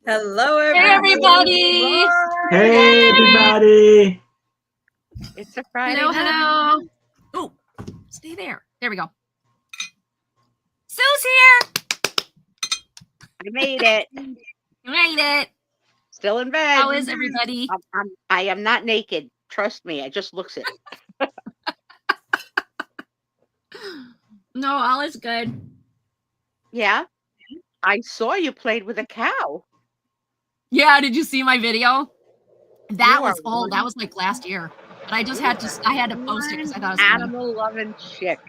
Hello, Hey, everybody. Hey, everybody. It's a Friday Hello, night. hello. Oh, stay there. There we go. Sue's here. I made it. You made it. Still in bed. How is everybody? I am not naked. Trust me. I just looks it. No, all is good. Yeah. I saw you played with a cow. Yeah, did you see my video? That You was are old. one- That was like last year. But I just had to post it because I thought it was funny. animal loving chick.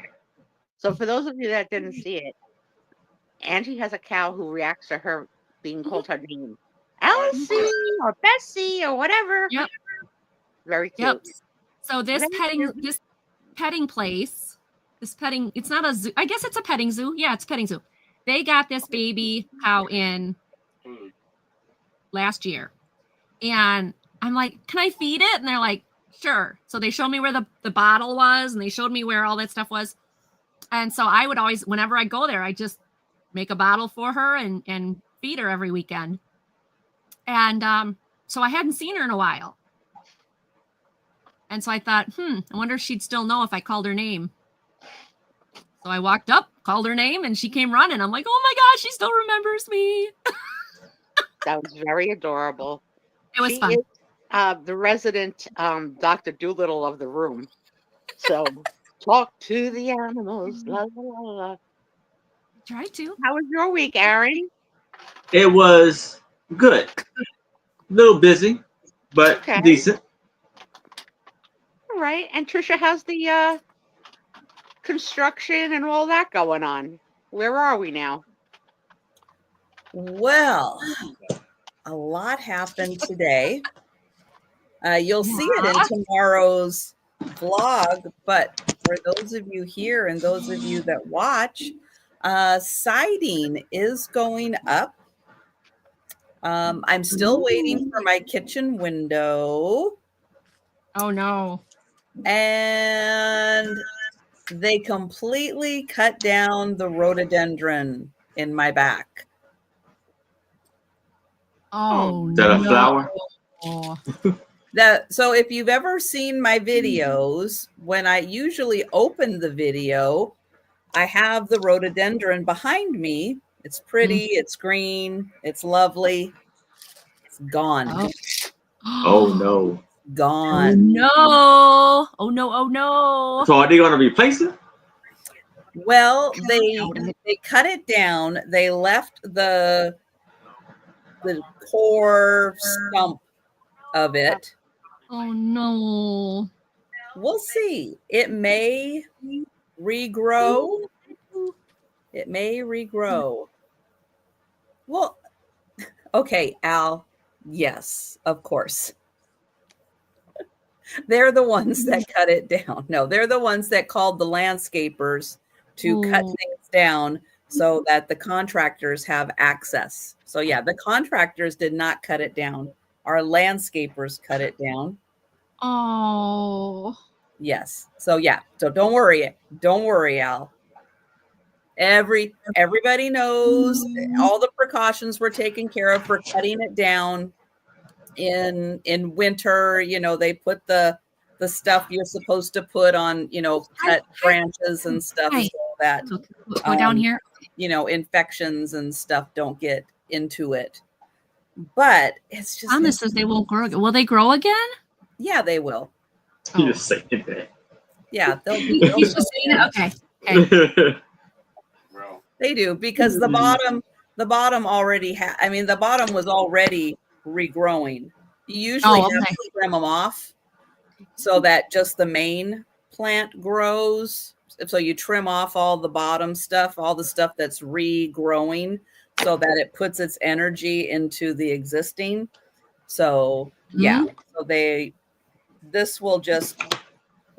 So for those of you that didn't see it, Angie has a cow who reacts to her being called her name. Elsie or Bessie or whatever. Yep. Very cute. Yep. So this petting place, it's not a zoo. I guess it's a petting zoo. Yeah, it's a petting zoo. They got this baby cow in last year. And I'm like, can I feed it? And they're like, sure. So they showed me where the bottle was and they showed me where all that stuff was. And so I would always, whenever I go there, I just make a bottle for her and feed her every weekend. And so I hadn't seen her in a while. And so I thought, I wonder if she'd still know if I called her name. So I walked up, called her name, and she came running. I'm like, oh my gosh, she still remembers me. That was very adorable. It was fun. Is, the resident Dr. Doolittle of the room. So talk to the animals. La, la, la, la. Try to. How was your week, Aaron? It was good. A little busy, but Okay. decent. All right. And Trisha, how's the construction and all that going on? Where are we now? Well, a lot happened today. You'll see it in tomorrow's vlog, but for those of you here and those of you that watch, siding is going up. I'm still waiting for my kitchen window. Oh, no. And they completely cut down the rhododendron in my back. Oh, Is that a flower? Oh. So if you've ever seen my videos, when I usually open the video, I have the rhododendron behind me. It's pretty, it's green, it's lovely. It's gone. Oh, no. Gone. Oh, no. Oh, no. Oh, no. So are they going to replace it? Well, they cut it down. They left the core stump of it. Oh, no. We'll see. It may regrow. It may regrow. Well, okay, Al. Yes, of course. They're the ones that cut it down. No, they're the ones that called the landscapers to cut things down so that the contractors have access. So yeah, the contractors did not cut it down. Our landscapers cut it down. Oh. Yes. So yeah. So don't worry. Don't worry, Al. Everybody knows all the precautions were taken care of for cutting it down in winter. You know, they put the stuff you're supposed to put on, you know, cut branches and stuff so that Go down here. You know, infections and stuff don't get into it. But it's just Thomas says they won't grow again. Will they grow again? Yeah, they will. You're saying that. Yeah, they'll be. He's just saying it. Okay. They do, because the bottom already I mean, the bottom was already regrowing. You usually have to trim them off so that just the main plant grows. So you trim off all the bottom stuff, all the stuff that's regrowing, so that it puts its energy into the existing. So yeah, so this will just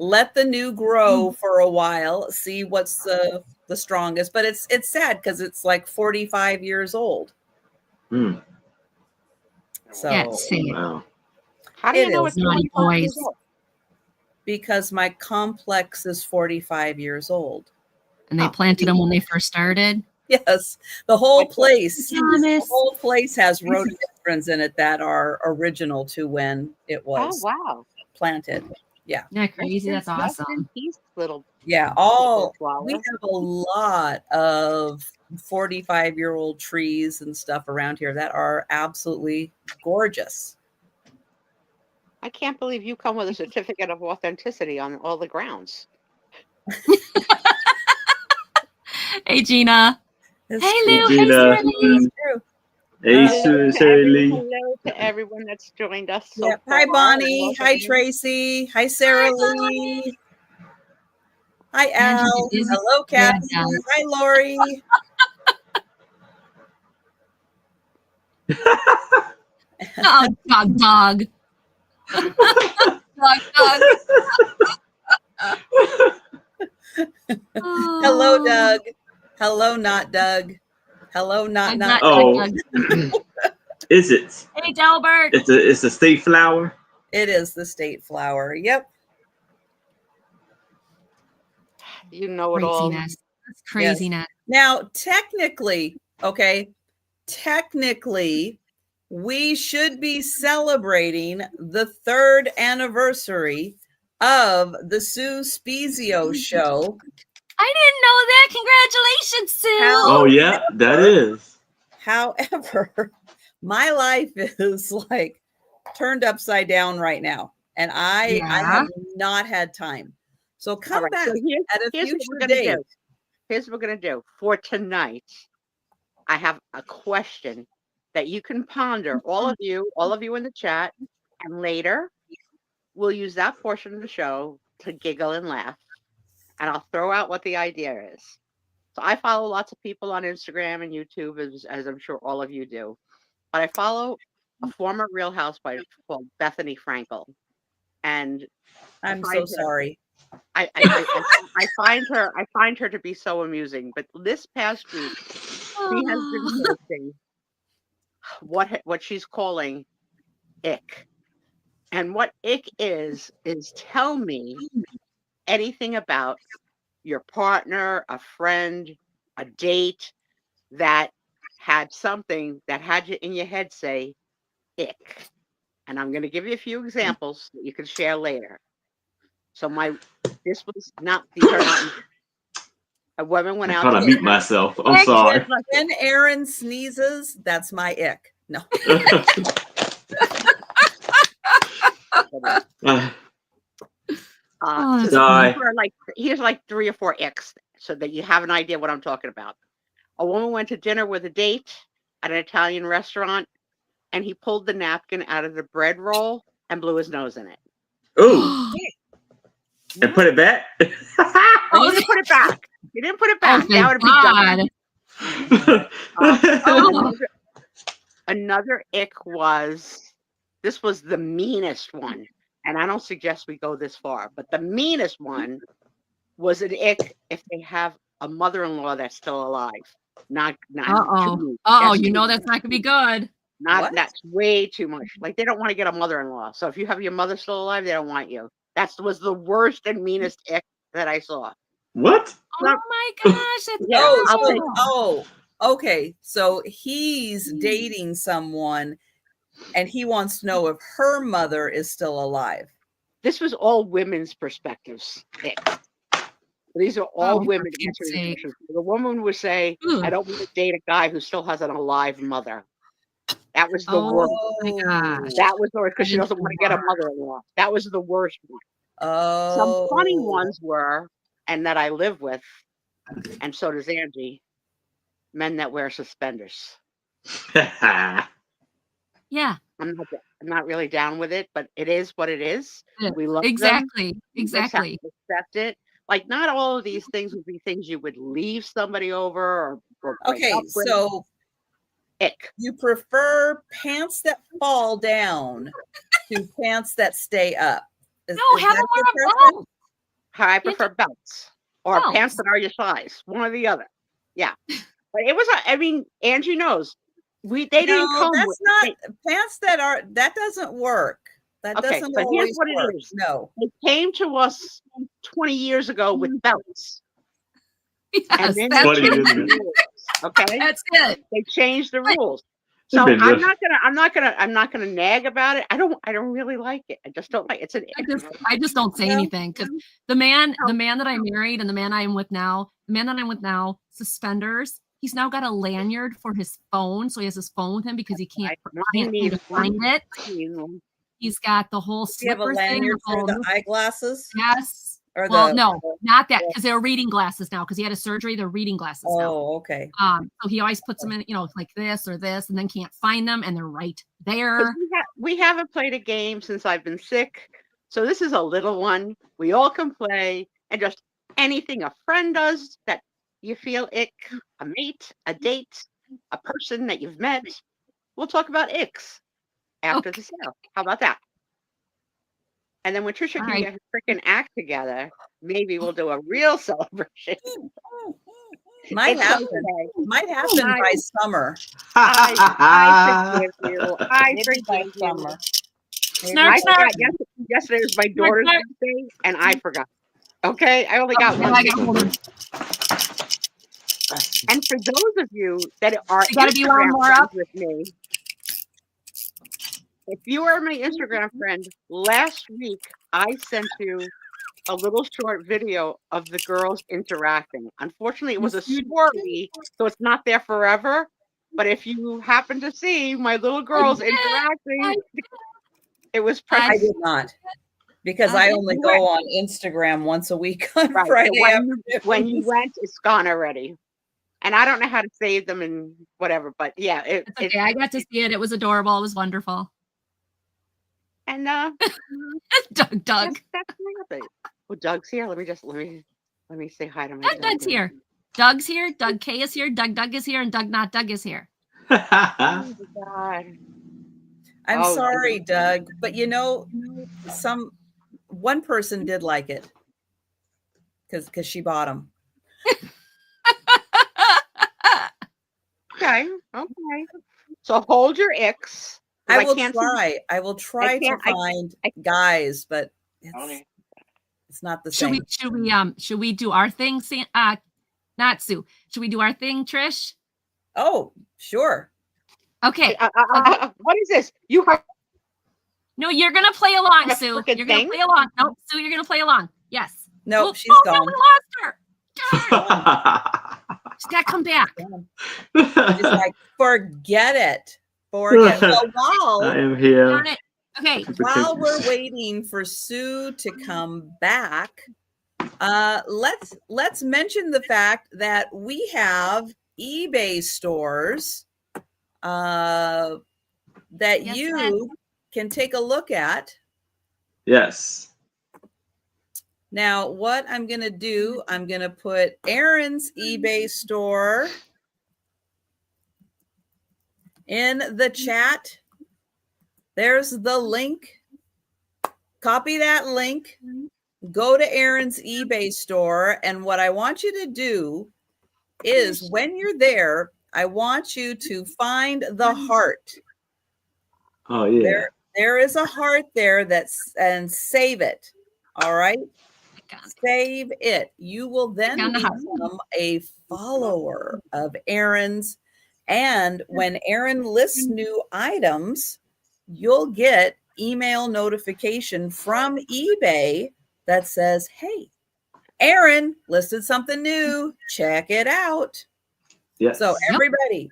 let the new grow for a while, see what's the strongest. But it's sad because it's like 45 years old. So wow. How do you know it's naughty boys? Because my complex is 45 years old. And they planted them when they first started? Yes, the whole place. Thomas. The whole place has rhododendrons in it that are original to when it Oh was wow. planted. Yeah. Yeah, crazy. That's Rest in awesome. peace, little Yeah, we flower. have a lot of 45-year-old trees and stuff around here that are absolutely gorgeous. I can't believe you come with a certificate of authenticity on all the grounds. Hey, Gina. It's Hey, true. Lou. Hey, Gina. Sarah Lee. It's true. Hey, Shirley. Hello to everyone that's joined us so Yep. far. Hi, Bonnie. Hi, Welcome. Tracy. Hi, Sarah Lee. Hi, Al. Hello, Kathy. Hi, Lori. Oh, dog. Dog. Hello, Doug. Hello, not Doug. Hello, not Oh, is it? Hey, Delbert. It's a state flower. It is the state flower. Yep. You know it all. Craziness. That's craziness. Yes. Now, technically, we should be celebrating the 3rd anniversary of the Sue Spiezio show. I didn't know that. Congratulations, Sue. Oh, yeah, that is. However, my life is like turned upside down right now, and I have not had time. So come back so at a here's future date. Here's what we're going to do. For tonight, I have a question that you can ponder, all of you in the chat, and later we'll use that portion of the show to giggle and laugh, and I'll throw out what the idea is. So I follow lots of people on Instagram and YouTube, as I'm sure all of you do, but I follow a former Real Housewife called Bethany Frankel, and I'm so sorry. I find her to be so amusing. But this past week, she has been posting what she's calling ick. And what ick is tell me anything about your partner, a friend, a date that had something that had you in your head say ick. And I'm going to give you a few examples that you can share later. So this was not, these are not, a woman went out. I'm trying to mute myself. I'm sorry. When Aaron sneezes, that's my ick. No. Here's like 3 or 4 icks so that you have an idea what I'm talking about. A woman went to dinner with a date at an Italian restaurant, and he pulled the napkin out of the bread roll and blew his nose in it. Ooh. And put it back? He didn't put it back. He didn't put it back. That would be done. Another ick this was the meanest one. And I don't suggest we go this far, but the meanest one was an ick if they have a mother-in-law that's still alive. Not you know that's not gonna be good. That's way too much. Like, they don't want to get a mother-in-law. So if you have your mother still alive, they don't want you. That was the worst and meanest ick that I saw. What? Oh my gosh! Okay. So he's dating someone, and he wants to know if her mother is still alive. This was all women's perspectives. These are all women. The woman would say, I don't want to date a guy who still has an alive mother. That was the worst. My gosh. That was the worst, because she doesn't want to get a mother-in-law. That was the worst one. Some funny ones were, and that I live with, and so does Angie, men that wear suspenders. Yeah. I'm not really down with it, but it is what it is. Yeah, we love exactly. them. Exactly. Accept it. Like, not all of these things would be things you would leave somebody over or okay, so ick. You prefer pants that fall down to pants that stay up. Have them wear a belt. I prefer belts or pants that are your size, one or the other. Yeah. But it was, Angie knows. They didn't come that's with not pants that doesn't work. That doesn't but always here's what work. it is. No. It came to us 20 years ago with belts. Yes, and then Okay, That's good. they changed the rules. So I'm not gonna nag about it. I don't really like it. I just don't like it. I just don't say anything because the man that I married and the man I'm with now, suspenders. He's now got a lanyard for his phone, so he has his phone with him because he can't seem to find it. He's got the whole slipper thing. You have a lanyard for the eyeglasses? Yes. No, not that, because they're reading glasses now. Because he had a surgery, they're reading glasses now. Oh, okay. So he always puts them in, like this or this, and then can't find them, and they're right there. We haven't played a game since I've been sick, so this is a little one. We all can play, and just anything a friend does that you feel ick, a mate, a date, a person that you've met. We'll talk about icks after the show. How about that? And then when Trisha can get her freaking act together, maybe we'll do a real celebration. Might happen by summer. I forgive you. I forgive you. Yesterday was my daughter's birthday, and I forgot. Okay, I only got one. And for those of you that are Instagram friends with me, if you are my Instagram friend, last week I sent you a little short video of the girls interacting. Unfortunately, it was a story, so it's not there forever. But if you happen to see my little girls interacting, it was precious. I did not, because I only go on Instagram once a week on Friday afternoon. When you went, it's gone already. And I don't know how to save them and whatever, but yeah. It's okay. I got to see it. It was adorable. It was wonderful. And Doug. That's my update. Well, Doug's here. Let me say hi to my Doug. Doug's here. Doug's here. Doug K is here. Doug is here, and Doug not Doug is here. Oh my God. I'm sorry, Doug, but one person did like it because she bought them. Okay. So hold your icks. I will try to find guys, but it's not the same. Should we do our thing? Not Sue. Should we do our thing, Trish? Oh, sure. Okay. What is this? No, you're gonna play along, Sue. You're gonna play along. No, Sue, you're gonna play along. Yes. No, she's gone. No, we lost her. She's got to come back. She's like, forget it. Well, I am here. Okay. While we're waiting for Sue to come back, let's mention the fact that we have eBay stores that you can take a look at. Yes. Now, what I'm going to do, I'm going to put Aaron's eBay store in the chat. There's the link. Copy that link. Go to Aaron's eBay store. And what I want you to do is when you're there, I want you to find the heart. Oh, yeah. There is a heart there and save it. All right. Save it. You will then become a follower of Aaron's. And when Aaron lists new items, you'll get email notification from eBay that says, hey, Aaron listed something new. Check it out. Yes. So everybody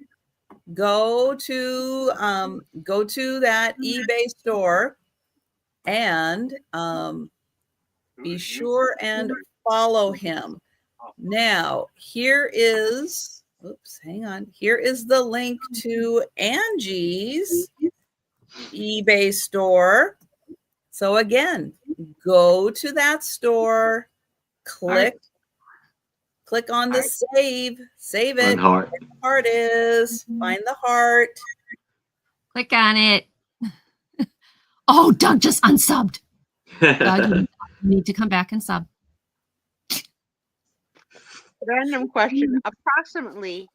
go to that eBay store and be sure and follow him. Now, here is the link to Angie's eBay store. So again, go to that store, click on the save it. Heart. Where the heart is. Find the heart. Click on it. Oh, Doug just unsubbed. Doug, you need to come back and sub. Random question. Approximately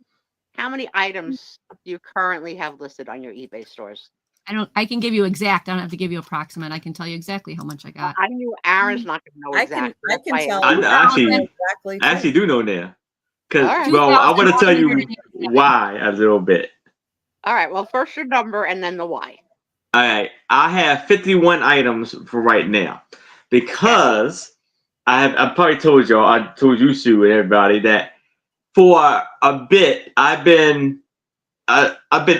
how many items do you currently have listed on your eBay stores? I can give you exact. I don't have to give you approximate. I can tell you exactly how much I got. I knew Aaron's not going to know exactly. I can tell you I actually do know there. Because right. well, I want to tell you why a little bit. All right. Well, first your number and then the why. All right, I have 51 items for right now because I probably told y'all, I told you, Sue, and everybody that for a bit I've been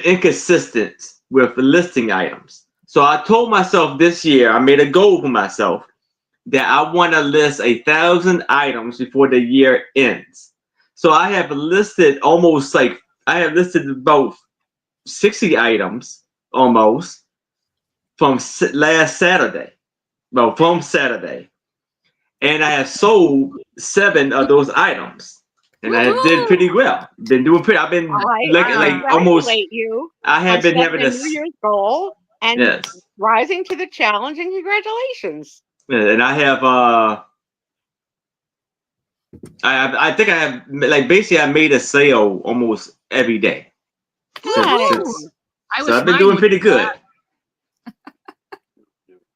inconsistent with listing items. So I told myself this year, I made a goal for myself that I want to list 1,000 items before the year ends. So I have listed about 60 items almost from last Saturday. Well, from Saturday. And I have sold 7 of those items. And I did pretty well. Been doing pretty. I've been like almost. You. I have been having a New Year's goal and rising to the challenge. And congratulations. And I have I think I have like basically I made a sale almost every day. Nice. So I've been doing pretty good.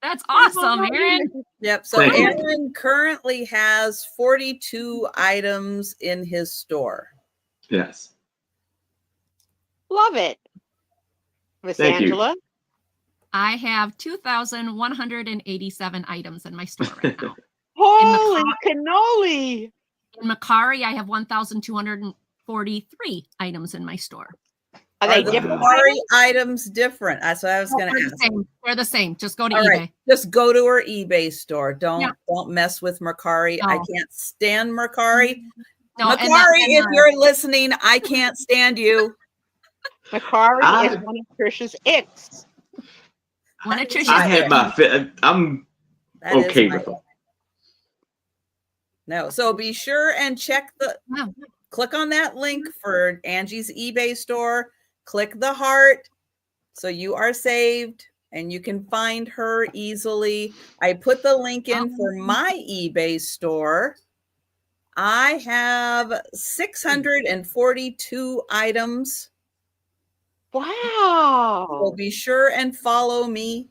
That's awesome, Aaron. Yep. So Aaron currently has 42 items in his store. Yes. Love it. Miss Angela? I have 2,187 items in my store right now. Holy cannoli. In Macari, I have 1,243 items in my store. Are they different items different? That's what I was going to ask. They're the same. Just go to eBay. Right. Just go to her eBay store. Don't mess with Mercari. No. I can't stand Mercari. No, Mercari, if you're listening, I can't stand you. Mercari is one of Trisha's icks. One of Trisha's I had my fit. I'm okay with them. No, so be sure and check click on that link for Angie's eBay store. Click the heart so you are saved and you can find her easily. I put the link in for my eBay store. I have 642 items. Wow. So be sure and follow me.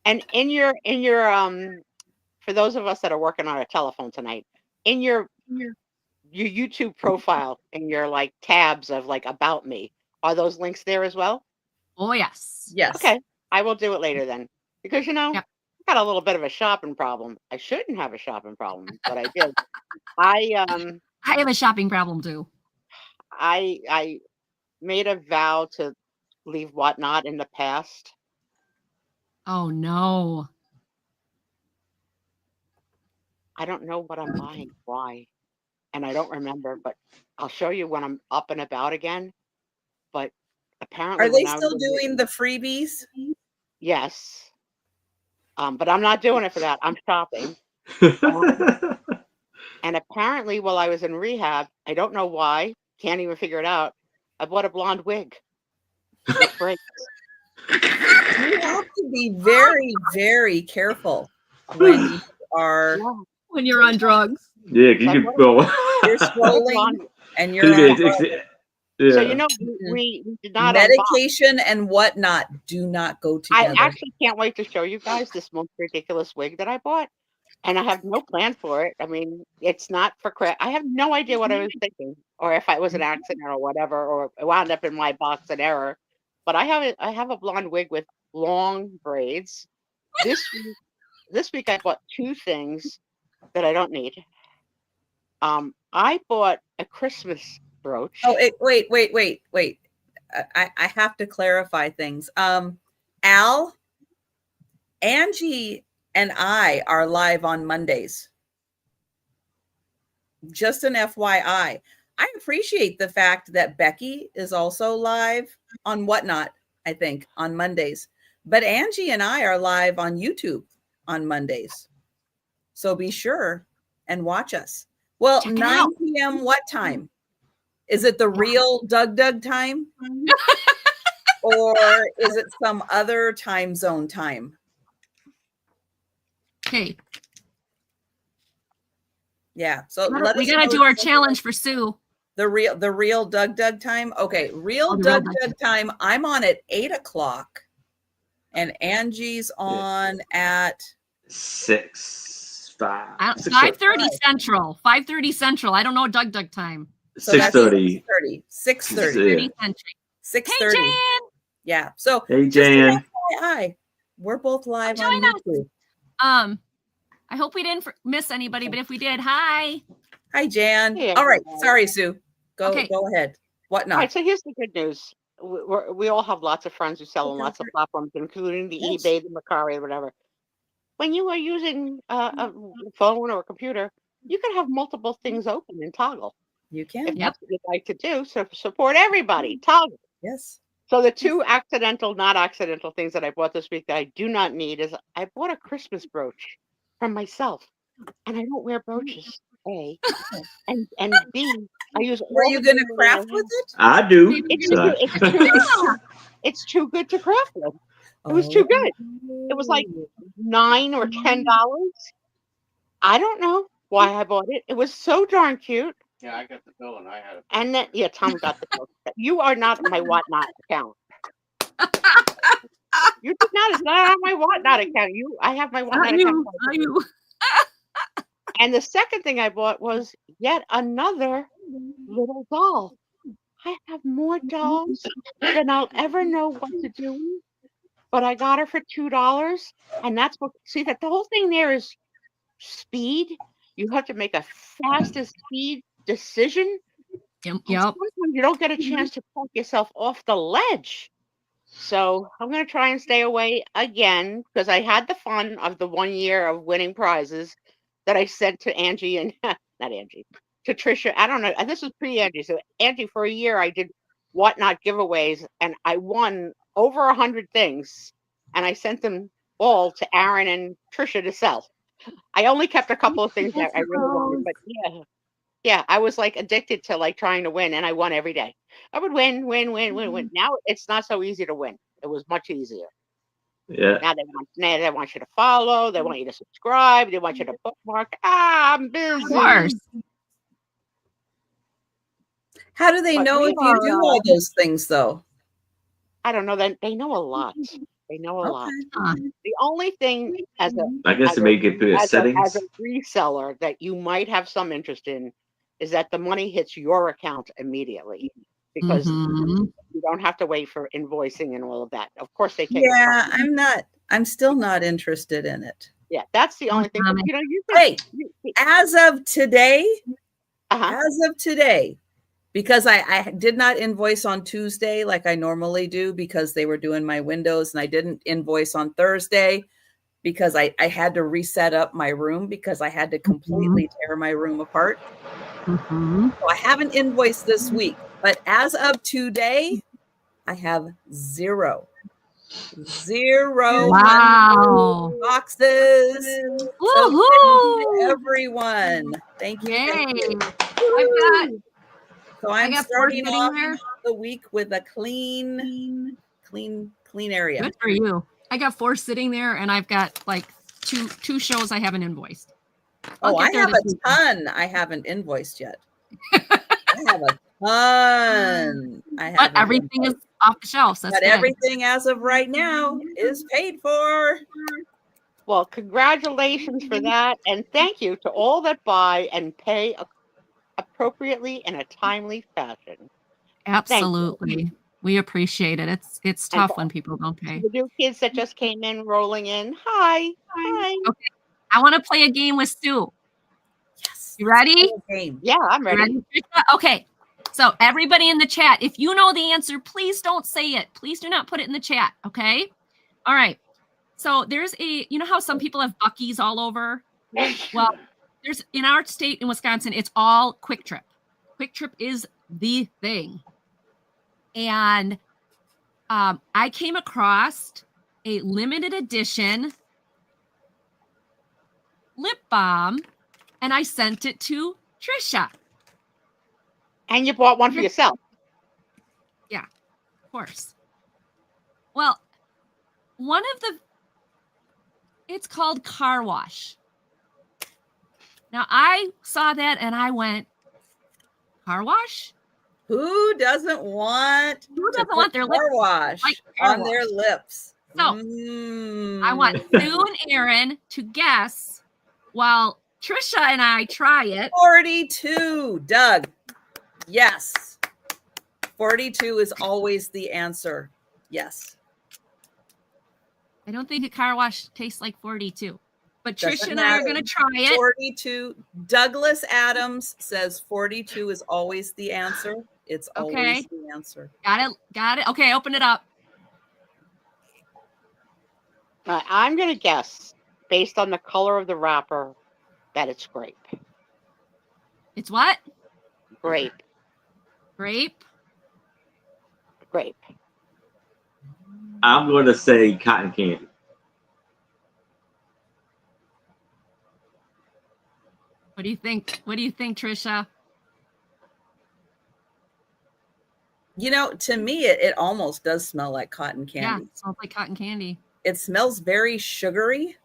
And in your for those of us that are working on a telephone tonight, in your YouTube profile and your like tabs of like about me, are those links there as well? Oh yes. Yes. Okay. I will do it later then. Because I got a little bit of a shopping problem. I shouldn't have a shopping problem, but I do. I have a shopping problem too. I made a vow to leave Whatnot in the past. Oh no. I don't know what I'm buying. Why? And I don't remember, but I'll show you when I'm up and about again. But apparently, are they still doing the freebies? Yes. But I'm not doing it for that. I'm shopping. And apparently, while I was in rehab, I don't know why, can't even figure it out. I bought a blonde wig. With braids. You have to be very, very careful when you are when you're on drugs. Yeah, you can go. You're scrolling and you're So we did not medication and whatnot do not go together. I actually can't wait to show you guys this most ridiculous wig that I bought, and I have no plan for it. I mean, it's not for crap. I have no idea what I was thinking, or if it was an accident or whatever, or it wound up in my box in error. But I have a blonde wig with long braids. This week I bought 2 things that I don't need. I bought a Christmas brooch. Oh, wait. I have to clarify things. Al, Angie, and I are live on Mondays. Just an FYI. I appreciate the fact that Becky is also live on Whatnot, I think, on Mondays. But Angie and I are live on YouTube on Mondays. So be sure and watch us. Well, 9 p.m. what time? Is it the real Doug time? Or is it some other time zone time? Okay. Yeah. So we got to do our challenge for Sue. The real Doug time. Okay. Real Doug time. I'm on at 8:00 and Angie's on at 6:50. 5:30 Central. 5:30 Central. I don't know Doug time. So 6:30. 6:30. 6:30. Hey, Jan. Yeah. So hey, Jan. FYI, we're both live Join on YouTube. us. I hope we didn't miss anybody, but if we did, hi. Hi, Jan. Hey, all right. everybody. Sorry, Sue. Go Okay. go ahead. What not? All right, so here's the good news. We all have lots of friends who sell on lots of platforms, including the Yes. eBay, the Mercari, or whatever. When you are using a phone or a computer, you can have multiple things open and toggle. You can. If that's what you'd like to do, so support everybody, toggle. Yes. So the two not accidental things that I bought this week that I do not need is I bought a Christmas brooch from myself, and I don't wear brooches. A, and B, I use. Were you going to craft with it? I do. It's too good to craft with. It was too good. It was like $9 or $10. I don't know why I bought it. It was so darn cute. Yeah, I got the bill and I had it. And then, yeah, Tom got the bill. You are not my whatnot account. You did not. It's not on my whatnot account. I have my whatnot account. Not you. And the second thing I bought was yet another little doll. I have more dolls than I'll ever know what to do with. But I got her for $2. And that's what, see, that the whole thing there is speed. You have to make a fastest speed decision. Yep. Sometimes you don't get a chance to talk yourself off the ledge. So I'm going to try and stay away again because I had the fun of the 1 year of winning prizes that I sent to Angie and not Angie, to Trisha. I don't know. This was pre-Angie. So Angie, for a year, I did whatnot giveaways and I won over 100 things and I sent them all to Aaron and Trisha to sell. I only kept a couple of things that I really wanted, but yeah, I was like addicted to like trying to win and I won every day. I would win. Now it's not so easy to win. It was much easier. Yeah. Now they want you to follow. They want you to subscribe. They want you to bookmark. I'm busy. Of course. How do they know if you do all those things, though? I don't know. They know a lot. They know a lot. Huh. The only thing I guess to make it through the settings. as a reseller that you might have some interest in is that the money hits your account immediately because you don't have to wait for invoicing and all of that. Of course, they take. Yeah, I'm still not interested in it. Yeah, that's the only thing. But, you can, hey, as of today, because I did not invoice on Tuesday like I normally do because they were doing my windows, and I didn't invoice on Thursday because I had to reset up my room because I had to completely tear my room apart. So I haven't invoiced this week, but as of today, I have zero wow boxes. Woohoo! Everyone, thank you. So I'm starting off the week with a clean area. Good for you. I got 4 sitting there, and I've got like two shows I haven't invoiced. I have a ton I haven't invoiced yet. I have a ton. But everything is off the shelf. So but everything as of right now is paid for. Well, congratulations for that. And thank you to all that buy and pay appropriately in a timely fashion. Absolutely. We appreciate it. It's tough when people don't pay. The new kids that just came in rolling in. Hi. Okay. I want to play a game with Sue. Yes. You ready? Yeah, I'm ready. Okay. So everybody in the chat, if you know the answer, please don't say it. Please do not put it in the chat. Okay. All right. So there's you know how some people have Buc-ee's all over? Well, there's in our state in Wisconsin, it's all Quick Trip. Quick Trip is the thing. And I came across a limited edition lip balm and I sent it to Trisha. And you bought one for yourself. Yeah, of course. Well, it's called Car Wash. Now I saw that and I went, car wash? Who doesn't want their car wash on their lips? So I want Sue and Aaron to guess while Trisha and I try it. 42, Doug. Yes. 42 is always the answer. Yes. I don't think a car wash tastes like 42. But Doesn't Trisha and I are matter. going to try it. 42. Douglas Adams says 42 is always the answer. It's always the answer. Got it. Okay, open it up. I'm going to guess, based on the color of the wrapper, that it's grape. It's what? Grape. Grape? Grape. I'm going to say cotton candy. What do you think? What do you think, Trisha? You know, to me, it almost does smell like cotton candy. Yeah, it smells like cotton candy. It smells very sugary.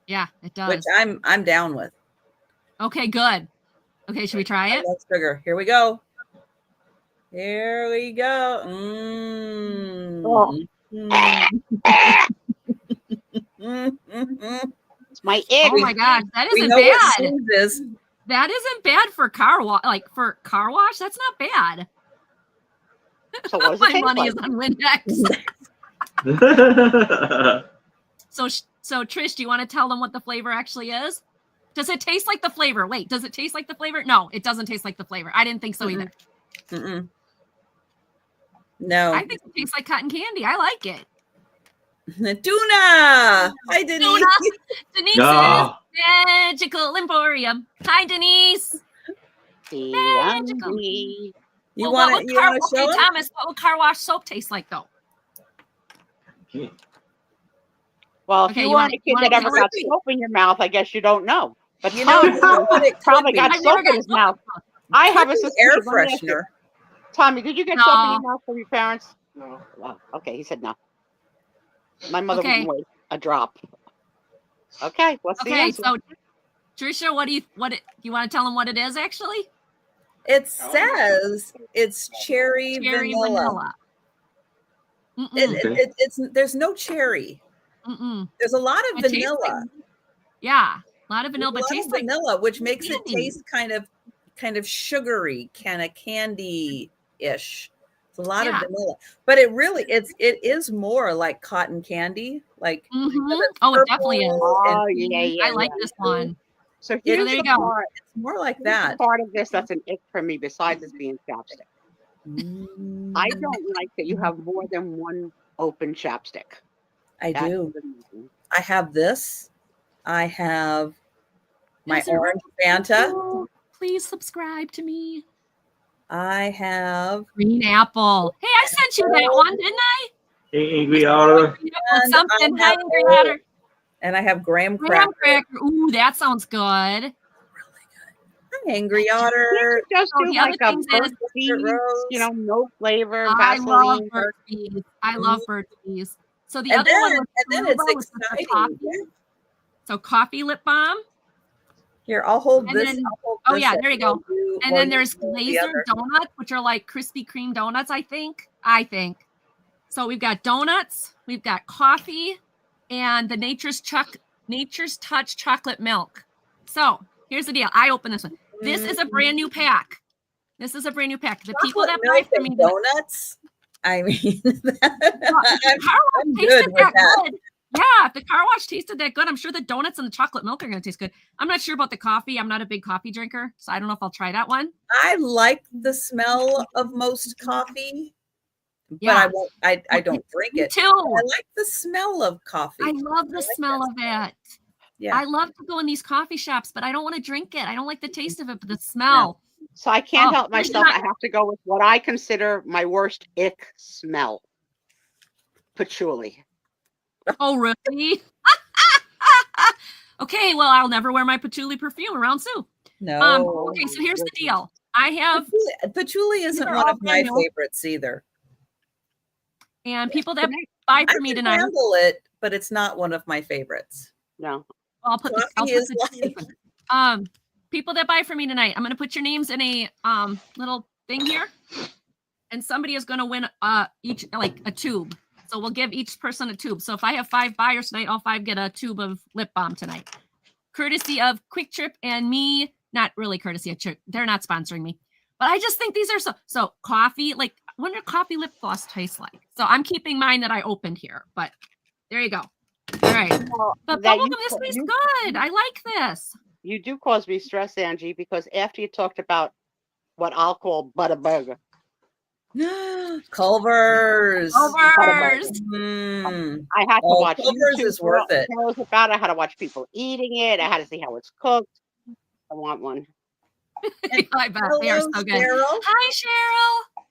Yeah, it does. Which I'm down with. Okay, good. Okay, should we try it? I love sugar. Here we go. Here we go. Oh. It's my ick. Oh my gosh, that isn't bad. That isn't bad for car wash. Like for car wash, that's not bad. So what does my it taste money like? is on Windex. So Trish, do you want to tell them what the flavor actually is? Does it taste like the flavor? Wait, does it taste like the flavor? No, it doesn't taste like the flavor. I didn't think so either. No. I think it tastes like cotton candy. I like it. Tuna. Hi, Denise. Denise's Magical Emporium. Hi, Denise. Magical. You want to show Okay, Thomas, what will car wash soap taste like, though? Well, if you weren't a kid that ever got soap in your mouth, I guess you don't know. But you know what it probably got soap in his mouth. I have a air freshener. Tommy, did you get soap in your mouth from your parents? No. Wow. Okay, he said no. My mother wouldn't wait a drop. Okay, what's the answer? So Trisha, what do you want to tell them what it is actually? It says it's cherry vanilla. It's there's no cherry. There's a lot of vanilla. A lot of vanilla, but tastes like vanilla, which makes it taste kind of sugary, kind of candy-ish. It's a lot of vanilla, but it is more like cotton candy. Like it definitely is. Oh yeah, I like this one. So here's there you the go. part. It's more like that. Part of this that's an ick for me, besides this being chapstick. I don't like that you have more than one open chapstick. I do. I have this. I have my orange Fanta. Please subscribe to me. I have green apple. Hey, I sent you that one, didn't I? Angry Otter. Something. Hi, Angry Otter. And I have graham cracker. Ooh, that sounds good. Really good. Hi, Angry Otter. Just do like a burnt peas, no flavor. I love burnt peas. I love burnt peas. So the other one was and then it's exciting. Coffee. So coffee lip balm. Here, I'll hold this. Then, there you go. And then there's laser donuts, which are like Krispy Kreme donuts, I think. So we've got donuts, we've got coffee, and the Nature's Touch chocolate milk. So here's the deal. I open this one. This is a brand new pack. The people that buy from me donuts. I mean, I'm good with that. Yeah, if the car wash tasted that good, I'm sure the donuts and the chocolate milk are going to taste good. I'm not sure about the coffee. I'm not a big coffee drinker, so I don't know if I'll try that one. I like the smell of most coffee, but I don't drink it. Too. I like the smell of coffee. I love the smell of it. Yeah. I love to go in these coffee shops, but I don't want to drink it. I don't like the taste of it, but the smell. Yeah. So I can't help myself. I have to go with what I consider my worst ick smell. Patchouli. Oh, really? Okay, well, I'll never wear my patchouli perfume around Sue. No. Okay, so here's the deal. I have patchouli isn't one of my favorites either. And people that buy for me tonight handle it, but it's not one of my favorites. No. I'll put people that buy for me tonight. I'm going to put your names in a little thing here, and somebody is going to win each like a tube. So we'll give each person a tube. So if I have 5 buyers tonight, all 5 get a tube of lip balm tonight. courtesy of Quick Trip and me. Not really courtesy of Trip. They're not sponsoring me. But I just think these are so coffee. Like, I wonder coffee lip gloss tastes like. So I'm keeping mine that I opened here. But there you go. All right. Well, But that bubblegum, this tastes good. I like this. You do cause me stress, Angie, because after you talked about what I'll call Butterburger. Culver's. Culver's. I had to watch Culver's YouTube is worth it. videos about it. I had to watch people eating it. I had to see how it's cooked. I want one. I bet they are so good. Cheryl. Hi, Cheryl.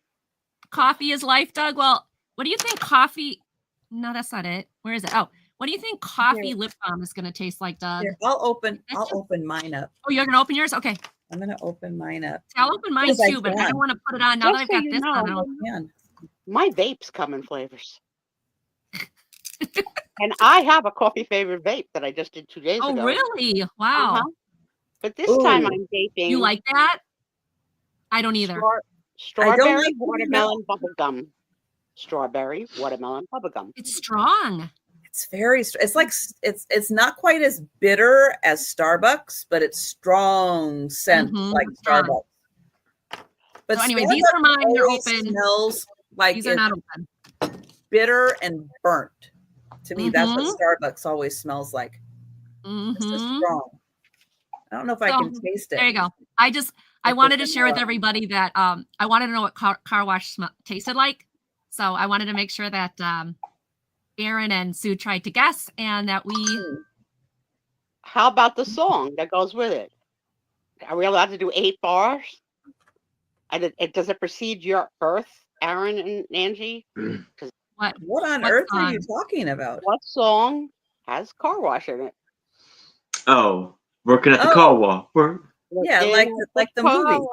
Coffee is life, Doug. Well, what do you think coffee? No, that's not it. Where is it? Oh, what do you think coffee lip balm is going to taste like, Doug? Here, I'll open mine up. Oh, you're going to open yours? Okay. I'm going to open mine up. See, I'll open mine too, but I don't want to put it on now that I've got this on. My vapes come in flavors. And I have a coffee favorite vape that I just did 2 days ago. Oh, really? Wow. But this time I'm vaping. You like that? I don't either. Strawberry watermelon bubblegum. Strawberry watermelon bubblegum. It's strong. It's very. It's like it's not quite as bitter as Starbucks, but it's strong scent like Starbucks. But so anyway, these are mine. They're open. Smells like these are not open. Bitter and burnt. To me, that's what Starbucks always smells like. This is strong. I don't know if I can taste it. There you go. I wanted to share with everybody that I wanted to know what car wash tasted like. So I wanted to make sure that Aaron and Sue tried to guess and that we. How about the song that goes with it? Are we allowed to do 8 bars? And does it precede your birth, Aaron and Angie? What on earth are you talking about? What song has car wash in it? Oh, working at the car wash. Yeah, like the movie.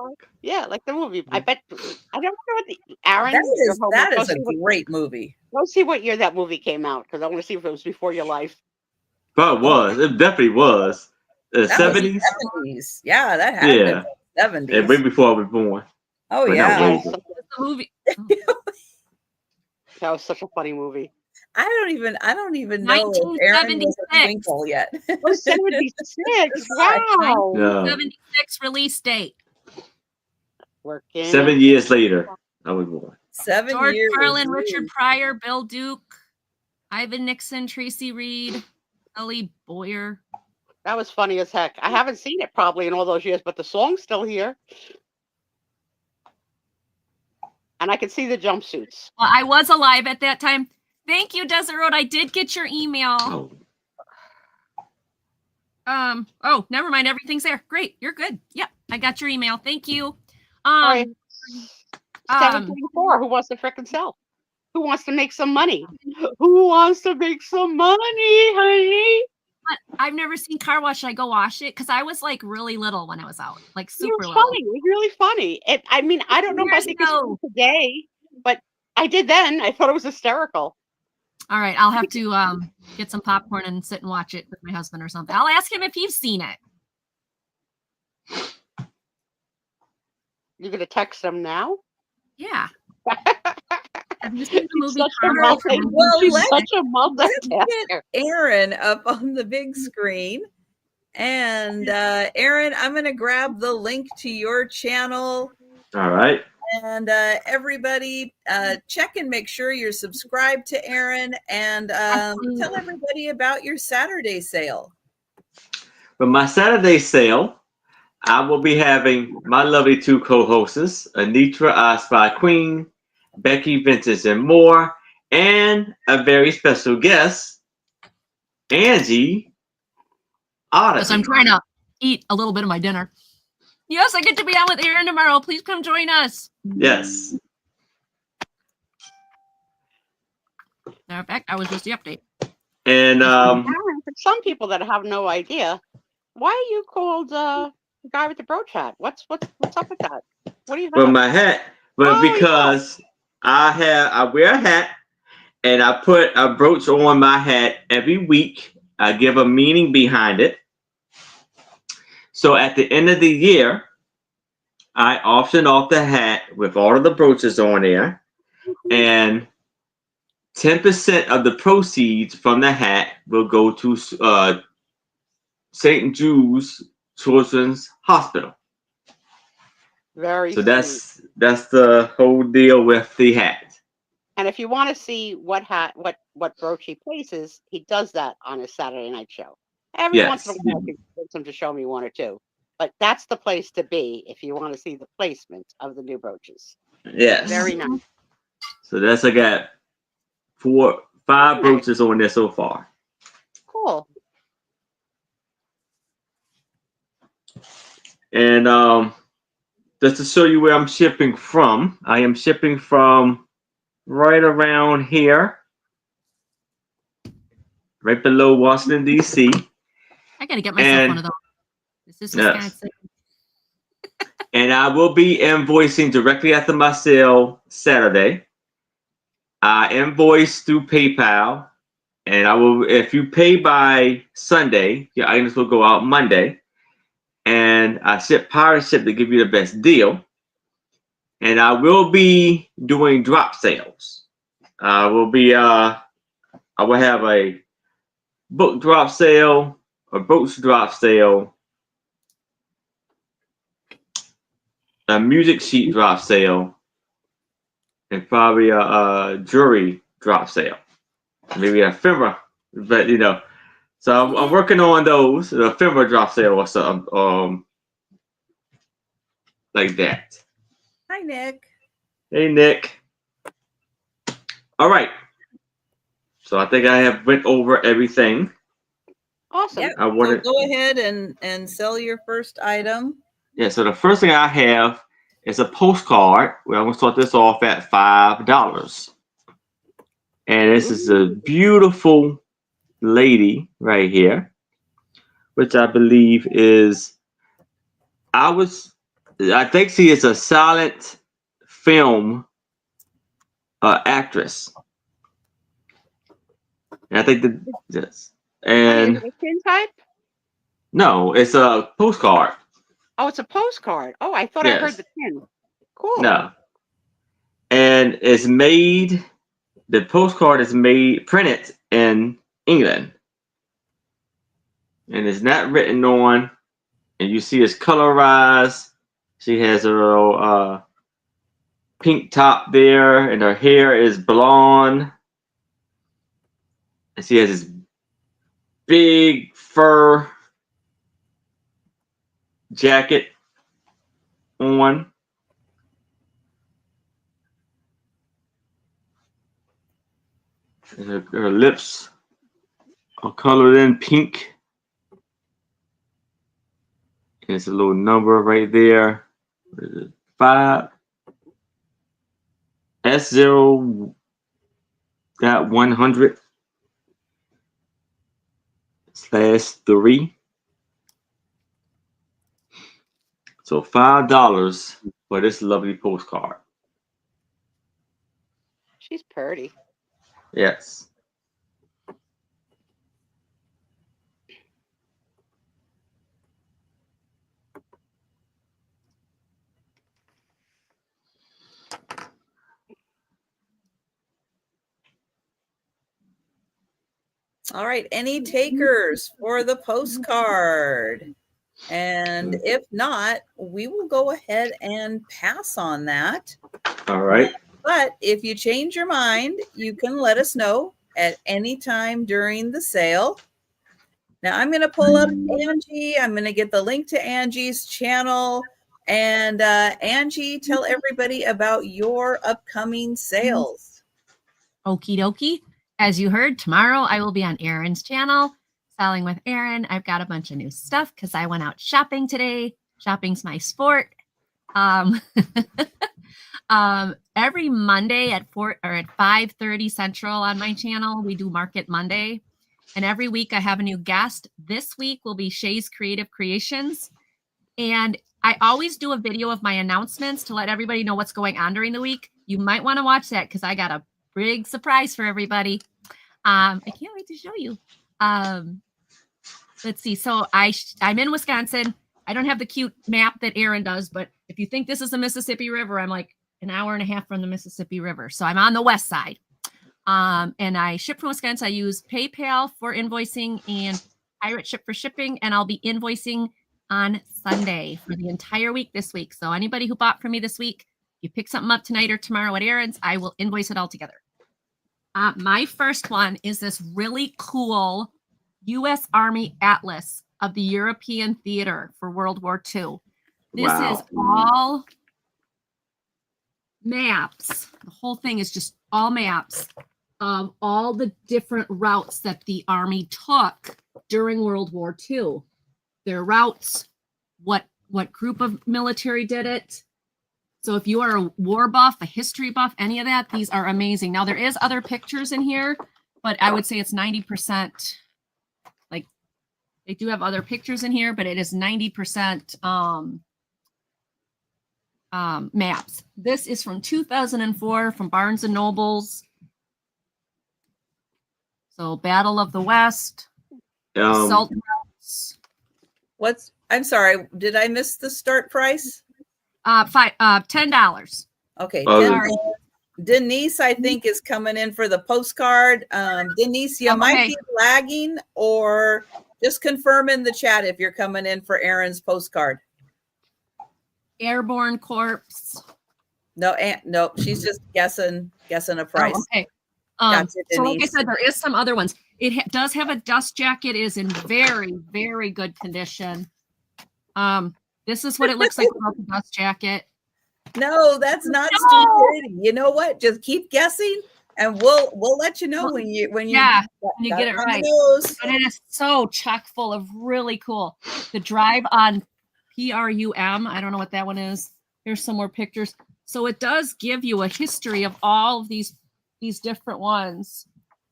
Yeah, like the movie. I bet. I don't know what the Aaron. That is a great movie. Let's see what year that movie came out because I want to see if it was before your life. But it was. It definitely was. The 70s. 70s. Yeah, that happened. Yeah. 70s. And way before I was born. Oh yeah. The movie. That was such a funny movie. I don't even know if Aaron was a twinkle yet. Oh, 76. Wow. 1976 release date. Working. 7 years later, I was born. 7 George years. Carlin, Richard Pryor, Bill Duke, Ivan Nixon, Tracy Reed, Ellie Boyer. That was funny as heck. I haven't seen it probably in all those years, but the song's still here. And I can see the jumpsuits. Well, I was alive at that time. Thank you, Desert Road. I did get your email. Oh, never mind. Everything's there. Great. You're good. Yep. I got your email. Thank you. 724. Who wants to frickin' sell? Who wants to make some money? Who wants to make some money, honey? But I've never seen car wash. Should I go wash it? Because I was like really little when I was out. Like super little. Funny. It was really funny. I mean, I don't know if I think it's today, but I did then. I thought it was hysterical. All right. I'll have to get some popcorn and sit and watch it with my husband or something. I'll ask him if he's seen it. You're going to text him now? Yeah. Have you seen the movie? Such a multitasker. Aaron up on the big screen. And Aaron, I'm going to grab the link to your channel. All right. And everybody, check and make sure you're subscribed to Aaron and tell everybody about your Saturday sale. For my Saturday sale, I will be having my lovely 2 co-hosts, Anitra, I Spy Queen, Becky, Vintage, and more, and a very special guest, Angie Otto. So I'm trying to eat a little bit of my dinner. Yes, I get to be on with Aaron tomorrow. Please come join us. Yes. Matter of fact, I was just the update. And Aaron, for some people that have no idea, why are you called the guy with the brooch hat? What's up with that? What do you have? Well, my hat. Well, because I wear a hat and I put a brooch on my hat every week. I give a meaning behind it. So at the end of the year, I auction off the hat with all of the brooches on there, and 10% of the proceeds from the hat will go to St. Jude's Children's Hospital. Very So sweet. that's the whole deal with the hat. And if you want to see what brooch he places, he does that on his Saturday night show. Every once in a while, he gets him to show me one or two. But that's the place to be if you want to see the placement of the new brooches. Yes. Very nice. So I got 5 brooches on there so far. Cool. And just to show you where I'm shipping from, I am shipping from right around here, right below Washington, D.C. I got to get myself one of those. This is Wisconsin. And I will be invoicing directly after my sale Saturday. I invoice through PayPal, and I will. If you pay by Sunday, your items will go out Monday. And I pirate ship to give you the best deal. And I will be doing drop sales. I will have a book drop sale, a brooch drop sale, a music sheet drop sale, and probably a jewelry drop sale. Maybe an ephemera, but So I'm working on those, the ephemera drop sale or something, like that. Hi, Nick. Hey, Nick. All right. So I think I have went over everything. Awesome. Yep. So go ahead and sell your first item. Yeah. So the first thing I have is a postcard. Well, I'm gonna start this off at $5, and this is a beautiful lady right here, which I believe is I think she is a silent film actress. And I think yes. And is it a pin type? No, it's a postcard. Oh, it's a postcard. Oh, I thought I heard the pin. Cool. No. And it's made, the postcard is printed in England. And it's not written on, and you see it's colorized. She has a little pink top there, and her hair is blonde. And she has this big fur jacket on. And her lips are colored in pink. And it's a little number right there. 5 S0.100/3. So $5 for this lovely postcard. She's pretty. Yes. All right. Any takers for the postcard? And if not, we will go ahead and pass on that. All right. But if you change your mind, you can let us know at any time during the sale. Now I'm going to pull up Angie. I'm going to get the link to Angie's channel. And Angie, tell everybody about your upcoming sales. Okie dokie. As you heard, tomorrow I will be on Erin's channel, selling with Erin. I've got a bunch of new stuff because I went out shopping today. Shopping's my sport. Every Monday at 5:30 Central on my channel, we do Market Monday. And every week I have a new guest. This week will be Shay's Creative Creations. And I always do a video of my announcements to let everybody know what's going on during the week. You might want to watch that because I got a big surprise for everybody. I can't wait to show you. Let's see. So I'm in Wisconsin. I don't have the cute map that Erin does, but if you think this is the Mississippi River, I'm like an hour and a half from the Mississippi River. So I'm on the west side. And I ship from Wisconsin. I use PayPal for invoicing and pirate ship for shipping, and I'll be invoicing on Sunday for the entire week this week. So anybody who bought from me this week, you pick something up tonight or tomorrow at Aaron's, I will invoice it all together. My first one is this really cool U.S. Army Atlas of the European Theater for World War II. This is all maps. The whole thing is just all maps of all the different routes that the Army took during World War II. Their routes, what group of military did it. So if you are a war buff, a history buff, any of that, these are amazing. Now there is other pictures in here, but I would say it's 90%. Like they do have other pictures in here, but it is 90% maps. This is from 2004 from Barnes and Nobles. So Battle of the West, Assault routes. I'm sorry, did I miss the start price? $10. Okay. Denise, I think, is coming in for the postcard. Denise, you might be lagging, or just confirm in the chat if you're coming in for Aaron's postcard. Airborne Corps. No, she's just guessing a price. Oh, okay. Gotcha, so like I said, there is some other ones. It does have a dust jacket. It is in very, very good condition. This is what it looks like without the dust jacket. No, that's not stupidity. You know what? Just keep guessing, and we'll let you know when you get it right. And it is so chock full of really cool. The drive on PRUM. I don't know what that one is. Here's some more pictures. So it does give you a history of all of these different ones.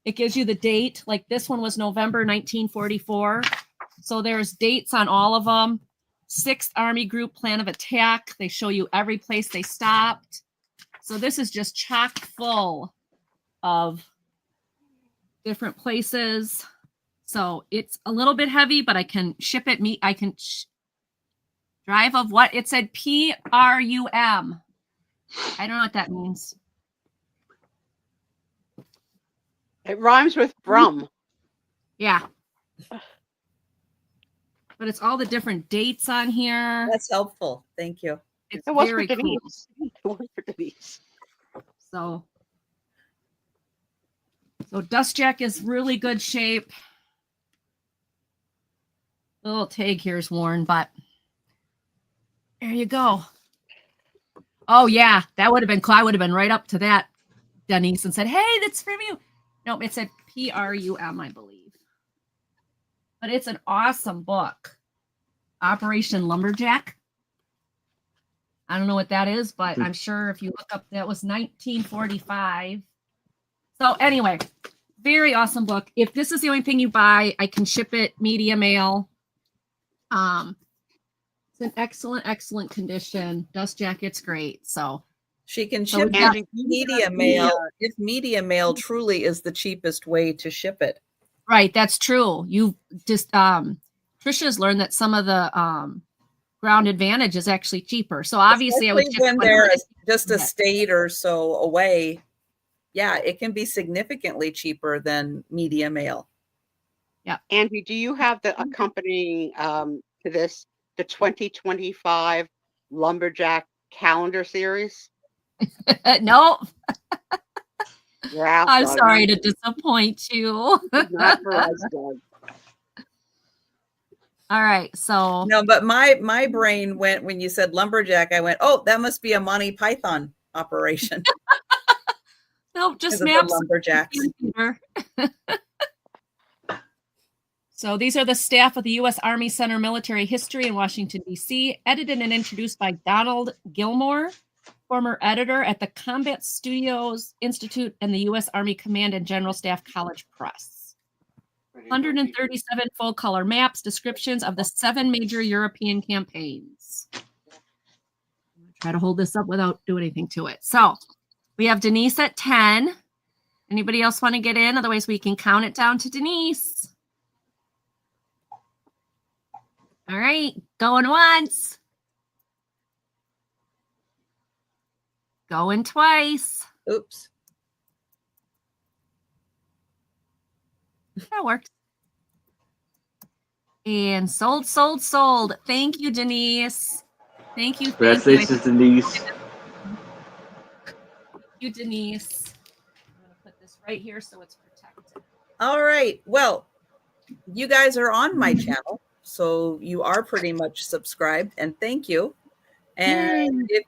It gives you the date. Like this one was November 1944. So there's dates on all of them. 6th Army Group Plan of Attack. They show you every place they stopped. So this is just chock full of different places. So it's a little bit heavy, but I can ship it. I can drive of what? It said PRUM. I don't know what that means. It rhymes with brum. Yeah. But it's all the different dates on here. That's helpful. Thank you. It's very cool. It was for Denise. So dust jack is really good shape. The little tag here is worn, but there you go. Oh yeah, that would have been cool. I would have been right up to that, Denise, and said, "Hey, that's from you." No, it said PRUM, I believe. But it's an awesome book. Operation Lumberjack. I don't know what that is, but I'm sure if you look up, that was 1945. So anyway, very awesome book. If this is the only thing you buy, I can ship it media mail. It's in excellent condition. Dust jacket's great. So she can ship media mail if media mail truly is the cheapest way to ship it. Right, that's true. You just Trisha's learned that some of the Ground Advantage is actually cheaper. So obviously, especially I would when they're just a state or so away. Yeah, it can be significantly cheaper than media mail. Yeah, Angie, do you have the accompanying to this the 2025 Lumberjack calendar series? No. Yeah, I'm sorry to disappoint you. Not for us, Doug. All right, so no, but my brain went when you said lumberjack. I went, oh, that must be a Monty Python operation. Nope, just maps. Lumberjacks. So these are the staff of the U.S. Army Center Military History in Washington, D.C., edited and introduced by Donald Gilmore, former editor at the Combat Studios Institute and the U.S. Army Command and General Staff College Press. 137 full-color maps, descriptions of the 7 major European campaigns. Try to hold this up without doing anything to it. So we have Denise at 10. Anybody else want to get in? Otherwise, we can count it down to Denise. All right, going once. Going twice. Oops. That worked. And sold. Thank you, Denise. Thank you. Congratulations, Denise. Thank you, Denise. I'm going to put this right here so it's protected. All right. Well, you guys are on my channel, so you are pretty much subscribed, and thank you. And if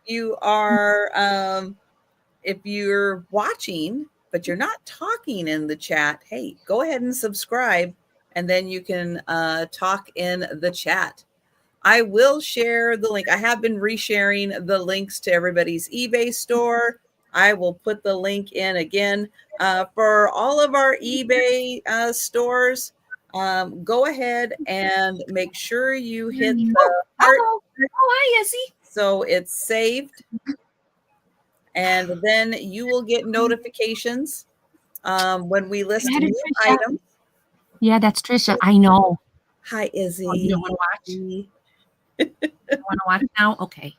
you're watching but you're not talking in the chat, hey, go ahead and subscribe, and then you can talk in the chat. I will share the link. I have been resharing the links to everybody's eBay store. I will put the link in again for all of our eBay stores. Go ahead and make sure you hit the heart. Oh, hi, Izzy. So it's saved. And then you will get notifications when we list new items. Yeah, that's Trisha. I know. Hi, Izzy. Oh, you don't want to watch? You want to watch now? Okay.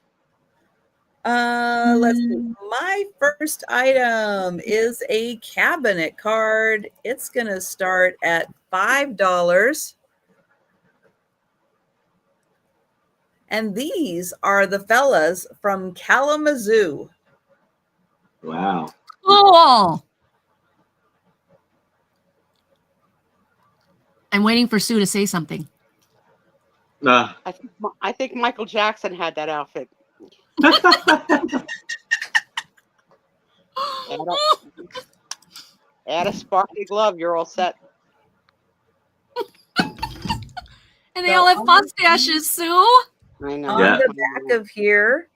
Let's see. My first item is a cabinet card. It's going to start at $5. And these are the fellas from Kalamazoo. Wow. Cool. I'm waiting for Sue to say something. I think Michael Jackson had that outfit. Add a sparkly glove, you're all set. And they all have mustaches, Sue. I know. On the back of here,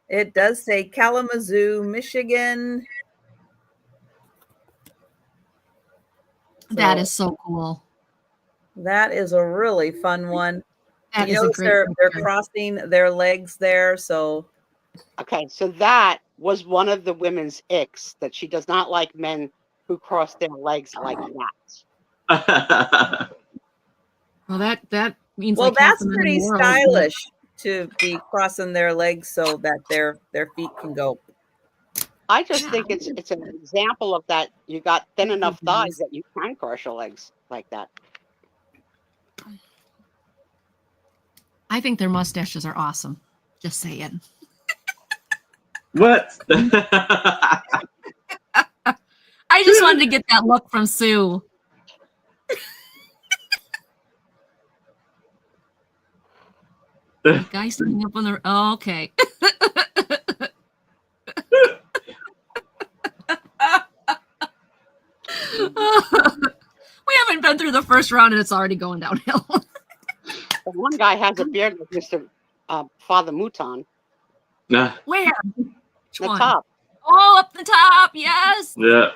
it does say Kalamazoo, Michigan. That is so cool. That is a really fun one. That you is notice a great they're crossing their legs there. So okay, so that was one of the women's icks, that she does not like men who cross their legs like that. Well, that means that's pretty stylish to be crossing their legs so that their feet can go. I just think it's an example of that. You got thin enough thighs that you can cross your legs like that. I think their mustaches are awesome. Just saying. What? I just wanted to get that look from Sue. The guy sitting up on the... Oh, okay. We haven't been through the first round and it's already going downhill. The one guy has a beard like Mr. Father Mouton. Nah. Where? Which one? Top. Oh, up the top. Yes. Yeah.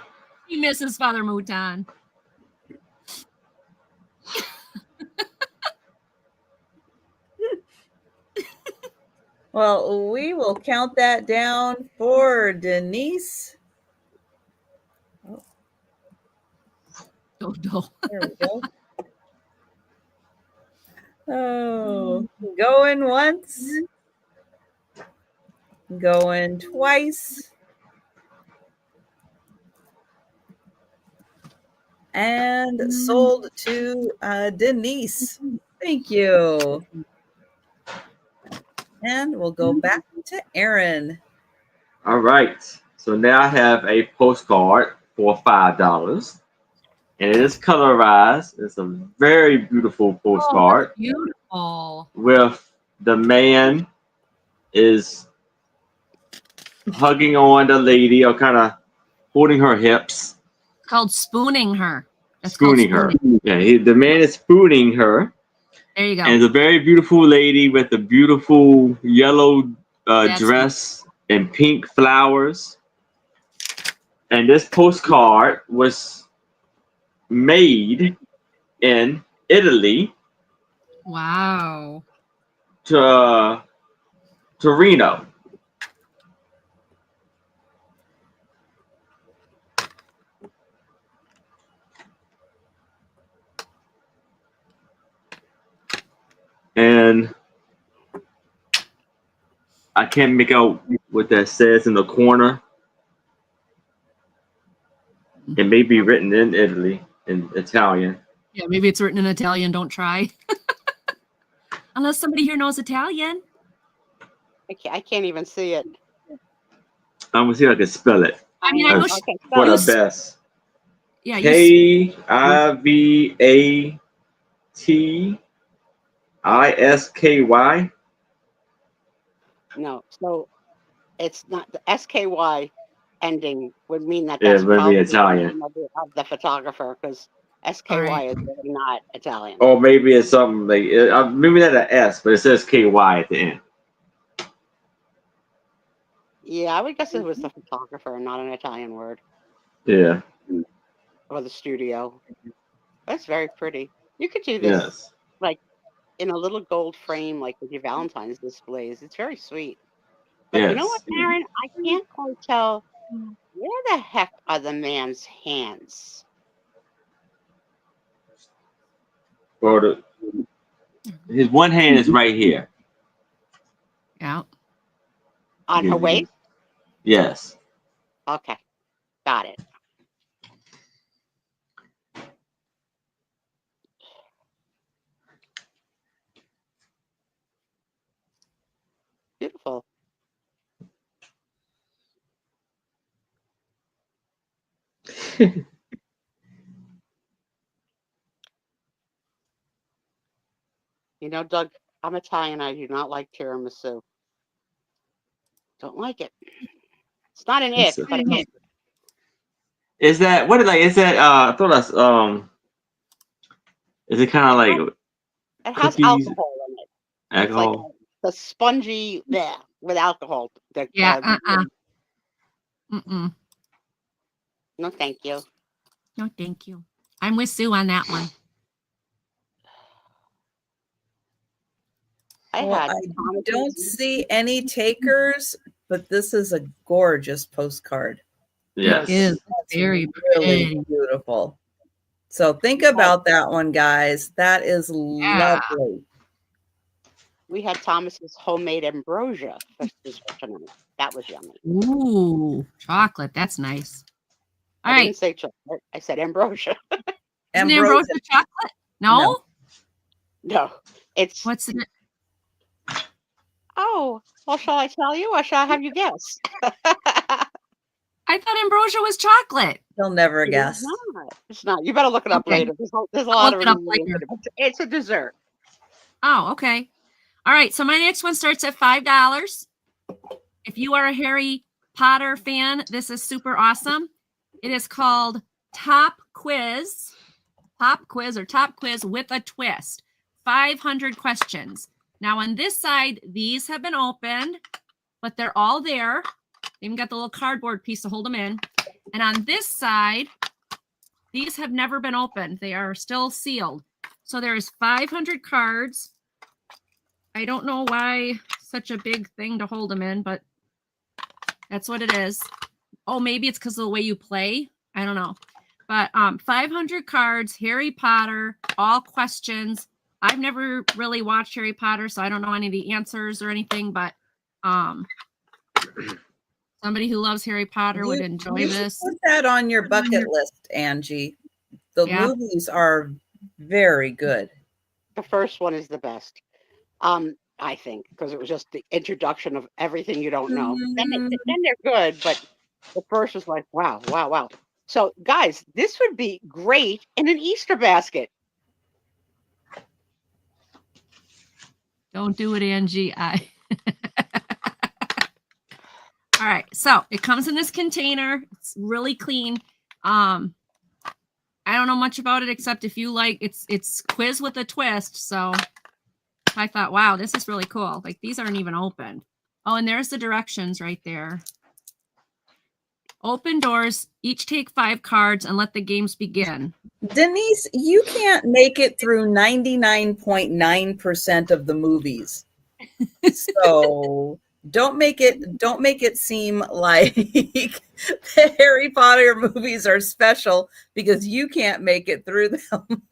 He misses Father Mouton. Well, we will count that down for Denise. Oh, no. There we go. Oh, going once. Going twice. And sold to Denise. Thank you. And we'll go back to Aaron. All right. So now I have a postcard for $5. And it is colorized. It's a very beautiful postcard. Oh, beautiful. With the man is hugging on the lady or kind of holding her hips. It's called spooning her. That's spooning her. Yeah, the man is spooning her. There you go. And it's a very beautiful lady with a beautiful yellow dress and pink flowers. And this postcard was made in Italy. Wow. To Torino. And I can't make out what that says in the corner. It may be written in Italy, in Italian. Yeah, maybe it's written in Italian. Don't try. Unless somebody here knows Italian. I can't even see it. I'm gonna see if I can spell it. I mean, I know Okay, For spell the it. best. Yeah, Kaviatsky. No, so it's not the SKY ending would mean that Yeah, that's maybe probably the Italian. name of the photographer because SKY All right. is really not Italian. Or maybe it's something like maybe not an S, but it says KY at the end. Yeah, I would guess it was the photographer, not an Italian word, Yeah. or the studio. That's very pretty. You could do this Yes. like in a little gold frame, like with your Valentine's displays. It's very sweet. But you know what, Yes. Aaron? I can't quite tell where the heck are the man's hands. Or his one hand is right here. Yeah. On her waist? Yes. Okay, got it. Beautiful. You know, Doug, I'm Italian. I do not like tiramisu. Don't like it. It's not an ick, but it Is that what? Like, is that? I thought that's Is it kind of like it has cookies, alcohol in it. It's like alcohol? the spongy with alcohol. Yeah. Mm-mm. No, thank you. No, thank you. I'm with Sue on that one. I don't see any takers, but this is a gorgeous postcard. Yes. It is very really beautiful. So think about that one, guys. That is lovely. We had Thomas's homemade ambrosia for dessert tonight. That was yummy. Ooh, chocolate. That's nice. All I right. didn't say chocolate. I said ambrosia. Isn't ambrosia chocolate? No? No. It's what's it? Oh, well, shall I tell you or shall I have you guess? I thought ambrosia was chocolate. They'll never guess. It's not. You better look it up later. There's a lot of ingredients. It's a dessert. Oh, okay. All right. So my next one starts at $5. If you are a Harry Potter fan, this is super awesome. It is called Top Quiz with a Twist. 500 questions. Now on this side, these have been opened, but they're all there. They even got the little cardboard piece to hold them in. And on this side, these have never been opened. They are still sealed. So there's 500 cards. I don't know why such a big thing to hold them in, but that's what it is. Oh, maybe it's because of the way you play. I don't know. But 500 cards, Harry Potter, all questions. I've never really watched Harry Potter, so I don't know any of the answers or anything, but somebody who loves Harry Potter would enjoy this. Put that on your bucket list, Angie. The movies are very good. The first one is the best, I think, because it was just the introduction of everything you don't know. Then they're good, but the first was like, wow. So, guys, this would be great in an Easter basket. Don't do it, Angie. All right. So it comes in this container. It's really clean. I don't know much about it except if you like it's quiz with a twist. So I thought, wow, this is really cool. Like these aren't even open. Oh, and there's the directions right there. Open doors, each take 5 cards and let the games begin. Denise, you can't make it through 99.9% of the movies. So don't make it seem like the Harry Potter movies are special because you can't make it through them.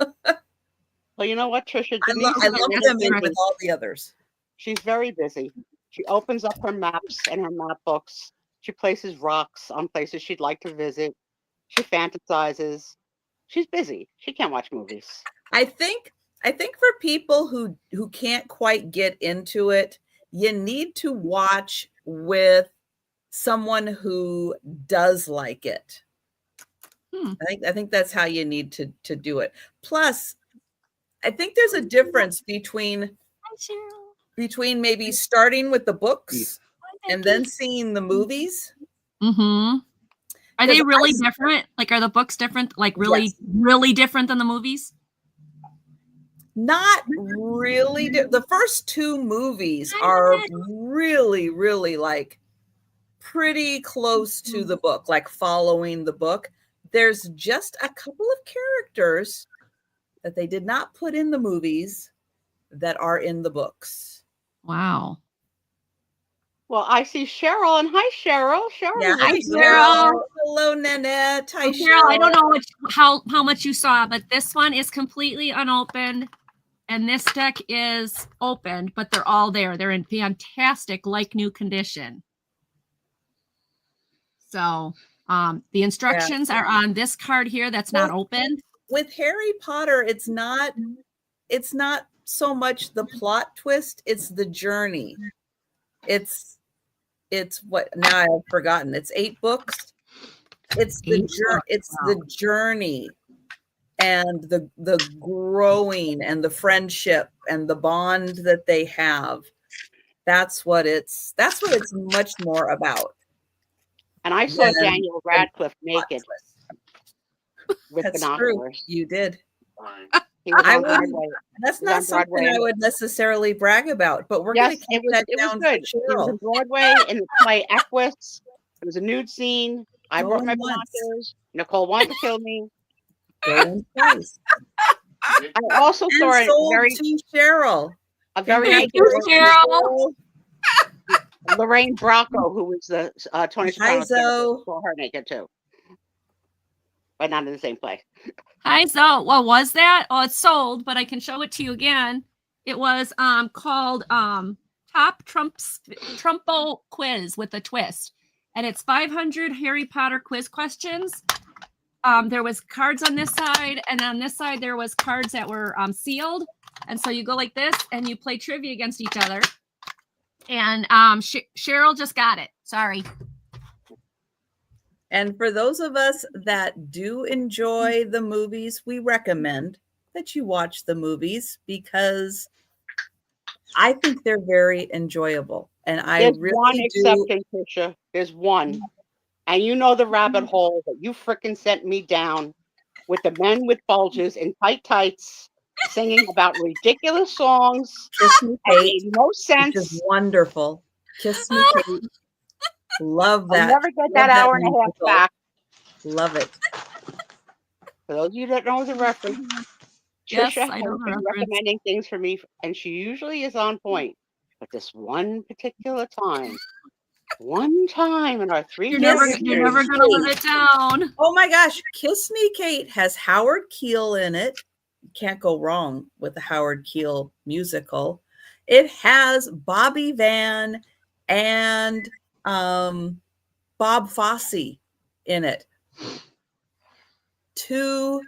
Well, you know what, Trisha? I love them with all the others. She's very busy. She opens up her maps and her map books. She places rocks on places she'd like to visit. She fantasizes. She's busy. She can't watch movies. I think I think for people who can't quite get into it, you need to watch with someone who does like it. I think that's how you need to do it. Plus, I think there's a difference between maybe starting with the books and then seeing the movies. Mm-hmm. Are they really different? Like, are the books different? Like, really, really different than the movies? Not really. The first two movies are really, really like pretty close to the book, like following the book. There's just a couple of characters that they did not put in the movies that are in the books. Wow. Well, I see Cheryl, and hi, Cheryl. Cheryl. Yeah, hi, Cheryl. Hello, Nanette. Hi, Cheryl. I don't know how much you saw, but this one is completely unopened, and this deck is opened, but they're all there. They're in fantastic, like new condition. So, the instructions are on this card here. That's not opened. With Harry Potter, it's not so much the plot twist; it's the journey. It's what now I've forgotten. It's 8 books. It's the journey and the growing and the friendship and the bond that they have. That's what it's much more about. And I saw Daniel Radcliffe naked with binoculars. True. You did. That's not something I would necessarily brag about, but we're going to keep that down. It was on Broadway in the play Equus. It was a nude scene. I brought my binoculars. Nicole wanted to kill me. I also saw Cheryl. A very naked Cheryl. Lorraine Bracco, who was the Tony Soprano, saw her naked too, but not in the same place. Hi, so what was that? Oh, it's sold, but I can show it to you again. It was called Top Trumpo Quiz with a Twist, and it's 500 Harry Potter quiz questions. There was cards on this side, and on this side there was cards that were sealed, and so you go like this, and you play trivia against each other. And Cheryl just got it. Sorry. And for those of us that do enjoy the movies, we recommend that you watch the movies because I think they're very enjoyable. And There's one exception, Trisha. There's one. And you know the rabbit hole that you frickin' sent me down with the men with bulges in tight tights singing about ridiculous songs. Kiss Me Kate. Made no sense. Which is wonderful. Kiss Me Kate. Love that. I'll never get that hour and a half back. Love it. For those of you that know the reference, yes, Trisha has been recommending things for me, and she usually is on point. But this one particular time in our 3 years, you're never gonna live it down. Oh my gosh, Kiss Me Kate has Howard Keel in it. You can't go wrong with the Howard Keel musical. It has Bobby Van and Bob Fosse in it. 2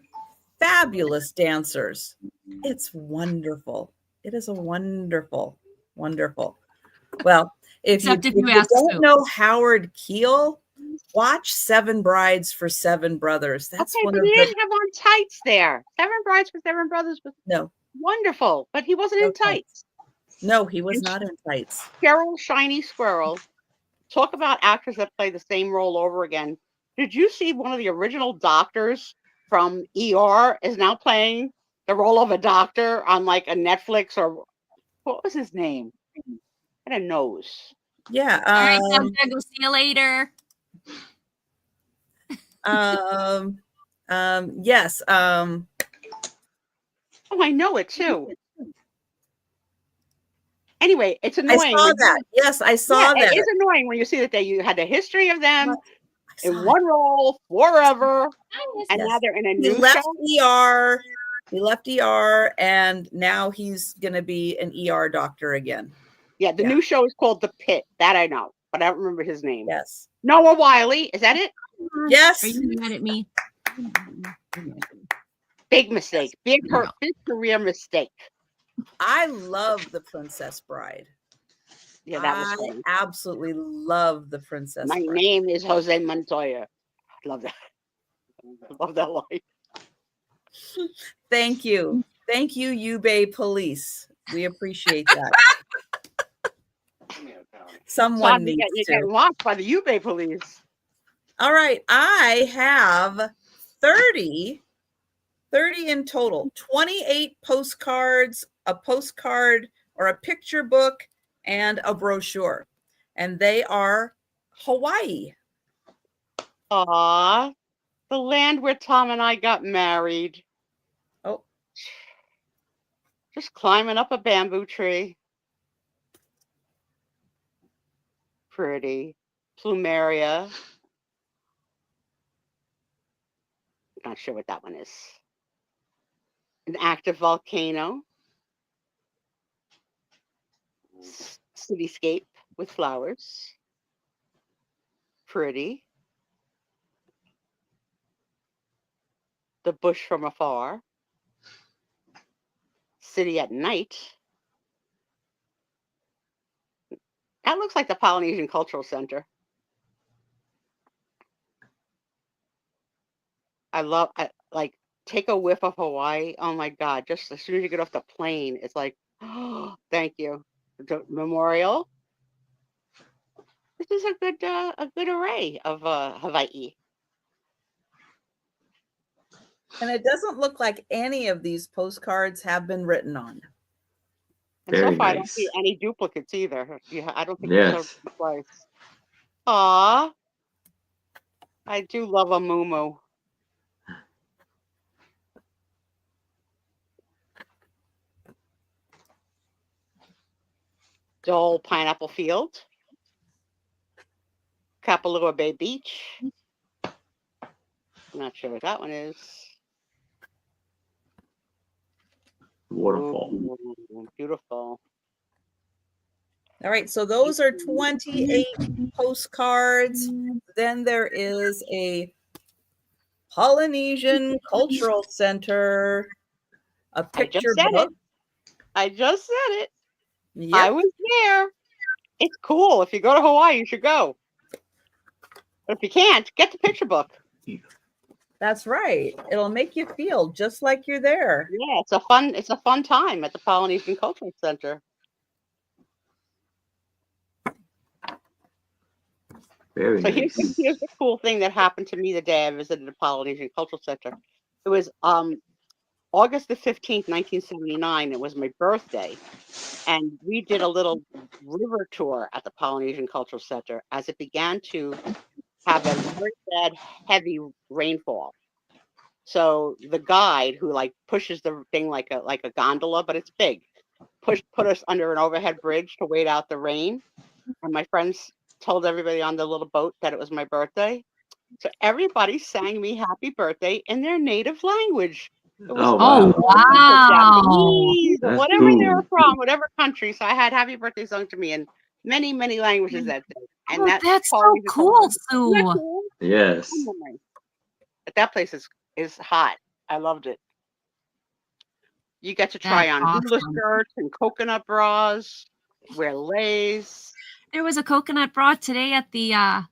fabulous dancers. It's wonderful. It is a wonderful. Well, if you don't know Howard Keel, watch 7 Brides for 7 Brothers. That's okay, but he didn't have on tights there. 7 Brides for 7 Brothers was wonderful, but he wasn't in tights. No, he was not in tights. Cheryl Shiny Squirrel. Talk about actors that play the same role over again. Did you see one of the original doctors from ER is now playing the role of a doctor on like a Netflix or what was his name? I had a nose. Yeah. All right, I'm gonna go see you later. Yes. Oh, I know it too. Anyway, it's annoying. I saw that. Yes, I saw that. It is annoying when you see that you had the history of them in one role forever, and now they're in a new show. He left ER, and now he's going to be an ER doctor again. Yeah, the new show is called The Pit. That I know, but I don't remember his name. Yes. Noah Wiley. Is that it? Yes. Are you mad at me? Big mistake. Big career mistake. I love The Princess Bride. Yeah, that was I funny. absolutely love The Princess My Bride. name is Jose Montoya. Love that. Love that line. Thank you. Thank you, Ube Police. We appreciate that. Someone needs you to. get watched by the Ube Police. All right. I have 30 in total, 28 postcards, a postcard or a picture book, and a brochure. And they are Hawaii. Aw, the land where Tom and I got married. Oh, just climbing up a bamboo tree. Pretty. Plumeria. Not sure what that one is. An active volcano. Cityscape with flowers. Pretty. The bush from afar. City at night. That looks like the Polynesian Cultural Center. Like, take a whiff of Hawaii. Oh my God. Just as soon as you get off the plane, it's like, oh, thank you. The memorial. This is a good array of Hawaii. and it doesn't look like any of these postcards have been written on. And Very so far, nice. I don't see any duplicates either. Yeah, I don't think Yes. it's twice. Aw, I do love a muumuu. Dole Pineapple Field. Kapalua Bay Beach. Not sure what that one is. Waterfall. Ooh, beautiful. All right, so those are 28 postcards. Then there is a Polynesian Cultural Center, a picture book. I just said it. Yep. I was there. It's cool. If you go to Hawaii, you should go. But if you can't, get the picture book. That's right. It'll make you feel just like you're there. Yeah, it's a fun time at the Polynesian Cultural Center. Very nice. Here's the cool thing that happened to me the day I visited the Polynesian Cultural Center. It was August the 15th, 1979. It was my birthday. And we did a little river tour at the Polynesian Cultural Center as it began to have a very bad, heavy rainfall. So the guide, who like pushes the thing like a gondola, but it's big, put us under an overhead bridge to wait out the rain. And my friends told everybody on the little boat that it was my birthday. So everybody sang me happy birthday in their native language. It was wow. Japanese, whatever they were from, whatever country. So I had happy birthday sung to me in many, many languages that day. And that's so cool, Sue. Cool? Yes. But that place is hot. I loved it. You get to try on hula skirts and coconut bras, wear lace. There was a coconut bra today at the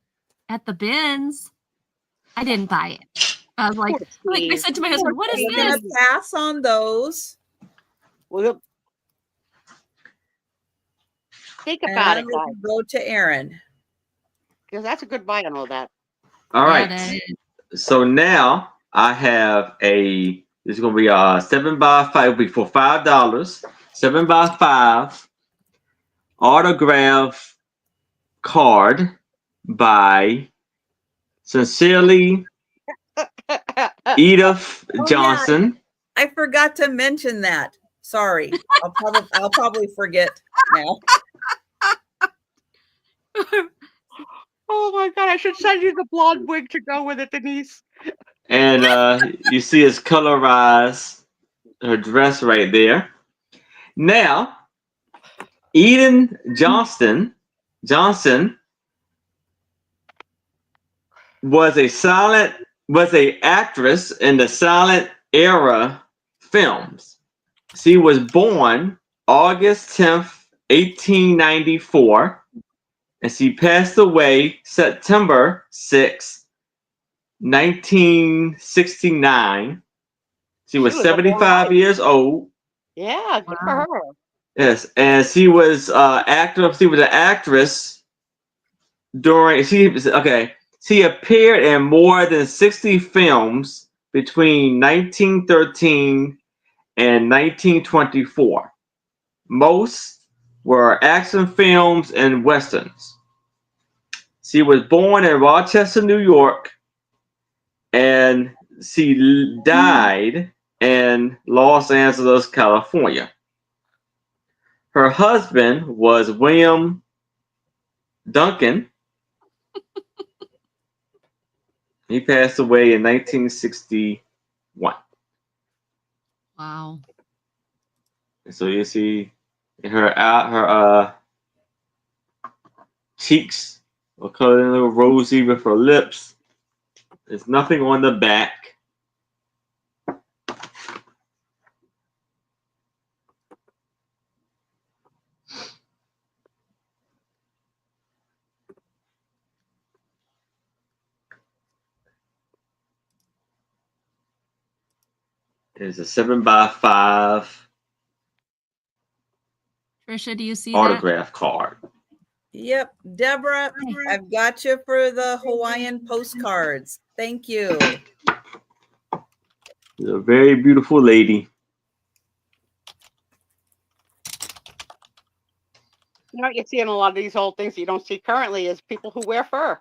bins. I didn't buy it. I was like I said to my husband, "What is this?" We're gonna pass on those. Well, think about it, guys. Go to Aaron because that's a good buy on all that. All right. So now I have this is gonna be a 7x5. It'll be for $5. 7x5 autograph card by Sincerely Edith Johnson. Yeah. I forgot to mention that. Sorry. I'll probably forget now. Oh my God, I should send you the blonde wig to go with it, Denise. And you see it's colorized, her dress right there. Now, Eden Johnson was a actress in the silent era films. She was born August 10th, 1894, and she passed away September 6th, 1969. She was a born 75 wife. years old. Yeah, good for her. Yes, and she was actor. She was an actress during. She appeared in more than 60 films between 1913 and 1924. Most were action films and westerns. She was born in Rochester, New York, and she died in Los Angeles, California. Her husband was William Duncan. He passed away in 1961. Wow. So you see her cheeks are colored a little rosy with her lips. There's nothing on the back. It's a 7x5 Trisha, do you see autograph card. Yep. Deborah, I've got you for the Hawaiian postcards. Thank you. She's a very beautiful lady. You know what you see in a lot of these old things you don't see currently is people who wear fur.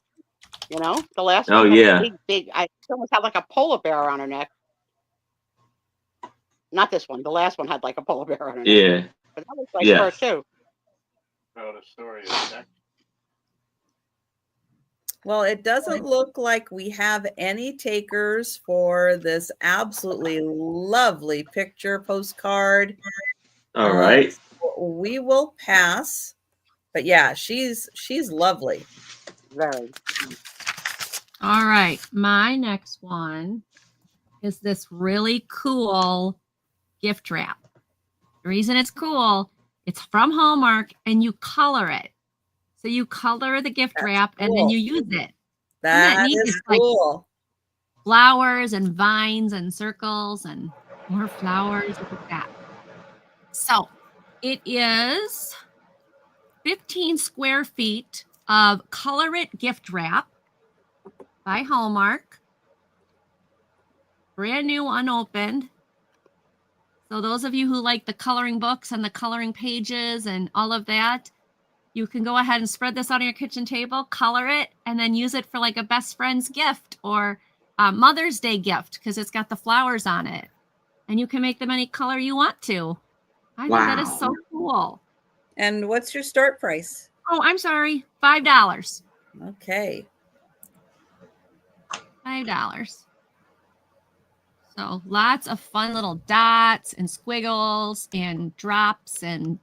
You know, the last Oh, one had yeah. big. I almost had like a polar bear on her neck. Not this one. The last one had like a polar bear on her neck. Yeah. But that was like Yes. fur too. Oh, the story is that. Well, it doesn't look like we have any takers for this absolutely lovely picture postcard. All right. We will pass. But yeah, she's lovely. Very. All right. My next one is this really cool gift wrap. The reason it's cool, it's from Hallmark and you color it. So you color the gift wrap and then you use it. That is cool. Like flowers and vines and circles and more flowers. Look at that. So it is 15 square feet of Color It gift wrap by Hallmark. Brand new, unopened. So those of you who like the coloring books and the coloring pages and all of that, you can go ahead and spread this out on your kitchen table, color it, and then use it for like a best friend's gift or a Mother's Day gift because it's got the flowers on it. And you can make them any color you want to. I think that is so cool. And what's your start price? Oh, I'm sorry. $5. Okay. $5. So lots of fun little dots and squiggles and drops and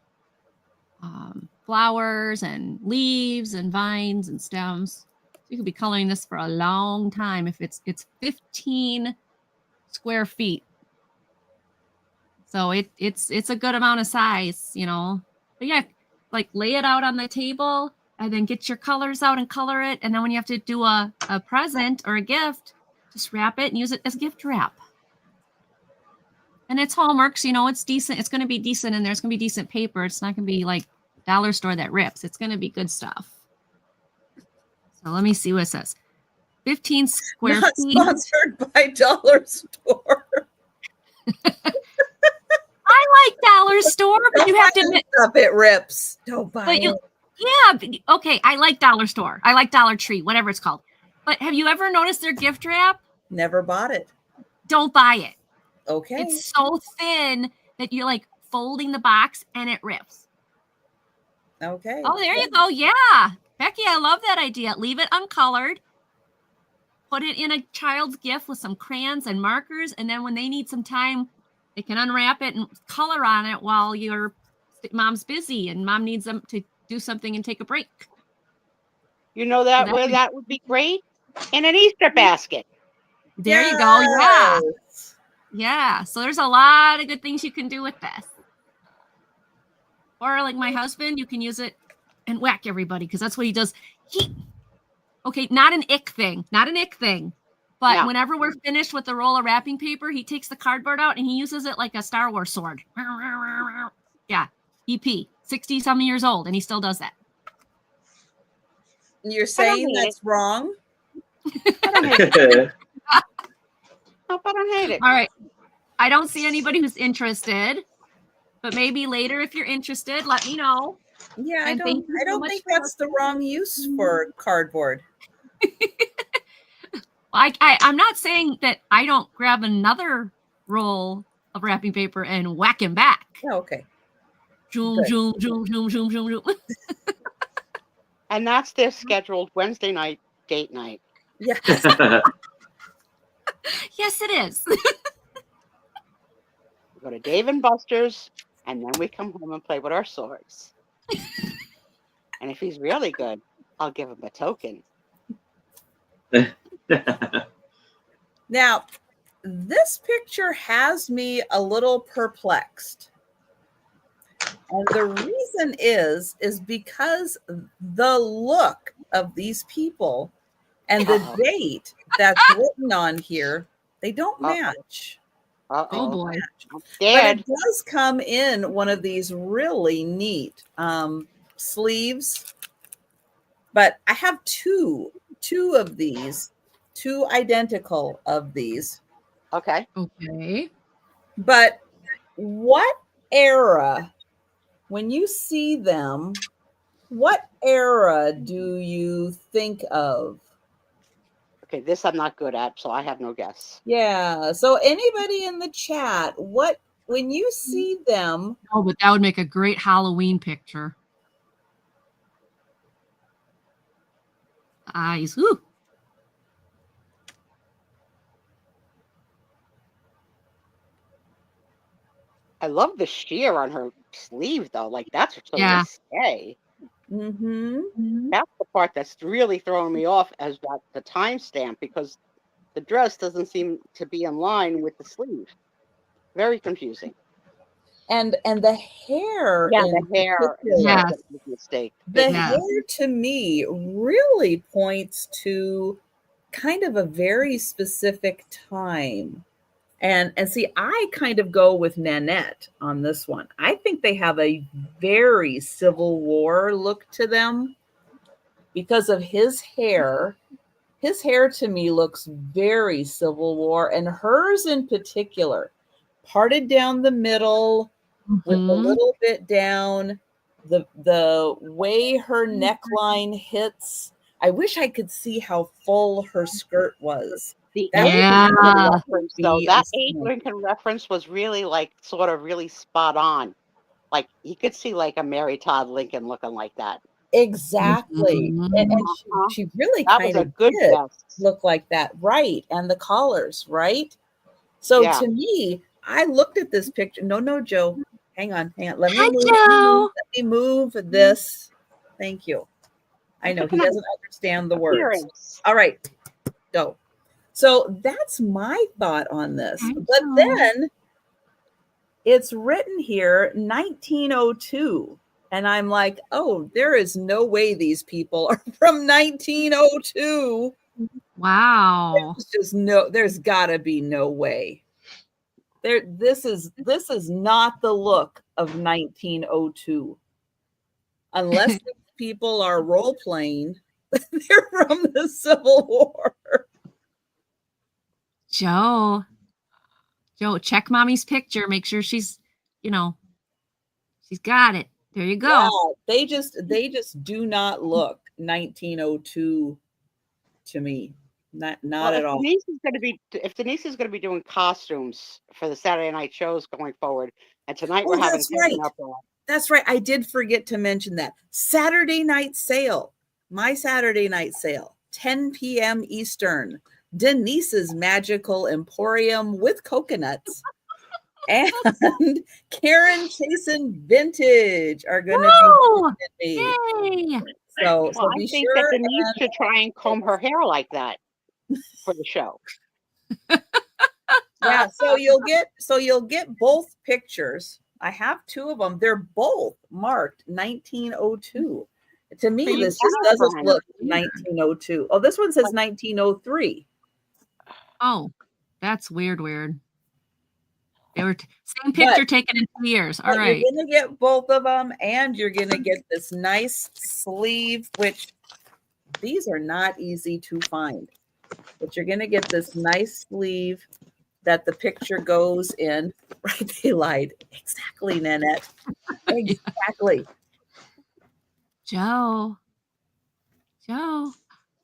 flowers and leaves and vines and stems. You could be coloring this for a long time if it's 15 square feet. So it's a good amount of size, you know. But yeah, like lay it out on the table and then get your colors out and color it. And then when you have to do a present or a gift, just wrap it and use it as gift wrap. And it's Hallmark, so you know it's decent. It's going to be decent, and there's going to be decent paper. It's not going to be like dollar store that rips. It's going to be good stuff. So let me see what it says. 15 square feet. Sponsored by Dollar Store. I like Dollar Store, but you have to admit stuff it rips. Don't buy it. Yeah, okay. I like Dollar Store. I like Dollar Tree, whatever it's called. But have you ever noticed their gift wrap? Never bought it. Don't buy it. Okay. It's so thin that you're like folding the box and it rips. Okay. Oh, there you go. Yeah. Becky, I love that idea. Leave it uncolored. Put it in a child's gift with some crayons and markers. And then when they need some time, they can unwrap it and color on it while your mom's busy and mom needs them to do something and take a break. You know that where that would be great? In an Easter basket. There you go. Yeah. Yeah. So there's a lot of good things you can do with this. Or like my husband, you can use it and whack everybody because that's what he does. Okay, not an ick thing. But No. whenever we're finished with the roll of wrapping paper, he takes the cardboard out and he uses it like a Star Wars sword. Yeah. EP, 60-something years old, and he still does that. You're saying that's wrong? I don't hate it. Nope, I don't hate it. All right. I don't see anybody who's interested, but maybe later if you're interested, let me know. Yeah, I don't think that's the wrong use for cardboard. I'm not saying that I don't grab another roll of wrapping paper and whack him back. Oh, okay. Zoom, zoom, zoom, zoom, zoom, zoom, zoom. And that's their scheduled Wednesday night date night. Yes. Yes, it is. We go to Dave and Buster's, and then we come home and play with our swords. And if he's really good, I'll give him a token. Now, this picture has me a little perplexed. And the reason is because the look of these people and the date that's written on here, they don't match. Oh boy. But it does come in one of these really neat sleeves. But I have two of these, two identical of these. Okay. But what era, when you see them, what era do you think of? Okay, this I'm not good at, so I have no guess. Yeah. So anybody in the chat, when you see them? Oh, but that would make a great Halloween picture. Eyes. Ooh. I love the sheer on her sleeve, though. Like, that's so risque. Mm-hmm. That's the part that's really throwing me off as the timestamp, because the dress doesn't seem to be in line with the sleeve. Very confusing. And the hair. Yeah, the hair. Yes. Mistake. The hair to me really points to kind of a very specific time. And see, I kind of go with Nanette on this one. I think they have a very Civil War look to them because of his hair. His hair to me looks very Civil War, and hers in particular, parted down the middle with a little bit down, the way her neckline hits. I wish I could see how full her skirt was. That Abe Lincoln reference was really sort of really spot on. Like, you could see like a Mary Todd Lincoln looking like that. Exactly. And she really kind of did look like that. Right. And the collars, right? So to me, I looked at this picture. No, Joe. Hang on. Let me move this. Thank you. I know he doesn't understand the words. All right. Go. So that's my thought on this. But then it's written here 1902. And I'm like, oh, there is no way these people are from 1902. Wow. There's gotta be no way. This is not the look of 1902. Unless these people are role playing, they're from the Civil War. Joe, check mommy's picture. Make sure she's got it. There you go. Yeah, they just do not look 1902 to me. Not at all. If Denise is going to be doing costumes for the Saturday night shows going forward, and tonight we're having That's right. I did forget to mention that. Saturday night sale. My Saturday night sale, 10 p.m. Eastern. Denise's Magical Emporium with coconuts and Karen Chasen Vintage are going to be with me. So be think sure that Denise should try and comb her hair like that for the show. Yeah, so you'll get both pictures. I have two of them. They're both marked 1902. To me, this just doesn't look 1902. Oh, this one says 1903. Oh, that's weird. They were same picture taken in 2 years. All right. You're gonna get both of them, and you're gonna get this nice sleeve, which these are not easy to find. But you're gonna get this nice sleeve that the picture goes in. Right? They lied. Exactly, Nanette. Exactly. Joe, do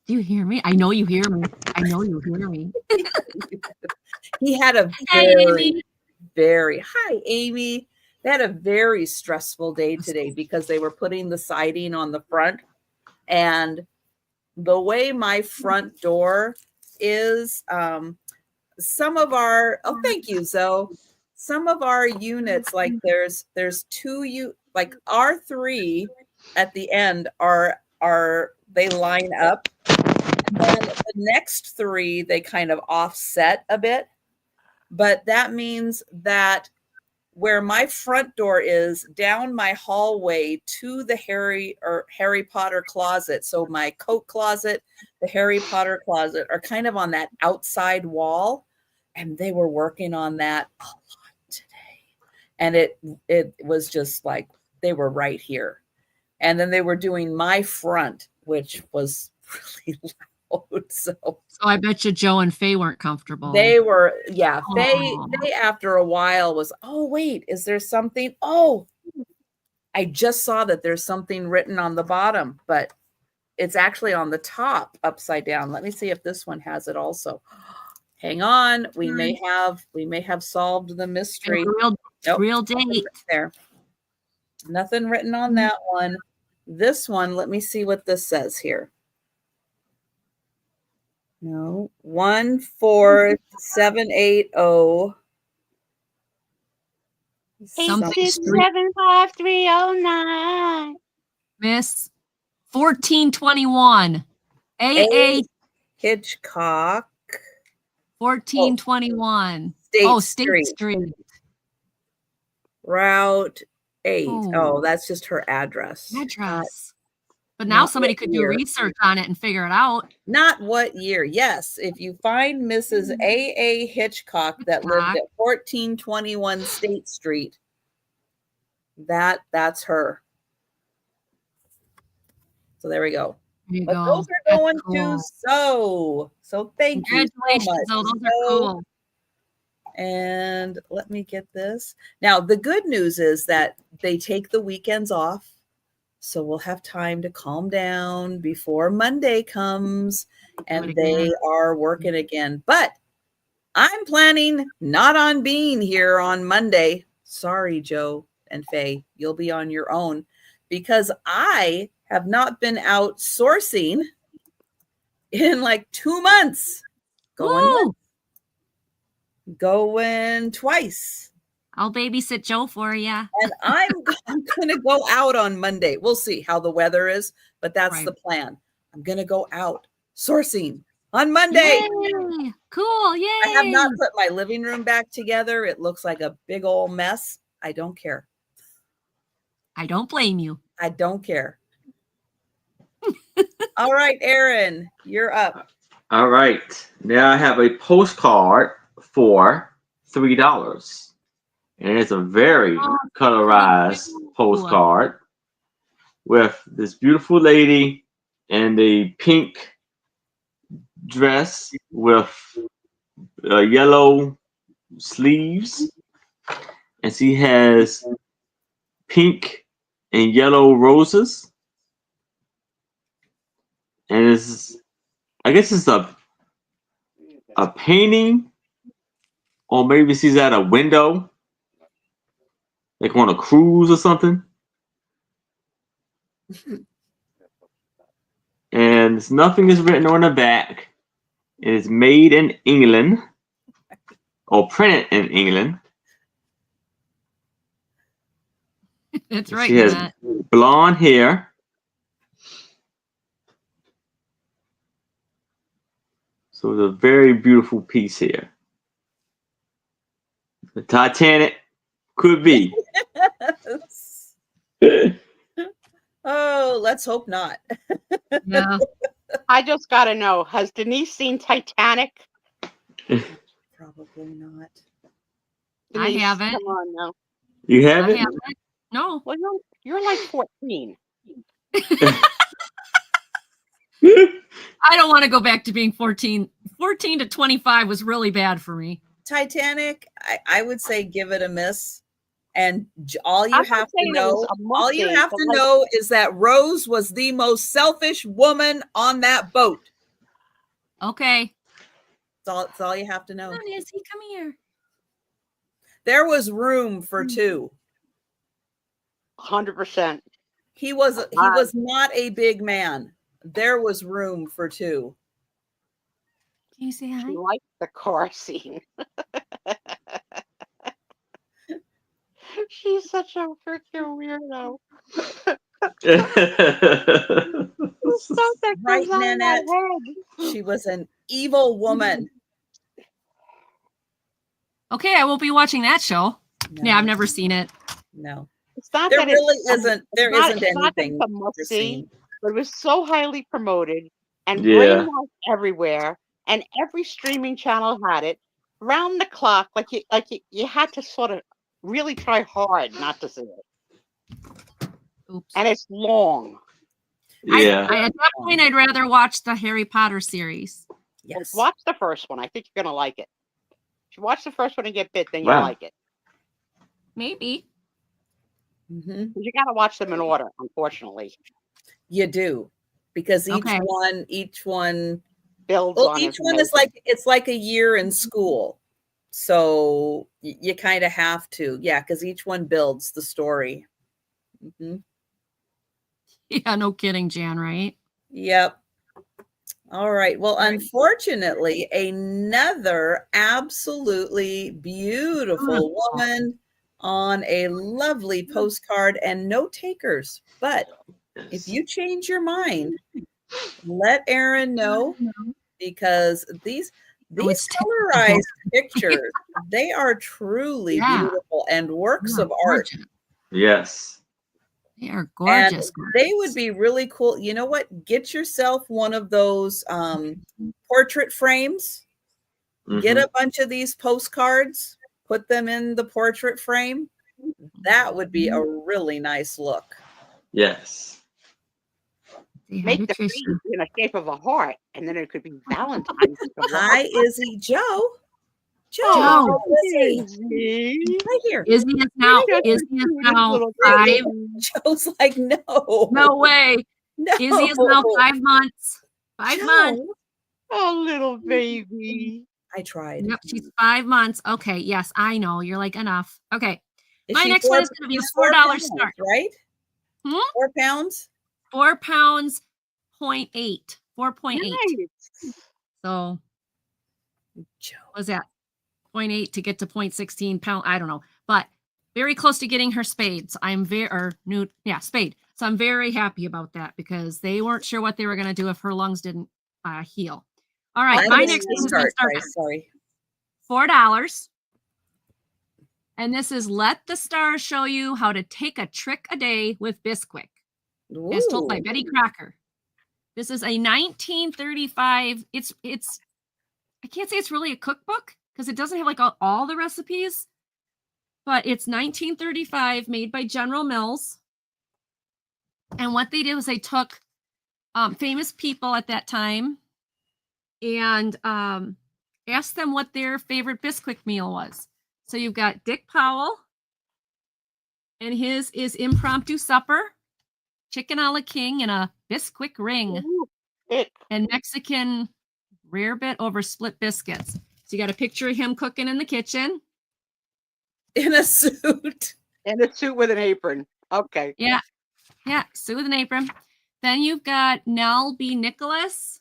you hear me? I know you hear me. I know you hear me. He had a very hi, Amy. They had a very stressful day today because they were putting the siding on the front. And the way my front door is, some of our thank you, Zoe. Some of our units, like there's two like R3 at the end are they line up, and then the next three they kind of offset a bit. But that means that where my front door is, down my hallway to the Harry Potter closet. So my coat closet, the Harry Potter closet are kind of on that outside wall. And they were working on that a lot today. And it was just like they were right here. And then they were doing my front, which was really loud. So I bet you Joe and Faye weren't comfortable. They were, yeah. Faye after a while was, oh, wait, is there something? Oh, I just saw that there's something written on the bottom, but it's actually on the top upside down. Let me see if this one has it also. Hang on. We may have solved the mystery. Real date. There. Nothing written on that one. This one, let me see what this says here. No, 14780. 8675309. Miss 1421. AA Hitchcock. 1421. State Street. Route 8. Oh, that's just her address. But now somebody could do research on it and figure it out. Not what year. Yes, if you find Mrs. A.A. Hitchcock that lived at 1421 State Street, that's her. So there we go. But those are going to So thank you so much. Those are cool. And let me get this. Now, the good news is that they take the weekends off. So we'll have time to calm down before Monday comes, and they are working again. But I'm planning not on being here on Monday. Sorry, Joe and Faye, you'll be on your own because I have not been out sourcing in like 2 months. Going twice. I'll babysit Joe for you. And I'm going to go out on Monday. We'll see how the weather is, but that's the plan. I'm going to go out sourcing on Monday. Yay. Cool. Yay. I have not put my living room back together. It looks like a big old mess. I don't care. I don't blame you. I don't care. All right, Aaron, you're up. All right. Now I have a postcard for $3. And it's a very colorized postcard with this beautiful lady in a pink dress with yellow sleeves. And she has pink and yellow roses. And I guess it's a painting, or maybe she's at a window. Like on a cruise or something. And nothing is written on the back. It is made in England or printed in England. That's right. She has blonde hair. So it's a very beautiful piece here. The Titanic could be. Oh, let's hope not. Yeah. I just got to know, has Denise seen Titanic? Probably not. I Denise, haven't. come on now. You I haven't? haven't. No. Well, you're like 14. I don't want to go back to being 14. 14 to 25 was really bad for me. Titanic, I would say give it a miss. And all you I'm not have to saying it was know, a all you must-see, have but to like- know is that Rose was the most selfish woman on that boat. Okay. That's all you have to know. Come on, Izzy, come here. There was room for two. 100%. He was not a big man. There was room for two. Can you say hi? She liked the car scene. She's such a freaking weirdo. Stuff that Right, comes out of Nanette? my head. She was an evil woman. Okay, I won't be watching that show. No, Yeah, I've never seen it. No. It's not There that really it's, isn't. There it's not- isn't it's not that anything it's a to must-see, see. but it was so highly promoted and Yeah. brainwashed everywhere, and every streaming channel had it round the clock. Like you had to sort of really try hard not to see it, Oops. and it's long. Yeah. At that point, I'd rather watch the Harry Potter series. Yes. Watch the first one. I think you're gonna like it. If you watch the first one and get bit, then you'll Wow. like it. Maybe. Mm-hmm. You got to watch them in order, unfortunately. You do, because each Okay. one Builds well, on each one is it's like a year in school. So you kind of have to, yeah, because each one builds the story. Mm-hmm. Yeah, no kidding, Jan, right? Yep. All right. Well, unfortunately, another absolutely beautiful woman on a lovely postcard and no takers. But if you change your mind, let Erin know, because these colorized pictures, they are truly beautiful and works of art. Yes. They are gorgeous. And they would be really cool. You know what? Get yourself one of those portrait frames. Get a bunch of these postcards, put them in the portrait frame. That would be a really nice look. Yes. Make the feet in the shape of a heart, and then it could be Valentine's. Hi, Izzy. Joe. Joe. Izzy. Right here. Izzy is now 5. Joe's like, no. No way. No. Izzy is now 5 months. 5 months. Oh, little baby. I tried. Yep, she's 5 months. Okay, yes, I know. You're like, enough. Okay. Is My she next one is going to be a $4 start. Right? 4 pounds? 4 pounds, 0.8. 4.8. Nice. So, what was that? 0.8 to get to 0.16 pound. I don't know, but very close to getting her spade. So I'm spade. So I'm very happy about that, because they weren't sure what they were going to do if her lungs didn't heal. All right, my next one is going to start. Sorry. $4. And this is Let the Stars Show You How to Take a Trick a Day with Bisquick. It's told by Betty Crocker. This is a 1935. It's I can't say it's really a cookbook, because it doesn't have like all the recipes, but it's 1935, made by General Mills. And what they did was they took famous people at that time and asked them what their favorite Bisquick meal was. So you've got Dick Powell, and his is Impromptu Supper, chicken a la king, and a Bisquick ring, and Mexican rare bit over split biscuits. So you got a picture of him cooking in the kitchen. In a suit. In a suit with an apron. Okay. Yeah. Yeah, suit with an apron. Then you've got Nell B. Nicholas.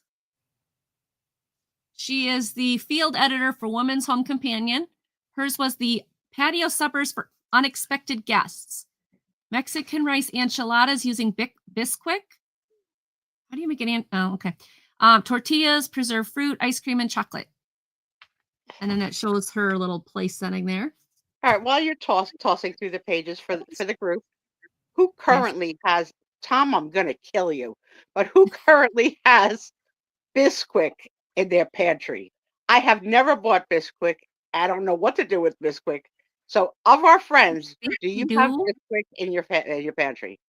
She is the field editor for Woman's Home Companion. Hers was the patio suppers for unexpected guests. Mexican rice enchiladas using Bisquick. How do you make it? Oh, okay. Tortillas, preserved fruit, ice cream, and chocolate. And then it shows her little place setting there. All right, while you're tossing through the pages for the group, who currently has Tom? I'm gonna kill you, but who currently has Bisquick in their pantry? I have never bought Bisquick. I don't know what to do with Bisquick. So, of our friends, do you have Bisquick in your pantry?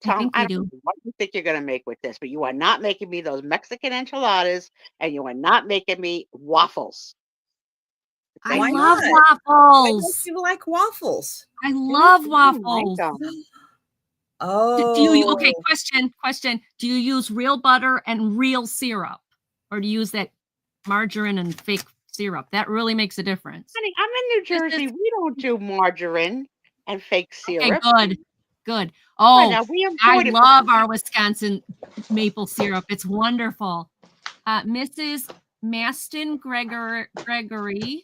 Tom, I don't know what you think you're gonna make with this, but you are not making me those Mexican enchiladas, and you are not making me waffles. I Why love not? Why don't waffles. you like waffles? I love Like waffles. them. Do you Oh, question. Do you use real butter and real syrup? Or do you use that margarine and fake syrup? That really makes a difference. Honey, I'm in New Jersey. We don't do margarine and fake Okay, syrup. good. Oh, Oh, now we I enjoyed it. love our Wisconsin maple syrup. It's wonderful. Mrs. Maston Gregory.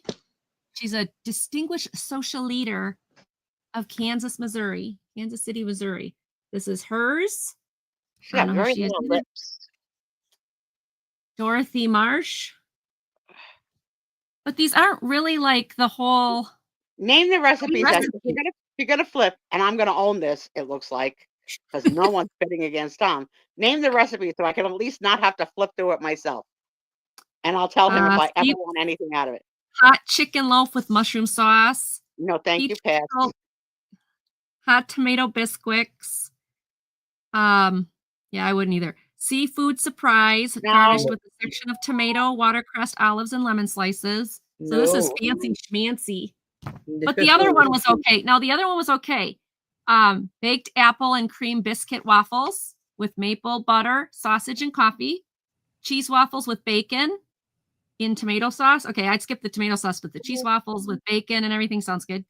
She's a distinguished social leader of Kansas City, Missouri. This is hers. She got very little lips. Dorothy Marsh. But these aren't really like the whole. Name the recipes. You're gonna flip, and I'm gonna own this. It looks like, because no one's bidding against Tom. Name the recipe so I can at least not have to flip through it myself, and I'll tell him if I ever want anything out of it. Hot chicken loaf with mushroom sauce. No, thank you, Pat. Hot tomato biscuits. Yeah, I wouldn't either. Seafood surprise, garnished with a section of tomato, watercress, olives, and lemon slices. So this is fancy schmancy. But the other one was okay. Now the other one was okay. Baked apple and cream biscuit waffles with maple butter, sausage, and coffee. Cheese waffles with bacon in tomato sauce. Okay, I'd skip the tomato sauce, but the cheese waffles with bacon and everything sounds good.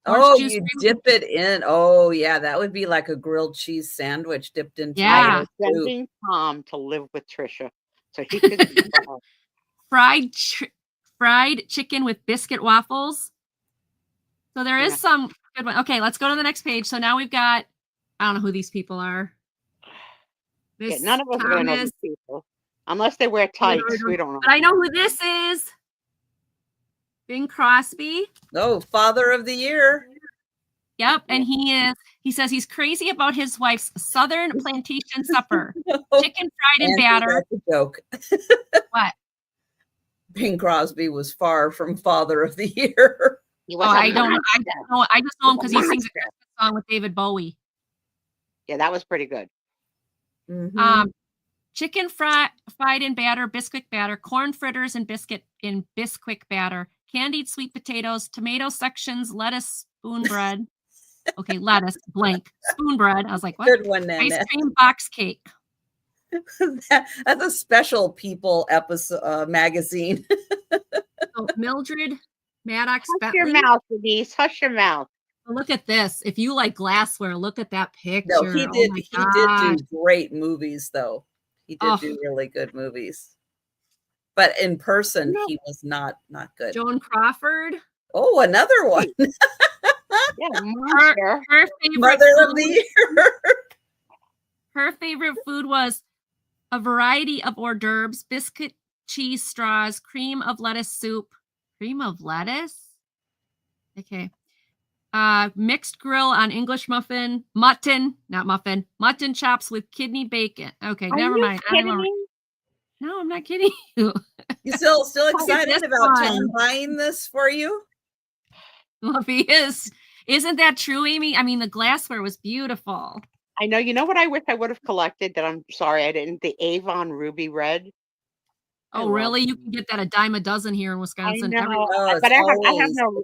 you dip it in. Oh, yeah, that would be like a grilled cheese sandwich dipped in tomato soup. Sending Tom to live with Trisha, so he could fried chicken with biscuit waffles. So there is some good one. Okay, let's go to the next page. So now we've got, I don't know who these people are. None of us are going to know these people. Unless they wear tights, we don't know. But I know who this is. Bing Crosby. Oh, father of the year. Yep, and he says he's crazy about his wife's Southern plantation supper. Chicken fried in batter. That's a joke. What? Bing Crosby was far from father of the year. I don't know. I just know him because he sings a Christmas song with David Bowie. Yeah, that was pretty good. Mm-hmm. Chicken fried in batter, Bisquick batter, corn fritters and biscuit in Bisquick batter, candied sweet potatoes, tomato sections, lettuce, spoon bread. Okay, lettuce, blank, spoon bread. I was like, what? Good one, Nana. Ice cream box cake. That's a special People episode magazine. So Mildred Maddox. Hush your mouth, Denise. Hush your mouth. Look at this. If you like glassware, look at that picture. No, he did. He did do great movies, though. He did do really good movies. But in person, he was not good. Joan Crawford. Oh, another one. Her favorite Mother of the Year. Her favorite food was a variety of hors d'oeuvres, biscuit, cheese straws, cream of lettuce soup. Cream of lettuce? Okay. Mixed grill on English mutton chops with kidney bacon. Okay, never mind. No, I'm not kidding you. You still excited about Tom buying this for you? Well, if he is. Isn't that true, Amy? I mean, the glassware was beautiful. I know. You know what I wish I would have collected that I'm sorry I didn't? The Avon Ruby Red. Oh, really? You can get that a dime a dozen here in Wisconsin. I know, but I have no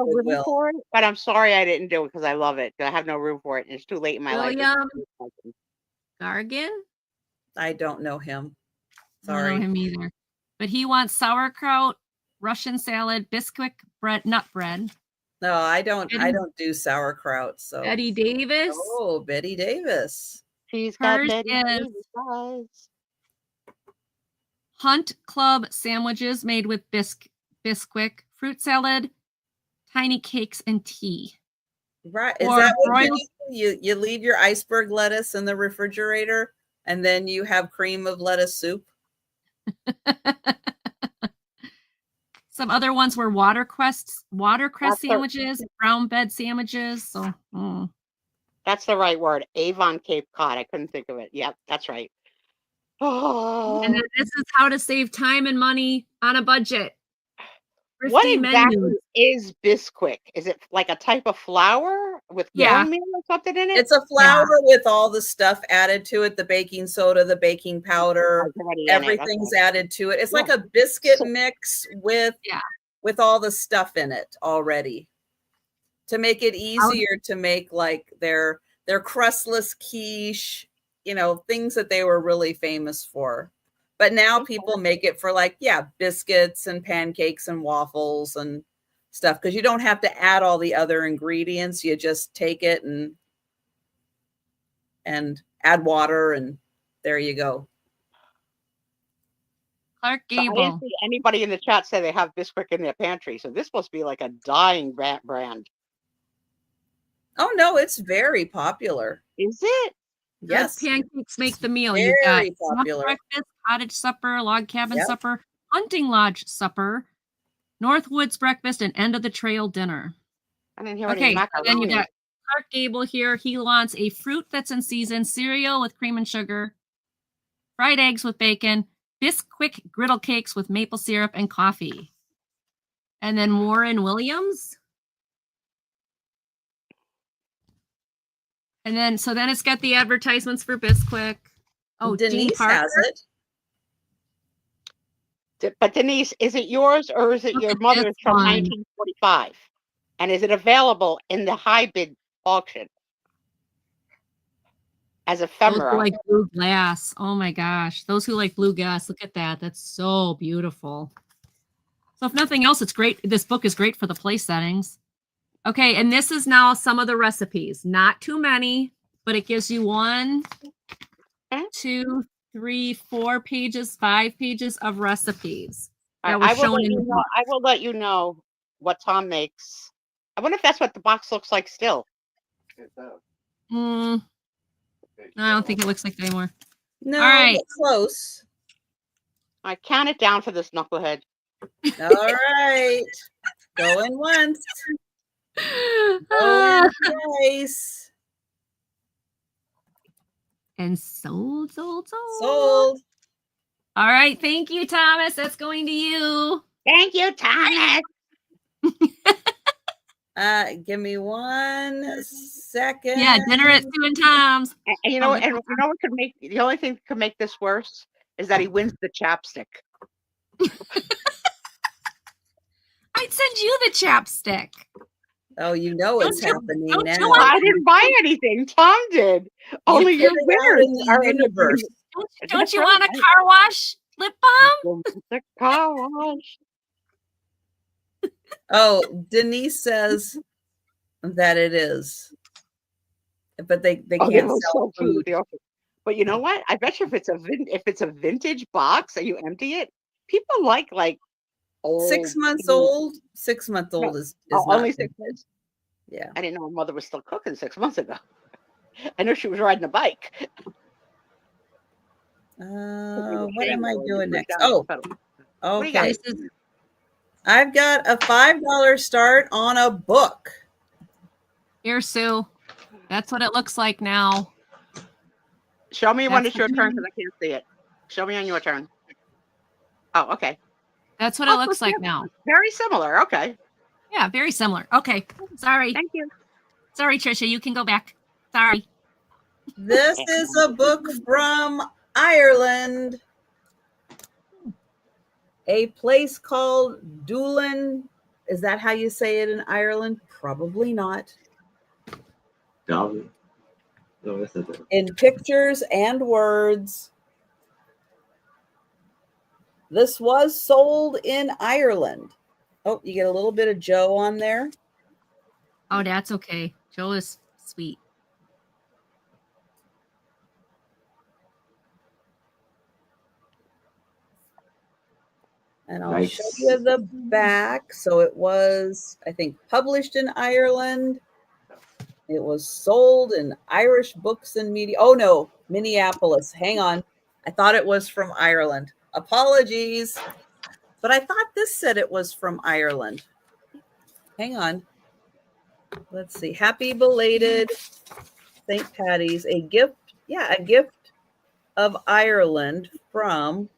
room for it. But I'm sorry I didn't do it because I love it. I have no room for it. And it's too late in my life. Gargan? I don't know him. Sorry. I don't know him either. But he wants sauerkraut, Russian salad, Bisquick bread, nut bread. No, I don't do sauerkraut. So Betty Davis. Oh, Betty Davis. She's got Betty Davis eyes. Hunt Club sandwiches made with Bisquick, fruit salad, tiny cakes, and tea. Right. Is that what you leave your iceberg lettuce in the refrigerator and then you have cream of lettuce soup? Some other ones were watercress sandwiches, brown bed sandwiches. So that's the right word. Avon Cape Cod. I couldn't think of it. Yep, that's right. Oh. And then this is how to save time and money on a budget. What Thrifty exactly menus. is Bisquick? Is it like a type of flour with cornmeal or something in it? It's a flour with all the stuff added to it, the baking soda, the baking powder, everything's added to it. It's like a biscuit mix with all the stuff in it already to make it easier to make like their crustless quiche, you know, things that they were really famous for. But now people make it for like, biscuits and pancakes and waffles and stuff, because you don't have to add all the other ingredients. You just take it and add water, and there you go. Clark Gable. So I didn't see anybody in the chat say they have Bisquick in their pantry, so this must be like a dying brand. Oh no, it's very popular. Is it? Yes. Pancakes make the meal. Very You've got popular. breakfast, cottage supper, log cabin supper, hunting lodge supper, Northwoods breakfast, and end of the trail dinner. I didn't hear Okay, any so then you got Clark Gable here. He wants a fruit that's in season, cereal with cream and sugar, fried eggs with bacon, Bisquick griddle cakes with maple syrup and coffee. And then Warren Williams. And then, so then it's got the advertisements for Bisquick. Oh, Denise has it. But Denise, is it yours or is it your mother's from 1945? And is it available in the high bid auction as ephemera? Those who like blue glass. Oh my gosh. Those who like blue glass, look at that. That's so beautiful. So if nothing else, it's great. This book is great for the place settings. Okay, and this is now some of the recipes. Not too many, but it gives you 1, 2, 3, 4 pages, 5 pages of recipes. I will let you know what Tom makes. I wonder if that's what the box looks like still. No, I don't think it looks like that anymore. No, all right. Close. I count it down for this knucklehead. All right. Going once. Going twice. And sold. Sold. All right. Thank you, Thomas. That's going to you. Thank you, Thomas. Give me 1 second. Yeah, dinner at Sue and Tom's. And you know what could make the only thing that could make this worse is that he wins the chapstick. I'd send you the chapstick. Oh, you know it's happening now. I didn't buy anything. Tom did. Only your winners are in the universe. Don't you want a car wash lip balm? The car wash. Oh, Denise says that it is, but they can't sell food. But you know what? I bet you if it's a vintage box and you empty it, people like old 6 months old. 6 month old is only 6 months. Yeah, I didn't know my mother was still cooking 6 months ago. I know she was riding a bike. What am I doing next? Oh, okay. I've got a $5 start on a book. Here, Sue. That's what it looks like now. Show me when it's your turn because I can't see it. Show me on your turn. Oh, okay. That's what it looks like now. Very similar. Okay. Yeah, very similar. Okay. Sorry. Thank you. Sorry, Trisha. You can go back. Sorry. This is a book from Ireland. A place called Doolin. Is that how you say it in Ireland? Probably not. No, in pictures and words. This was sold in Ireland. Oh, you get a little bit of Joe on there. Oh, that's okay. Joe is sweet. And I'll show you the back. So it was, I think, published in Ireland. It was sold in Irish Books and Media. Oh, no, Minneapolis. Hang on. I thought it was from Ireland. Apologies. But I thought this said it was from Ireland. Hang on. Let's see. Happy belated St. Patty's. A gift. Yeah, a gift of Ireland from.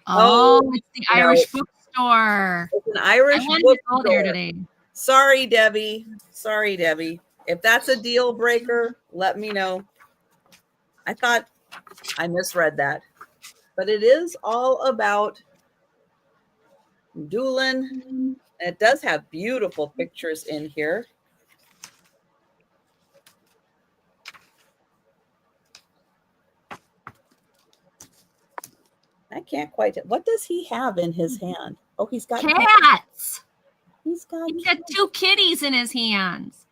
Oh, it's the no. Irish bookstore. It's an Irish I wanted to bookstore. go there today. Sorry, Debbie. Sorry, Debbie. If that's a deal breaker, let me know. I thought I misread that. But it is all about Doolin. It does have beautiful pictures in here. I can't quite. What does he have in his hand? Oh, he's got cats. He's got 2 kitties in his hands.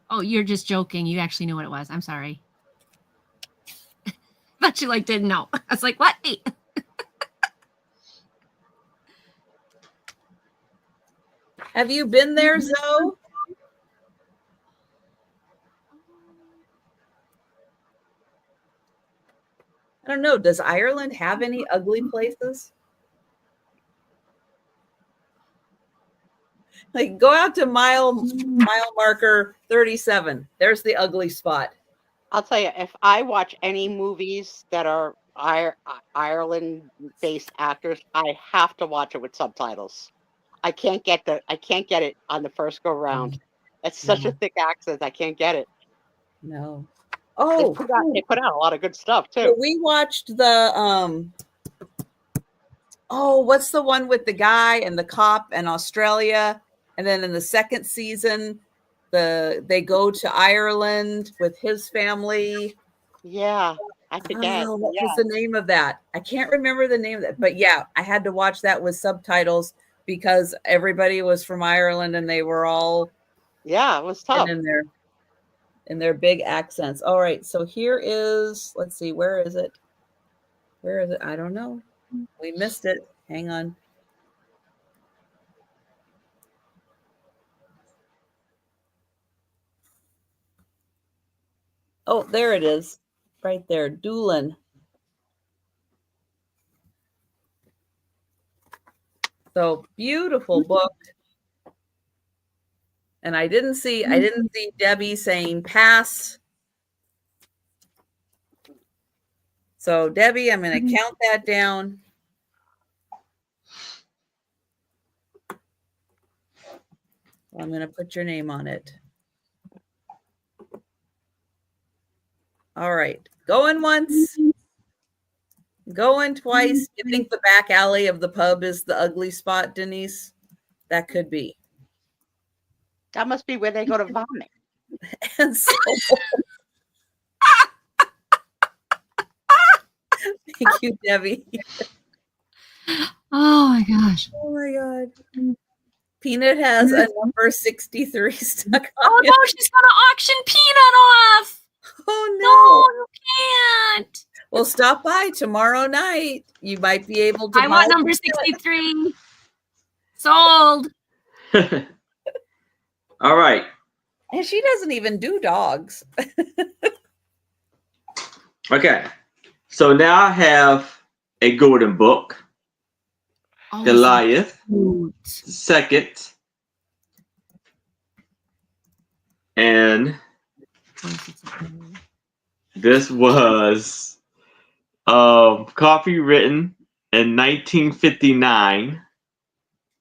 Oh, you're just joking. You actually knew what it was. I'm sorry. But you didn't know. I was like, what? Have you been there, Zoe? I don't know. Does Ireland have any ugly places? Go out to mile marker 37. There's the ugly spot. I'll tell you, if I watch any movies that are Ireland-based actors, I have to watch it with subtitles. I can't get it on the first go round. It's such a thick accent. I can't get it. No. Oh, they put out a lot of good stuff too. So we watched the what's the one with the guy and the cop in Australia, and then in the second season, they go to Ireland with his family. Yeah, I forget. What was the name of that? I can't remember the name of that, but yeah, I had to watch that with subtitles because everybody was from Ireland and they were all it was tough in their big accents. All right, so here is, let's see, where is it? I don't know. We missed it. Hang on. Oh, there it is. Right there. Doolin. So beautiful book. And I didn't see Debbie saying pass. So Debbie, I'm going to count that down. I'm going to put your name on it. All right. Going once. Going twice. You think the back alley of the pub is the ugly spot, Denise? That could be. That must be where they go to vomit. And so, thank you, Debbie. Oh my gosh. Oh my God. Peanut has a number 63 stuck on Oh it. no, she's gonna auction Peanut off. Oh No, you can't. Well, stop by tomorrow night. You might be able to. I want number 63. Sold. All right. And she doesn't even do dogs. Okay. So now I have a golden book. Oh, Goliath. so Second. And this was copywritten in 1959.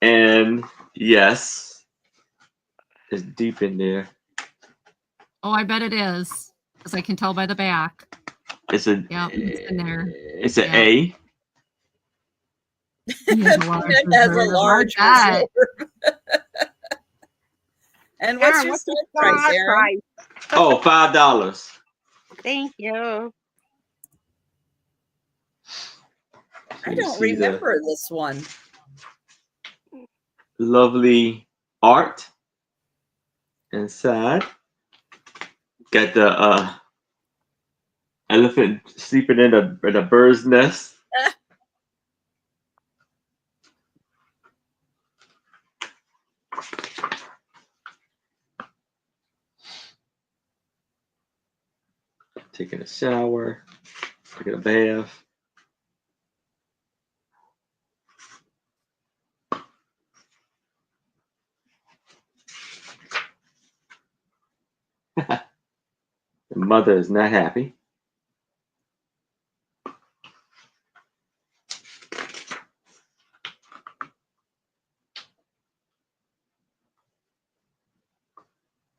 And yes, it's deep in there. Oh, I bet it is, because I can tell by the back. It's in there. It's an A. It has a large reserve. And what's your price, Aaron? Oh, $5. Thank you. I don't remember this one. Lovely art inside. Got the elephant sleeping in a bird's nest. Taking a shower, taking a bath. The mother is not happy.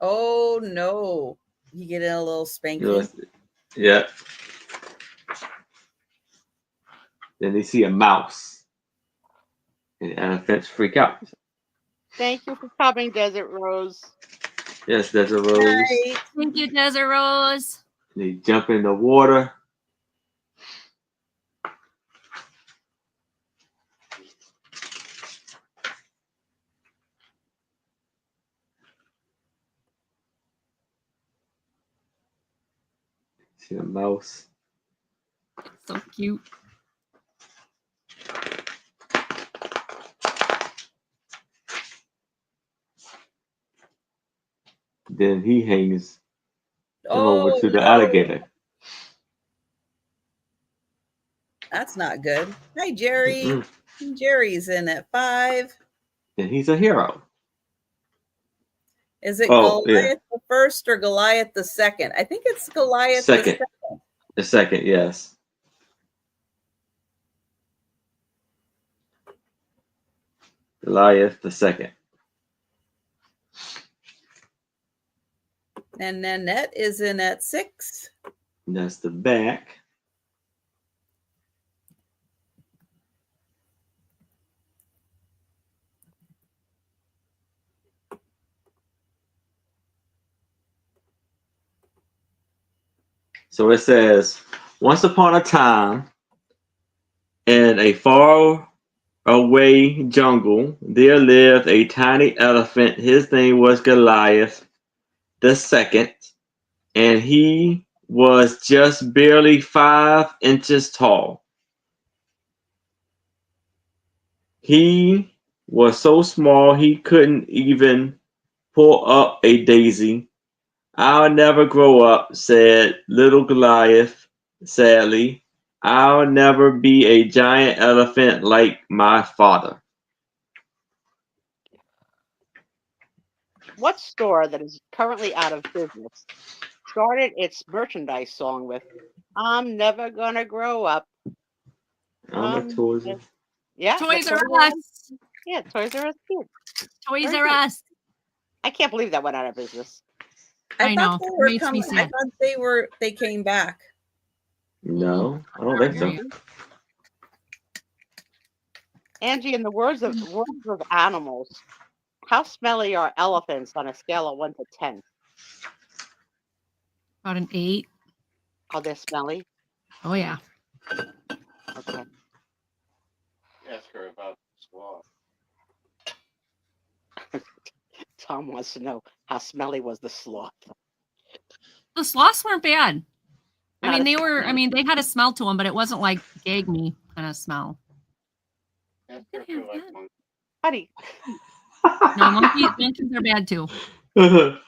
Oh no. You get in a little spanking. Yeah. Then they see a mouse. And the elephants freak out. Thank you for coming, Desert Rose. Yes, there's a rose. Night. Thank you, Desert Rose. They jump in the water. See the mouse. So cute. Then he hangs him over Oh to the no. alligator. That's not good. Hi, Jerry. Mm-mm. Jerry's in at 5. Then he's a hero. Is it Oh, Goliath yeah. the first or Goliath the second? I think it's Goliath Second. the second. The second, yes. Goliath the second. And Nanette is in at 6. And that's the back. So it says, once upon a time, in a far away jungle, there lived a tiny elephant. His name was Goliath the second, and he was just barely 5 inches tall. He was so small he couldn't even pull up a daisy. I'll never grow up, said little Goliath sadly. I'll never be a giant elephant like my father. What store that is currently out of business started its merchandise song with "I'm never gonna grow up"? I'm a toys. Yeah, Toys the R Us. Yeah, Toys R Us Kids. Toys Very R good. Us. I can't believe that went out of business. I know. They It were makes me coming. I sad. thought they came back. No, I don't think so. Angie, in the words of animals, how smelly are elephants on a scale of 1 to 10? About an 8. Oh, they're smelly? Oh, yeah. Okay. Ask her about the sloth. Tom wants to know how smelly was the sloth. The sloths weren't bad. Not they had a smell to them, but it wasn't like gag me kind of smell. Ask her if you like monkeys. Honey. No, monkeys are bad too. Gotta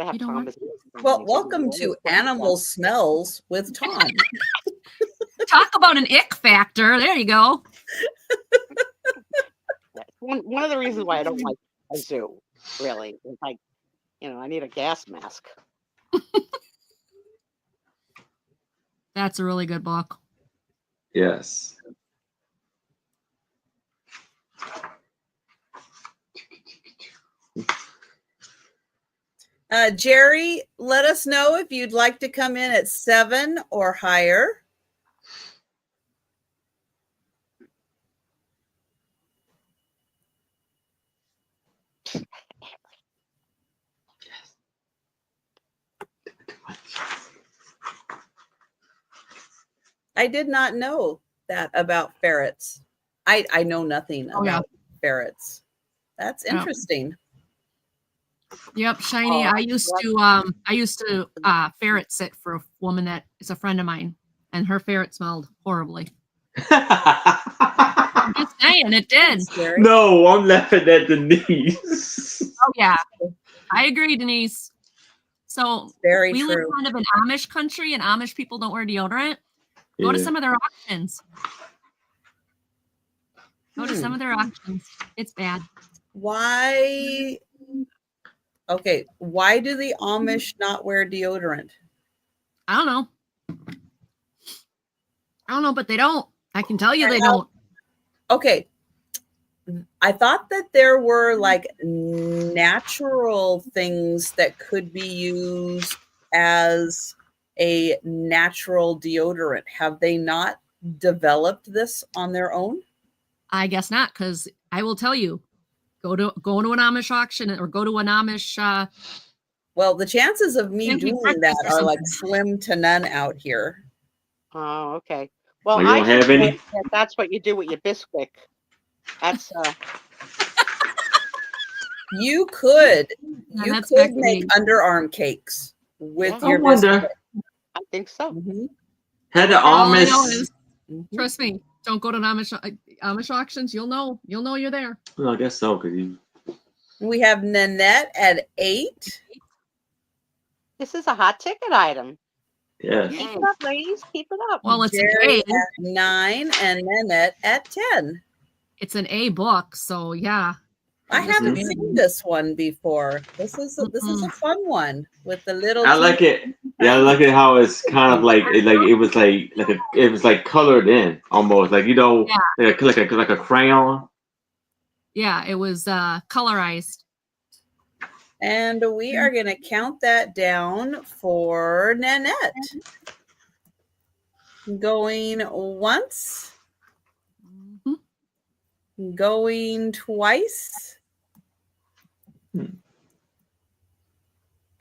have You don't Tom. want- Well, welcome to Animal Smells with Tom. Talk about an ick factor. There you go. One of the reasons why I don't like a zoo, really, is like, I need a gas mask. That's a really good book. Yes. Jerry, let us know if you'd like to come in at 7 or higher. I did not know that about ferrets. I know nothing about ferrets. That's interesting. Yep, Shiny. I used to ferret sit for a woman that is a friend of mine, and her ferret smelled horribly. I'm just saying, it did. No, I'm laughing at Denise. Oh yeah, I agree, Denise. So we live kind of in Amish country, and Amish people don't wear deodorant. Go to some of their auctions. Go to some of their auctions. It's bad. Why Okay, why do the Amish not wear deodorant? I don't know. I don't know, but they don't. I can tell you they don't. Okay. I thought that there were like natural things that could be used as a natural deodorant. Have they not developed this on their own? I guess not, because I will tell you, go to an Amish auction or go to an Amish. Well, the chances of me Pancake doing breakfast that or are like something. slim to none out here. Oh, okay. Well, Oh, you I don't just have any? think that that's what you do with your Bisquick. That's You could that's make vaccinated. underarm cakes with Yeah. your I wonder. biscuit. I think so. Mhm. Had the All I know Amish. is, trust me, don't go to Amish auctions. You'll know you're there. Well, I guess so, because you. We have Nanette at 8. This is a hot ticket item. Yeah. Keep it up, ladies. Keep it up. Well, it's Jerry an A. at 9 and Nanette at 10. It's an A book, so yeah. I haven't Mhm. seen this one before. This is a fun one with the little. I like it. Yeah, I like it how it's kind of like it was like colored in almost like like a crayon. Yeah, it was colorized. And we are going to count that down for Nanette. Going once. Going twice.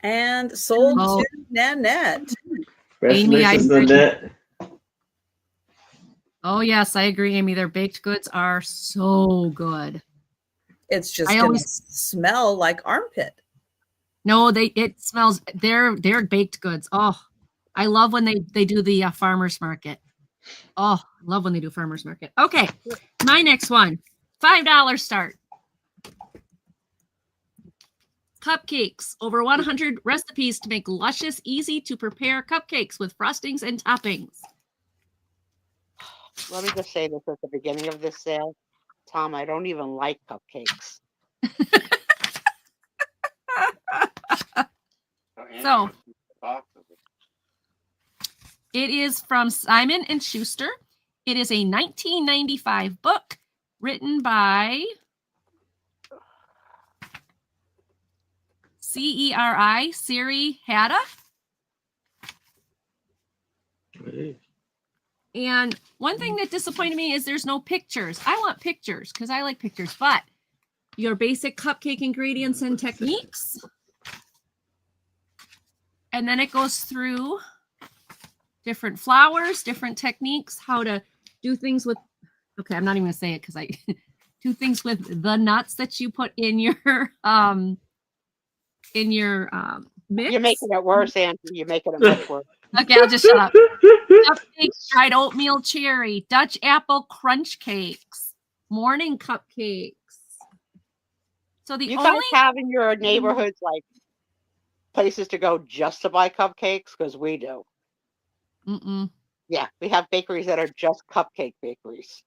And sold to Nanette. Amy, I agree. Nanette. Oh yes, I agree, Amy. Their baked goods are so good. It's just going to smell like armpit. No, it smells. They're baked goods. Oh, I love when they do the farmers market. Oh, love when they do farmers market. Okay, my next one, $5 start. Cupcakes. Over 100 recipes to make luscious, easy to prepare cupcakes with frostings and toppings. Let me just say this at the beginning of this sale. Tom, I don't even like cupcakes. So it is from Simon and Schuster. It is a 1995 book written by Ceri Siri Hatta. And one thing that disappointed me is there's no pictures. I want pictures because I like pictures, but your basic cupcake ingredients and techniques. And then it goes through different flours, different techniques, how to do things with, okay, I'm not even gonna say it because I do things with the nuts that you put in your mix. You're making it worse, Andrew. You're making it much worse. Okay, I'll just shut up. Cupcakes, dried oatmeal cherry, Dutch apple crunch cakes, morning cupcakes. So the you only guys have in your neighborhoods like places to go just to buy cupcakes, because we do. Yeah, we have bakeries that are just cupcake bakeries.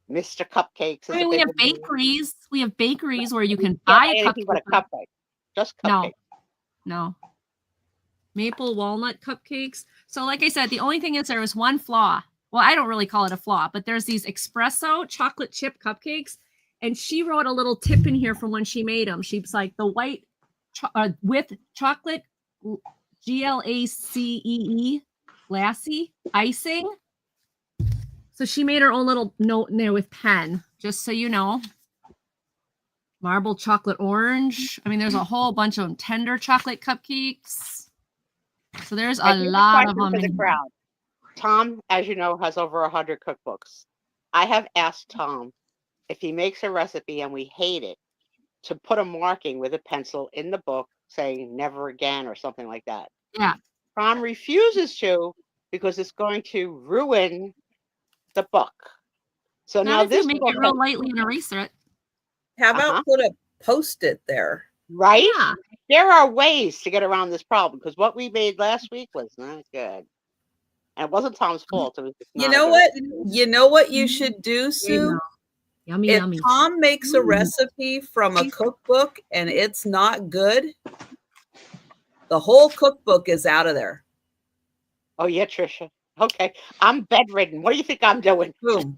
Mr. Cupcakes. I mean, we have bakeries. We have bakeries where you can buy anything but a cupcake. Just cupcakes. No. Maple walnut cupcakes. So like I said, the only thing is there was one flaw. Well, I don't really call it a flaw, but there's these espresso chocolate chip cupcakes. And she wrote a little tip in here from when she made them. She's like the white with chocolate glassy icing. So she made her own little note in there with pen, just so you know. Marble chocolate orange. I mean, there's a whole bunch of them. Tender chocolate cupcakes. So there's a lot of them for the crowd. Tom, as you know, has over 100 cookbooks. I have asked Tom if he makes a recipe and we hate it, to put a marking with a pencil in the book saying never again or something like that. Yeah. Tom refuses to because it's going to ruin the book. So now this you make it real lightly and eraser it. How about put a Post-it there? Right? Yeah. There are ways to get around this problem, because what we made last week was not good. And it wasn't Tom's fault. It was just You know what? You know what you should do, Sue? Yummy, If yummy. Tom makes a recipe from a cookbook and it's not good, the whole cookbook is out of there. Oh yeah, Trisha. Okay, I'm bedridden. What do you think I'm doing? Boom.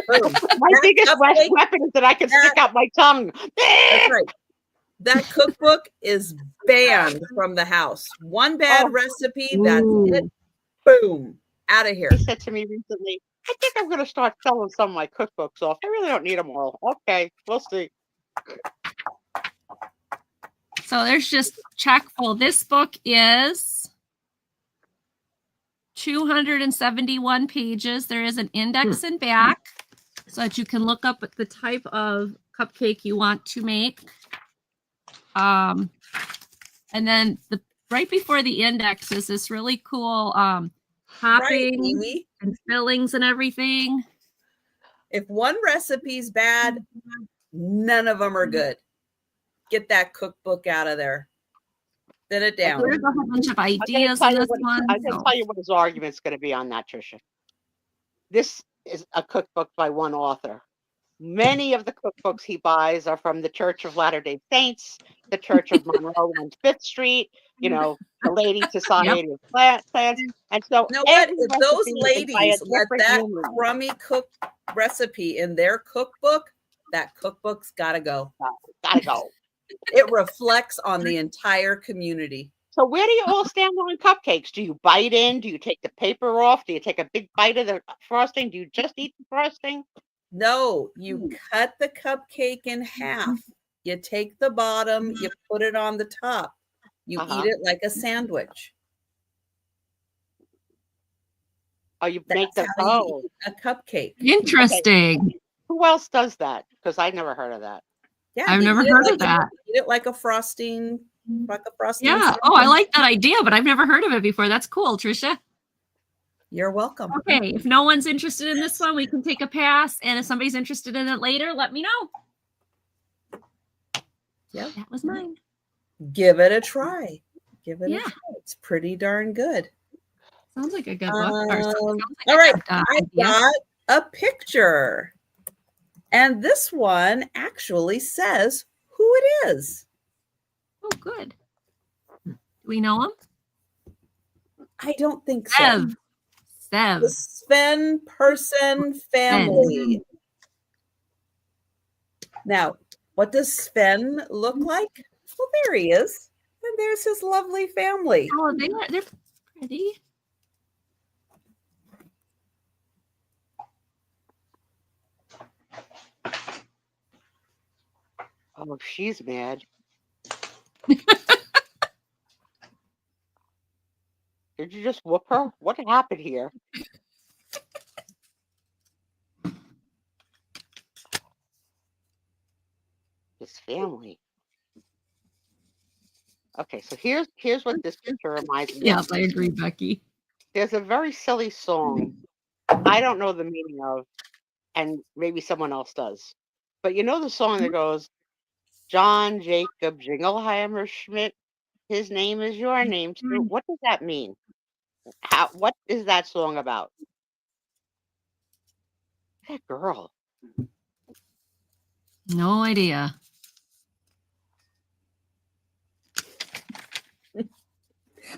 Boom. My That biggest cupcake- weapon is that I can stick out my tongue. That's right. That cookbook is banned from the house. One bad recipe, that's it. Boom. Out of here. He said to me recently, I think I'm going to start selling some of my cookbooks off. I really don't need them all. Okay, we'll see. So there's just check full. This book is 271 pages. There is an index in back so that you can look up the type of cupcake you want to make. And then right before the index is this really cool topping and fillings and everything. If one recipe's bad, none of them are good. Get that cookbook out of there. Sit it down. There's a whole bunch of ideas in this one. I'm going to tell you what his argument's going to be on that, Trisha. This is a cookbook by one author. Many of the cookbooks he buys are from the Church of Latter-day Saints, the Church of Monroe on 5th Street, you know, the Lady Society of Plants. And so you know what? If those ladies let that crummy cook recipe in their cookbook, that cookbook's got to go. Gotta go. It reflects on the entire community. So where do you all stand on cupcakes? Do you bite in? Do you take the paper off? Do you take a big bite of the frosting? Do you just eat the frosting? No, you cut the cupcake in half. You take the bottom, you put it on the top. You eat it like a sandwich. Oh, you That's make the how you eat a cupcake. Interesting. Okay. Who else does that? Because I never heard of that. Yeah, I've never heard of that. Eat it like a frosting, Yeah. sandwich. Oh, I like that idea, but I've never heard of it before. That's cool, Trisha. You're welcome. Okay, if no one's interested in this one, we can take a pass. And if somebody's interested in it later, let me know. Yeah, that was mine. Give it a try. Give it a try. It's pretty darn good. Sounds like a good book. All right, I got a picture. And this one actually says who it is. Oh, good. Do we know him? I don't think so. Sev. The Sven person family. Now, what does Sven look like? Well, there he is. And there's his lovely family. Oh, they're pretty. Oh, she's mad. Did you just whoop her? What happened here? His family. Okay, so here's what this picture reminds me of. Yes, I agree, Becky. There's a very silly song I don't know the meaning of, and maybe someone else does. But you know the song that goes, John Jacob Jingleheimer Schmidt, his name is your name too. What does that mean? What is that song about? That girl. No idea.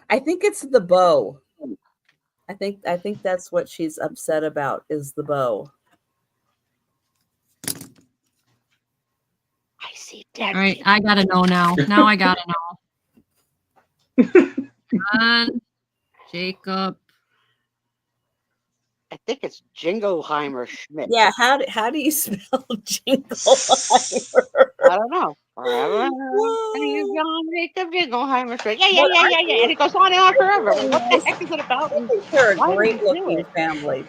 I think it's the bow. I think that's what she's upset about is the bow. I see dead. All right, I gotta know now. Now I gotta know. John Jacob. I think it's Jingleheimer Schmidt. Yeah, how do you spell Jingleheimer? I don't know. John Jacob Jingleheimer Schmidt. Yeah. And it goes on and on forever. What the heck is it about? They're a great looking family.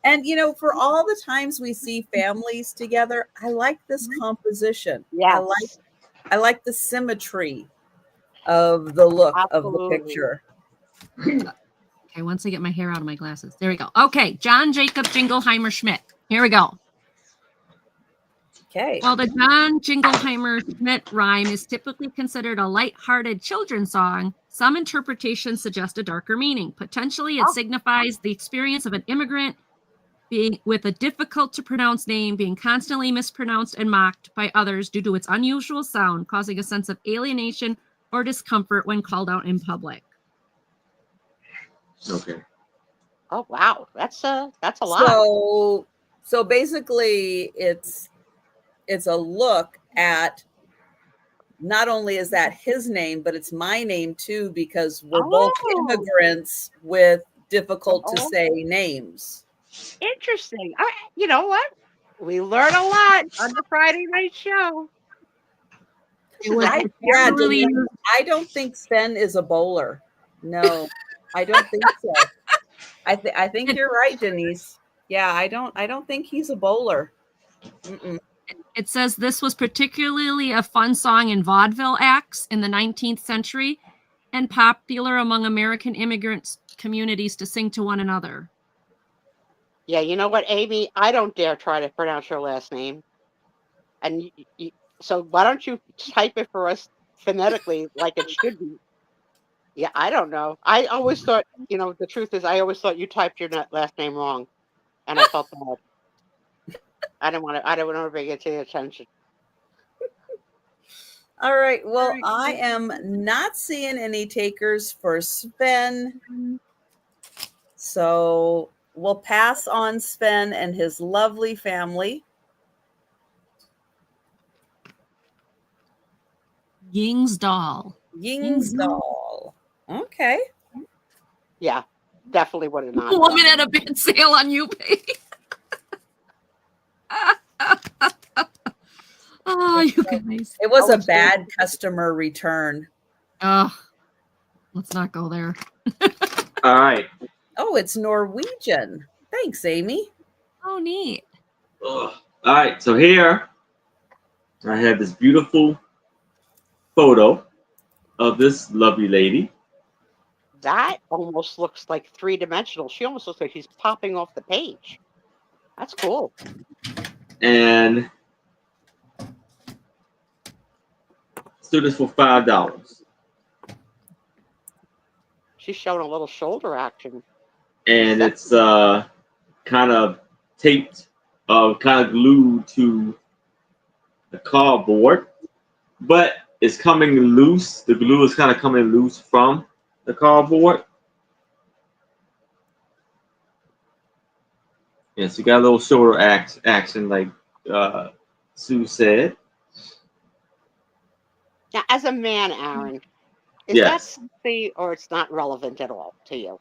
And you know, for all the times we see families together, I like this composition. Yeah, I like the symmetry of the look of the picture. Okay, once I get my hair out of my glasses. There we go. Okay, John Jacob Jingleheimer Schmidt. Here we go. Okay. Well, the John Jingleheimer Schmidt rhyme is typically considered a light-hearted children's song. Some interpretations suggest a darker meaning. Potentially, it signifies the experience of an immigrant being with a difficult to pronounce name, being constantly mispronounced and mocked by others due to its unusual sound, causing a sense of alienation or discomfort when called out in public. Okay. Oh wow, that's a lot. So basically, it's a look at not only is that his name, but it's my name too, because we're both immigrants with difficult to say names. Interesting. You know what? We learn a lot on the Friday night show. I don't think Sven is a bowler. No, I don't think so. I think you're right, Denise. Yeah, I don't think he's a bowler. Mm-mm. It says this was particularly a fun song in vaudeville acts in the 19th century and popular among American immigrant communities to sing to one another. Yeah, you know what, Amy? I don't dare try to pronounce your last name. And so why don't you type it for us phonetically like it should be? Yeah, I don't know. I always thought, the truth is I always thought you typed your last name wrong. And I felt bad. I didn't want to bring it to your attention. All right. Well, I am not seeing any takers for Sven. So we'll pass on Sven and his lovely family. Yingsdahl. Okay. Yeah, definitely would have not. Woman at a bid sale on UPay. Oh, you guys. It was a bad customer return. Oh, let's not go there. All right. Oh, it's Norwegian. Thanks, Amy. Oh, neat. All right. So here I have this beautiful photo of this lovely lady. That almost looks like three-dimensional. She almost looks like she's popping off the page. That's cool. And let's do this for $5. She's showing a little shoulder action. And it's kind of taped, kind of glued to the cardboard, but it's coming loose. The glue is kind of coming loose from the cardboard. Yes, you got a little shoulder action, like Sue said. Now, as a man, Aaron, is that something, or it's not relevant at all to you?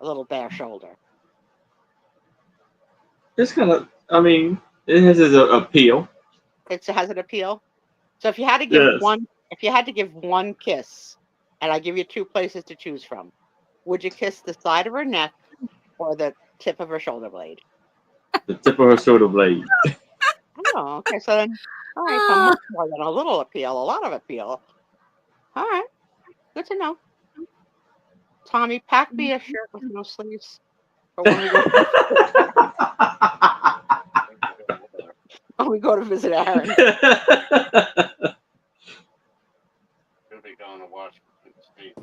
A little bare shoulder. It's kind of, it has its appeal. It has an appeal. So if you had to give one kiss, and I give you two places to choose from, would you kiss the side of her neck or the tip of her shoulder blade? The tip of her shoulder blade. Oh, okay. So then, all right, so much more than a little appeal, a lot of appeal. All right, good to know. Tommy, pack me a shirt with no sleeves for when we go. When we go to visit Aaron. He'll be going to Washington State.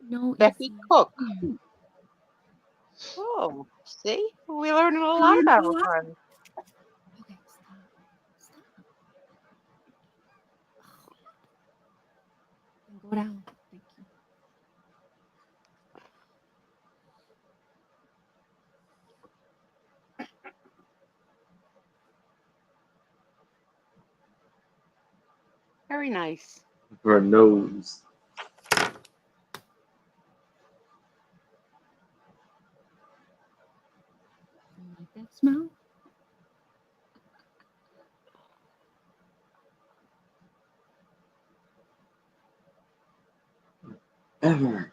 No, Becky Cook. Oh, see? We learned a lot about her friend. Okay, stop. Go down. Thank you. Very nice. Her nose. Like that smell? Ever.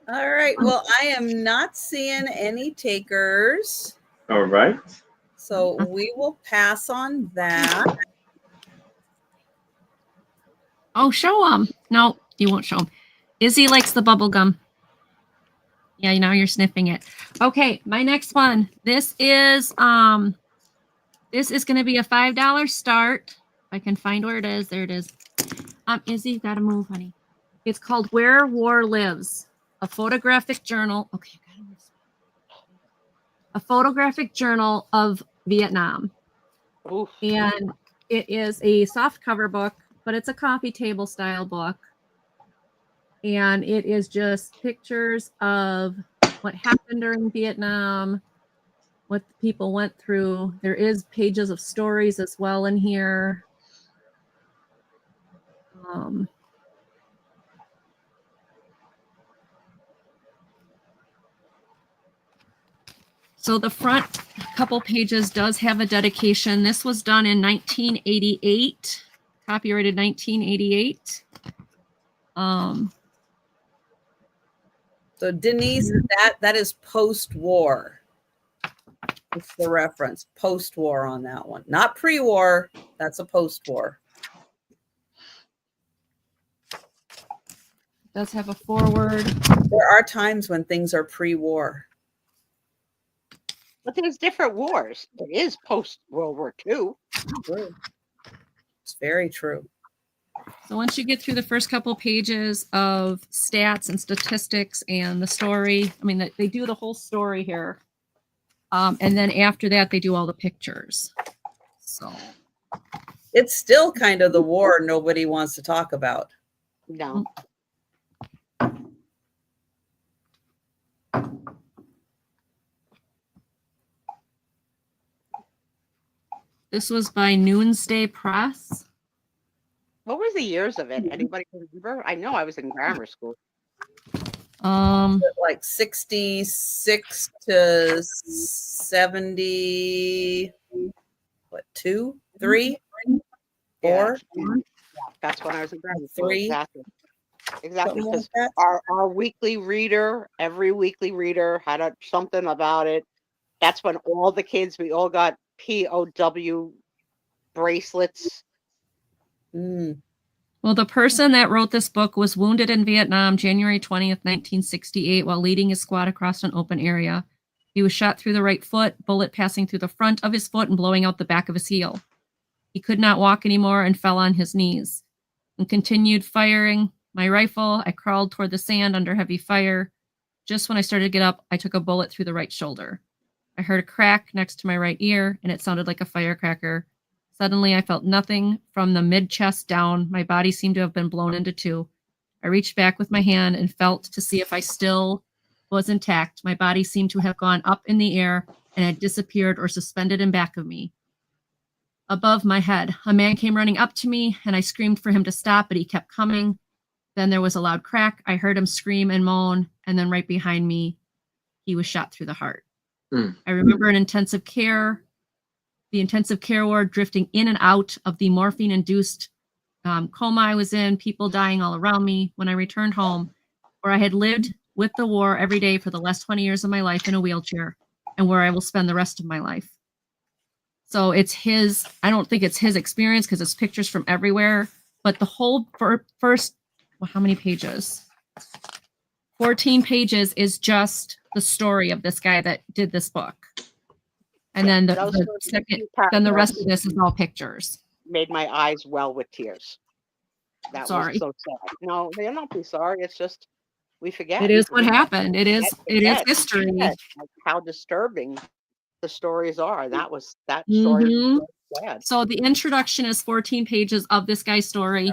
All right. Well, I am not seeing any takers. All right. So we will pass on that. Oh, show them. No, you won't show them. Izzy likes the bubble gum. Yeah, now you're sniffing it. Okay, my next one. This is going to be a $5 start. If I can find where it is. There it is. Izzy, you gotta move, honey. It's called Where War Lives. a photographic journal. Okay. A photographic journal of Vietnam. Oof. And it is a soft cover book, but it's a coffee table style book. And it is just pictures of what happened during Vietnam, what the people went through. There is pages of stories as well in here. So the front couple pages does have a dedication. This was done in 1988, copyrighted 1988. So Denise, that is post-war. It's the reference, post-war on that one. Not pre-war, that's a post-war. It does have a forward. There are times when things are pre-war. But there's different wars. It is post-World War II. True. It's very true. So once you get through the first couple pages of stats and statistics and the story, I mean, they do the whole story here. And then after that, they do all the pictures. So it's still kind of the war nobody wants to talk about. No. This was by Noonsday Press. What were the years of it? Anybody remember? I know I was in grammar school. Like 66 to 70, what, 2, 3, 4? Yeah, that's when I was in grammar school. 3. Exactly. Because our weekly reader, every weekly reader had something about it. That's when all the kids, we all got POW bracelets. Well, the person that wrote this book was wounded in Vietnam, January 20th, 1968, while leading his squad across an open area. He was shot through the right foot, bullet passing through the front of his foot and blowing out the back of his heel. He could not walk anymore and fell on his knees and continued firing my rifle. I crawled toward the sand under heavy fire. Just when I started to get up, I took a bullet through the right shoulder. I heard a crack next to my right ear, and it sounded like a firecracker. Suddenly, I felt nothing from the mid-chest down. My body seemed to have been blown into two. I reached back with my hand and felt to see if I still was intact. My body seemed to have gone up in the air and had disappeared or suspended in back of me. Above my head, a man came running up to me, and I screamed for him to stop, but he kept coming. Then there was a loud crack. I heard him scream and moan, and then right behind me, he was shot through the heart. I remember the intensive care ward, drifting in and out of the morphine-induced coma I was in, people dying all around me. When I returned home, where I had lived with the war every day for the last 20 years of my life in a wheelchair, and where I will spend the rest of my life. So it's his, I don't think it's his experience because it's pictures from everywhere, but the whole first, well, how many pages? 14 pages is just the story of this guy that did this book. And then the rest of this is all pictures. Made my eyes well with tears. That was so sad. No, they'll not be sorry. It's just we forget. It is what happened. It is history. Like how disturbing the stories are. That story was so sad. So the introduction is 14 pages of this guy's story.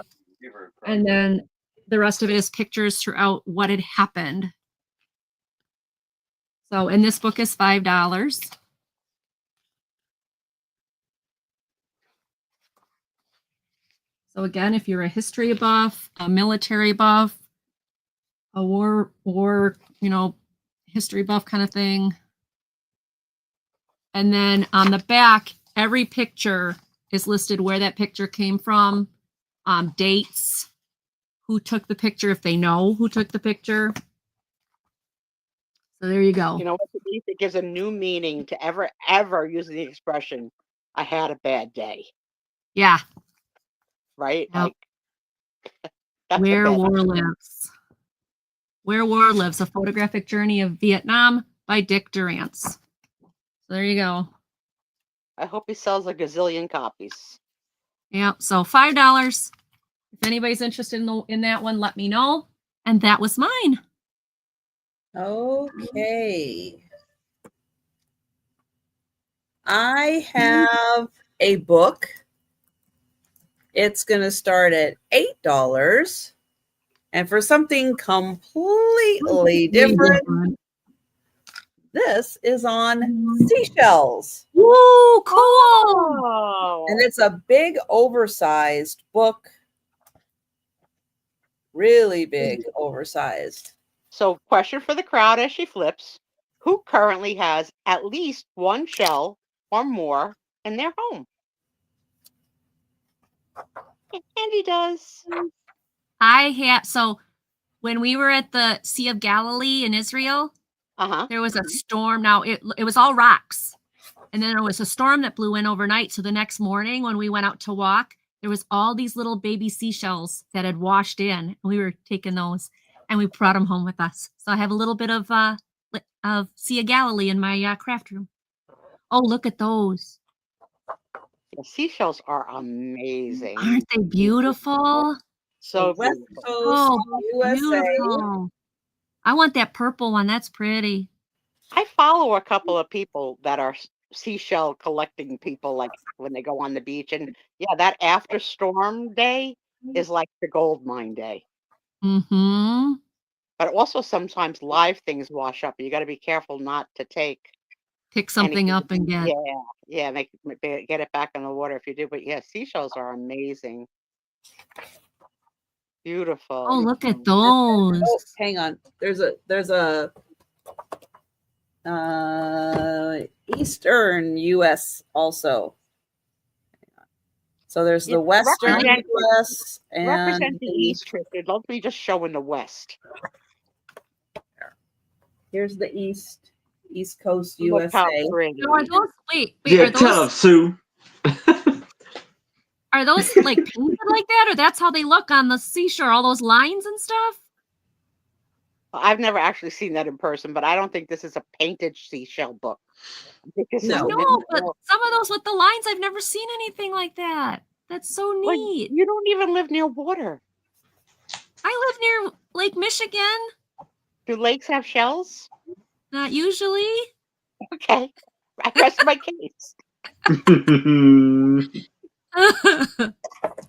And then the rest of it is pictures throughout what had happened. So, and this book is $5. So again, if you're a history buff, a military buff, a war, history buff kind of thing. And then on the back, every picture is listed where that picture came from, dates, who took the picture, if they know who took the picture. So there you go. You know what? It gives a new meaning to ever using the expression, I had a bad day. Yeah. Right? Yep. Like, Where War Lives. Where War Lives, A Photographic Journey of Vietnam by Dick Durrance. So there you go. I hope he sells a gazillion copies. Yeah, so $5. If anybody's interested in that one, let me know. And that was mine. Okay. I have a book. It's going to start at $8. And for something completely different, this is on seashells. Woo, cool. Oh. And it's a big, oversized book. Really big, oversized. So, question for the crowd as she flips: who currently has at least one shell or more in their home? Andy does. I have, so when we were at the Sea of Galilee in Israel, there was a storm. Now it was all rocks. And then there was a storm that blew in overnight. So the next morning when we went out to walk, there was all these little baby seashells that had washed in. And we were taking those and we brought them home with us. So I have a little bit of Sea of Galilee in my craft room. Oh, look at those. The seashells are amazing. Aren't they beautiful? So West beautiful. Coast, Oh, USA. beautiful. I want that purple one. That's pretty. I follow a couple of people that are seashell collecting people, like when they go on the beach. And yeah, that after storm day is like the gold mine day. Mm-hmm. But also sometimes live things wash up. You got to be careful not to Pick something anything. up and get. Yeah, get it back in the water if you do. But yeah, seashells are amazing. Beautiful. Oh, look at those. Oh, hang on. There's a Eastern US also. So there's the Western US and represent the East, Trisha. Don't be just showing the West. Here's the East Coast USA. No, are those, wait, Yeah, are tell those, them, Sue. are those like painted like that, or that's how they look on the seashore, all those lines and stuff? I've never actually seen that in person, but I don't think this is a painted seashell book. No, but some of those with the lines, I've never seen anything like that. That's so neat. You don't even live near water. I live near Lake Michigan. Do lakes have shells? Not usually. Okay, I rest my case.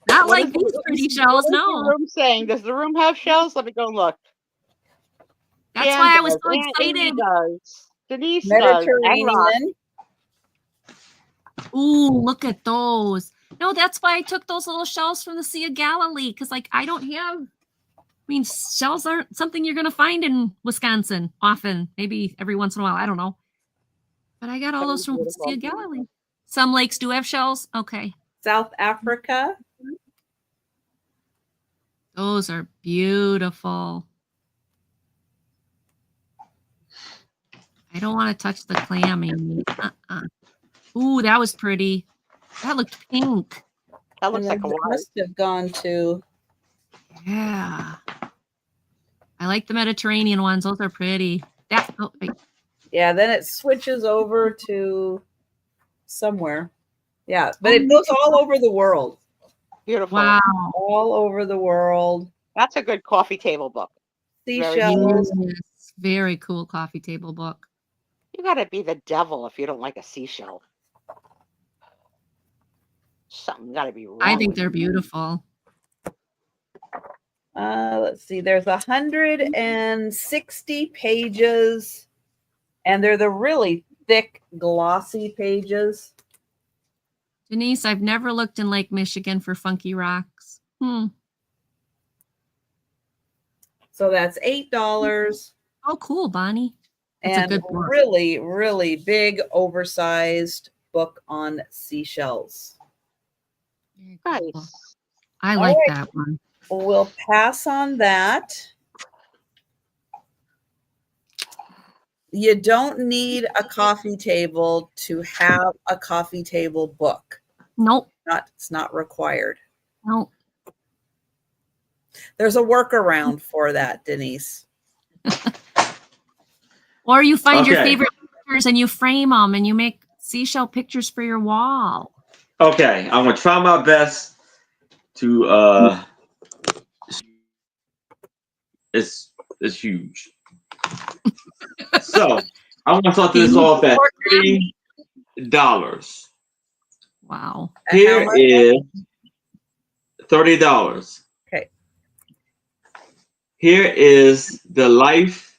Not like these pretty shells, no. What is the room saying? Does the room have shells? Let me go look. That's why I was so excited. Does. Denise Mediterranean. Ooh, look at those. No, that's why I took those little shells from the Sea of Galilee, because like I don't have, shells aren't something you're gonna find in Wisconsin often. Maybe every once in a while, I don't know. But I got all those from the Sea of Galilee. Some lakes do have shells. Okay. South Africa. Those are beautiful. I don't want to touch the clammy. Ooh, that was pretty. That looked pink. That looks like a must have gone to. Yeah. I like the Mediterranean ones. Those are pretty. Yeah, then it switches over to somewhere. Yeah, but it goes all over the world. Beautiful. Wow. All over the world. That's a good coffee table book. Seashells. Yes. Very cool coffee table book. You got to be the devil if you don't like a seashell. Something got to be wrong. I think they're beautiful. Let's see. There's 160 pages, and they're the really thick, glossy pages. Denise, I've never looked in Lake Michigan for funky rocks. So that's $8. Oh, cool, Bonnie. That's and a good book. Really, really big, oversized book on seashells. Nice. I like that one. We'll pass on that. You don't need a coffee table to have a coffee table book. Nope. It's not required. Nope. There's a workaround for that, Denise. Or you find your favorite pictures and you frame them and you make seashell pictures for your wall. Okay, I'm gonna try my best to it's huge. So I want to start this off at $30. Wow. Here is $30. Okay. Here is the Life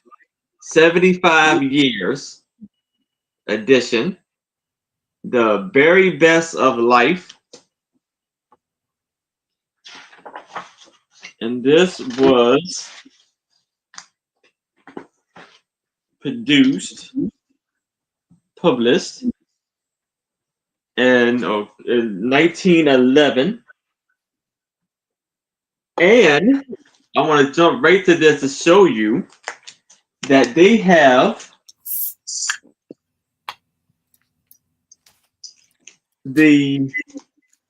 75 Years edition. The very best of life. And this was published in 1911. And I want to jump right to this to show you that they have the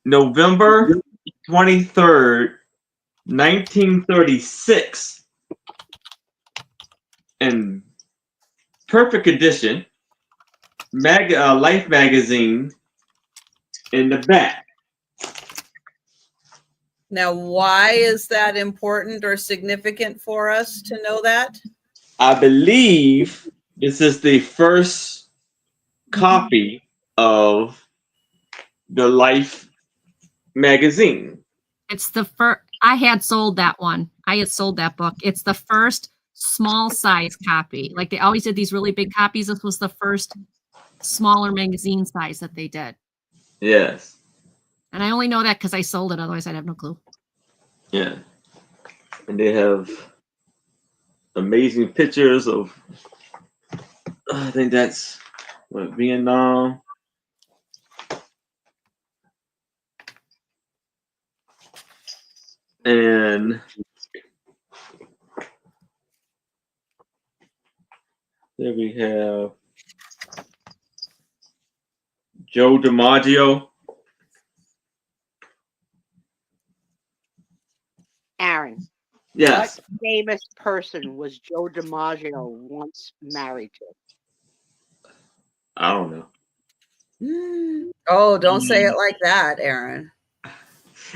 November 23rd, 1936 in perfect condition Life magazine in the back. Now, why is that important or significant for us to know that? I believe this is the first copy of the Life magazine. It's the first. I had sold that one. I had sold that book. It's the first small size copy. Like they always did these really big copies. This was the first smaller magazine size that they did. Yes. And I only know that because I sold it. Otherwise, I'd have no clue. Yeah. And they have amazing pictures of, I think that's what, Vietnam. And there we have Joe DiMaggio. Aaron. Yes. What famous person was Joe DiMaggio once married to? I don't know. Oh, don't say it like that, Aaron.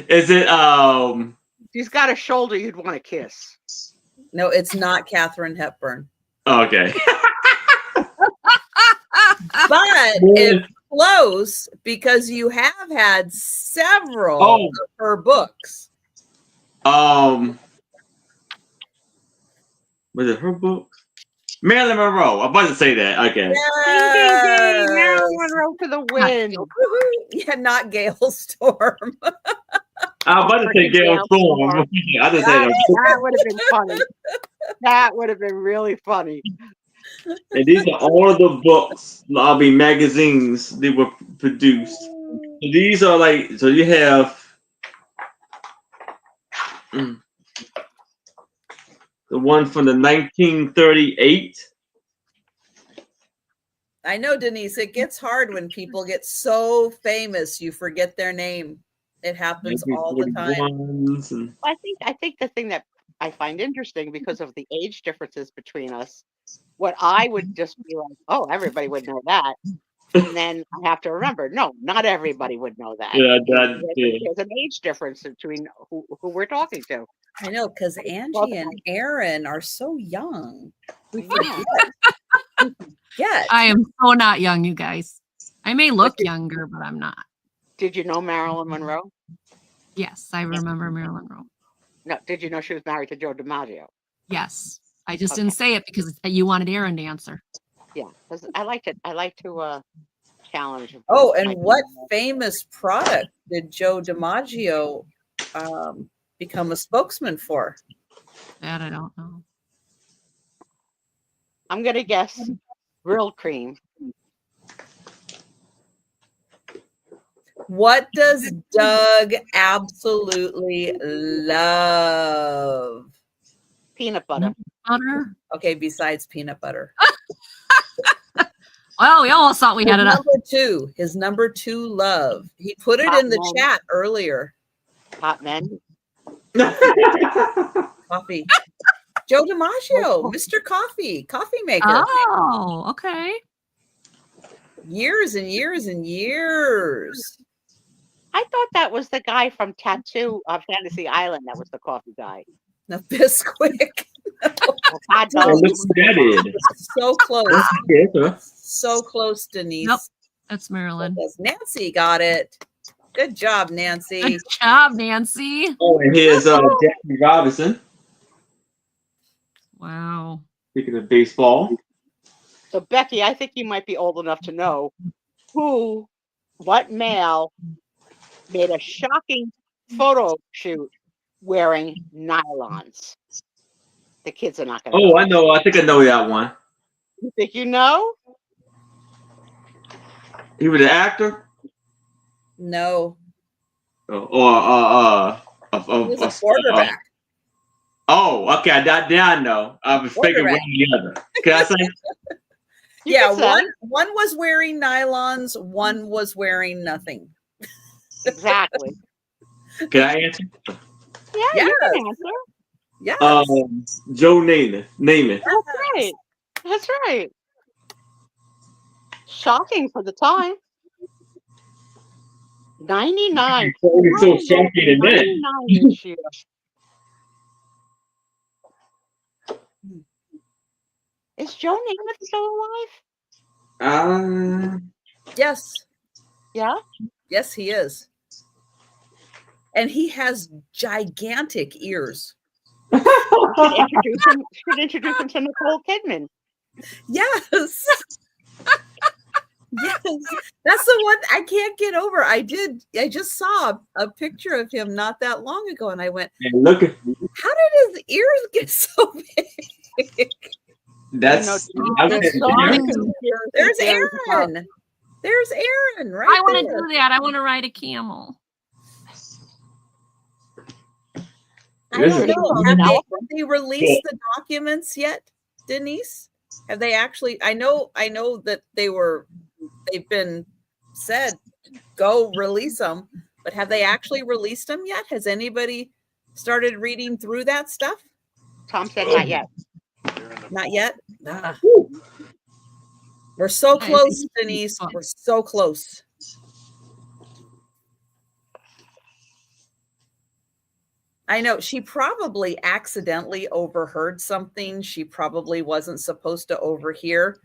Is it She's got a shoulder you'd want to kiss. No, it's not Katharine Hepburn. Okay. But it's close because you have had several of her books. Was it her book? Marilyn Monroe. I'm about to say that. Okay. Yes. Ding, ding, ding. Marilyn Monroe for the win. Yeah, not Gale Storm. I'm about to say Gail Storm. I just said that would have been funny. That would have been really funny. And these are all of the books, magazines that were produced. So these are like, so you have the one from the 1938. I know, Denise, it gets hard when people get so famous you forget their name. It happens all the time. I think the thing that I find interesting because of the age differences between us, what I would just be like, oh, everybody would know that. And then I have to remember, no, not everybody would know that. Yeah, there's an age difference between who we're talking to. I know, because Angie and Aaron are so young. We forget. I am so not young, you guys. I may look younger, but I'm not. Did you know Marilyn Monroe? Yes, I remember Marilyn Monroe. No, did you know she was married to Joe DiMaggio? Yes, I just didn't say it because you wanted Aaron to answer. Yeah, because I like to challenge. Oh, and what famous product did Joe DiMaggio become a spokesman for? That I don't know. I'm gonna guess Grill Cream. What does Doug absolutely love? Peanut butter. Butter? Okay, besides peanut butter. Well, we almost thought we had it up. His number two love. He put it in the chat earlier. Hot men. Coffee. Joe DiMaggio, Mr. Coffee maker. Oh, okay. Years and years and years. I thought that was the guy from Tattoo of Fantasy Island that was the coffee guy. No, Bisquick. Hot It dogs. looks like that is. So close. Yes, huh? So close, Denise. Yep. That's Marilyn. Nancy got it. Good job, Nancy. Good job, Nancy. Oh, and here's Jackie Robinson. Wow. Speaking of baseball. So Becky, I think you might be old enough to know what male made a shocking photo shoot wearing nylons. The kids are not going to know. Oh, I know. I think I know that one. You think you know? He was an actor? No. He He was a quarterback. Okay. I know. I was thinking one or the other. Can I say? Yeah, one was wearing nylons, one was wearing nothing. Exactly. Can I answer? Yeah, you can answer. Yes. Joe Namath. That's right. That's right. Shocking for the time. 99. It's so shocking in that. 99 this year. Is Joe Namath still alive? Yes. Yeah? Yes, he is. And he has gigantic ears. Should introduce him to Nicole Kidman. Yes. Yes. That's the one I can't get over. I just saw a picture of him not that long ago, and I went, look at how did his ears get so big? There's Aaron. There's Aaron, right? I want to do that. I want to ride a camel. I don't know. Have they released the documents yet, Denise? Have they actually? I know that they've been said, go release them, but have they actually released them yet? Has anybody started reading through that stuff? Tom said not yet. Not yet? We're so close, Denise. We're so close. I know she probably accidentally overheard something she probably wasn't supposed to overhear.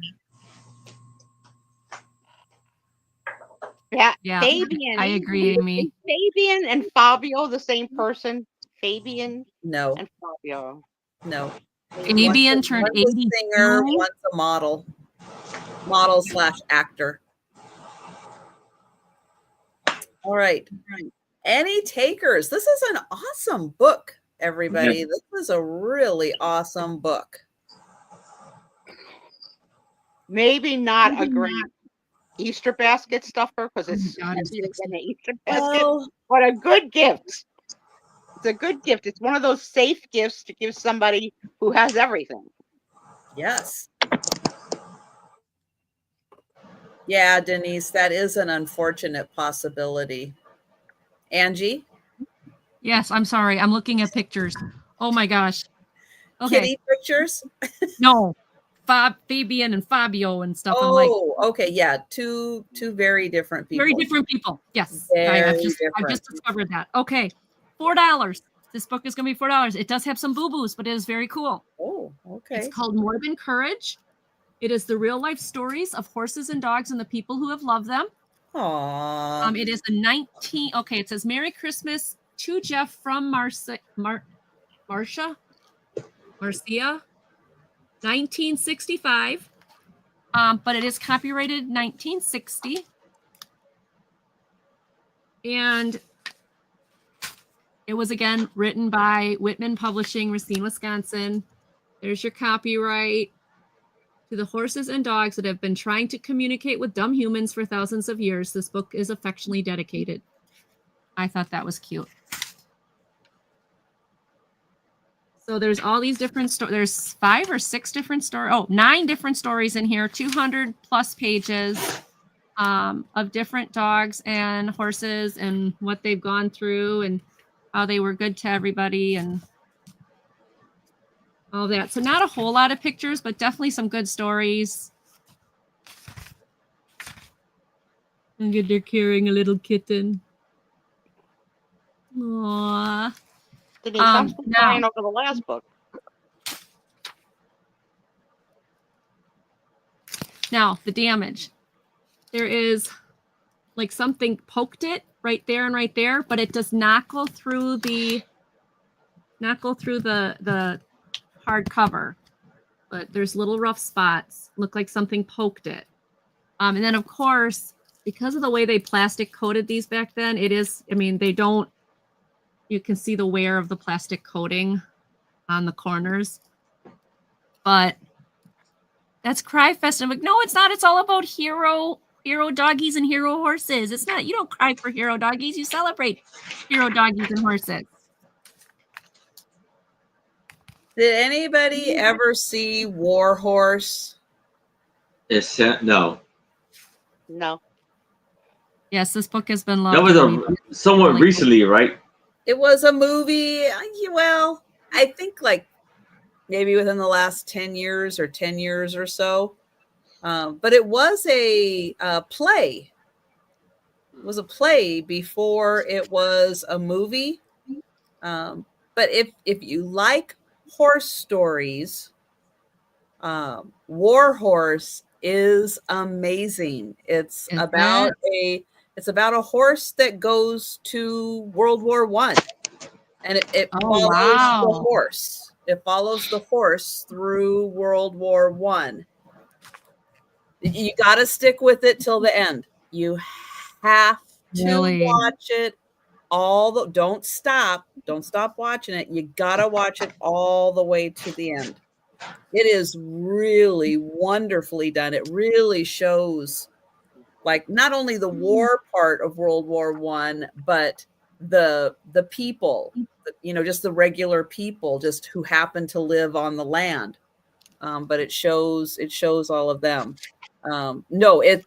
Yeah, Fabian. I agree, Amy. Fabian and Fabio the same person? Fabian? No. And Fabio. No. Fabian turned 82. Singer, one's a model / actor. All right. Any takers? This is an awesome book, everybody. Yeah. This is a really awesome book. Maybe not a great Easter basket stuffer because it's heavier than an Easter basket, but a good gift. It's a good gift. It's one of those safe gifts to give somebody who has everything. Yes. Yeah, Denise, that is an unfortunate possibility. Angie? Yes, I'm sorry. I'm looking at pictures. Oh my gosh. Okay. Kitty pictures? No. Fabian and Fabio and stuff. Oh, I'm like, okay. Yeah. Two very different people. Very different people. Yes. I've just discovered that. Okay. $4. This book is going to be $4. It does have some boo-boos, but it is very cool. Oh, okay. It's called More Than Courage. It is the real life stories of horses and dogs and the people who have loved them. Aww. It is it says Merry Christmas to Jeff from Marcia, 1965. But it is copyrighted 1960. And it was again written by Whitman Publishing, Racine, Wisconsin. There's your copyright. To the horses and dogs that have been trying to communicate with dumb humans for thousands of years, this book is affectionately dedicated. I thought that was cute. So there's all these different stories. There's 5 or 6 different stories. 9 different stories in here. 200 plus pages of different dogs and horses and what they've gone through and how they were good to everybody and all that. So not a whole lot of pictures, but definitely some good stories. And they're carrying a little kitten. Aww. I'm still crying over the last book. Now, the damage. There is like something poked it right there and right there, but it does not go through the hard cover. But there's little rough spots. Look like something poked it. And then of course, because of the way they plastic coated these back then, it is, I mean, they don't, you can see the wear of the plastic coating on the corners. But that's Cry Fest. I'm like, no, it's not. It's all about hero doggies and hero horses. It's not, you don't cry for hero doggies. You celebrate hero doggies and horses. Did anybody ever see War Horse? No. No. Yes, this book has been loved. That was somewhat recently, right? It was a movie. Well, I think like maybe within the last 10 years or so. But it was a play. It was a play before it was a movie. But if you like horse stories, War Horse is amazing. It's about a horse that goes to World War I, and it follows the horse. It follows the horse through World War I. You got to stick with it till the end. You have to watch it don't stop watching it. You got to watch it all the way to the end. It is really wonderfully done. It really shows like not only the war part of World War I, but the people, just the regular people just who happen to live on the land. But it shows all of them.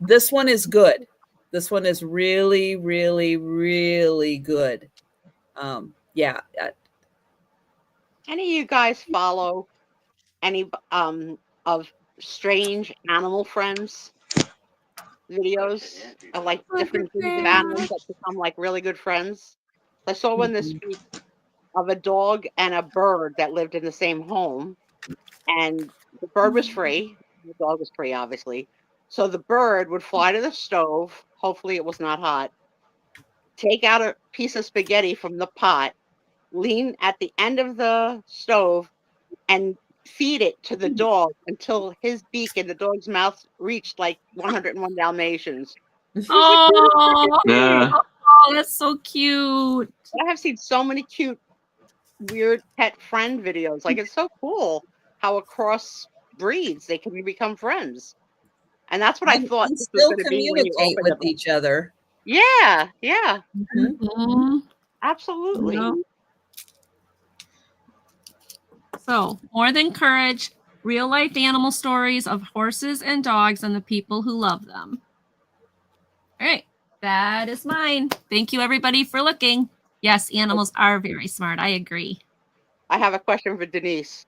This one is good. This one is really, really, really good. Yeah. Any of you guys follow any of Strange Animal Friends videos of like different breeds of animals that become like really good friends? I saw one this week of a dog and a bird that lived in the same home, and the bird was free. The dog was free, obviously. So the bird would fly to the stove. Hopefully it was not hot. Take out a piece of spaghetti from the pot, lean at the end of the stove, and feed it to the dog until his beak and the dog's mouth reached like 101 Dalmatians. Oh, Yeah. That's so cute. I have seen so many cute, weird pet friend videos. Like, it's so cool how across breeds they can become friends. And that's what I thought this was going to be when you communicate with each other. Yeah, yeah. Mm-hmm. Absolutely. Yep. So, More Than Courage, real life animal stories of horses and dogs and the people who love them. All right, that is mine. Thank you, everybody, for looking. Yes, animals are very smart. I agree. I have a question for Denise.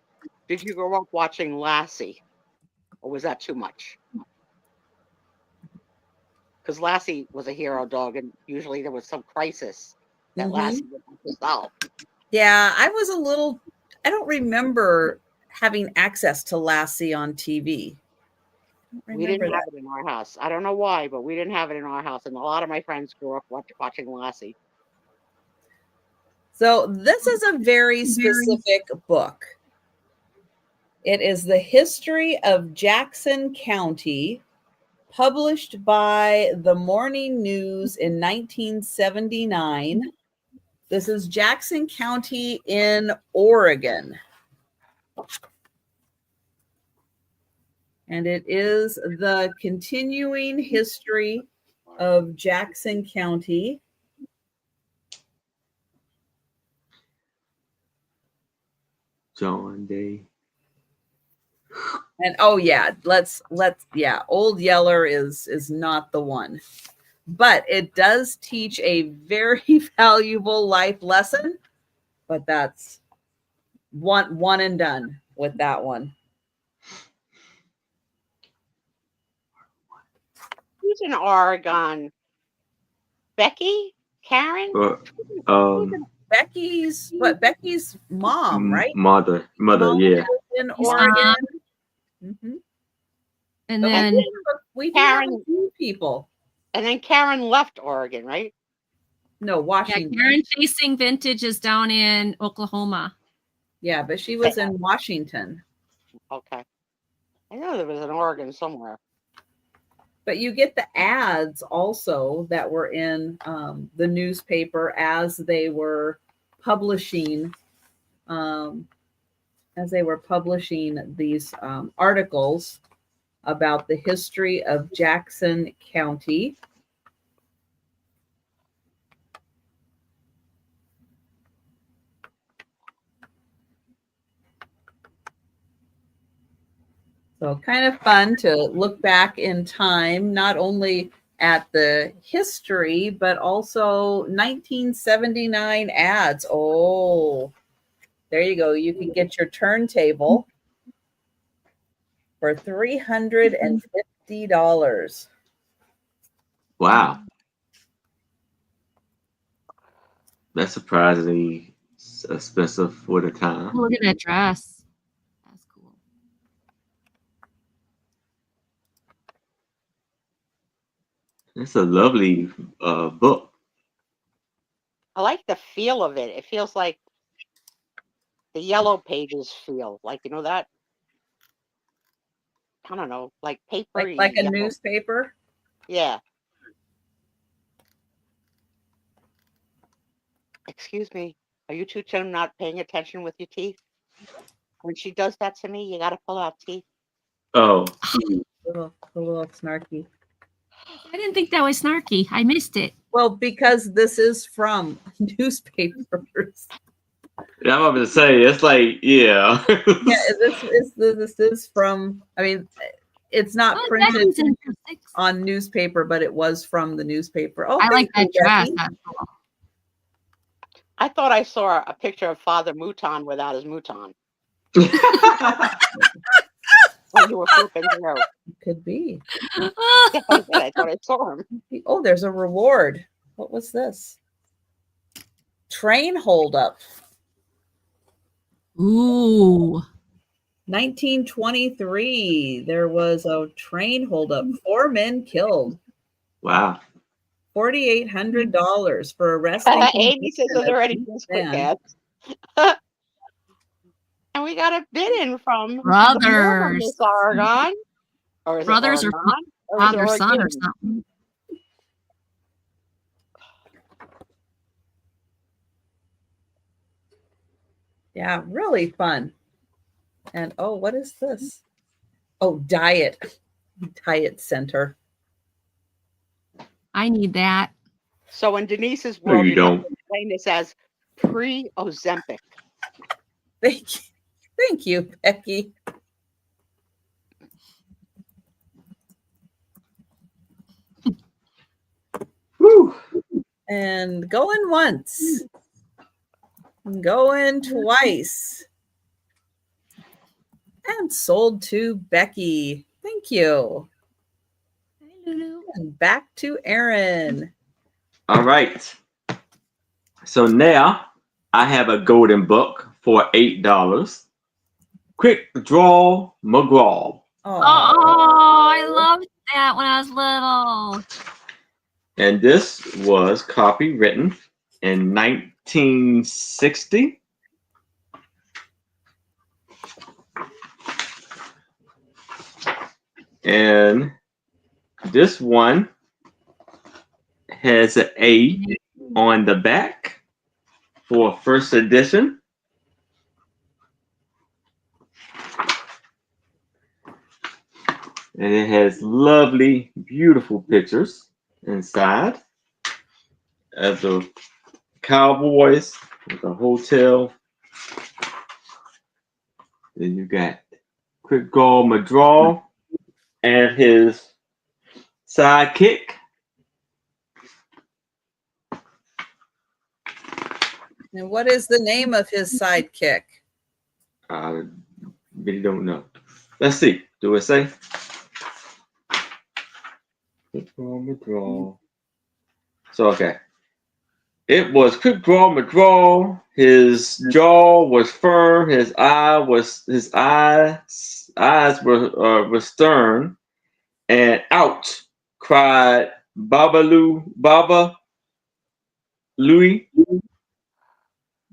Did you grow up watching Lassie? Or was that too much? Because Lassie was a hero dog, and usually there was some crisis that Lassie would have to solve. Yeah, I don't remember having access to Lassie on TV. We didn't have it in our house. I don't know why, but we didn't have it in our house. And a lot of my friends grew up watching Lassie. So this is a very specific book. It is The History of Jackson County, published by the Morning News in 1979. This is Jackson County in Oregon. And it is the continuing history of Jackson County. John Day. And Old Yeller is not the one. But it does teach a very valuable life lesson. But that's one and done with that one. Who's in Oregon? Becky? Karen? Becky's mom, right? Mother, yeah. In Oregon. And But then we do have a Karen- few people. And then Karen left Oregon, right? No, yeah, Washington. Karen Chasing Vintage is down in Oklahoma. Yeah, but she was in Washington. Okay. I know there was an Oregon somewhere. But you get the ads also that were in the newspaper as they were publishing these articles about the history of Jackson County. So kind of fun to look back in time, not only at the history, but also 1979 ads. Oh, there you go. You can get your turntable for $350. Wow. That's surprisingly expensive for the time. Look at that dress. That's cool. It's a lovely book. I like the feel of it. It feels like the Yellow Pages feel. Like, you know that? I don't know, like paper. Like a newspaper? Yeah. Excuse me. Are you two children not paying attention with your teeth? When she does that to me, you got to pull out teeth. Oh. A little snarky. I didn't think that was snarky. I missed it. Well, because this is from newspapers. Yeah, I'm about to say, it's like, yeah. Yeah, this is from, I mean, it's not Oh, printed Becky's in for 6. on newspaper, but it was from the newspaper. Oh, I like thank that you, dress. Becky. That's cool. I thought I saw a picture of Father Mouton without his mouton when you were flipping through. Could be. Yeah, I did. I thought I saw him. Oh, there's a reward. What was this? Train holdup. Ooh. 1923. There was a train holdup. 4 men killed. Wow. $4,800 for arresting. Amy says those are already quick ads. And we got a bid in from Brothers. Miss Oregon. Or is Brothers it or Oregon? Or is it father, son, or Oregon? something. Yeah, really fun. And oh, what is this? Oh, diet center. I need that. So in Denise's No, world, you you'd have don't. to explain this as pre-Ozempic. Thank you, Becky. Woo. And going once, going twice, and sold to Becky. Thank you. Hi, Lulu. And back to Aaron. All right. So now I have a golden book for $8. Quick Draw McGraw. Oh, I loved that when I was little. And this was copywritten in 1960. And this one has an A on the back for first edition. And it has lovely, beautiful pictures inside of the cowboys, the hotel. Then you got Quick Draw McGraw and his sidekick. And what is the name of his sidekick? I really don't know. Let's see. Do it say? McGraw. So okay. It was Quick Draw McGraw. His jaw was firm. His eyes were stern, And out, cried Baba Louie. Baba Louie.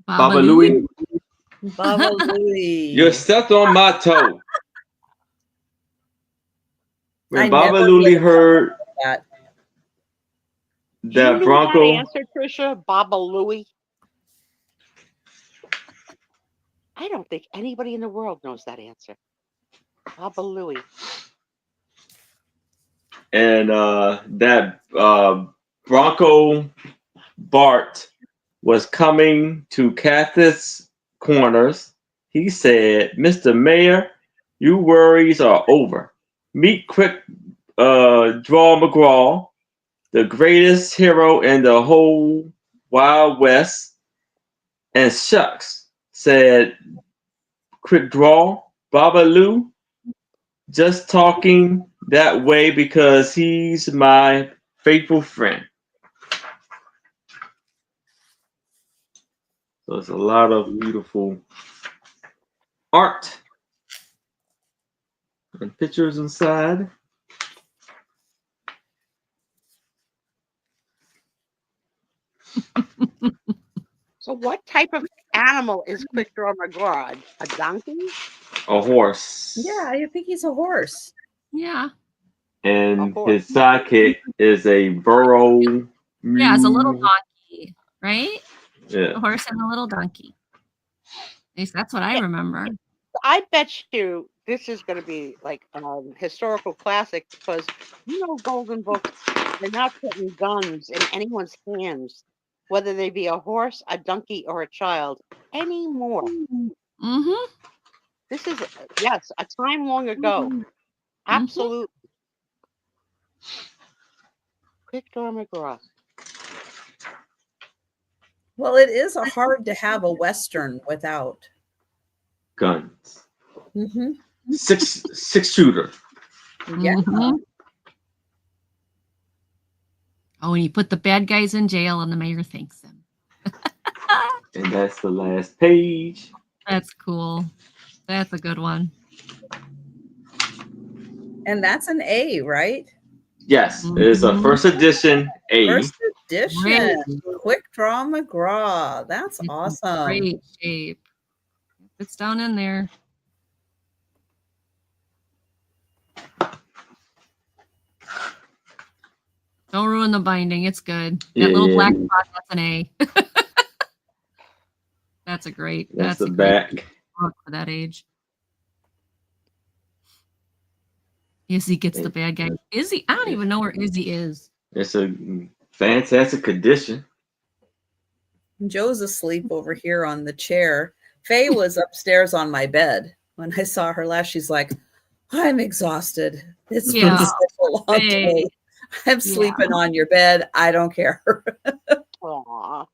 Baba Louie. You stepped on my toe. When I Baba never Louie would have heard that. that You knew Bronco. that answer, Trisha? Baba Louie? I don't think anybody in the world knows that answer. Baba Louie. And that Bronco Bart was coming to Cathy's corners. He said, Mr. Mayor, your worries are over. Meet Quick Draw McGraw, the greatest hero in the whole Wild West. And shucks, said Quick Draw, Baba Lou, just talking that way because he's my faithful friend. So it's a lot of beautiful art and pictures inside. So what type of animal is Quick Draw McGraw? A donkey? A horse. Yeah, I think he's a horse. Yeah. And his sidekick is a burro. Yeah, it's a little donkey, right? Yeah. A horse and a little donkey. At least that's what I remember. I bet you this is going to be like a historical classic because Golden Books, they're not putting guns in anyone's hands, whether they be a horse, a donkey, or a child anymore. Mm-hmm. This is, yes, a time long ago. Absolutely. Quick Draw McGraw. Well, it is hard to have a Western without guns. Mm-hmm. Six shooter. Yeah. Mm-hmm. Oh, and you put the bad guys in jail and the mayor thanks them. And that's the last page. That's cool. That's a good one. And that's an A, right? Yes, it is a first edition A. First edition. Quick Draw McGraw. That's awesome. Great shape. It's down in there. Don't ruin the binding. It's good. That little black spot, that's an A. That's a great. That's the a back. Great book for that age. Izzy gets the bad guy. Izzy, I don't even know where Izzy is. It's a fantastic condition. Joe's asleep over here on the chair. Faye was upstairs on my bed. When I saw her last, she's like, I'm exhausted. It's been such a long day. I'm sleeping on your bed. I don't care. Aww.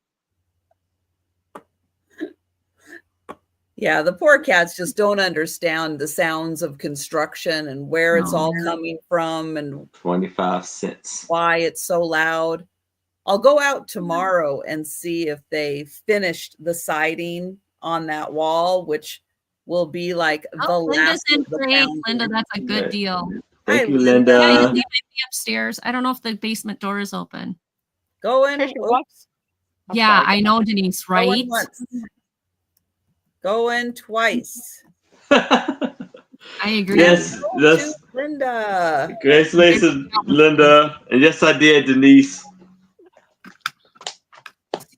Yeah, the poor cats just don't understand the sounds of construction and where it's all coming from and 25 cents. Why it's so loud. I'll go out tomorrow and see if they finished the siding on that wall, which will be like the last of the foundation. Linda, that's a good deal. Thank you, Linda. Yeah, you might be upstairs. I don't know if the basement door is open. Go in. Yeah, I know, Denise, right? Go in twice. I agree. Yes, that's Linda. Congratulations, Linda. And yes, I did, Denise.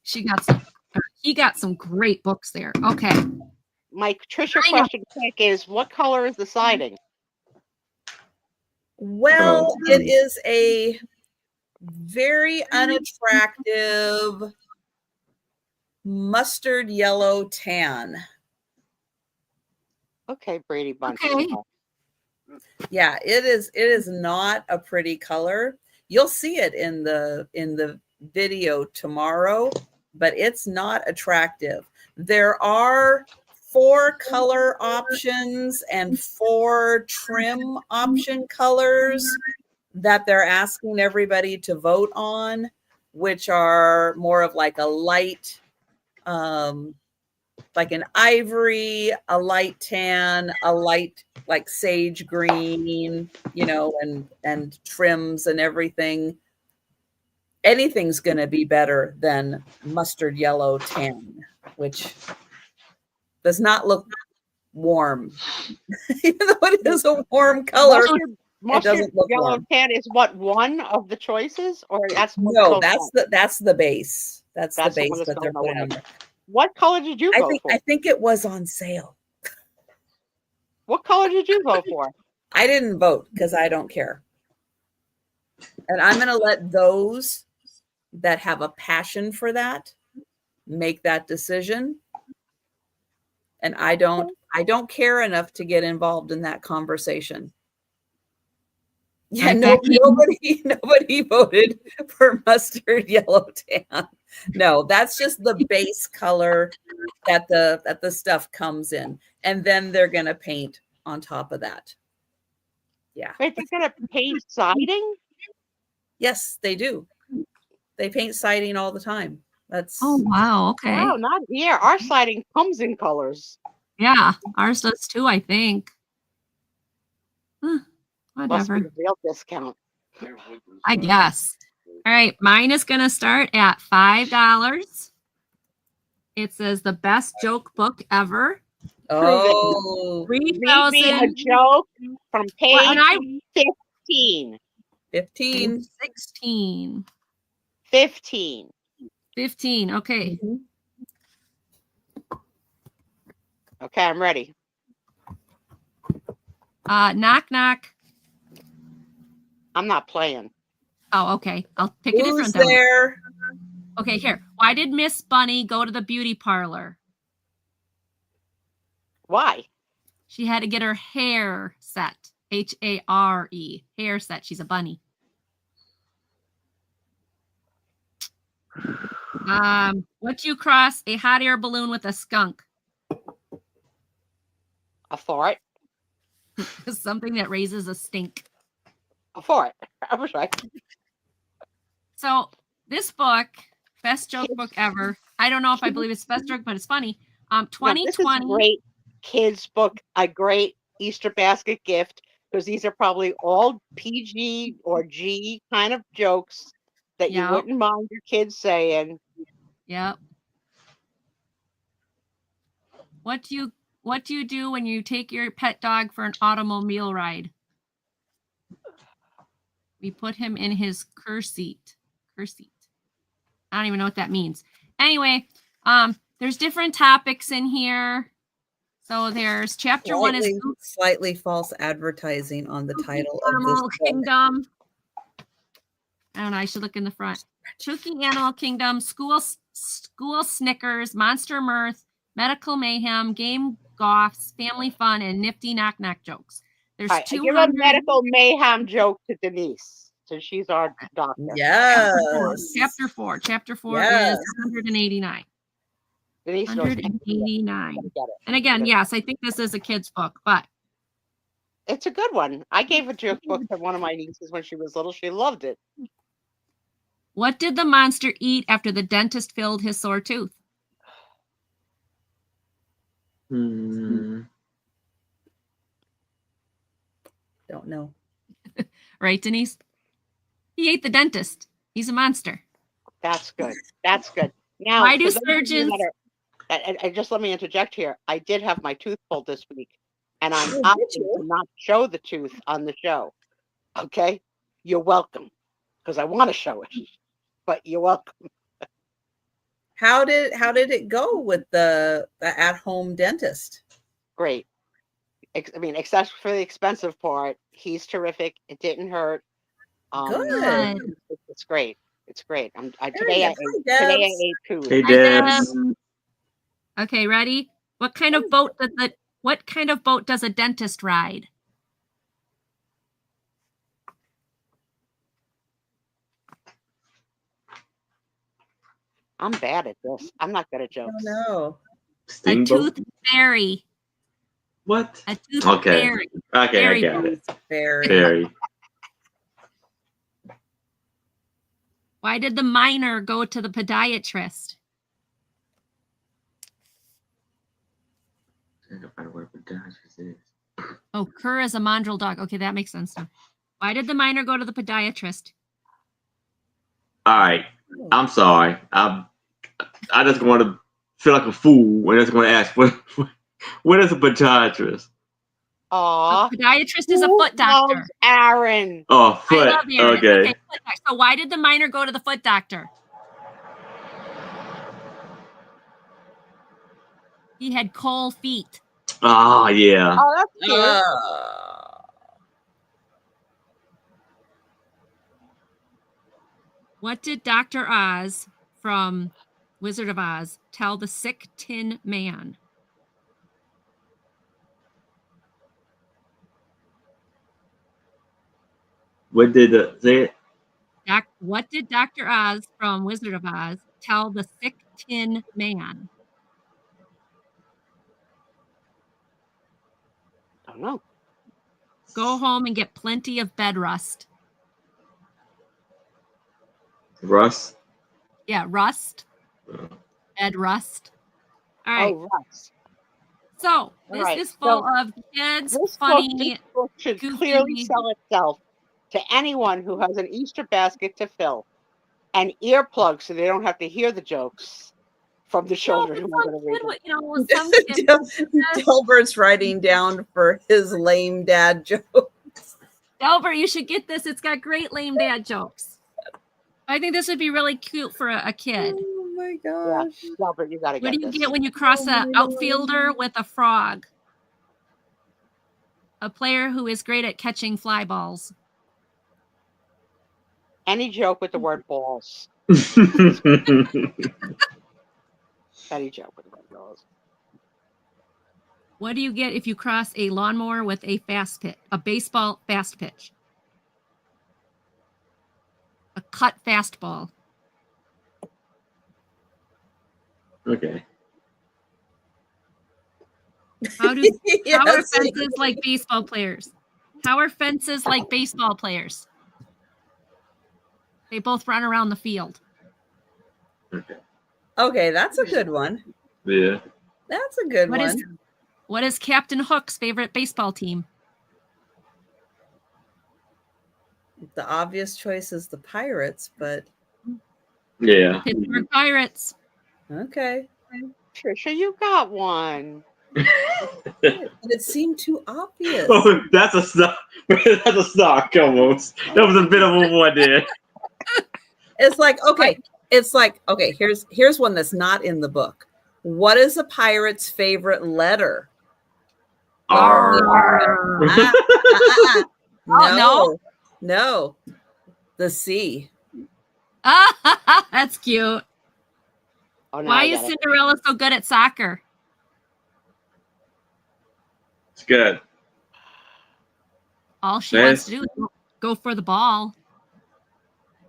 He got some great books there. Okay. My Trisha question quick is, what color is the siding? Well, it is a very unattractive mustard yellow tan. Okay, Brady Bunch. Okay. Yeah, it is not a pretty color. You'll see it in the video tomorrow, but it's not attractive. There are 4 color options and 4 trim option colors that they're asking everybody to vote on, which are more of like a light like an ivory, a light tan, a light like sage green, you know, and trims and everything. Anything's going to be better than mustard yellow tan, which does not look warm. Even though it is a warm color, it doesn't look yellow warm. tan is what, one of the choices, or that's No, that's the base. That's the base that they're putting on there. What color did you vote for? I think it was on sale. What color did you vote for? I didn't vote because I don't care. And I'm going to let those that have a passion for that make that decision. And I don't care enough to get involved in that conversation. Yeah, nobody voted for mustard yellow tan. No, that's just the base color that the stuff comes in, and then they're gonna paint on top of that. Yeah. Wait, they're gonna paint siding? Yes, they do. They paint siding all the time. That's wow. Okay. Wow, not here. Our siding comes in colors. Yeah, ours does too, I think. Whatever. Must be a real discount. I guess. All right, mine is going to start at $5. It says the best joke book ever. Oh, 3,000. A joke from page 15. 15. 16. 15. 15. Okay. Mm-hmm. Okay, I'm ready. Knock, knock. I'm not playing. Oh, okay. I'll pick a different one. There? Okay, here. Why did Miss Bunny go to the beauty parlor? Why? She had to get her hair set. Hare. Hair set. She's a bunny. What do you cross a hot air balloon with a skunk? A fart. Something that raises a stink. A fart. I was right. So this book, best joke book ever. I don't know if I believe it's best joke, but it's funny. 2020. This is a great kids book, a great Easter basket gift, because these are probably all PG or G kind of jokes that you wouldn't mind your kids saying. Yep. What do you do when you take your pet dog for an automobile ride? We put him in his car seat. I don't even know what that means. Anyway, there's different topics in here. So there's chapter 1 is slightly false advertising on the title Animal of this Kingdom. I don't know. I should look in the front. Chooky Animal Kingdom, School Snickers, Monster Mirth, Medical Mayhem, Game Goffs, Family Fun, and Nifty Knock Knock jokes. There's 200. Give a Medical Mayhem joke to Denise, since she's our doctor. Yes. Chapter 4 is 189. Denise 189. And again, yes, I think this is a kid's book, but it's a good one. I gave a joke book to one of my nieces when she was little. She loved it. What did the monster eat after the dentist filled his sore tooth? Don't know. Right, Denise? He ate the dentist. He's a monster. That's good. That's good. Now, why do surgeons... And just let me interject here. I did have my tooth pulled this week, and I'm opting to not show the tooth on the show. Okay? You're welcome, because I want to show it, but you're welcome. How did it go with the at-home dentist? Great. I mean, except for the expensive part, he's terrific. It didn't hurt. Good. It's great. It's great. Today I ate food. Hey, Debs. Okay, ready? What kind of boat does a dentist ride? I'm bad at this. I'm not good at jokes. Oh, no. Steamboat? A tooth fairy. What? A tooth fairy. Okay, fairy. I got it. Fairy. Why did the miner go to the podiatrist? Oh, cur is a mongrel dog. Okay, that makes sense now. Why did the miner go to the podiatrist? All right. I'm sorry. I just want to feel like a fool when I just want to ask, what is a podiatrist? A podiatrist is a foot doctor. Aaron. Oh, foot. I love Aaron. Okay. Foot doctor. So why did the miner go to the foot doctor? He had cold feet. Oh, yeah. Oh, that's cute. What did Dr. Oz from Wizard of Oz tell the sick tin man? What did say it? What did Dr. Oz from Wizard of Oz tell the sick tin man? I don't know. Go home and get plenty of bed rust. Russ? Yeah, rust. Bed rust. All right. Oh, Russ. So this is full of kids, funny. This book should goofy. clearly sell itself to anyone who has an Easter basket to fill and earplugs so they don't have to hear the jokes from the children who are going to read them. Some kid, Delbert's writing down for his lame dad jokes. Delbert, you should get this. It's got great lame dad jokes. I think this would be really cute for a kid. Oh my gosh. Yeah, Delbert, you got to get What do this. you get when you cross an outfielder with a frog? A player who is great at catching fly balls. Any joke with the word balls. Any joke with the word balls. What do you get if you cross a lawnmower with a baseball fast pitch? A cut fastball. Okay. How are fences like baseball players? How are fences like baseball players? They both run around the field. Okay, that's a good one. Yeah. That's a good one. What is Captain Hook's favorite baseball team? The obvious choice is the Pirates, but yeah. Pittsburgh Pirates. Okay. Trisha, you got one. It seemed too obvious. Oh, that's a stock. That's a stock almost. That was a bit of a one there. It's like, okay. It's like, okay, here's one that's not in the book. What is a pirate's favorite letter? No. The C. That's cute. Oh, no, why is Cinderella so good at soccer? It's good. All she wants to do is go for the ball.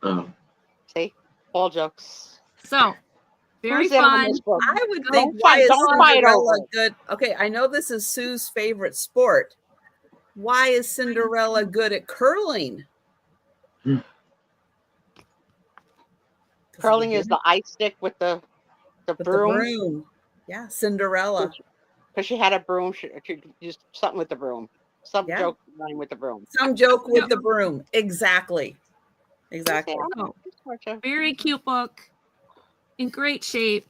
Oh. See? Ball jokes. So, very fun. I would think, why is Cinderella good? Okay, I know this is Sue's favorite sport. Why is Cinderella good at curling? Curling is the ice stick with the broom. Yeah, Cinderella. Because she had a broom. She used something with the broom. Some joke line with the broom. Some joke with the broom. Exactly. Oh, very cute book. In great shape.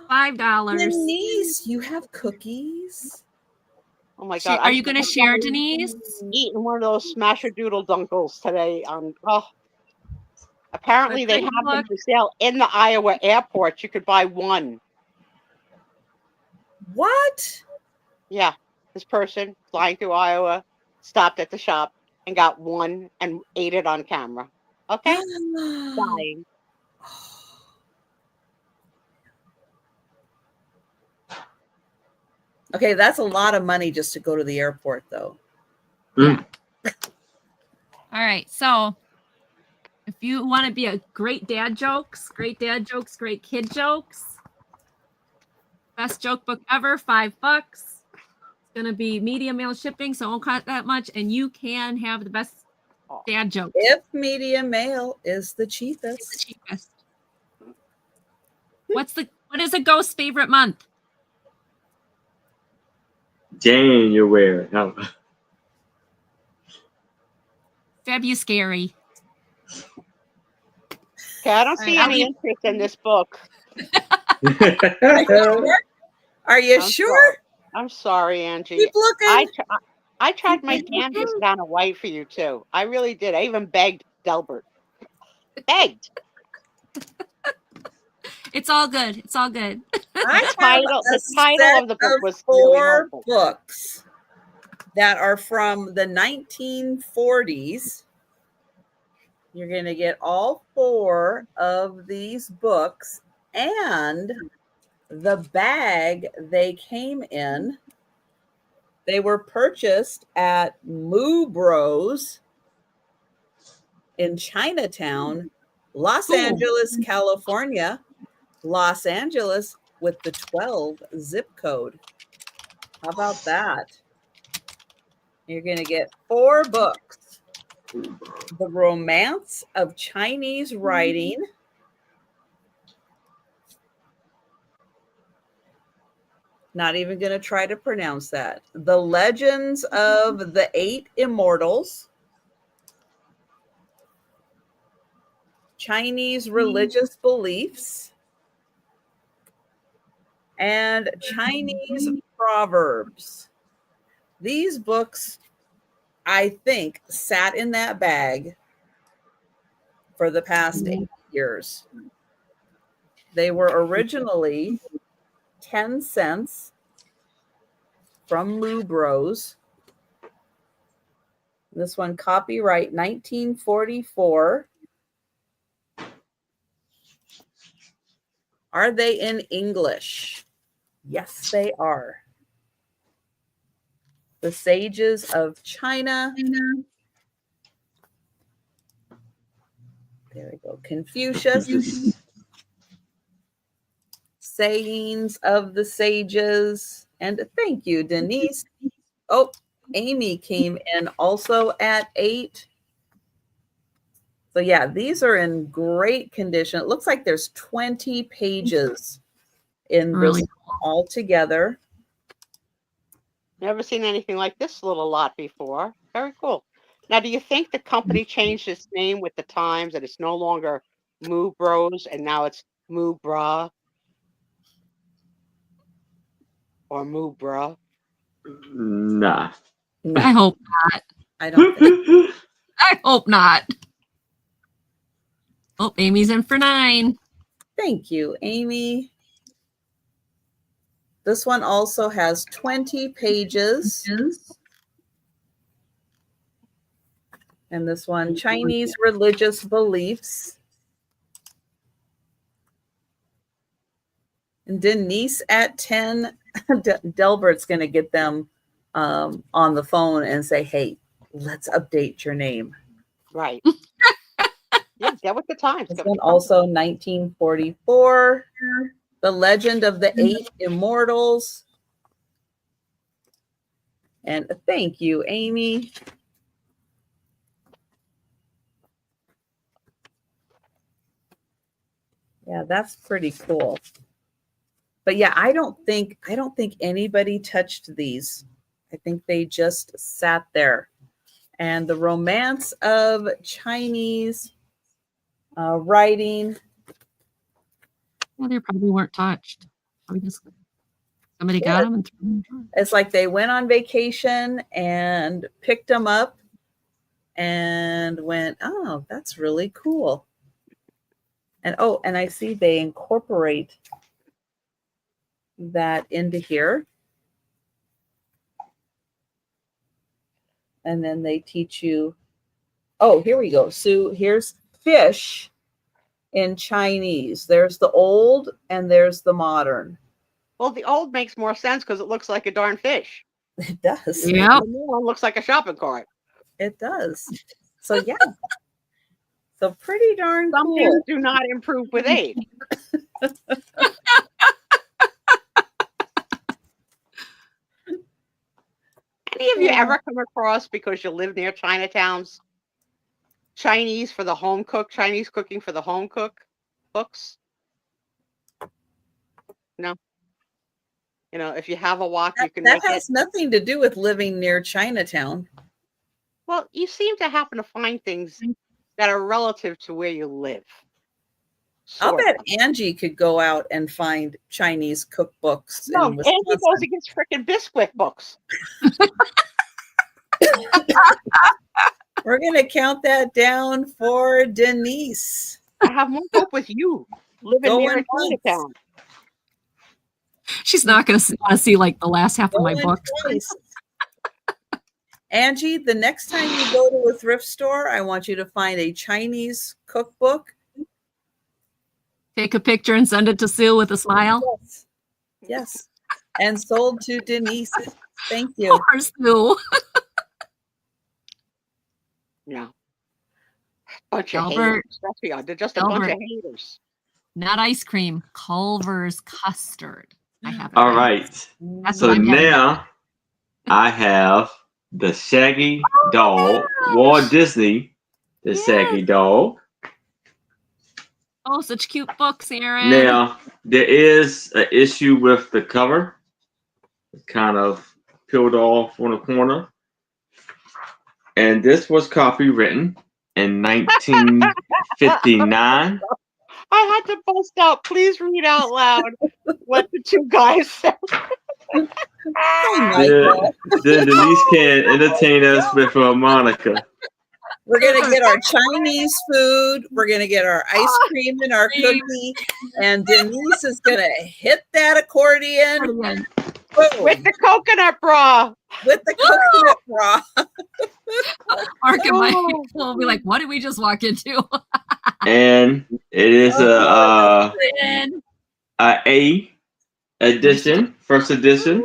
$5. Denise, you have cookies? Oh my God. Are you going to share, Denise? Eating one of those smasher doodle dunkles today. Apparently they have them for sale in the Iowa airport. You could buy one. What? Yeah. This person flying through Iowa stopped at the shop and got one and ate it on camera. Okay? Dying. Okay, that's a lot of money just to go to the airport, though. Yeah. All right. So if you want to be a great dad jokes, great kid jokes, best joke book ever, $5. It's going to be medium mail shipping, so it won't cost that much. And you can have the best dad jokes. If medium mail is the cheapest. It's the cheapest. What is a ghost's favorite month? January. Oh. Febuscary. Okay, I don't see I'll any leave- interest in this book. Are you I'm sure? sorry. I'm sorry, Angie. Keep looking. I tried my damnedest down a white for you too. I really did. I even begged Delbert. Begged. It's all good. It's all good. I The have title a of the book set was of really 4 helpful. books that are from the 1940s. You're going to get all 4 of these books and the bag they came in. They were purchased at Moo Bros in Chinatown, Los Angeles, California. Los Angeles with the 12 zip code. How about that? You're going to get 4 books. The Romance of Chinese Writing. Not even going to try to pronounce that. The Legends of the 8 Immortals. Chinese Religious Beliefs. And Chinese Proverbs. These books, I think, sat in that bag for the past 8 years. They were originally 10 cents from Moo Bros. This one, copyright 1944. Are they in English? Yes, they are. The Sages of China. There we go. Confucius. Sayings of the Sages. And thank you, Denise. Oh, Amy came in also at 8. So yeah, these are in great condition. It looks like there's 20 pages in this all together. Never seen anything like this little lot before. Very cool. Now, do you think the company changed its name with the times and it's no longer Moo Bros and now it's Moo Bra or Moo Bra? Nah. No, I hope not. I don't think. I hope not. Oh, Amy's in for 9. Thank you, Amy. This one also has 20 pages. And this one, Chinese Religious Beliefs. And Denise at 10. Delbert's going to get them on the phone and say, hey, let's update your name. Right. Yeah, get with the times. This one also 1944. The Legend of the 8 Immortals. And thank you, Amy. Yeah, that's pretty cool. But yeah, I don't think anybody touched these. I think they just sat there. And the Romance of Chinese Writing. Well, they probably weren't touched. Somebody got them and threw them. It's like they went on vacation and picked them up and went, oh, that's really cool. And and I see they incorporate that into here. And then they teach you, oh, here we go. So here's fish in Chinese. There's the old and there's the modern. Well, the old makes more sense because it looks like a darn fish. It does. Yeah. The new one looks like a shopping cart. It does. So yeah. So pretty darn Some cool. things do not improve with age. Any of you ever come across, because you live near Chinatowns, Chinese for the home cook, Chinese cooking for the home cook books? No. You know, if you have a walk, you can That make has nothing to do with living near Chinatown. Well, you seem to happen to find things that are relative to where you live. I'll Sort bet of. Angie could go out and find Chinese cookbooks. No, in Angie Wisconsin. goes against frickin' Bisquick books. We're going to count that down for Denise. I have more hope with you living near Chinatown. She's not going to want to see like the last half of my book. Angie, the next time you go to a thrift store, I want you to find a Chinese cookbook. Take a picture and send it to Sue with a smile. Yes. And sold to Denise. Thank you. Poor Sue. Yeah. Bunch of haters. They're just a bunch of haters. Not ice cream. Culver's custard. I have it. All right. So now I have the Shaggy Dog, Walt Disney, the Shaggy Dog. Oh, such cute books, Aaron. Now, there is an issue with the cover. It's kind of peeled off on the corner. And this was copywritten in 1959. I had to bust out. Please read out loud what the two guys said. Then Denise can entertain us with a Monica. We're going to get our Chinese food. We're going to get our ice cream and our cookie. And Denise is going to hit that accordion. With the coconut bra. With the coconut bra. Mark and Mike will be like, what did we just walk into? And it is a edition, first edition.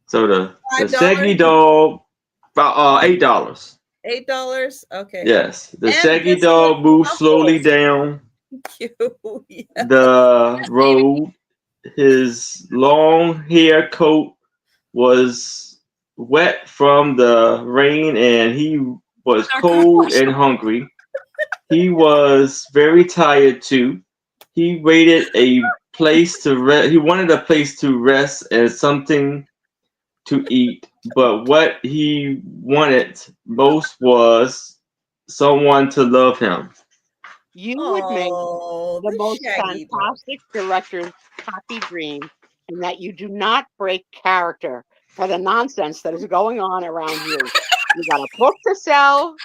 So the Shaggy Dog, $8. $8. Okay. Yes, the Shaggy Dog moves slowly down the road. His long hair coat was wet from the rain, and he was cold and hungry. He was very tired too. He waited a place to rest. He wanted a place to rest and something to eat, but what he wanted most was someone to love him. You would make the most fantastic director's happy dream, in that you do not break character for the nonsense that is going on around you. You got a book to sell.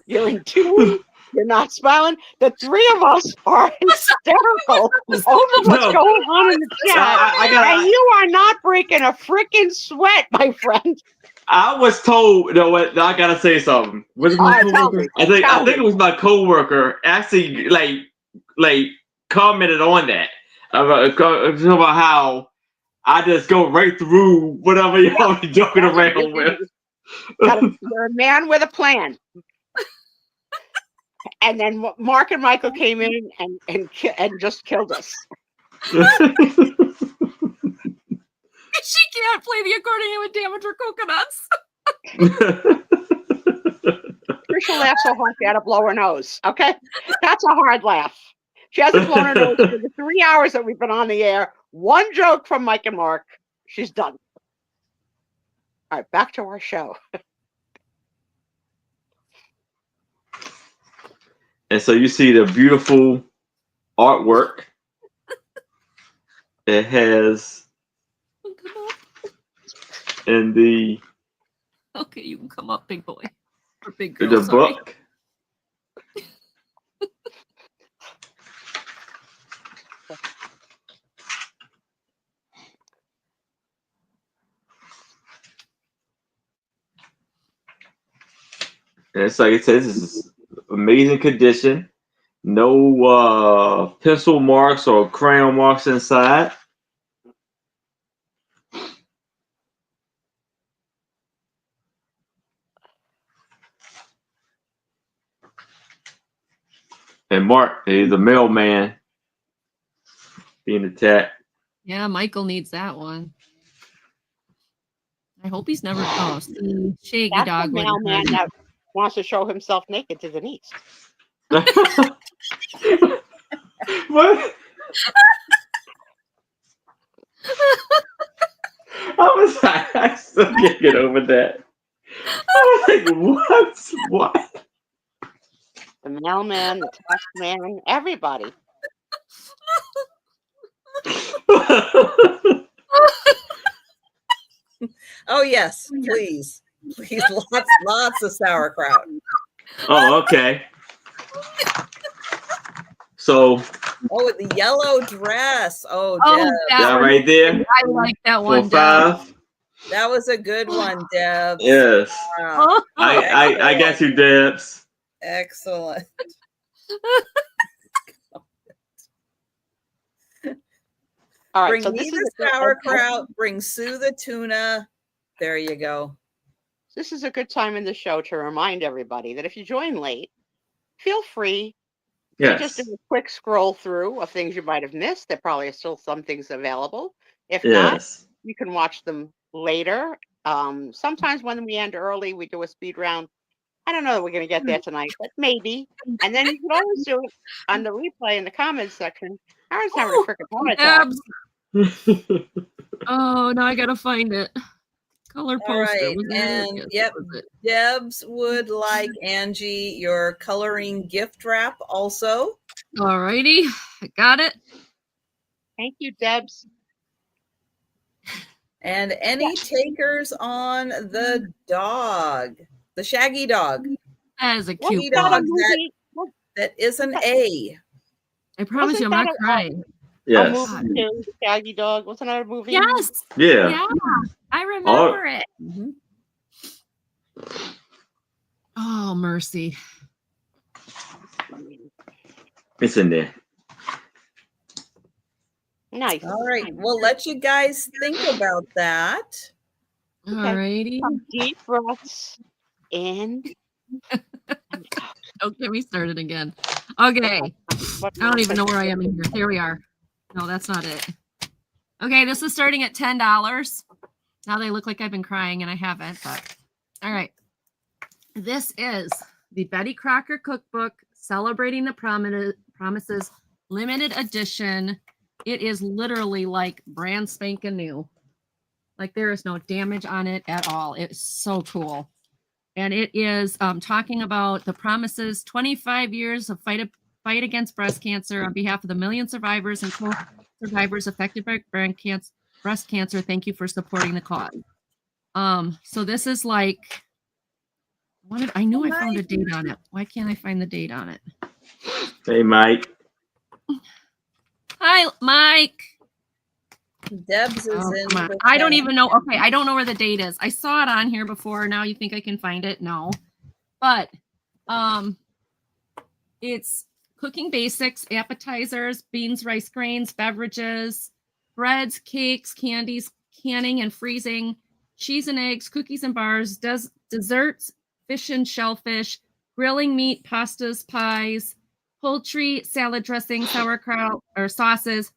You're in tune. You're not smiling. The three of us are hysterical over what's going on in the chat. And you are not breaking a freaking sweat, my friend. I was told, you know what? I gotta say something. Was it my coworker? I think it was my coworker. Actually, like commented on that about how I just go right through whatever y'all be joking around with. You're a man with a plan. And then Mark and Michael came in and just killed us. She can't play the accordion with damage her coconuts. Trisha laughs so hard she had to blow her nose. Okay? That's a hard laugh. She hasn't blown her nose for the 3 hours that we've been on the air. One joke from Mike and Mark. She's done. All right, back to our show. And so you see the beautiful artwork. It has in the okay, you can come up, big boy. Or big girl, the book. And it's like it says, this is amazing condition. No pencil marks or crayon marks inside. And Mark is the mailman being attacked. Yeah, Michael needs that one. I hope he's never Shaggy That's Dog. the mailman that wants to show himself naked to Denise. What? I still can't get over that. I was like, what? The mailman, the tax man, everybody. Oh yes, please, lots of sauerkraut. Oh, okay. So. Oh, the yellow dress. Oh, that right there. I like that one. 4-5. That was a good one, Deb. Yes. Wow. I got you, Debs. Excellent. All right, bring so me this the is sauerkraut. Bring Sue the tuna. There you go. This is a good time in the show to remind everybody that if you join late, feel free to just do a quick scroll through of things you might have missed. There probably are still some things available. If not, you can watch them later. Sometimes when we end early, we do a speed round. I don't know that we're going to get there tonight, but maybe. And then you can always do it on the replay in the comments section. Aaron's having a freaking heart attack. Oh, now I got to find it. Color poster. All right. And yep, Debs would like, Angie, your coloring gift wrap also. All righty. I got it. Thank you, Debs. And any takers on the dog, the shaggy dog? That is a cute dog. That is an A. I promise you I'm not crying. Yes. A movie too, the Shaggy Dog. Wasn't that a movie? Yes. Yeah. I remember it. Mm-hmm. Oh, mercy. It's in there. Nice. All right. We'll let you guys think about that. All righty. Deep breaths in. Don't get me started again. Okay. I don't even know where I am in here. Here we are. No, that's not it. Okay, this is starting at $10. Now they look like I've been crying and I haven't, but all right. This is the Betty Crocker Cookbook, Celebrating the Promises, limited edition. It is literally like brand spanking new. Like there is no damage on it at all. It's so cool. And it is talking about the promises, 25 years of fight against breast cancer on behalf of the million survivors and co-survivors affected by breast cancer. Thank you for supporting the cause. So this is like, I knew I found a date on it. Why can't I find the date on it? Hey, Mike. Hi, Mike. Debs is in. I don't even know. Okay, I don't know where the date is. I saw it on here before. Now you think I can find it? No. But it's cooking basics, appetizers, beans, rice grains, beverages, breads, cakes, candies, canning and freezing, cheese and eggs, cookies and bars, desserts, fish and shellfish, grilling meat, pastas, pies, poultry, salad dressing, sauerkraut or sauces.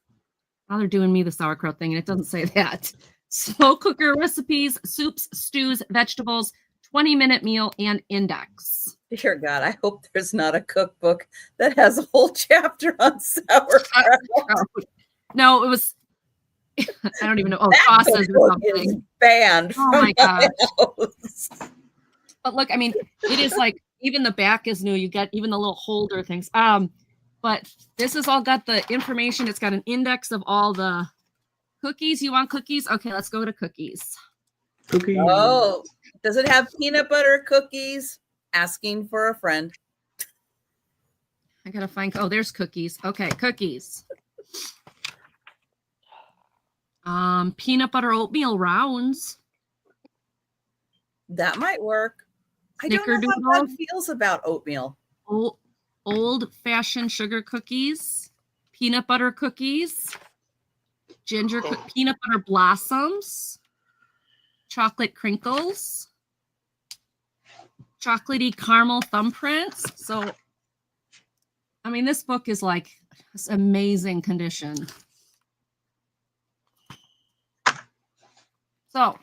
Now they're doing me the sauerkraut thing, and it doesn't say that. Slow cooker recipes, soups, stews, vegetables, 20-minute meal, and index. Dear God, I hope there's not a cookbook that has a whole chapter on sauerkraut. No, it was. I don't even know. Oh, sauces or something. Is banned. Oh my gosh. But look, I mean, it is like even the back is new. You get even the little holder things. But this has all got the information. It's got an index of all the cookies. You want cookies? Okay, let's go to cookies. Cookies. Oh, does it have peanut butter cookies? Asking for a friend. I gotta find. Oh, there's cookies. Okay, cookies. Peanut butter oatmeal rounds. That might work. I don't know how that feels about oatmeal. Old-fashioned sugar cookies, peanut butter cookies, peanut butter blossoms, chocolate crinkles, chocolatey caramel thumbprints. So, I mean, this book is like this amazing condition. So,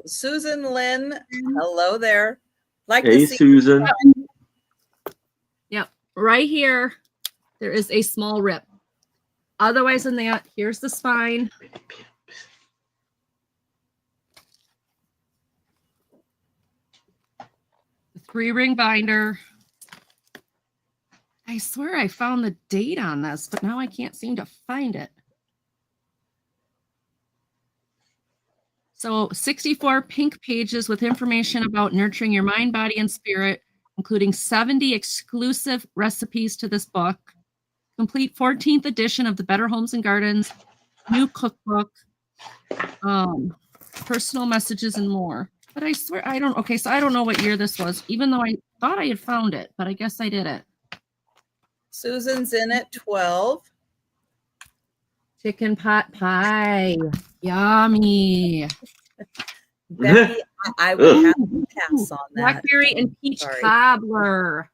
Susan Lynn, hello there. Hey, Susan. Yep, right here, there is a small rip. Otherwise than that, here's the spine. The 3-ring binder. I swear I found the date on this, but now I can't seem to find it. So 64 pink pages with information about nurturing your mind, body, and spirit, including 70 exclusive recipes to this book. Complete 14th edition of the Better Homes and Gardens, new cookbook, personal messages, and more. But I swear I don't. Okay, so I don't know what year this was, even though I thought I had found it, but I guess I didn't. Susan's in at 12. Chicken pot pie. Yummy. Becky, I would have to pass on that. Blackberry and peach cobbler.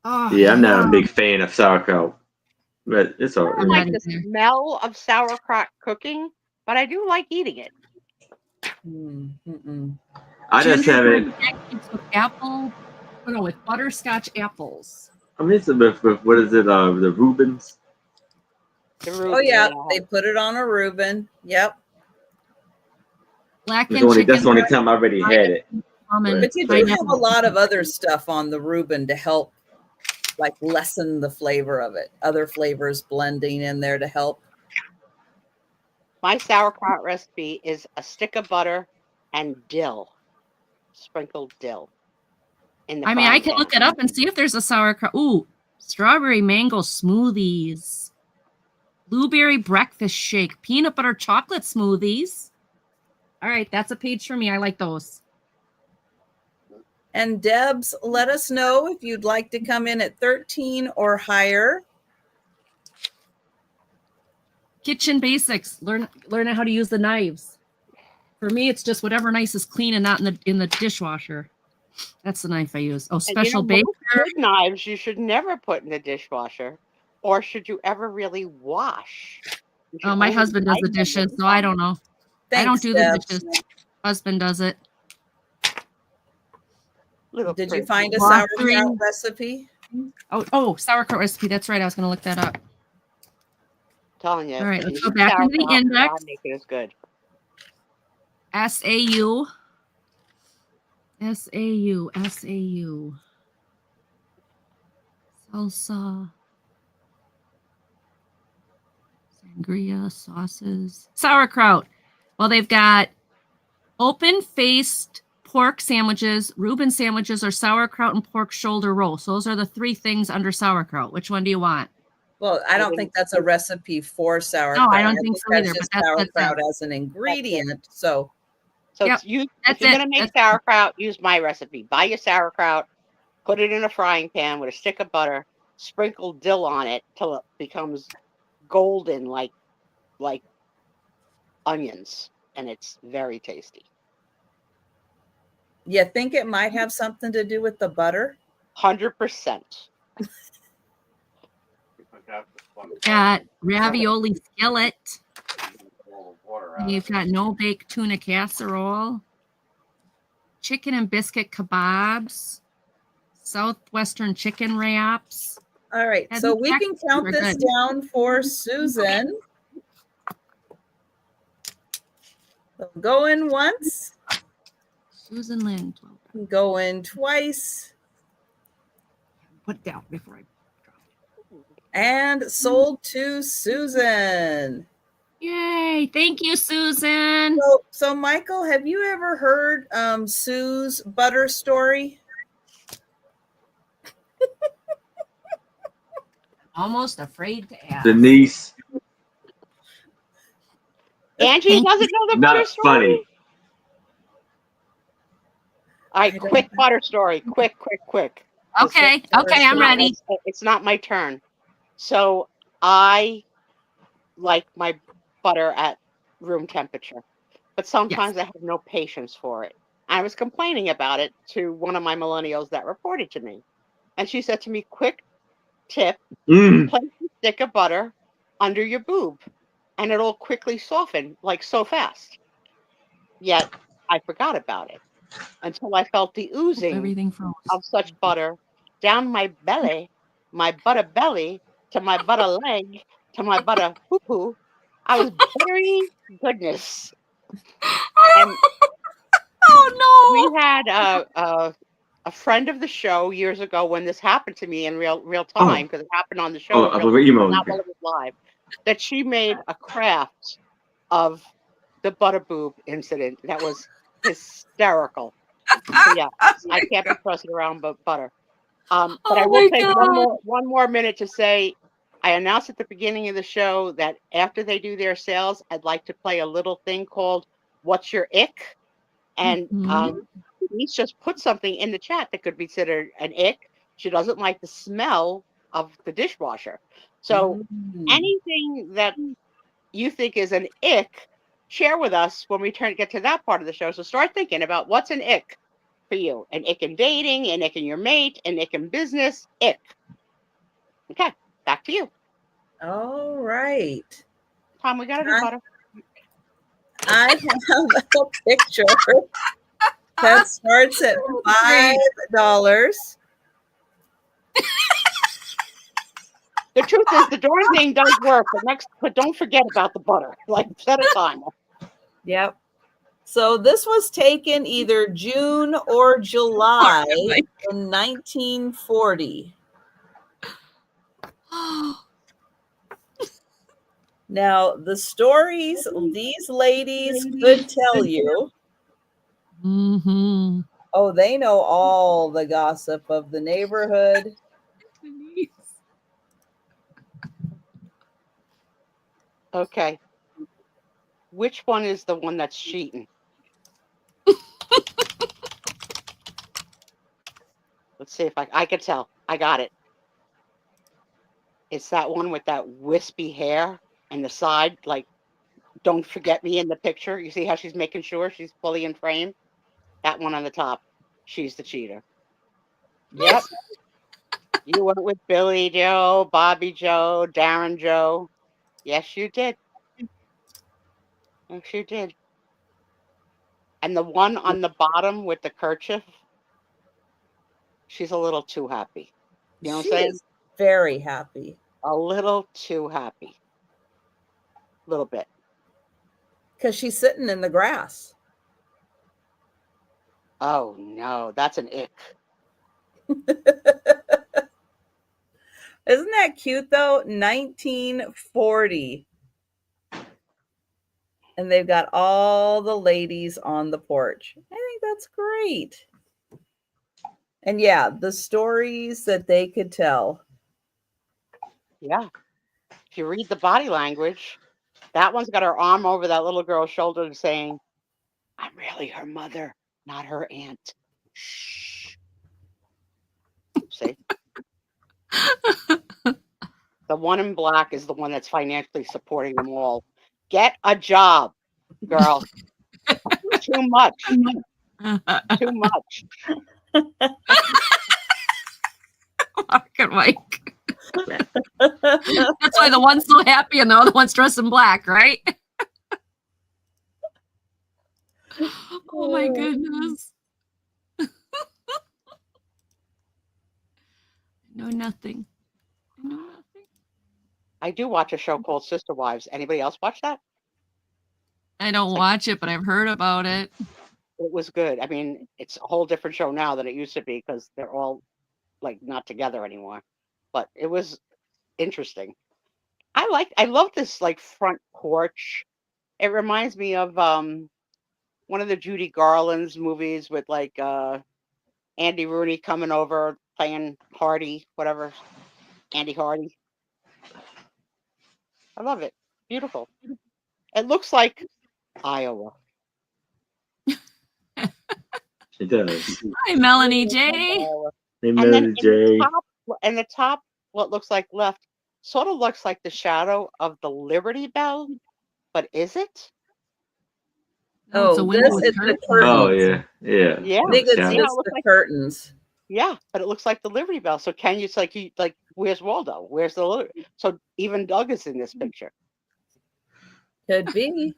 Oh, Yeah, I'm not a big fan of sauerkraut, but it's all I right. don't like the smell of sauerkraut cooking, but I do like eating it. I just have it. With apple, with butterscotch apples. I mean, it's with what is it? The Reubens. Oh yeah, they put it on a Reuben. Yep. Blackened chicken. That's the only breast, time I already had it. But you do have a lot of other stuff on the Reuben to help, like lessen the flavor of it. Other flavors blending in there to help. My sauerkraut recipe is a stick of butter and dill, sprinkled dill. I mean, I can look it up and see if there's a sauerkraut. Ooh, strawberry mango smoothies, blueberry breakfast shake, peanut butter chocolate smoothies. All right, that's a page for me. I like those. And Debs, let us know if you'd like to come in at 13 or higher. Kitchen basics. Learn how to use the knives. For me, it's just whatever knife is clean and not in the dishwasher. That's the knife I use. Oh, special baker. Good knives you should never put in the dishwasher, or should you ever really wash? Oh, my husband does the dishes, so I don't know. Thanks, I don't do Debs. the dishes. Husband does it. Did you find a sauerkraut recipe? Oh, sauerkraut recipe. That's right. I was going to look that up. Telling you. All right, let's go back into the index. Make it as good. SAU. Salsa. Sangria, sauces. Sauerkraut. Well, they've got open-faced pork sandwiches, Reuben sandwiches, or sauerkraut and pork shoulder roll. So those are the 3 things under sauerkraut. Which one do you want? Well, I don't think that's a recipe for sauerkraut. No, I don't think so either. Just but sauerkraut as an ingredient. So yep. If you're going to make sauerkraut, use my recipe. Buy your sauerkraut, put it in a frying pan with a stick of butter, sprinkle dill on it till it becomes golden like onions, and it's very tasty. You think it might have something to do with the butter? 100%. Got ravioli skillet. You've got no-bake tuna casserole. Chicken and biscuit kebabs. Southwestern chicken wraps. All right, so we can count this down for Susan. So going once. Susan Lynn. Going twice. Put it down before I drop it. And sold to Susan. Yay. Thank you, Susan. So Michael, have you ever heard Sue's butter story? Almost afraid to ask. Denise. Angie doesn't know the butter story? Not funny. All right, quick butter story. Quick. Okay, I'm ready. It's not my turn. So I like my butter at room temperature, but sometimes I have no patience for it. I was complaining about it to one of my millennials that reported to me. And she said to me, quick tip, place a stick of butter under your boob and it'll quickly soften like so fast. Yet I forgot about it until I felt the oozing of such butter down my belly, my butter belly, to my butter leg to my butter poo-poo. I was buttery goodness. And oh we had a friend of the show years ago when this happened to me in real time, because it happened on the show, I will email not you. while it was live, that she made a craft of the butter boob incident that was hysterical. So yeah, I can't be trusted around butter. But I will take one more minute to say, I announced at the beginning of the show that after they do their sales, I'd like to play a little thing called "What's Your Ick?" And Denise just put something in the chat that could be considered an ick. She doesn't like the smell of the dishwasher. So anything that you think is an ick, share with us when we get to that part of the show. So start thinking about what's an ick for you. An ick in dating, an ick in your mate, an ick in business, ick. Okay, back to you. All right. Tom, we got to do butter. I have a picture that starts at $5. The truth is, the darn thing does work. But don't forget about the butter. Like, set a timer. Yep. So this was taken either June or July in 1940. Now, the stories these ladies could tell you. Oh, they know all the gossip of the neighborhood. Okay. Which one is the one that's cheating? Let's see if I can tell. I got it. It's that one with that wispy hair and the side, like, don't forget me in the picture. You see how she's making sure she's fully in frame? That one on the top. She's the cheater. Yep. You went with Billy Joe, Bobby Joe, Darren Joe. Yes, you did. Yes, you did. And the one on the bottom with the kerchief, she's a little too happy. You know what I'm saying? Is very happy. A little too happy. A little bit. Because she's sitting in the grass. Oh, no. That's an ick. Isn't that cute, though? 1940. And they've got all the ladies on the porch. I think that's great. And yeah, the stories that they could tell. Yeah. If you read the body language, that one's got her arm over that little girl's shoulder and saying, I'm really her mother, not her aunt. Shh. See? The one in black is the one that's financially supporting them all. Get a job, girl. Too much. Too much. Mark and Mike. That's why the one's so happy and the other one's dressed in black, right? Oh my goodness. I know nothing. I do watch a show called Sister Wives. Anybody else watch that? I don't watch it, but I've heard about it. It was good. I mean, it's a whole different show now than it used to be because they're all like not together anymore. But it was interesting. I love this like front porch. It reminds me of one of the Judy Garland's movies with like Andy Rooney coming over playing Hardy, whatever. Andy Hardy. I love it. Beautiful. It looks like Iowa. It does. Hi, Melanie J. Hey, Melanie J. And the top, what looks like left, sort of looks like the shadow of the Liberty Bell, but is it? Oh, this is the curtains. Oh, yeah. Yeah. Yeah. I think it's just the curtains. Yeah, but it looks like the Liberty Bell. So can you, it's like, where's Waldo? Where's the Liberty? So even Doug is in this picture. Could be.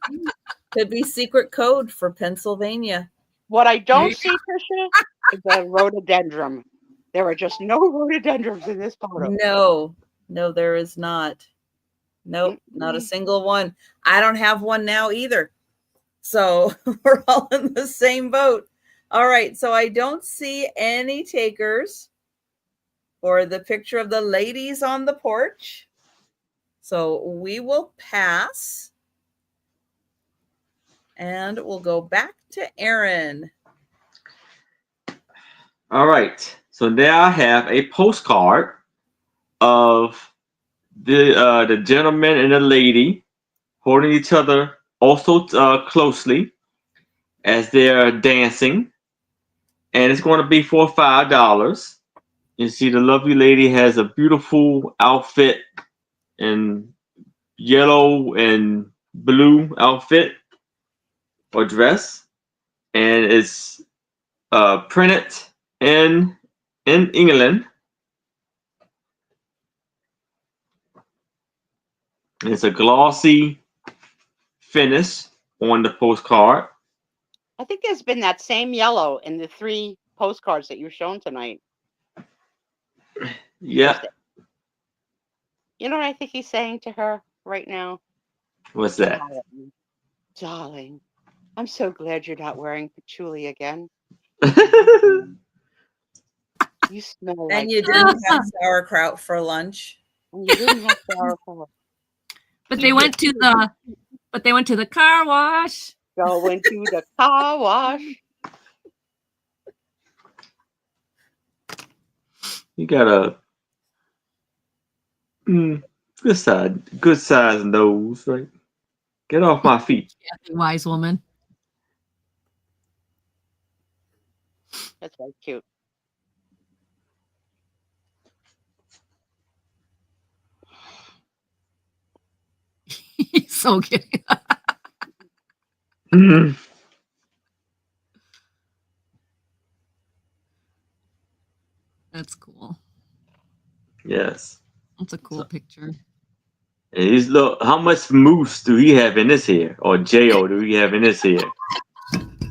Could be secret code for Pennsylvania. What I don't see, Trisha, is the rhododendron. There are just no rhododendrons in this photo. No. No, there is not. Nope, not a single one. I don't have one now either. So we're all in the same boat. All right, so I don't see any takers for the picture of the ladies on the porch. So we will pass. And we'll go back to Aaron. All right. So there I have a postcard of the gentleman and the lady holding each other also closely as they're dancing, and it's going to be for $5. You see, the lovely lady has a beautiful outfit in yellow and blue outfit or dress, and it's printed in England. It's a glossy finish on the postcard. I think there's been that same yellow in the 3 postcards that you've shown tonight. Yeah. You know what I think he's saying to her right now? What's that? Darling, I'm so glad you're not wearing patchouli again. You smell like. And you didn't have sauerkraut for lunch. And you didn't have sauerkraut. But they went to the car wash. Going to the car wash. You got a good size nose, right? Get off my feet. Wise woman. That's very cute. He's so cute. That's cool. Yes. That's a cool picture. And he's look. How much mousse do he have in his hair, or J.O. do he have in his hair?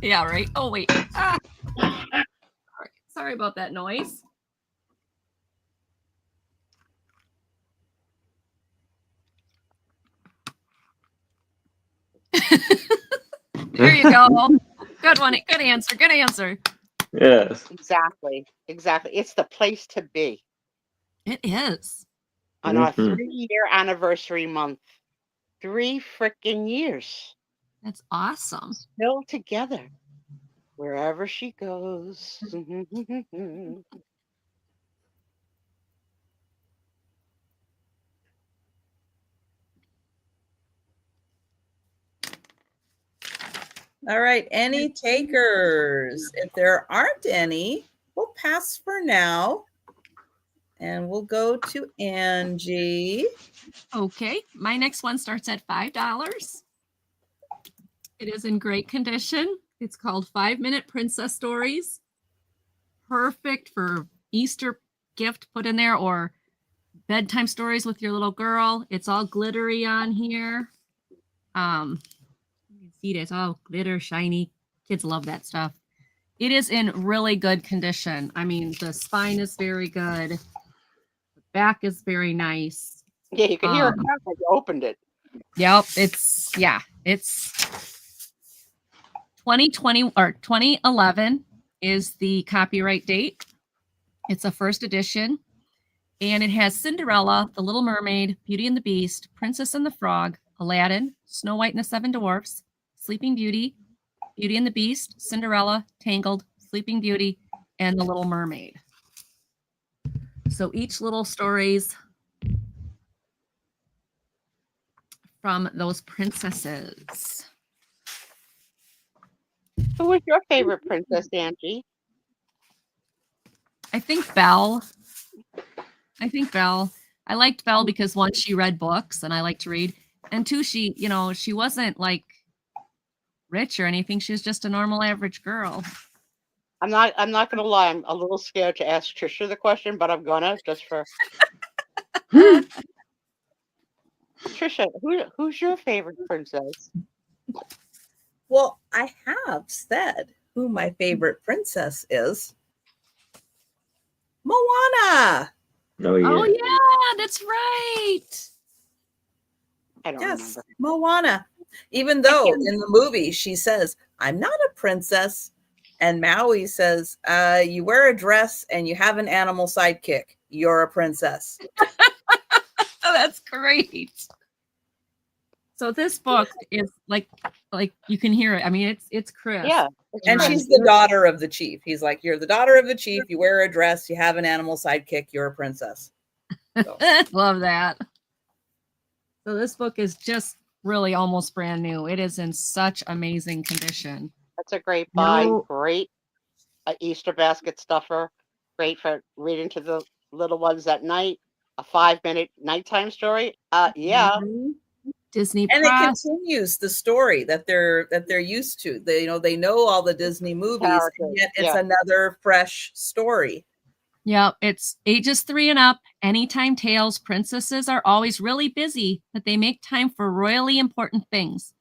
Yeah, right. Oh wait. Ah. Sorry about that noise. There you go. Good one. Good answer. Good answer. Yes. Exactly. It's the place to be. It is. On our 3-year anniversary month. 3 freaking years. That's awesome. Still together. Wherever she goes. All right, any takers? If there aren't any, we'll pass for now. And we'll go to Angie. Okay, my next one starts at $5. It is in great condition. It's called 5-Minute Princess Stories. Perfect for Easter gift put in there or bedtime stories with your little girl. It's all glittery on here. You can see it's all glitter, shiny. Kids love that stuff. It is in really good condition. I mean, the spine is very good. The back is very nice. Yeah, you can hear it when you opened it. Yep, it's 2020 or 2011 is the copyright date. It's a first edition, and it has Cinderella, The Little Mermaid, Beauty and the Beast, Princess and the Frog, Aladdin, Snow White and the 7 Dwarfs, Sleeping Beauty, Beauty and the Beast, Cinderella, Tangled, Sleeping Beauty, and The Little Mermaid. So each little stories from those princesses. Who was your favorite princess, Angie? I think Belle. I liked Belle because one, she read books and I like to read. And two, she wasn't like rich or anything. She was just a normal average girl. I'm not gonna lie, I'm a little scared to ask Trisha the question, but I'm gonna just for Trisha, who's your favorite princess? Well, I have said who my favorite princess is. Moana. Oh yeah. Oh yeah, that's right. I don't Yes, remember. Moana. Even though in the movie she says, "I'm not a princess," and Maui says, "You wear a dress and you have an animal sidekick. You're a princess." Oh, that's great. So this book is like you can hear it. I mean, it's Chris. Yeah. And she's the daughter of the chief. He's like, "You're the daughter of the chief. You wear a dress. You have an animal sidekick. You're a princess." So. Love that. So this book is just really almost brand new. It is in such amazing condition. That's a great buy. No. Great Easter basket stuffer. Great for reading to the little ones at night. A 5-minute nighttime story. Yeah. Mhm. Disney And Press. it continues the story that they're used to. They know all the Disney movies, and yet it's another fresh story. Yep, it's ages 3 and up. Anytime tales. Princesses are always really busy, but they make time for royally important things.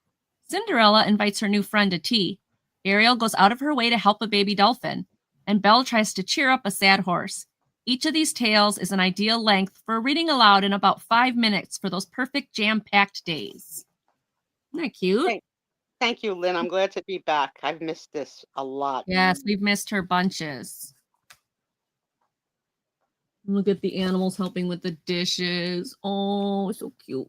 Cinderella invites her new friend to tea. Ariel goes out of her way to help a baby dolphin, and Belle tries to cheer up a sad horse. Each of these tales is an ideal length for reading aloud in about 5 minutes for those perfect jam-packed days. Isn't that cute? Thank you, Lynn. I'm glad to be back. I've missed this a lot. Yes, we've missed her bunches. Look at the animals helping with the dishes. Oh, so cute.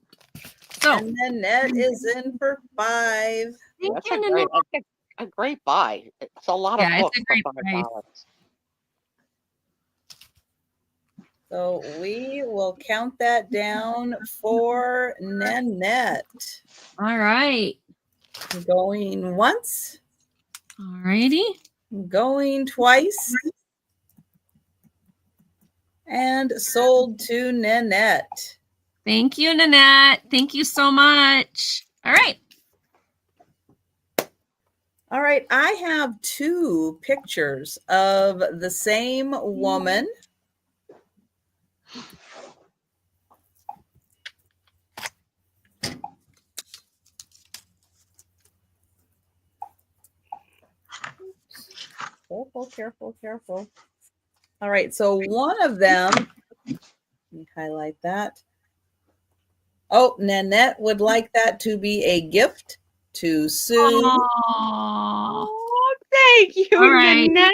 So, and Nanette is in for 5. That's a great buy. It's a lot of books. It's a great price. So we will count that down for Nanette. All right. Going once. All righty. Going twice. And sold to Nanette. Thank you, Nanette. Thank you so much. All right. All right. I have 2 pictures of the same woman. Careful. All right, so one of them, let me highlight that. Oh, Nanette would like that to be a gift to Sue. Oh, thank you, all right. Nanette.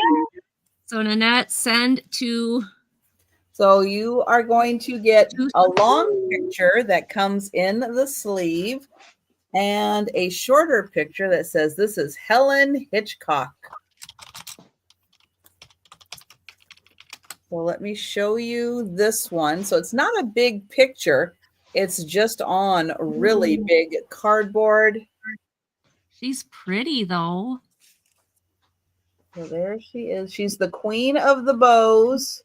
So Nanette, send to. So you are going to get a long picture that comes in the sleeve and a shorter picture that says, "This is Helen Hitchcock." So let me show you this one. So it's not a big picture. It's just on really big cardboard. She's pretty, though. So there she is. She's the queen of the bows.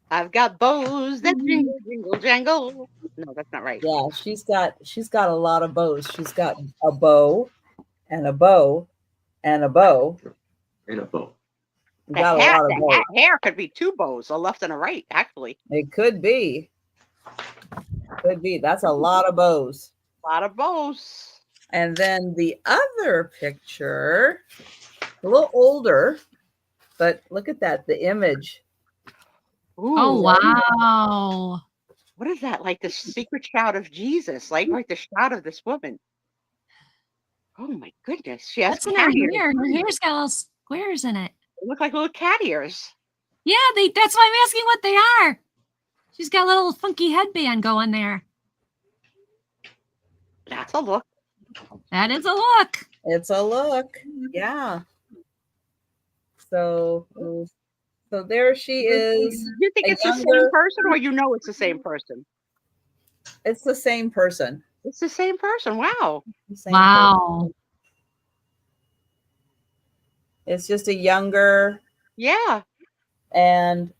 I've got bows that jingle, jingle, jangle. No, that's not right. Yeah, she's got a lot of bows. She's got a bow and a bow and a bow. And a bow. The hair could be 2 bows, a left and a right, actually. It could be. That's a lot of bows. A lot of bows. And then the other picture, a little older, but look at that, the image. Ooh, oh, wow. What is that? Like the secret shout of Jesus, like the shout of this woman. Oh my goodness. She has What's in her hair? Her hair's got little squares in it. They look like little cat ears. Yeah, that's why I'm asking what they are. She's got a little funky headband going there. That's a look. That is a look. It's a look. Yeah. So there she is. Do you think it's the same person, or it's the same person? It's the same person. It's the same person. Wow. Wow. Person. It's just a younger, and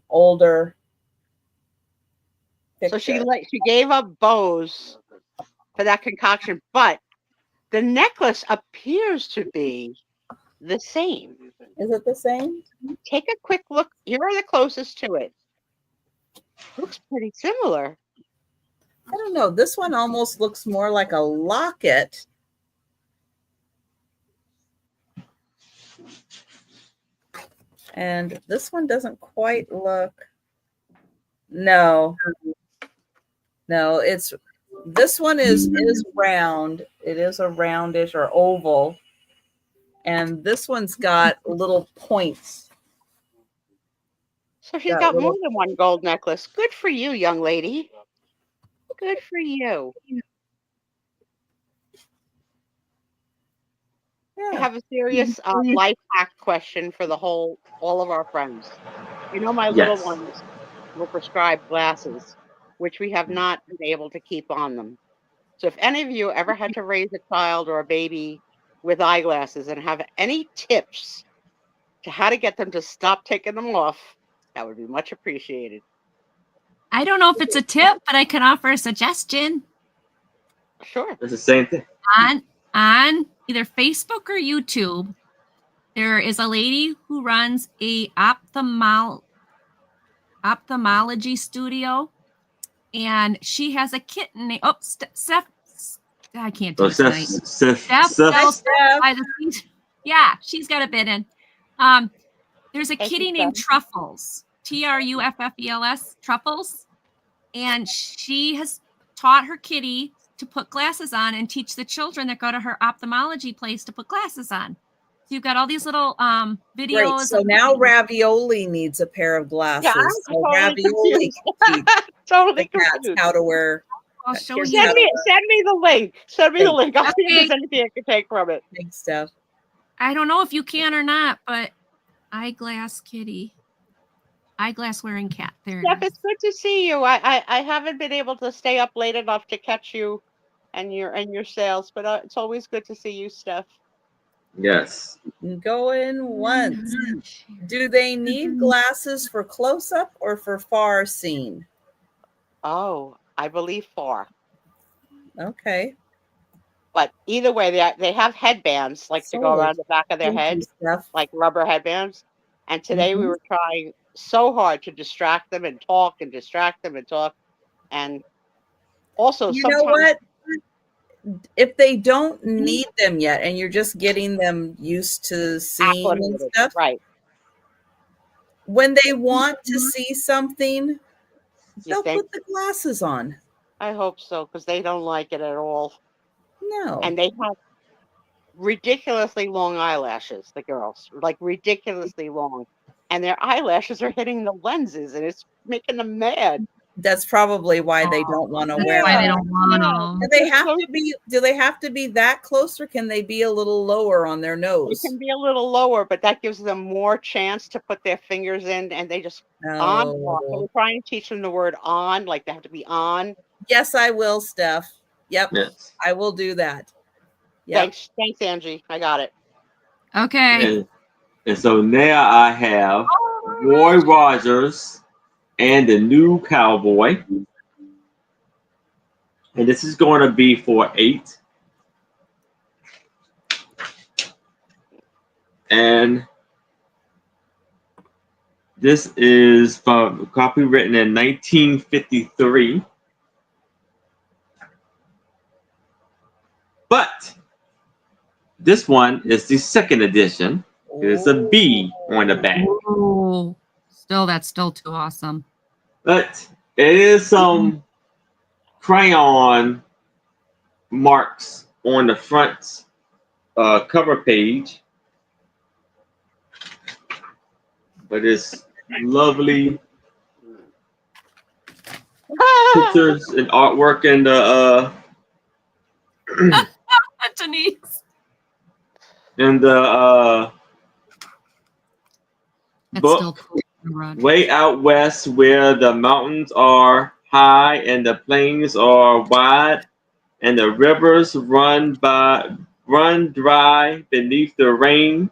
older picture. So she gave up bows for that concoction, but the necklace appears to be the same. Is it the same? Take a quick look. You're the closest to it. Looks pretty similar. I don't know. This one almost looks more like a locket. And this one doesn't quite look. No, this one is round. It is a roundish or oval. And this one's got little points. So she's got more than one gold necklace. Good for you, young lady. Good for you. Yeah. I have a serious life hack question for all of our friends. You know, my little ones were prescribed glasses, which we have not been able to keep on them. So if any of you ever had to raise a child or a baby with eyeglasses and have any tips to how to get them to stop taking them off, that would be much appreciated. I don't know if it's a tip, but I can offer a suggestion. Sure. It's the same thing. On either Facebook or YouTube, there is a lady who runs a ophthalmology studio, and she has a kitten named Steph. I can't do it tonight. Steph. Yeah, she's got a bit in. There's a kitty named Truffles, Truffels, Truffles, and she has taught her kitty to put glasses on and teach the children that go to her ophthalmology place to put glasses on. So you've got all these little videos. Right. So now Ravioli needs a pair of glasses. Yeah, I'm so Ravioli totally confused how to wear. I'll show you. Send me the link. Send me the link. I'll see if there's anything I can take from it. Thanks, Steph. I don't know if you can or not, but eyeglass kitty. Eyeglass wearing cat. There Steph, it's good to see you. I haven't been able to stay up late enough to catch you and your sales, but it's always good to see you, Steph. Yes. Going once. Do they need glasses for close up or for far scene? Oh, I believe far. Okay. But either way, they have headbands to go around the back of their head, like rubber headbands. And today we were trying so hard to distract them and talk and distract them and talk. And also, you know what? If they don't need them yet and you're just getting them used to seeing and stuff, right? When they want to see something, they'll put the glasses on. I hope so, because they don't like it at all. No. And they have ridiculously long eyelashes, the girls, like ridiculously long. And their eyelashes are hitting the lenses and it's making them mad. That's probably why they don't want to wear them. Why they don't want them. Do they have to be that close, or can they be a little lower on their nose? It can be a little lower, but that gives them more chance to put their fingers in, and they just on. So we're trying to teach them the word on, like they have to be on. Yes, I will, Steph. Yep. Yes. I will do that. Yep. Thanks, Angie. I got it. Okay. And so now I have Roy Rogers and the New Cowboy. And this is going to be for 8. And this is from copy written in 1953. But this one is the second edition. There's a B on the back. Oh, that's still too awesome. But it is some crayon marks on the front cover page. But it's lovely pictures and artwork in the Denise. In the book, Way Out West, where the mountains are high and the plains are wide, and the rivers run dry beneath the rain.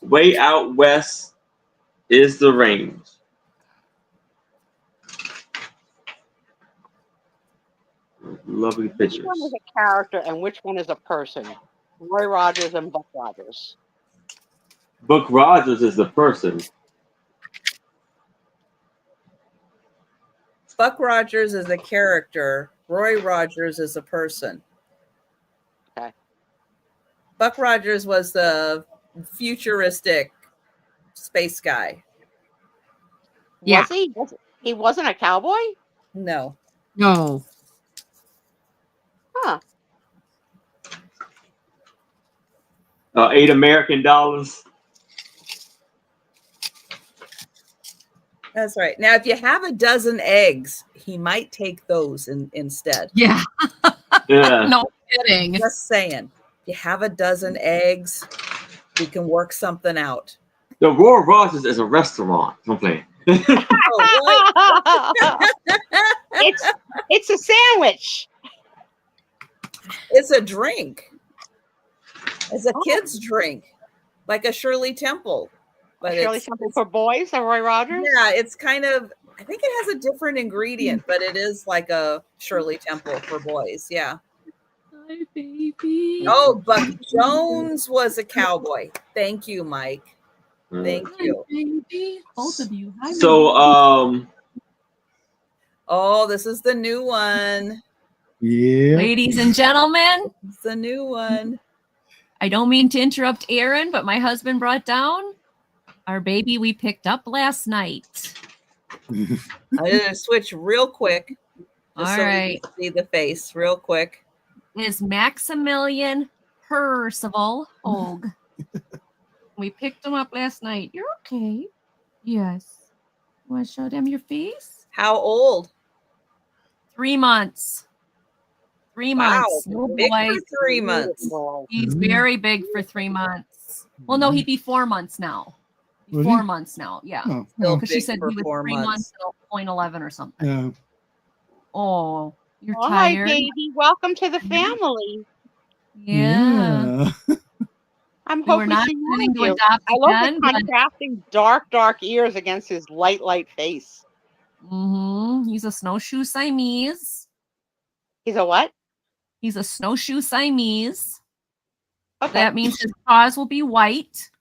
Way out west is the range. Lovely pictures. Which one is a character and which one is a person? Roy Rogers and Buck Rogers. Buck Rogers is the person. Buck Rogers is a character. Roy Rogers is a person. Okay. Buck Rogers was the futuristic space guy. Yeah. Was he? He wasn't a cowboy? No. No. Huh. $8 American. That's right. Now, if you have a dozen eggs, he might take those instead. Yeah. Yeah. No kidding. Just saying. If you have a dozen eggs, we can work something out. The Royal Rogers is a restaurant. I'm playing. Oh, It's a sandwich. it's a drink. It's a kid's drink, like a Shirley Temple. But Surely something for boys, a Roy Rogers? Yeah, it's kind of, I think it has a different ingredient, but it is like a Shirley Temple for boys. Yeah. Hi, baby. Oh, Bucky Jones was a cowboy. Thank you, Mike. Thank Hi, you. baby. Both of you. Hi, So, Oh, this is the new one. Yeah. ladies and gentlemen, It's the new one. I don't mean to interrupt Aaron, but my husband brought down our baby we picked up last night. I'm going to switch real quick. All Just so right. you can see the face real quick. Is Maximilian Percival Hogue. We picked him up last night. You're okay. Yes. You want to show them your face? How old? 3 months. 3 Wow, months. Little big boy. for 3 months. He's very big for 3 months. Well, no, he'd be 4 months now. Would 4 he? months now. Yeah. Oh, Still Because she big said for he was 4 3 months and 0.11 or something. yeah. Oh, you're Oh, hi, tired. baby. Welcome to the family. Yeah. I'm We were hoping not to planning see to you. adopt I love again, the but contrasting dark ears against his light face. he's a snowshoe Siamese. He's a what? He's a snowshoe Siamese. Okay. That means his paws will be white,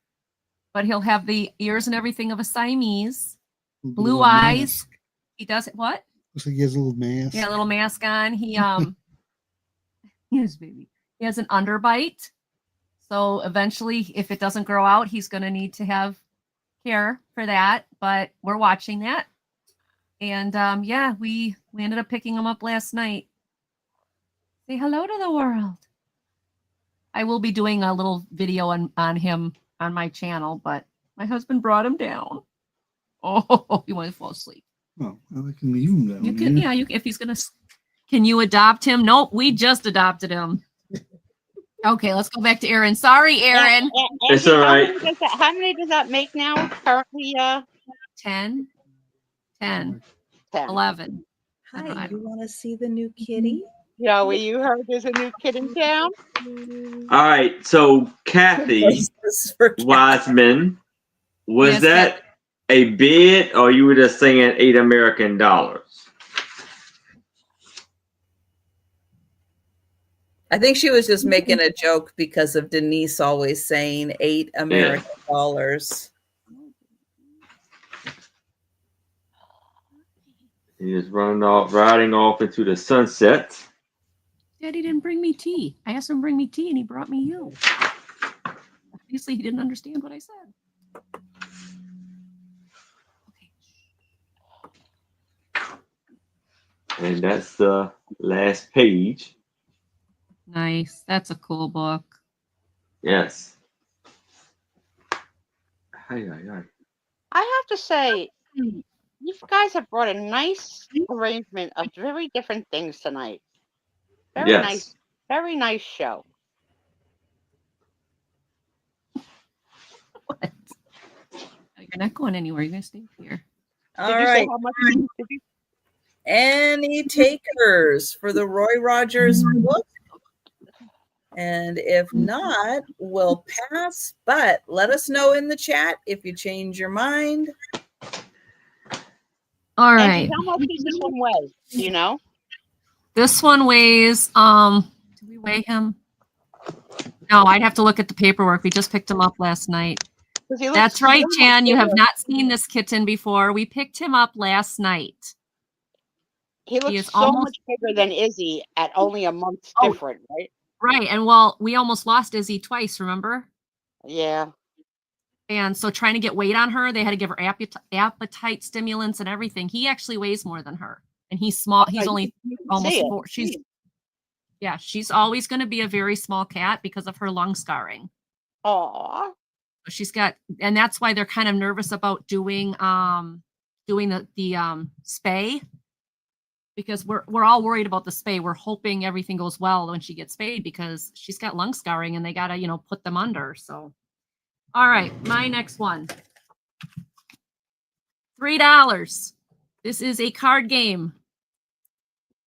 but he'll have the ears and everything of a Siamese. Blue eyes. Mask. He does it. What? Looks like he has a little mask. Yeah, a little mask on. He yes, baby. He has an underbite. So eventually, if it doesn't grow out, he's going to need to have care for that. But we're watching that. And yeah, we ended up picking him up last night. Say hello to the world. I will be doing a little video on him on my channel, but my husband brought him down. Oh, he wanted to fall asleep. Oh, well, I can leave him down You can, here. yeah, you if he's gonna. Can you adopt him? Nope, we just adopted him. Okay, let's go back to Aaron. Sorry, Aaron. It's all right. How many does that make now? Currently, 10, 10. 11. Hi, you want to see the new kitty? Joey, you heard there's a new kid in town? All right. So, Kathy This is for Kathy. Wiseman, was Yes, that a bid or you were just saying $8 American? I think she was just making a joke because of Denise always saying $8 American dollars. He is riding off into the sunset. Daddy didn't bring me tea. I asked him to bring me tea, and he brought me you. Obviously, he didn't understand what I said. And that's the last page. Nice. That's a cool book. Yes. Hi. I have to say, you guys have brought a nice arrangement of very different things tonight. Yes. Very nice show. What? You're not going anywhere. You're going to stay here. All Did you right. say how much? Did you? Any takers for the Roy Rogers book? And if not, we'll pass. But let us know in the chat if you change your mind. All And right. how much does this one weigh? Do you know? This one weighs, did we weigh him? No, I'd have to look at the paperwork. We just picked him up last night. 'Cause he looks That's right, so much Jan. You have bigger. not seen this kitten before. We picked him up last night. He looks is so almost- much bigger than Izzy at only a month's Oh. different, right? Right. And well, we almost lost Izzy twice, remember? Yeah. And so trying to get weight on her, they had to give her appetite stimulants and everything. He actually weighs more than her. And he's small. He's only almost 4. She's always going to be a very small cat because of her lung scarring. Aw. She's got, and that's why they're kind of nervous about doing the spay, because we're all worried about the spay. We're hoping everything goes well when she gets spayed because she's got lung scarring and they got to, put them under. So, all right, my next one. $3. This is a card game.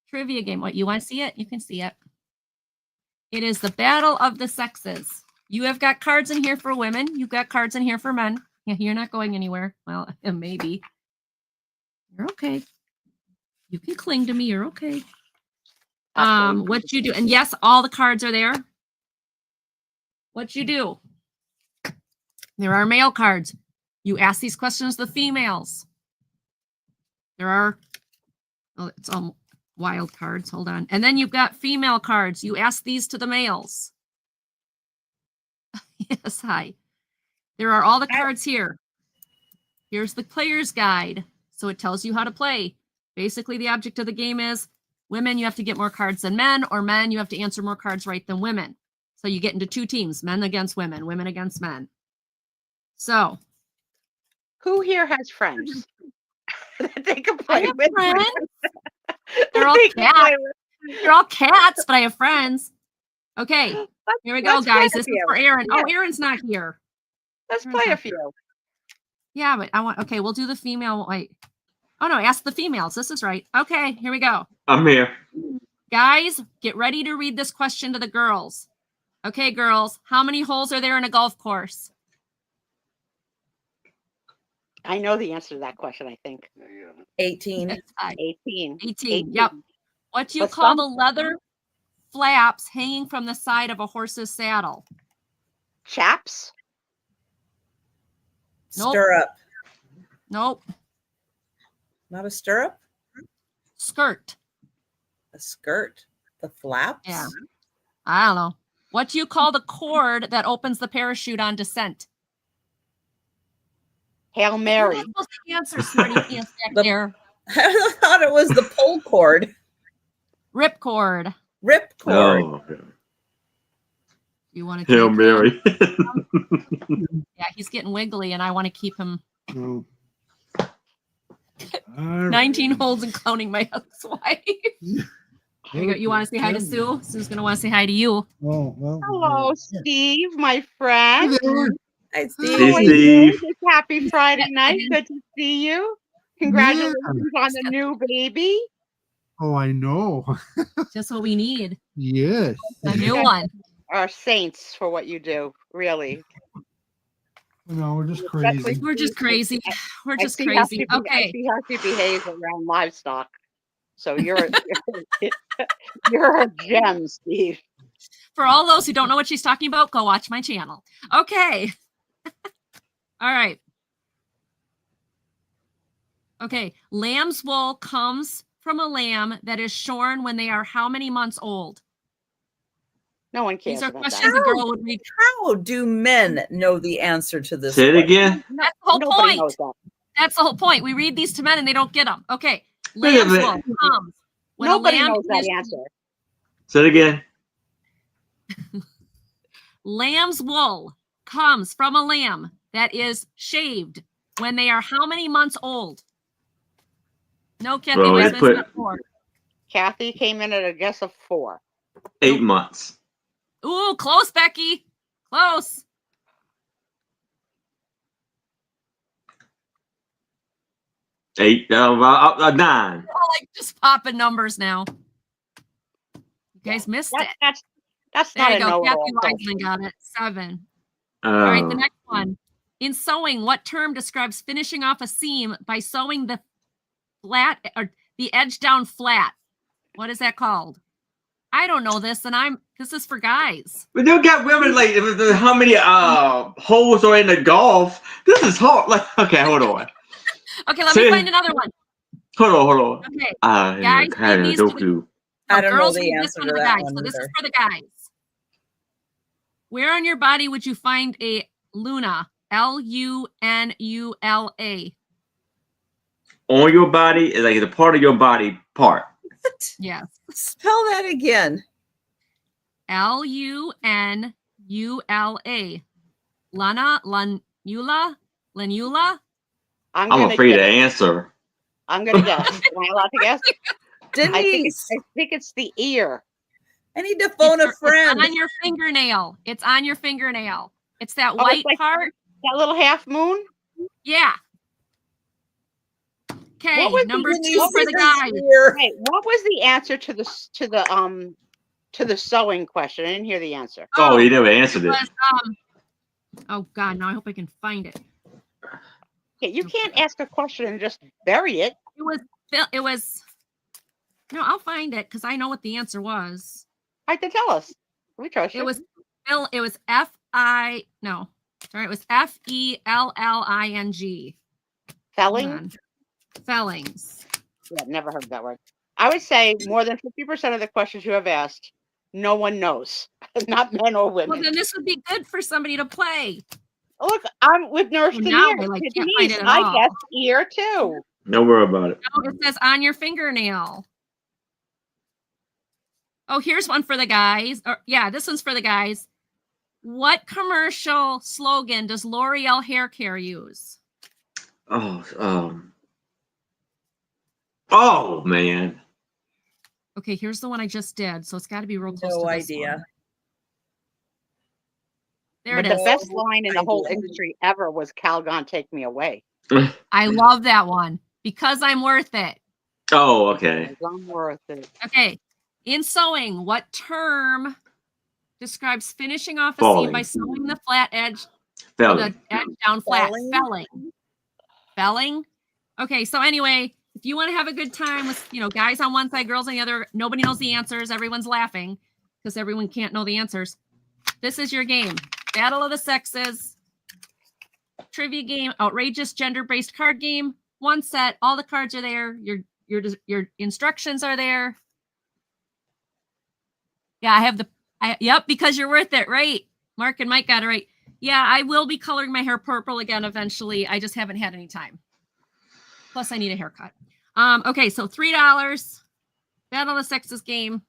Trivia game. What, you want to see it? You can see it. It is the Battle of the Sexes. You have got cards in here for women. You've got cards in here for men. Yeah, you're not going anywhere. Well, maybe. You're okay. You can cling to me. You're okay. What you do? And yes, all the cards are there. What you do? There are male cards. You ask these questions to the females. There are, it's all wild cards. Hold on. And then you've got female cards. You ask these to the males. Yes, hi. There are all the cards here. Here's the player's guide. So it tells you how to play. Basically, the object of the game is women, you have to get more cards than men, or men, you have to answer more cards right than women. So you get into 2 teams, men against women, women against men. So. Who here has friends that they can play with? Friends. They're all cats. They're all cats, but I have friends. Okay, here we go, guys. This is for Aaron. Yeah. Oh, Aaron's not here. Let's play a few. Yeah, but okay, we'll do the female. Wait. Oh, no, ask the females. This is right. Okay, here we go. I'm here. Guys, get ready to read this question to the girls. Okay, girls, how many holes are there in a golf course? I know the answer to that question, I think. 18. 18. Yep. What do you call the leather flaps hanging from the side of a horse's saddle? Chaps? Nope. Stirrup. Nope. Not a stirrup? Skirt. A skirt. The flaps? Yeah. I don't know. What do you call the cord that opens the parachute on descent? Hail Mary. You're supposed to answer, smarty pants back there. I thought it was the pull cord. Rip cord. Rip cord. Oh, okay. You want to Hail Mary. Yeah, he's getting wiggly, and I want to keep him. Oh. 19 holes and cloning my ex-wife. You want to say hi to Sue? Sue's going to want to say hi to you. Oh, well. Hello, Steve, my friend. Hi, Steve. Hey, Steve. Happy Friday night. Good to see you. Congratulations on the new baby. Oh, I know. Just what we need. Yes. A new one. Are saints for what you do, really. No, we're just crazy. We're just crazy. We're just Okay. crazy. I Okay. see how she behaves around livestock. So you're you're a gem, Steve. For all those who don't know what she's talking about, go watch my channel. Okay. All right. Okay. Lamb's wool comes from a lamb that is shorn when they are how many months old? No one cares. These are about questions that. a girl would read. How do men know the answer to this? Say it again. That's the whole Nobody point. knows that. That's the whole point. We read these to men and they don't get them. Okay. Wait a Lamb's minute. wool comes when Nobody a lamb knows that is answer. Say it again. Lamb's wool comes from a lamb that is shaved when they are how many months old? No, Kathy, Well, Wiseman's let's put- not 4. Kathy came in at a guess of 4. 8 months. Ooh, close, Becky. Close. 8. 9. All like just popping numbers now. You guys missed it. That's There not you a go. know-it-all. Kathy Wiseman got it. 7. All right, the next one. In sewing, what term describes finishing off a seam by sewing the flat or the edge down flat? What is that called? I don't know this, and this is for guys. But you got women like how many holes are in the golf? This is hard. Like, okay, hold on. Okay, let me find another one. Hold on. Okay, Guys, read these no to clue. I don't know girls the read this answer one to to the that guys. one So this is either. for the guys. Where on your body would you find a Luna? Lunula. On your body is like the part of your body part. What? Yes. Spell that again. Lunula. Lunula. I'm afraid to answer. I'm gonna guess. Am I allowed to guess? I Denise. think it's the ear. I need to phone a friend. It's on your fingernail. It's on your fingernail. It's that Oh, white it's like part. that little half moon. Yeah. Okay, What was number the- 2 what for was the the guys. Wait, what was the answer to the sewing question? I didn't hear the answer. Oh, you never answered it. Oh God, now I hope I can find it. Okay, you can't ask a question and just bury it. It was. No, I'll find it because I know what the answer was. I have to tell us. We trust you. It was it was Felling. Felling? Fellings. Yeah, never heard that word. I would say more than 50% of the questions you have asked, no one knows. Not men or women. Well, then this would be good for somebody to play. Look, I'm with Nurse Well, Denise. now I can't find it at all. I guess ear too. Don't worry about it. No, it says on your fingernail. Oh, here's one for the guys. This one's for the guys. What commercial slogan does L'Oreal hair care use? Oh man. Okay, here's the one I just did. So it's got to be real close to No this idea. one. There But it the is. best line in the whole industry ever was Calgon, take me away. I love that one. Because I'm worth it. Oh, okay. I'm worth it. Okay. In sewing, what term describes finishing off a Falling. seam by sewing the flat edge Felling. the edge down flat? Felling? Felling. Okay, so anyway, if you want to have a good time with, guys on one side, girls on the other, nobody knows the answers, everyone's laughing because everyone can't know the answers. This is your game. Battle of the Sexes. Trivia game, outrageous gender-based card game. One set, all the cards are there. Your instructions are there. Yeah, I have yep, because you're worth it, right? Mark and Mike got it right. Yeah, I will be coloring my hair purple again eventually. I just haven't had any time. Plus, I need a haircut. Okay, so $3. Battle of the Sexes game.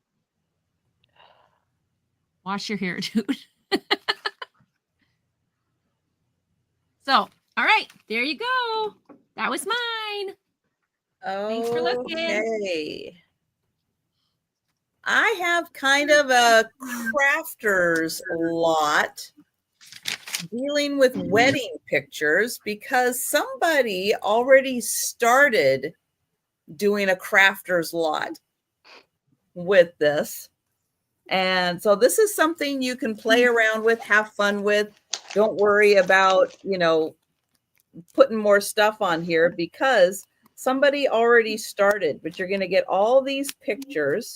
Wash your hair, dude. So, all right, there you go. That was mine. Thanks for looking. Okay. I have kind of a crafter's lot dealing with wedding pictures because somebody already started doing a crafter's lot with this. And so this is something you can play around with, have fun with. Don't worry about, putting more stuff on here because somebody already started, but you're going to get all these pictures.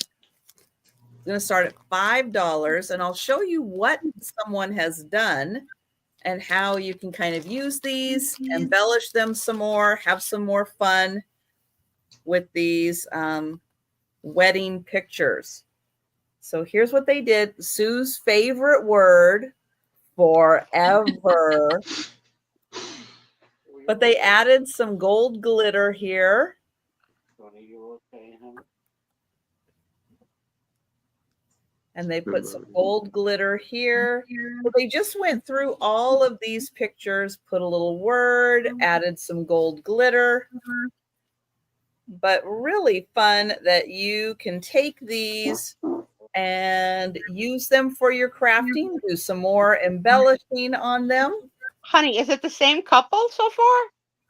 It's going to start at $5, and I'll show you what someone has done and how you can kind of use these, embellish them some more, have some more fun with these wedding pictures. So here's what they did. Sue's favorite word, forever. But they added some gold glitter here. And they put some gold glitter here. So they just went through all of these pictures, put a little word, added some gold glitter. But really fun that you can take these and use them for your crafting, do some more embellishing on them. Honey, is it the same couple so far?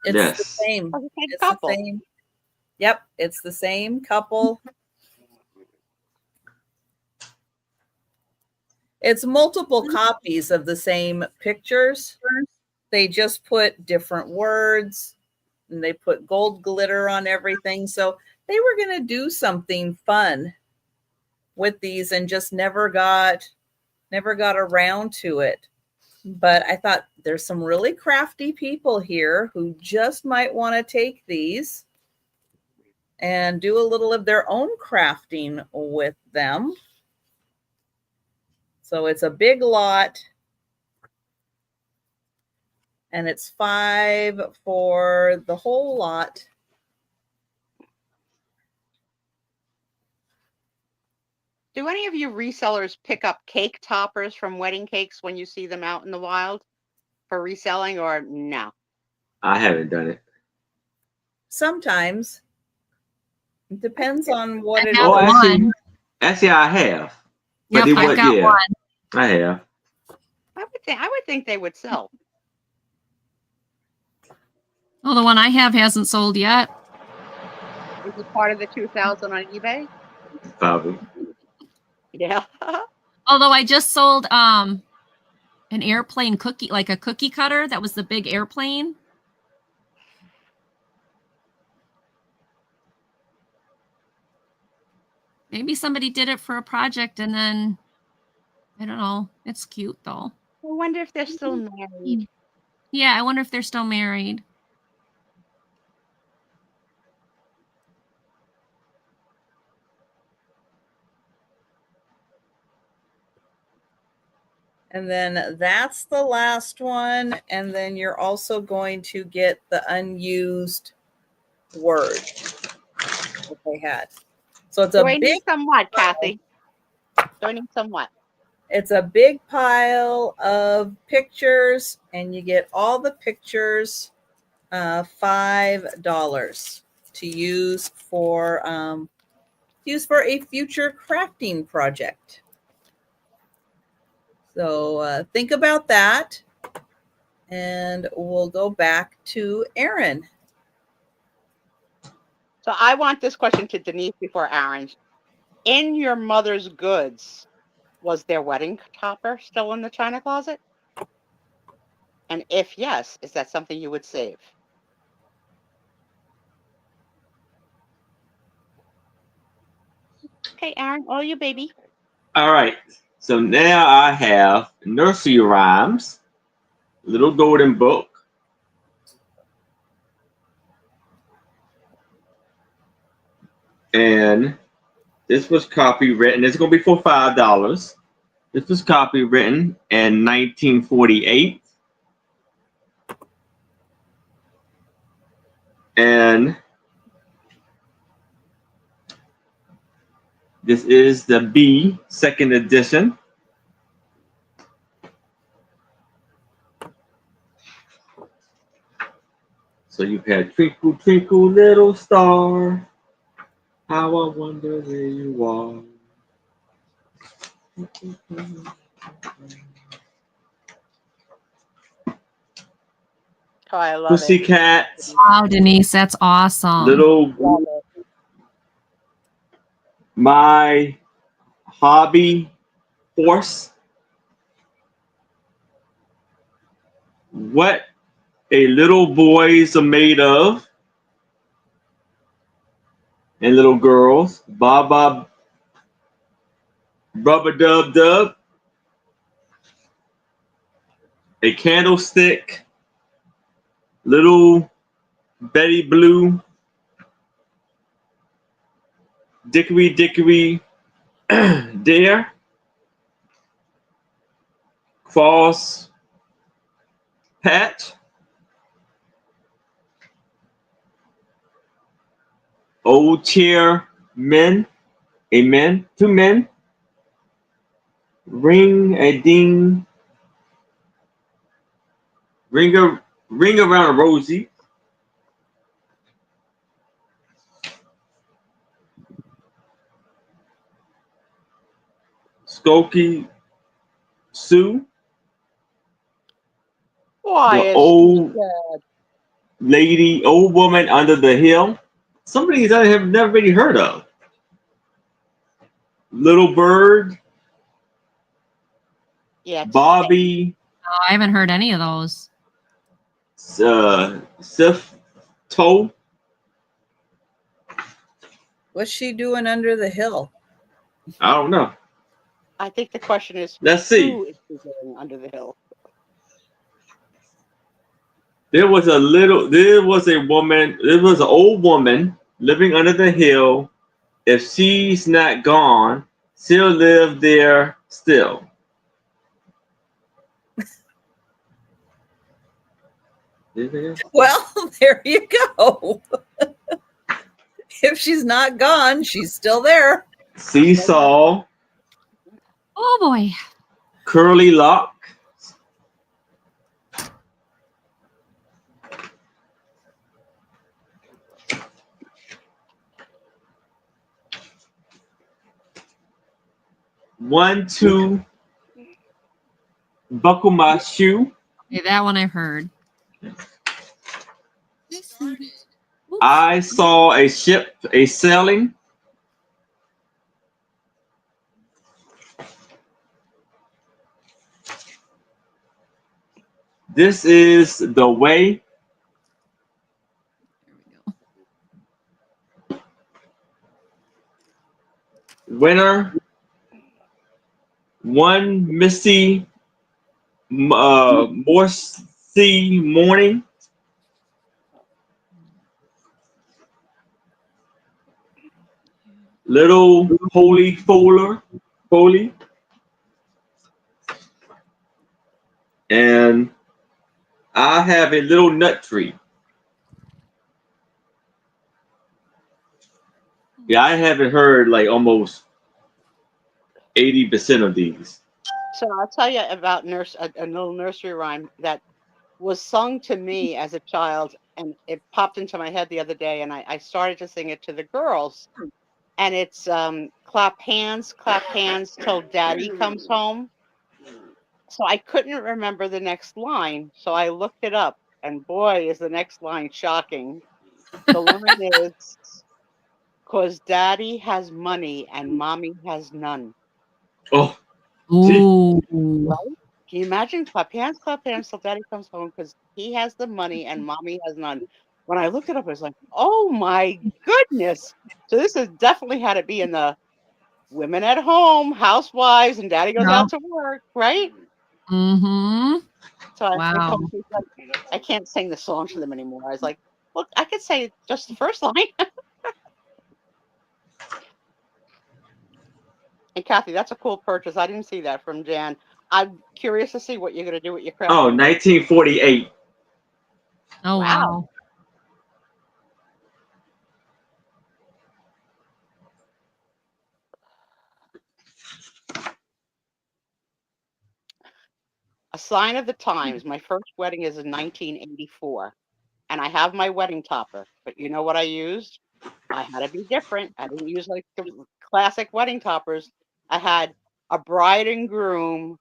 It's the same. Oh, the same It's couple. the same. Yep, it's the same couple. It's multiple copies of the same pictures. They just put different words and they put gold glitter on everything. So they were going to do something fun with these and just never got around to it. But I thought there's some really crafty people here who just might want to take these and do a little of their own crafting with them. So it's a big lot. And it's $5 for the whole lot. Do any of you resellers pick up cake toppers from wedding cakes when you see them out in the wild for reselling, or no? I haven't done it. Sometimes. It depends on what I it have Oh, is. one. actually, I have. Yep, they I've would, got yeah, one. I have. I would think they would sell. Oh, the one I have hasn't sold yet. Is it part of the 2000 on eBay? Probably. Yeah. Although I just sold an airplane cookie, like a cookie cutter. That was the big airplane. Maybe somebody did it for a project and then, I don't know. It's cute though. I wonder if they're still married. Yeah, I wonder if they're still married. And then that's the last one. And then you're also going to get the unused word that they had. So it's Do a I need big some what, Kathy? Do I need some what? It's a big pile of pictures, and you get all the pictures, $5 to use for a future crafting project. So think about that, and we'll go back to Erin. So I want this question to Denise before Aaron's. In your mother's goods, was their wedding topper still in the china closet? And if yes, is that something you would save? Okay, Aaron, all you, baby. All right. So now I have nursery rhymes, little golden book. And this was copywritten. It's going to be for $5. This was copywritten in 1948. And this is the B, second edition. So you've had Twinkle, Twinkle, Little Star, how I wonder where you are. Oh, I love Pussycats. Wow, Denise, that's awesome. Little My Hobby Horse. What a little boys are made of. And little girls. Baba Rubber Dub Dub. A candlestick. Little Betty Blue. Dickory Dickory Dare. Cross Patch. Old Chair Men. Amen. Two men. Ring a ding. Ring around a rosy. Skokie Sue. Why The is old lady, old woman under the hill. Some of these I have never really heard of. Little Bird. yeah, Bobby. Oh, I haven't heard any of those. Sif Toe. What's she doing under the hill? I don't know. I think the question is, Let's see. who is going under the hill? There was an old woman living under the hill. If she's not gone, she'll live there still. Well, there you go. If she's not gone, she's still there. Seesaw, Oh boy. curly lock, one, two, buckle my shoe. Okay, that one I've heard. I saw a ship a sailing. This is the way. Winter, one misty, morsey morning. Little holy foley, and I have a little nut tree. Yeah, I haven't heard like almost 80% of these. So I'll tell you about a little nursery rhyme that was sung to me as a child, and it popped into my head the other day, and I started to sing it to the girls. And it's clap hands till daddy comes home. So I couldn't remember the next line, so I looked it up, and boy, is the next line shocking. The line is, "'Cause daddy has money and mommy has none." Oh, Ooh. Right? Can you imagine? Clap hands till daddy comes home, because he has the money and mommy has none. When I looked it up, I was like, oh my goodness. So this has definitely had to be in the women at home, housewives, and daddy goes out to work, right? Mm-hmm. So I Wow. told people, like, I can't sing the song to them anymore. I was like, look, I could say just the first line. And Kathy, that's a cool purchase. I didn't see that from Jan. I'm curious to see what you're going to do with your craft. oh, 1948. Oh, wow. A sign of the times. My first wedding is in 1984, and I have my wedding topper. But you know what I used? I had to be different. I didn't use like the classic wedding toppers. I had a bride and groom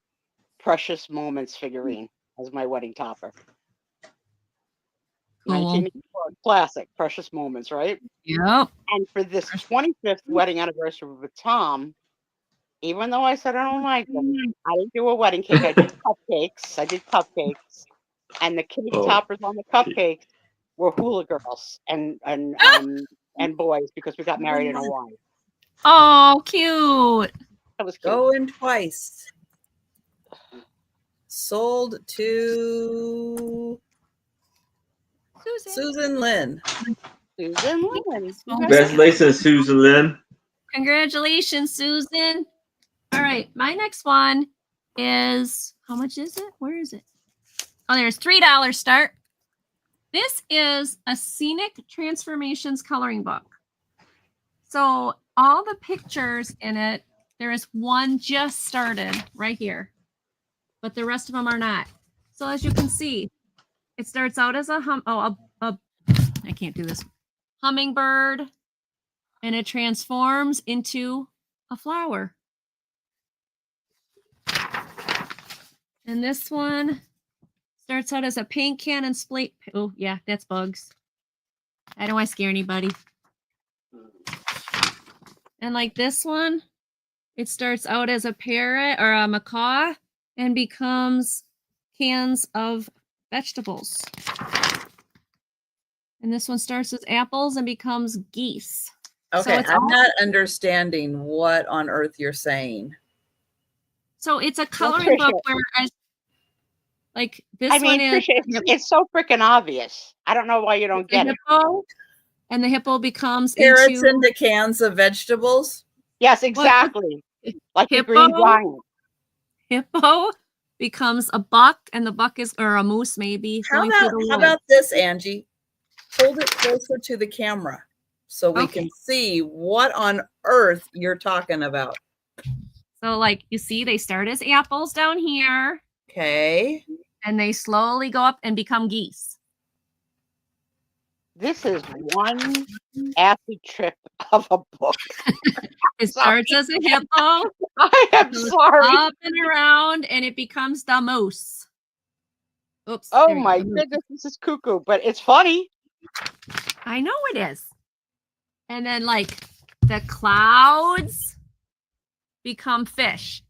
Precious Moments figurine as my wedding topper. Cool. 1984 classic Precious Moments, right? Yep. And for this 25th wedding anniversary with Tom, even though I said I don't like them, I didn't do a wedding cake. I did cupcakes. And the cake toppers on the cupcakes were hula girls and boys, because we got married in Hawaii. Oh, cute. That was cute. Going twice. Sold to Susan Lynn. Susan Lynn. Congratulations, Susan Lynn. Congratulations, Susan. All right, my next one is, how much is it? Where is it? Oh, there's $3 start. This is a Scenic Transformations coloring book. So all the pictures in it, there is one just started right here, but the rest of them are not. So as you can see, it starts out as I can't do this, hummingbird, and it transforms into a flower. And this one starts out as a paint can and slate. Oh, yeah, that's bugs. I don't want to scare anybody. And like this one, it starts out as a parrot or a macaw and becomes cans of vegetables. And this one starts as apples and becomes geese. Okay, so I'm not understanding what on earth you're saying. So it's a coloring book where, like this one is. Trisha, it's so freaking obvious. I don't know why you don't get it. And the hippo becomes carrots into cans of vegetables. Yes, exactly. Like the green giant. Hippo becomes a buck, and the buck is, or a moose maybe. How about this, Angie? Hold it closer to the camera so we can see what on earth you're talking about. So like you see, they start as apples down here. Okay. And they slowly go up and become geese. This is one acid trip of a book. It starts as a hippo. I am sorry. Up and around, and it becomes the moose. Oops. Oh my goodness, this is cuckoo, but it's funny. I know it is. And then like the clouds become fish.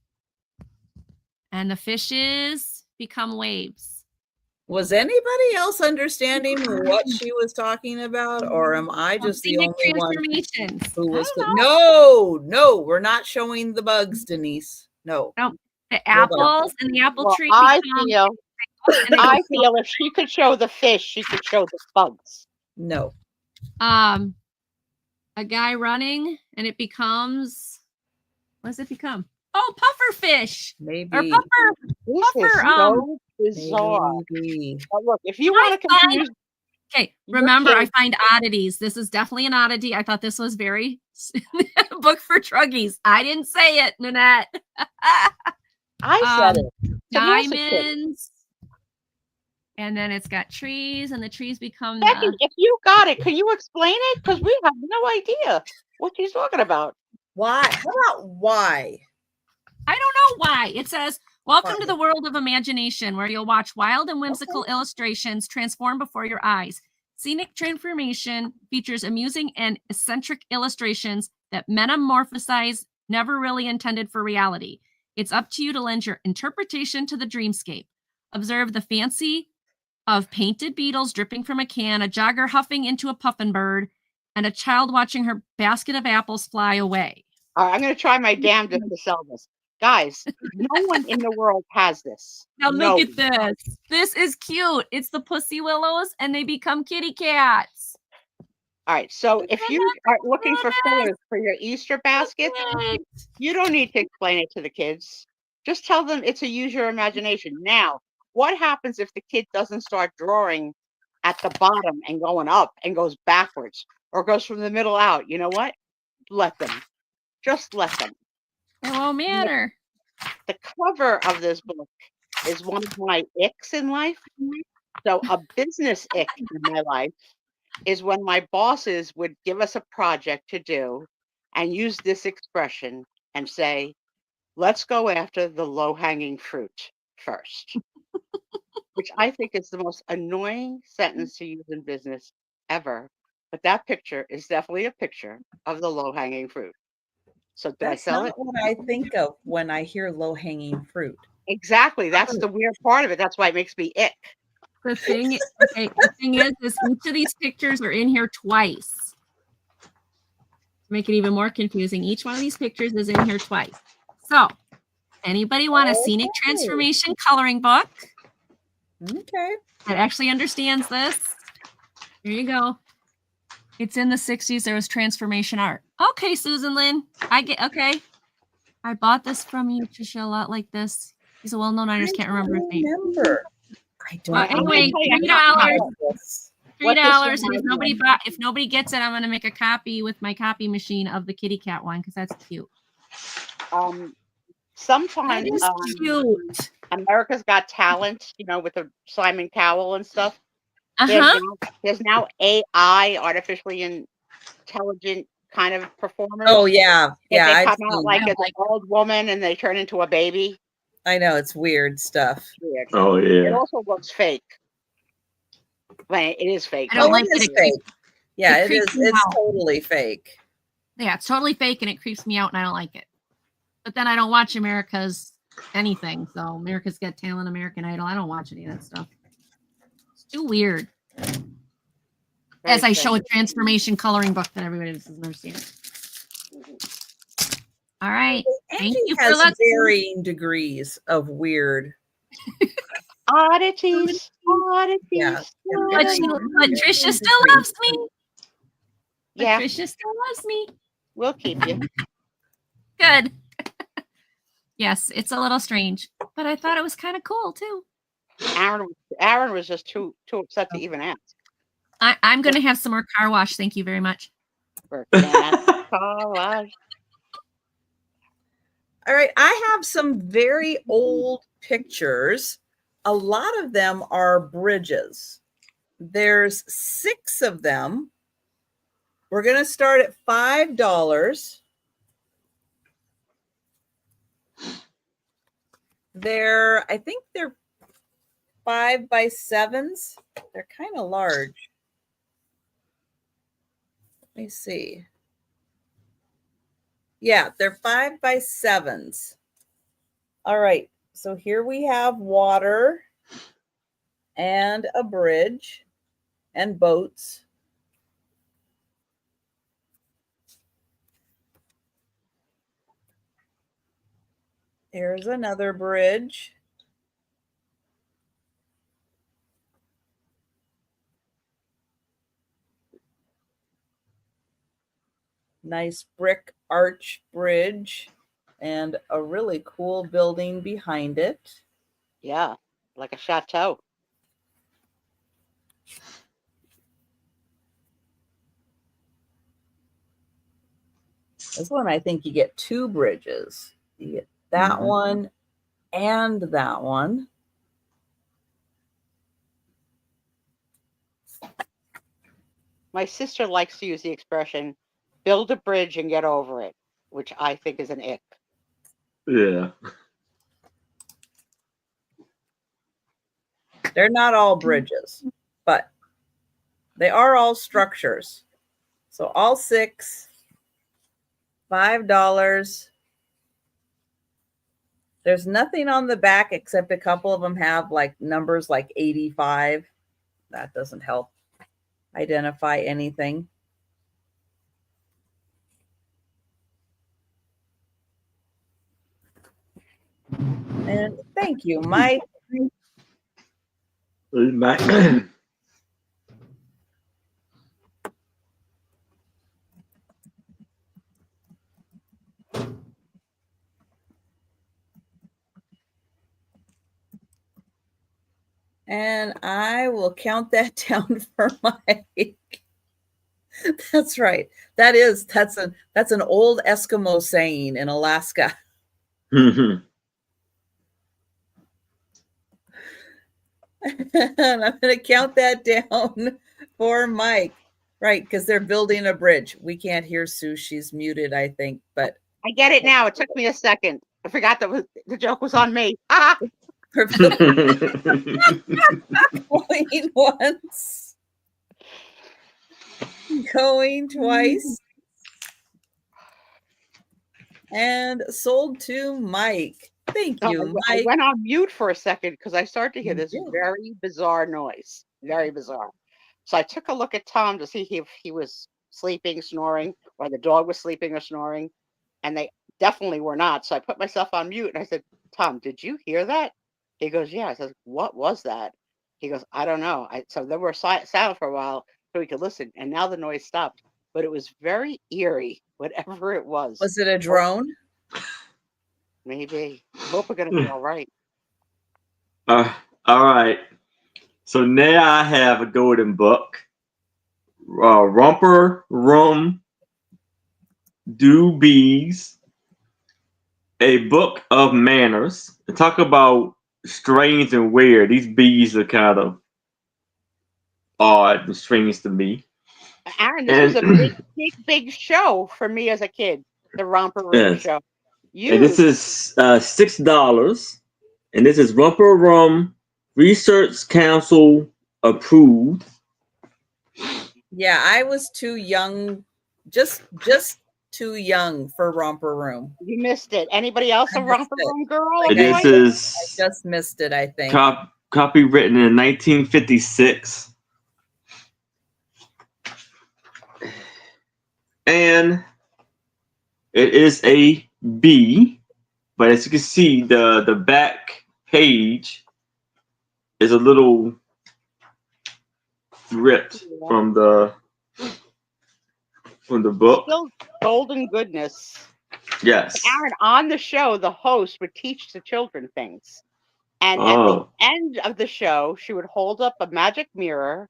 And the fishes become waves. Was anybody else understanding what she was talking about, or am I just the only one who was? No, we're not showing the bugs, Denise. No. The apples and the apple tree. I feel if she could show the fish, she could show the bugs. No. A guy running, and it becomes. What does it become? Oh, pufferfish. Maybe. Or puffer. This is so bizarre. But look, if you want to confuse. Okay, remember, I find oddities. This is definitely an oddity. I thought this was very book for druggies. I didn't say it, Nanette. I said it. Diamonds. And then it's got trees, and the trees become. Becky, if you got it, can you explain it? Because we have no idea what she's talking about. Why? How about why? I don't know why. It says, welcome to the world of imagination, where you'll watch wild and whimsical illustrations transform before your eyes. Scenic transformation features amusing and eccentric illustrations that metamorphosize never really intended for reality. It's up to you to lend your interpretation to the dreamscape. Observe the fancy of painted beetles dripping from a can, a jogger huffing into a puffin bird, and a child watching her basket of apples fly away. All right, I'm going to try my damnedest to sell this. Guys, no one in the world has this. Now look at this. This is cute. It's the pussy willows, and they become kitty cats. All right, so if you are looking for fillers for your Easter basket, you don't need to explain it to the kids. Just tell them it's a use your imagination. Now, what happens if the kid doesn't start drawing at the bottom and going up and goes backwards or goes from the middle out? You know what? Let them. Just let them. It won't matter. The cover of this book is one of my icks in life. So a business ick in my life is when my bosses would give us a project to do and use this expression and say, let's go after the low-hanging fruit first, which I think is the most annoying sentence to use in business ever. But that picture is definitely a picture of the low-hanging fruit. So did I sell it? That's not what I think of when I hear low-hanging fruit. Exactly. That's the weird part of it. That's why it makes me ick. The thing is, each of these pictures are in here twice. To make it even more confusing, each one of these pictures is in here twice. So, anybody want a scenic transformation coloring book? Okay. That actually understands this? Here you go. It's in the 60s. There was transformation art. Okay, Susan Lynn. Okay. I bought this from you, Trisha, a lot like this. He's a well-known artist. Can't remember his name. I don't anyway, $3. $3. And if nobody gets it, I'm going to make a copy with my copy machine of the kitty cat one because that's cute. Sometimes cute. America's Got Talent, with the Simon Cowell and stuff. There's now AI, artificially intelligent kind of performers. Oh yeah, yeah. They come out like an old woman and they turn into a baby. I know, it's weird stuff. Weird. Oh yeah. It also looks fake. Well, it is fake. I don't like it. Fake. Yeah, it is. It's totally fake. Yeah, it's totally fake, and it creeps me out, and I don't like it. But then I don't watch America's anything. So America's Got Talent, American Idol. I don't watch any of that stuff. It's too weird. As I show a transformation coloring book that everybody doesn't understand. All right. Thank you for varying degrees of weird. Oddities. Yeah. But Trisha still loves me. Yeah. Trisha still loves me. We'll keep you. Good. Yes, it's a little strange. But I thought it was kind of cool too. Aaron was just too upset to even ask. I'm going to have some more car wash. Thank you very much. For car wash. All right, I have some very old pictures. A lot of them are bridges. There's 6 of them. We're going to start at $5. I think they're 5x7s. They're kind of large. Let me see. Yeah, they're 5x7s. All right, so here we have water and a bridge and boats. Here's another bridge. Nice brick arch bridge and a really cool building behind it. Yeah, like a chateau. This one, I think you get 2 bridges. You get that one and that one. My sister likes to use the expression, build a bridge and get over it, which I think is an ick. Yeah. They're not all bridges, but they are all structures. So all 6, $5. There's nothing on the back except a couple of them have like numbers like 85. That doesn't help identify anything. And thank you, Mike. And I will count that down for Mike. That's right. That's an old Eskimo saying in Alaska. And I'm going to count that down for Mike. Right, because they're building a bridge. We can't hear Sue. She's muted, I think. But I get it now. It took me a second. I forgot that the joke was on me. Ah! Going once. Going twice. And sold to Mike. Thank you, Mike. I went on mute for a second because I started to hear this very bizarre noise. Very bizarre. So I took a look at Tom to see if he was sleeping, snoring, or the dog was sleeping or snoring. And they definitely were not. So I put myself on mute and I said, Tom, did you hear that? He goes, yeah. I said, what was that? He goes, I don't know. So then we're silent for a while so we could listen. And now the noise stopped. But it was very eerie, whatever it was. Was it a drone? Maybe. I hope we're going to be all right. All right. So now I have a golden book. Romper Room Do Bees. A book of manners. Talk about strange and weird. These bees are kind of odd and strange to me. Aaron, this was a big show for me as a kid. The Romper Room show. And this is $6. And this is Romper Room Research Council approved. Yeah, I was too young, just too young for Romper Room. You missed it. Anybody else a Romper Room girl? This is I just missed it, I think. Copywritten in 1956. And it is a bee, but as you can see, the back page is a little ripped from the book. Still golden goodness. Yes. Aaron, on the show, the host would teach the children things. And at the end of the show, she would hold up a magic mirror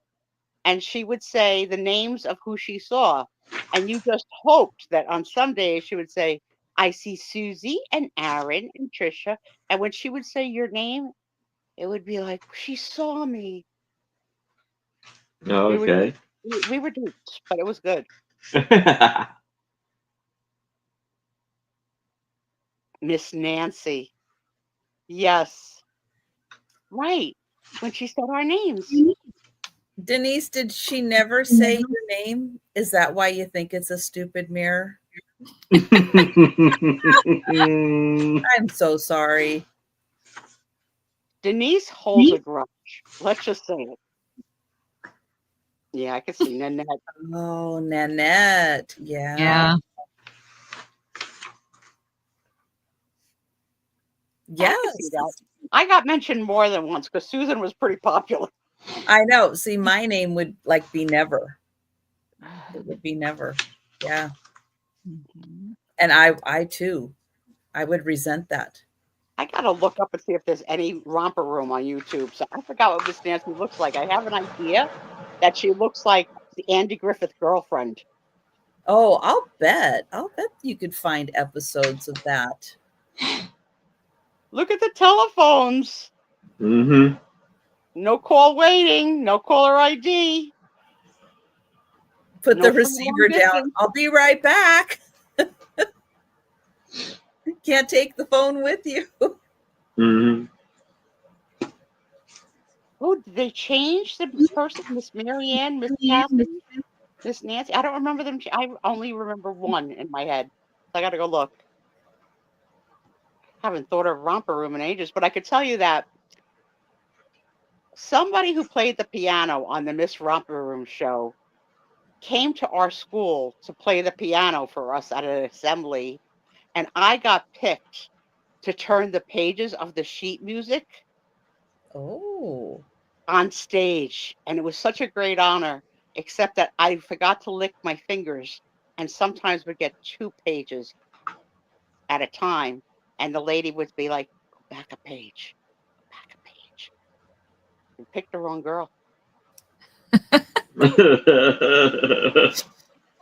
and she would say the names of who she saw. And you just hoped that on some days she would say, I see Susie and Aaron and Trisha. And when she would say your name, it would be like, she saw me. Okay. We were duped, but it was good. Miss Nancy. Yes. Right. When she said our names. Denise, did she never say your name? Is that why you think it's a stupid mirror? I'm so sorry. Denise holds a grudge. Let's just say it. Yeah, I can see Nanette. Oh, Nanette. Yeah. Yeah. Yes. I got mentioned more than once because Susan was pretty popular. I know. See, my name would like be Never. It would be Never. Yeah. Mhm. And I too, I would resent that. I gotta look up and see if there's any romper room on YouTube. So I forgot what Miss Nancy looks like. I have an idea that she looks like the Andy Griffith girlfriend. Oh, I'll bet you could find episodes of that. Look at the telephones. Mm-hmm. No call waiting. No caller ID. Put No the receiver down. I'll be right back. Can't take the phone with you. Mm-hmm. Oh, did they change the person? Miss Marianne, Miss Kathy, Miss Nancy? I don't remember them. I only remember one in my head. So I got to go look. Haven't thought of romper room in ages, but I could tell you that somebody who played the piano on the Miss Romper Room show came to our school to play the piano for us at an assembly, and I got picked to turn the pages of the sheet music Oh. on stage, and it was such a great honor, except that I forgot to lick my fingers and sometimes would get 2 pages at a time, and the lady would be like, go back a page, go back a page. You picked the wrong girl.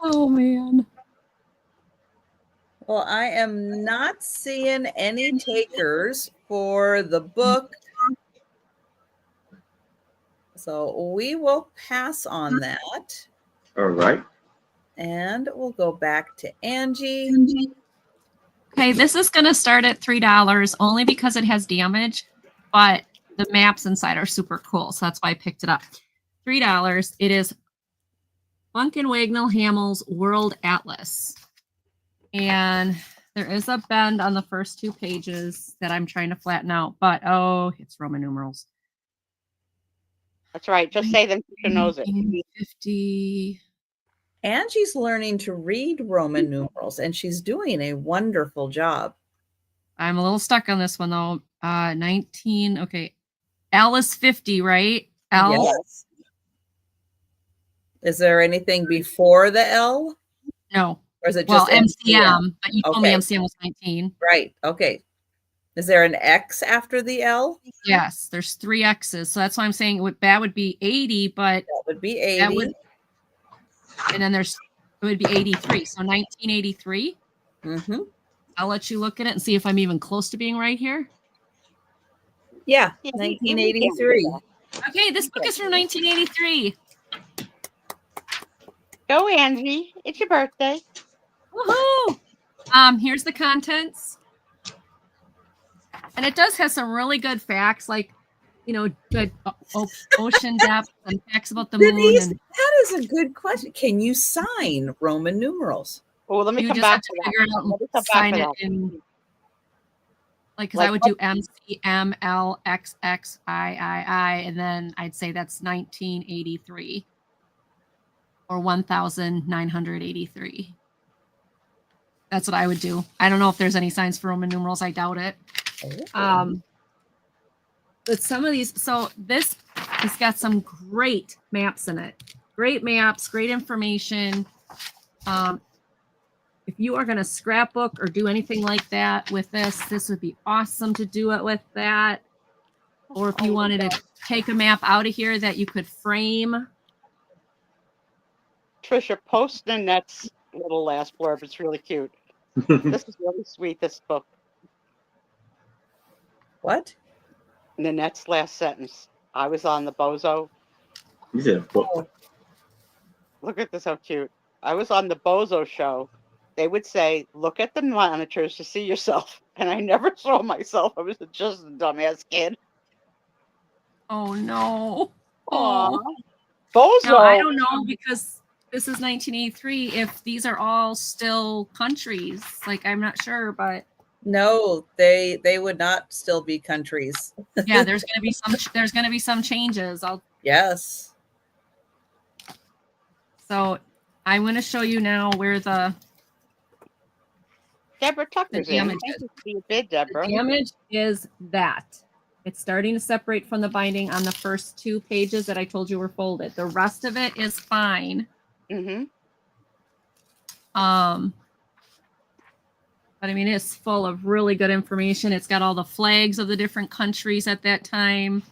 Oh man. Well, I am not seeing any takers for the book. So we will pass on that. All right. And we'll go back to Angie. Okay, this is going to start at $3 only because it has damage, but the maps inside are super cool. So that's why I picked it up. $3. It is Funkin' Wagnall Hamill's World Atlas. And there is a bend on the first 2 pages that I'm trying to flatten out, but oh, it's Roman numerals. That's right. Just say them. She knows it. 50. Angie's learning to read Roman numerals, and she's doing a wonderful job. I'm a little stuck on this one, though. 19. Okay. L is 50, right? L? Yes. Is there anything before the L? No. Or is it just MCM? But you told me MCM was 19. Right. Okay. Is there an X after the L? Yes. There's 3 X's. So that's why I'm saying that would be 80, but that would be 80. And then it would be 83. So 1983. Mm-hmm. I'll let you look at it and see if I'm even close to being right here. Yeah, 1983. Okay, this book is from 1983. Go, Angie. It's your birthday. Woohoo! Here's the contents. And it does have some really good facts, like, good ocean depth and facts about the Denise, moon. That is a good question. Can you sign Roman numerals? Oh, let me you come just back have to figure it out and sign it in. Because I would do MCMLXXIII, and then I'd say that's 1983 or 1983. That's what I would do. I don't know if there's any signs for Roman numerals. I doubt it. But some of these, so this has got some great maps in it. Great maps, great information. if you are going to scrapbook or do anything like that with this would be awesome to do it with that. Or if you wanted to take a map out of here that you could frame. Trisha, post Nanette's little last blurb. It's really cute. This is really sweet, this book. What? Nanette's last sentence. I was on the Bozo. You said a book. Look at this, how cute. I was on the Bozo show. They would say, look at the monitors to see yourself. And I never saw myself. I was just a dumbass kid. Oh, no. Aw. Oh. Bozo. No, I don't know, because this is 1983. If these are all still countries, like, I'm not sure, but No, they would not still be countries. yeah, there's going to be some changes. Yes. So I'm going to show you now where the Deborah Tucker's in. damage Thank is. you for your bid, Deborah. The damage is that it's starting to separate from the binding on the first 2 pages that I told you were folded. The rest of it is fine. Mm-hmm. But I mean, it's full of really good information. It's got all the flags of the different countries at that time,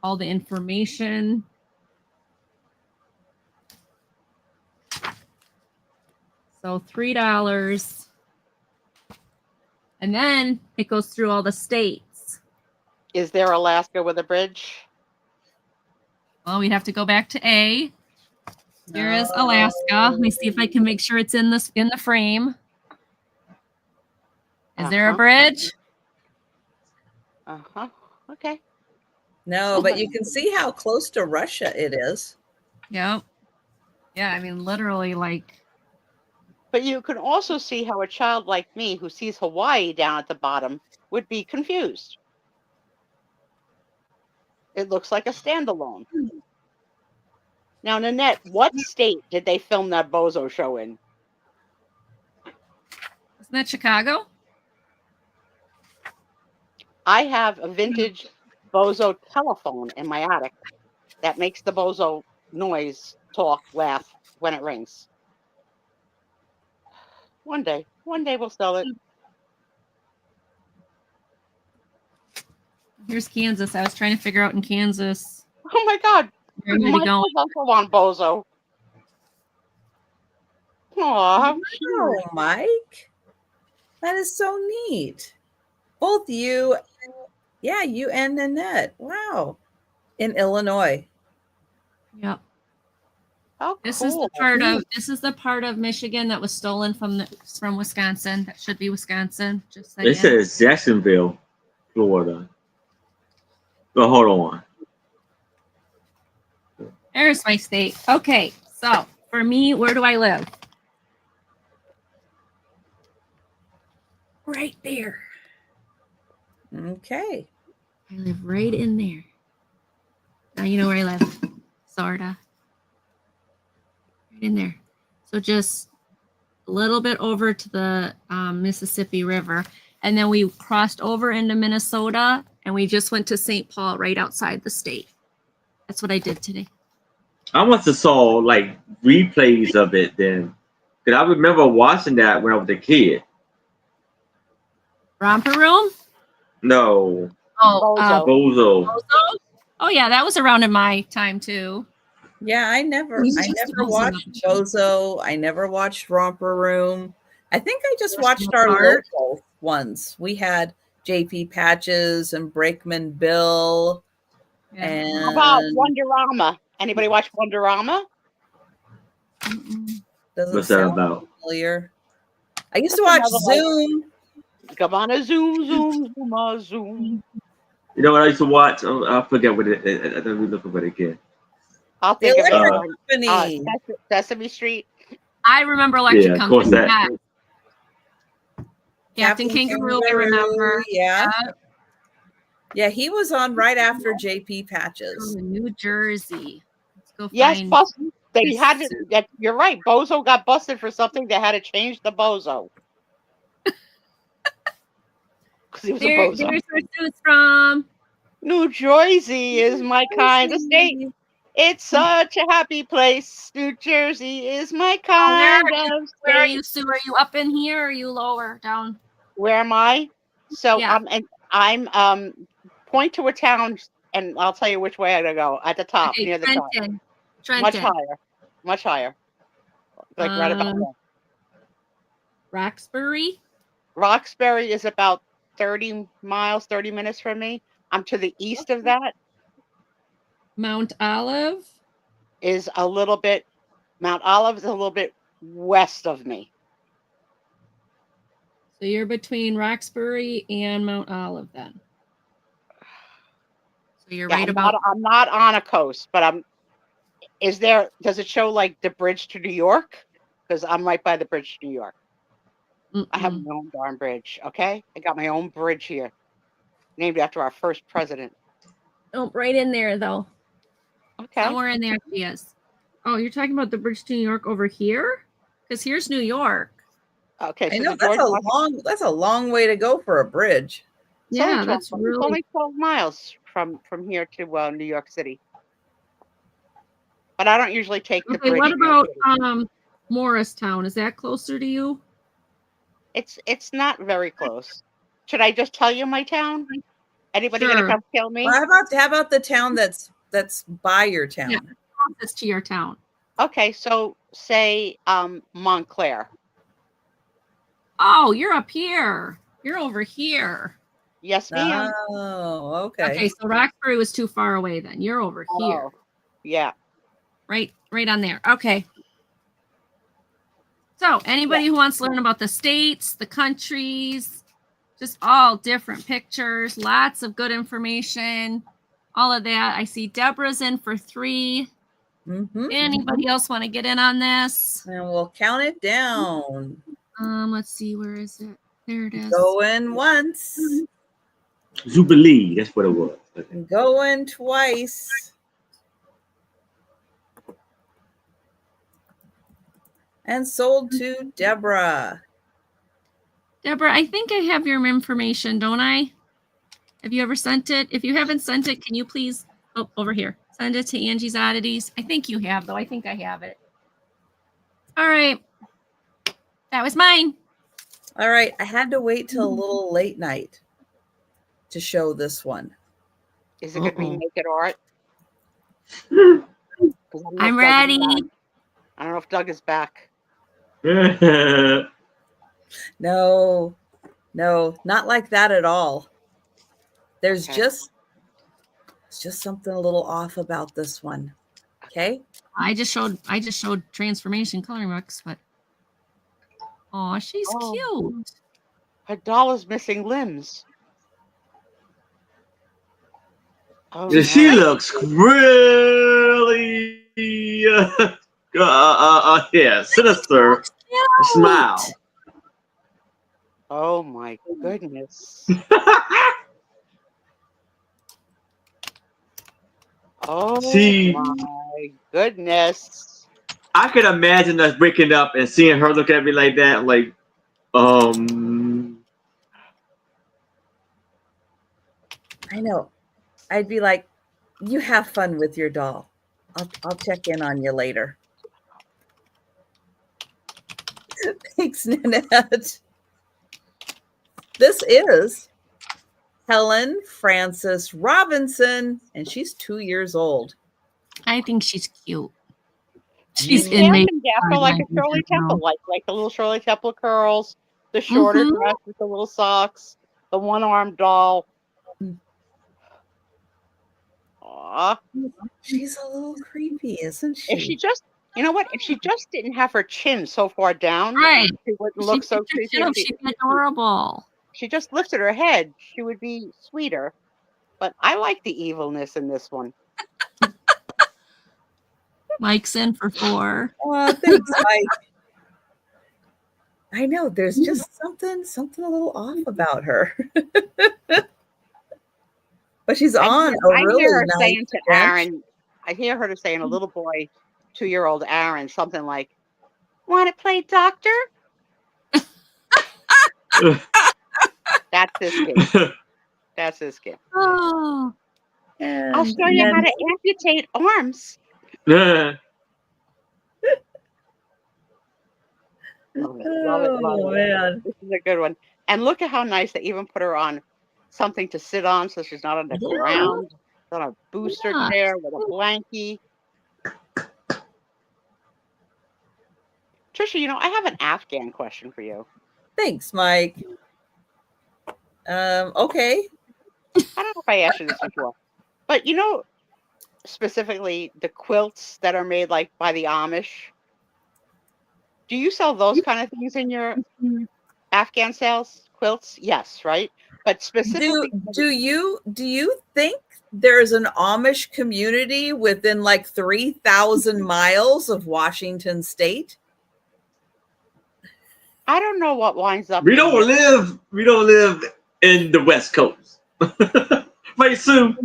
all the information. So $3. And then it goes through all the states. Is there Alaska with a bridge? Well, we'd have to go back to A. Here is Alaska. Let me see if I can make sure it's in the frame. Is there a bridge? Uh-huh. Okay. No, but you can see how close to Russia it is. Yep. Yeah, I mean, literally, like. But you can also see how a child like me who sees Hawaii down at the bottom would be confused. It looks like a standalone. Now, Nanette, what state did they film that Bozo show in? Isn't that Chicago? I have a vintage Bozo telephone in my attic that makes the Bozo noise, talk, laugh when it rings. One day we'll sell it. Here's Kansas. I was trying to figure out in Kansas. Oh my God. Where did he go? Also on Bozo. Aw, Oh, Mike. That is so neat. Both you and Nanette. Wow. In Illinois. Yep. oh, This cool. is the part of Michigan that was stolen from Wisconsin. That should be Wisconsin. Just saying. It says Jacksonville, Florida. But hold on. There's my state. Okay, so for me, where do I live? Right there. Okay. I live right in there. Now you know where I live. Sorta. Right in there. So just a little bit over to the Mississippi River. And then we crossed over into Minnesota and we just went to St. Paul right outside the state. That's what I did today. I must have saw like replays of it then. Because I remember watching that when I was a kid. Romper Room? No. Oh, Bozo. Bozo? Oh yeah, that was around in my time too. Yeah, I never watched Bozo. I never watched Romper Room. I think I just watched our local ones. We had JP Patches and Brakeman Bill. Yeah. And How about Wonderama? Anybody watch Wonderama? doesn't What's that sound about? familiar. I used to watch Zoom. Come on, a zoom, zoom. You know what I used to watch? Oh, I forget what it is. I don't look for it again. I'll think of Electric it. Company. Sesame Street. I remember Electric Yeah, of course Company. that. Yeah. Captain Kangaroo, I remember. Yeah. Yeah, he was on right after JP Patches. New Jersey. Let's go Yes, find busted. They had to. You're right. Bozo got busted for something. They had to change the Bozo. Because he was a Bozo. There's where Sue's from. New Jersey is my kind of state. It's such a happy place. New Jersey is my Where kind of where are state. you, Sue? Are you up in here or are you lower down? Where am I? So Yeah. I'm point to a town, and I'll tell you which way I gotta go. At the top, Okay, near the top. Trenton. Much Trenton. higher. Much higher. Like right about there. Roxbury. Roxbury is about 30 miles, 30 minutes from me. I'm to the east of that. Mount Olive. Is a little bit, Mount Olive is a little bit west of me. So you're between Roxbury and Mount Olive then. So you're right about. I'm not on a coast, but does it show like the bridge to New York? Because I'm right by the bridge to New York. I have my own darn bridge, okay? I got my own bridge here, named after our first president. Oh, right in there though. Okay. Somewhere in there she is. Oh, you're talking about the bridge to New York over here? Because here's New York. Okay, so I know that's a long way to go for a bridge. Yeah, that's really. It's only 12 miles from here to New York City. But I don't usually take the bridge. What about Morristown? Is that closer to you? It's not very close. Should I just tell you my town? Anybody Sure. gonna come kill me? Well, how about the town that's by your town? Yeah, closest to your town. Okay, so say Montclair. Oh, you're up here. You're over here. Yes, ma'am. Oh, okay. Okay, so Roxbury was too far away then. You're over here. Yeah. Right on there. Okay. So anybody who wants to learn about the states, the countries, just all different pictures, lots of good information, all of that. I see Deborah's in for 3. Anybody else want to get in on this? And we'll count it down. Let's see, where is it? There it is. Going once. Jubilee, that's what it was. Going twice. And sold to Deborah. Deborah, I think I have your information, don't I? Have you ever sent it? If you haven't sent it, can you please, over here, send it to Angie's Oddities? I think you have, though. I think I have it. All right. That was mine. All right. I had to wait till a little late night to show this one. Is it going to be naked art? I'm ready. I don't know if Doug is back. No, not like that at all. There's just something a little off about this one. Okay. I just showed transformation coloring books, but she's cute. Her doll is missing limbs. Oh, she looks really sinister. Smile. Oh my goodness. Oh my goodness. I could imagine us breaking up and seeing her look at me like that, like, I know. I'd be like, you have fun with your doll. I'll check in on you later. Thanks, Nanette. This is Helen Frances Robinson, and she's 2 years old. I think she's cute. She's like a Shirley Temple, like the little Shirley Temple curls, the shorter dress with the little socks, the one-armed doll. Aww. She's a little creepy, isn't she? If she just, you know what? If she just didn't have her chin so far down, right, she wouldn't look so creepy. She'd be adorable. She just lifted her head, she would be sweeter. But I like the evilness in this one. Mike's in for 4. Oh, thanks, Mike. I know there's just something a little off about her. But she's on a really hear her nice saying to bench. Aaron, I hear her saying a little boy, 2-year-old Aaron, something like, "Want to play doctor?" That's this kid. That's this kid. Oh. I'll show you how to amputate arms. Love it, love it. Man. This is a good one. And look at how nice they even put her on something to sit on so she's not on the ground. She's on a booster chair with a blankie. Trisha, I have an Afghan question for you. Thanks, Mike. Okay. I don't know if I asked you this before, but specifically the quilts that are made like by the Amish. Do you sell those kind of things in your Afghan sales? Quilts? Yes, right? But specifically, do you think there's an Amish community within like 3,000 miles of Washington State? I don't know what winds up. We don't live in the West Coast. Right, Sue?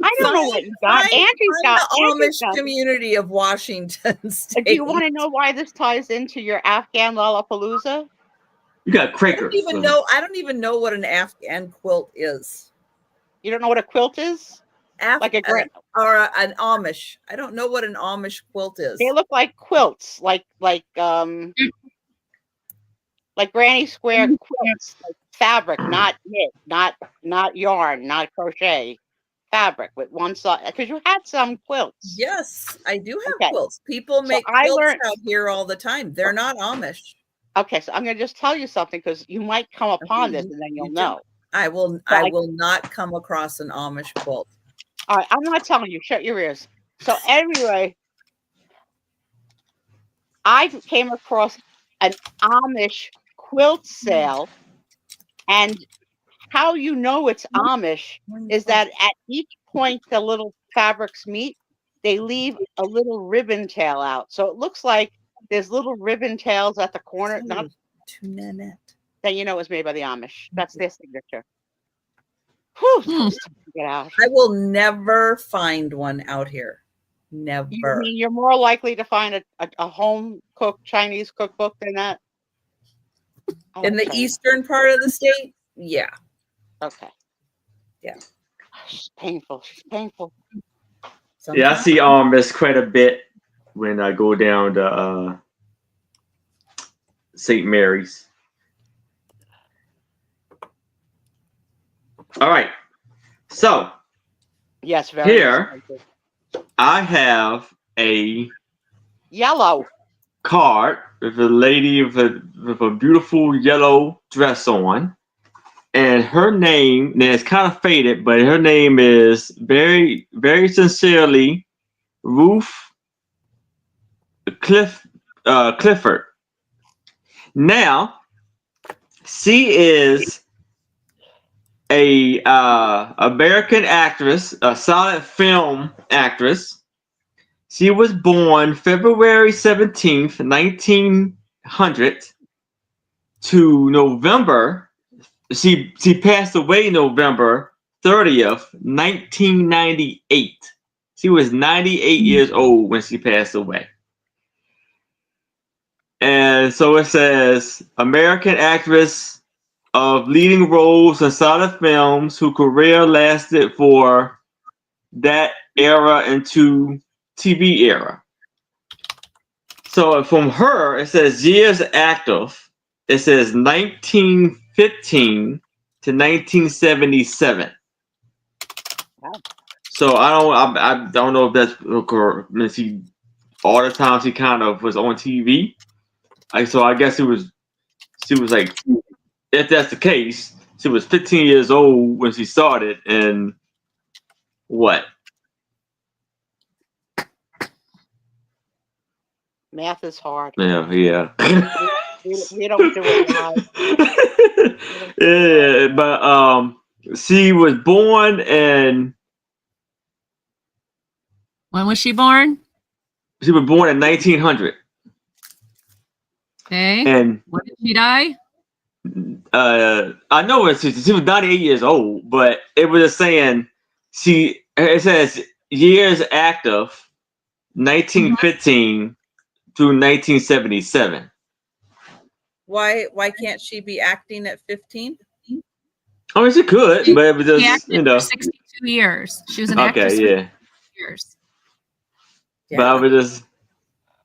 I don't know what you got. Angie's got the Amish community of Washington State. Do you want to know why this ties into your Afghan Lollapalooza? You got Quakers. I don't even know what an Afghan quilt is. You don't know what a quilt is? Like a an Amish. I don't know what an Amish quilt is. They look like quilts, like granny square quilts, like fabric, not knit, not yarn, not crochet. Fabric with one side, because you had some quilts. Yes, I do have quilts. People make quilts out here all the time. They're not Amish. Okay, so I'm going to just tell you something because you might come upon this and then you'll know. I will not come across an Amish quilt. All right, I'm not telling you. Shut your ears. So anyway, I came across an Amish quilt sale, and how you know it's Amish is that at each point the little fabrics meet, they leave a little ribbon tail out. So it looks like there's little ribbon tails at the corner. Not then you know it was made by the Amish. That's their signature. Whew, get out. I will never find one out here. Never. You mean you're more likely to find a home cooked Chinese cookbook than that? In the eastern part of the state? Yeah. Okay. Yeah. She's painful. She's painful. Sometimes. Yeah, I see Amish quite a bit when I go down to St. Mary's. All right. So yes, very here I have a yellow card with a lady with a beautiful yellow dress on. And her name, and it's kind of faded, but her name is very, very sincerely Ruth Clifford. Now, she is a American actress, a silent film actress. She was born February 17th, 1900 to November. She passed away November 30th, 1998. She was 98 years old when she passed away. And so it says, American actress of leading roles in silent films whose career lasted for that era into TV era. So from her, it says years active. It says 1915 to 1977. Wow. So I don't know if that's correct. All the time she kind of was on TV. So I guess she was like, if that's the case, she was 15 years old when she started, and what? Math is hard. Yeah. We don't do it live. Yeah, but she was born in. When was she born? She was born in 1900. Okay. And when did she die? I know she was 98 years old, but it was just saying it says years active, 1915 through 1977. Why can't she be acting at 15? I mean, she could, but it was just, for 62 years. She was an actress for 62 years. But I was just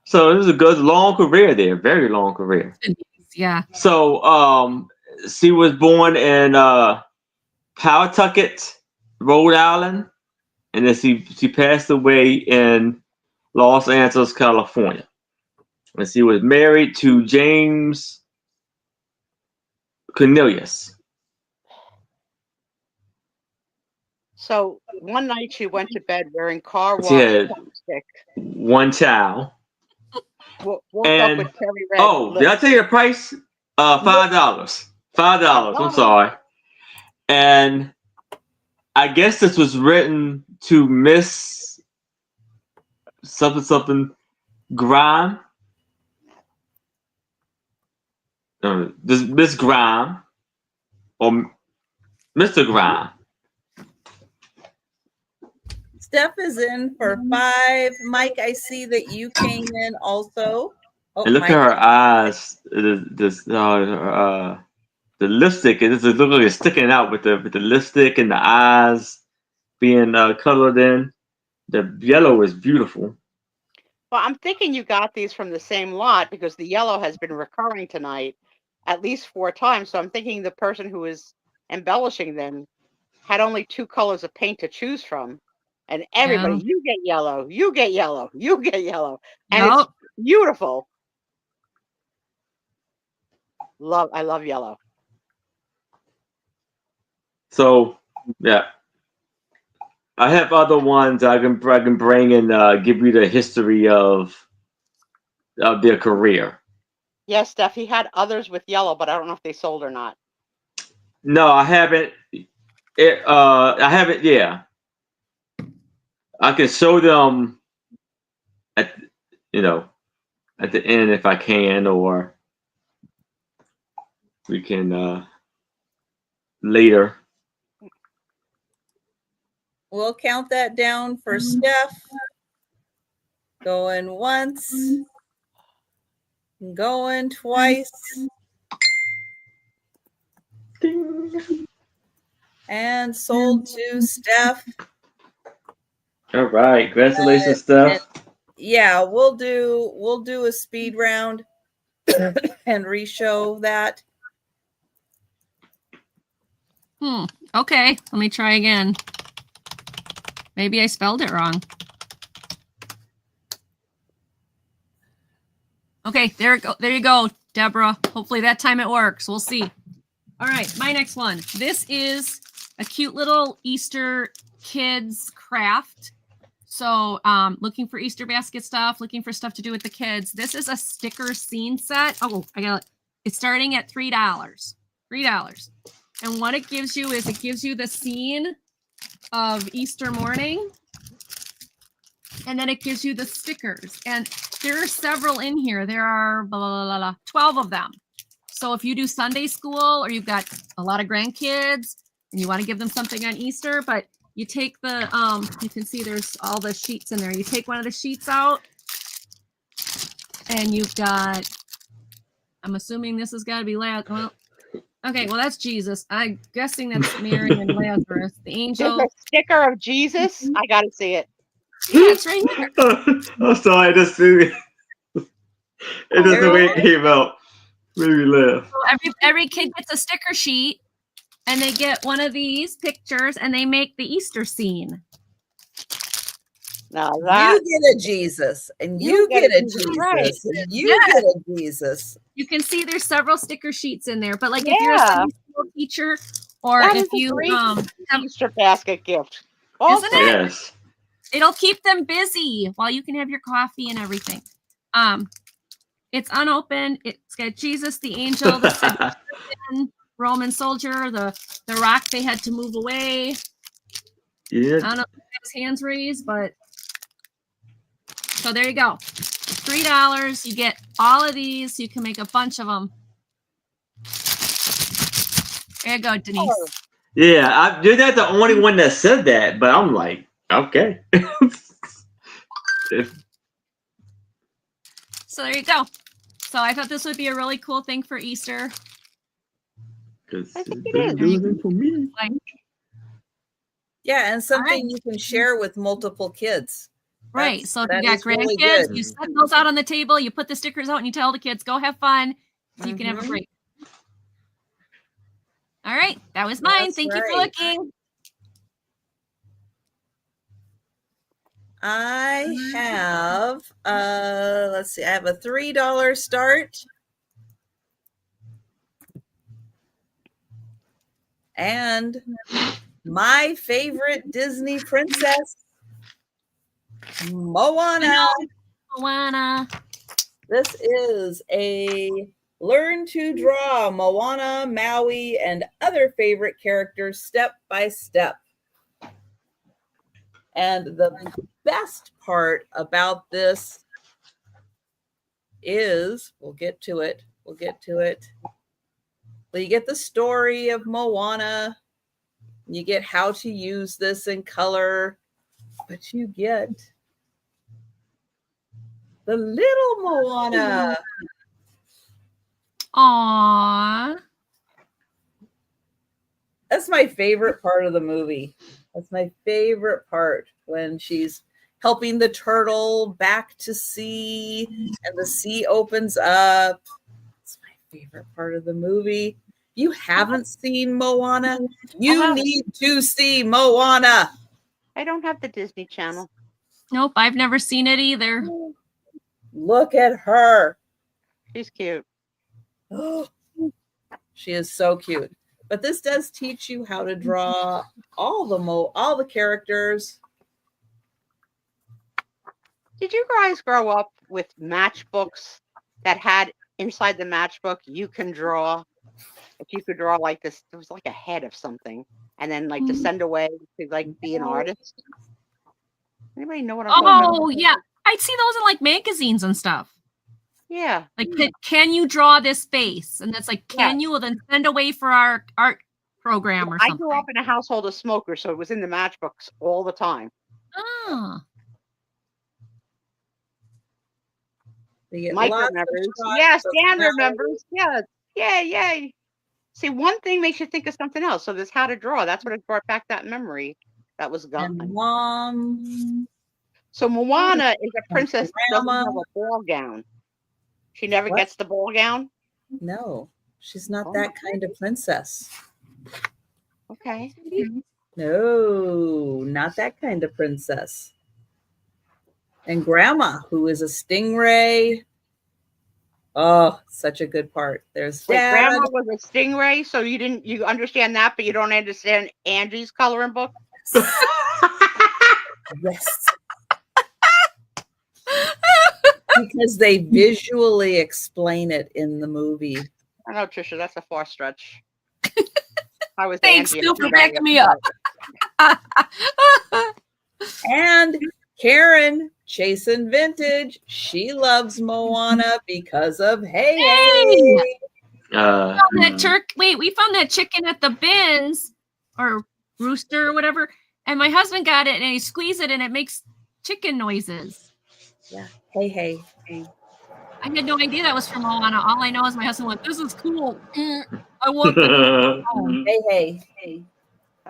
so it was a good long career there, very long career. Yeah. So she was born in Pawtucket, Rhode Island, and then she passed away in Los Angeles, California. And she was married to James Cornelius. So one night she went to bed wearing car She wash had lipstick. one child. Woke up And with cherry red. oh, did I tell you the price? $5. $5. I'm sorry. And I guess this was written to Miss something Grime. This Miss Grime or Mr. Grime. Steph is in for 5. Mike, I see that you came in also. Oh, And look Mike. at her eyes. The lipstick is literally sticking out with the lipstick and the eyes being colored in. The yellow is beautiful. Well, I'm thinking you got these from the same lot because the yellow has been recurring tonight at least 4 times. So I'm thinking the person who is embellishing them had only 2 colors of paint to choose from. And everybody, you get yellow, you get yellow, you get yellow. And it's beautiful. I love yellow. So, yeah. I have other ones I can bring and give you the history of their career. Yes, Steph, he had others with yellow, but I don't know if they sold or not. No, I haven't. I haven't. Yeah, I can show them at the end if I can, or we can later. We'll count that down for Steph. Going once. Going twice. Ding. And sold to Steph. All right, congratulations, Steph. Yeah, we'll do a speed round and re-show that. Okay, let me try again. Maybe I spelled it wrong. Okay, there you go, Deborah. Hopefully that time it works. We'll see. All right, my next one. This is a cute little Easter kids craft. So looking for Easter basket stuff, looking for stuff to do with the kids. This is a sticker scene set. Oh, I got it. It's starting at $3. $3. And what it gives you is it gives you the scene of Easter morning. And then it gives you the stickers. And there are several in here. There are 12 of them. So if you do Sunday school or you've got a lot of grandkids and you want to give them something on Easter, but you take the, you can see there's all the sheets in there. You take one of the sheets out and you've got, I'm assuming this has got to be Lazarus. Well, okay, well, that's Jesus. I'm guessing that's Mary and Lazarus. The angel. There's a sticker of Jesus. I got to see it. Yeah, it's right here. I'm sorry, it just the way it came out. Made me laugh. So every kid gets a sticker sheet, and they get one of these pictures, and they make the Easter scene. Now you get a Jesus, and you get a Jesus, right. and you get a Jesus. You can see there's several sticker sheets in there, but like if you're a Sunday school teacher, or that if you have Easter basket gift, isn't it? Yes. It'll keep them busy while you can have your coffee and everything. It's unopened. It's got Jesus, the angel, the Roman soldier, the rock they had to move away. Yeah. I don't know if his hands raised, but so there you go. $3. You get all of these. You can make a bunch of them. There you go, Denise. Yeah, you're not the only one that said that, but I'm like, okay. So there you go. So I thought this would be a really cool thing for Easter. I think it is. For me. Yeah, and something you can share with multiple kids. Right. So if you that got is really grandkids, good. you set those out on the table, you put the stickers out, and you tell the kids, go have fun so you can have a break. All right. That was mine. That's Thank you for right. looking. I have, let's see, I have a $3 start. And my favorite Disney princess, Moana. Moana. This is a learn to draw Moana, Maui, and other favorite characters step by step. And the best part about this is, we'll get to it. Well, you get the story of Moana. You get how to use this in color, but you get the little Moana. Aww. That's my favorite part of the movie. That's my favorite part, when she's helping the turtle back to sea and the sea opens up. It's my favorite part of the movie. You haven't seen Moana? You need to see Moana. I don't have the Disney Channel. Nope, I've never seen it either. Look at her. She's cute. She is so cute. But this does teach you how to draw all the characters. Did you guys grow up with matchbooks that had inside the matchbook you can draw? If you could draw like this, there was like a head of something, and then like to send away to like be an artist. Anybody know what I'm talking about? Oh yeah, I'd see those in like magazines and stuff. Yeah. Like, can you draw this face? And that's like, can you? Well, then send away for our art program or something. I grew up in a household of smokers, so it was in the matchbooks all the time. Oh. Mike remembers. Yes, Dan remembers. Yeah. Yay. See, one thing makes you think of something else. So this how to draw. That's what it brought back that memory that was gone. And Mom. So Moana is a princess that doesn't have a ball gown. She never gets the ball gown? No, she's not that kind of princess. Okay. No, not that kind of princess. And Grandma, who is a stingray. Oh, such a good part. There's Dad. Grandma was a stingray, so you understand that, but you don't understand Angie's coloring book? Yes. Because they visually explain it in the movie. I know, Trisha, that's a far stretch. I was Thanks, Stu, for backing me up. And Karen, chasing vintage, she loves Moana because of Hey. We found that chicken at the bins, or rooster or whatever, and my husband got it and he squeezed it and it makes chicken noises. Yeah. Hey. I had no idea that was from Moana. All I know is my husband went, "This is cool. I want the Hey.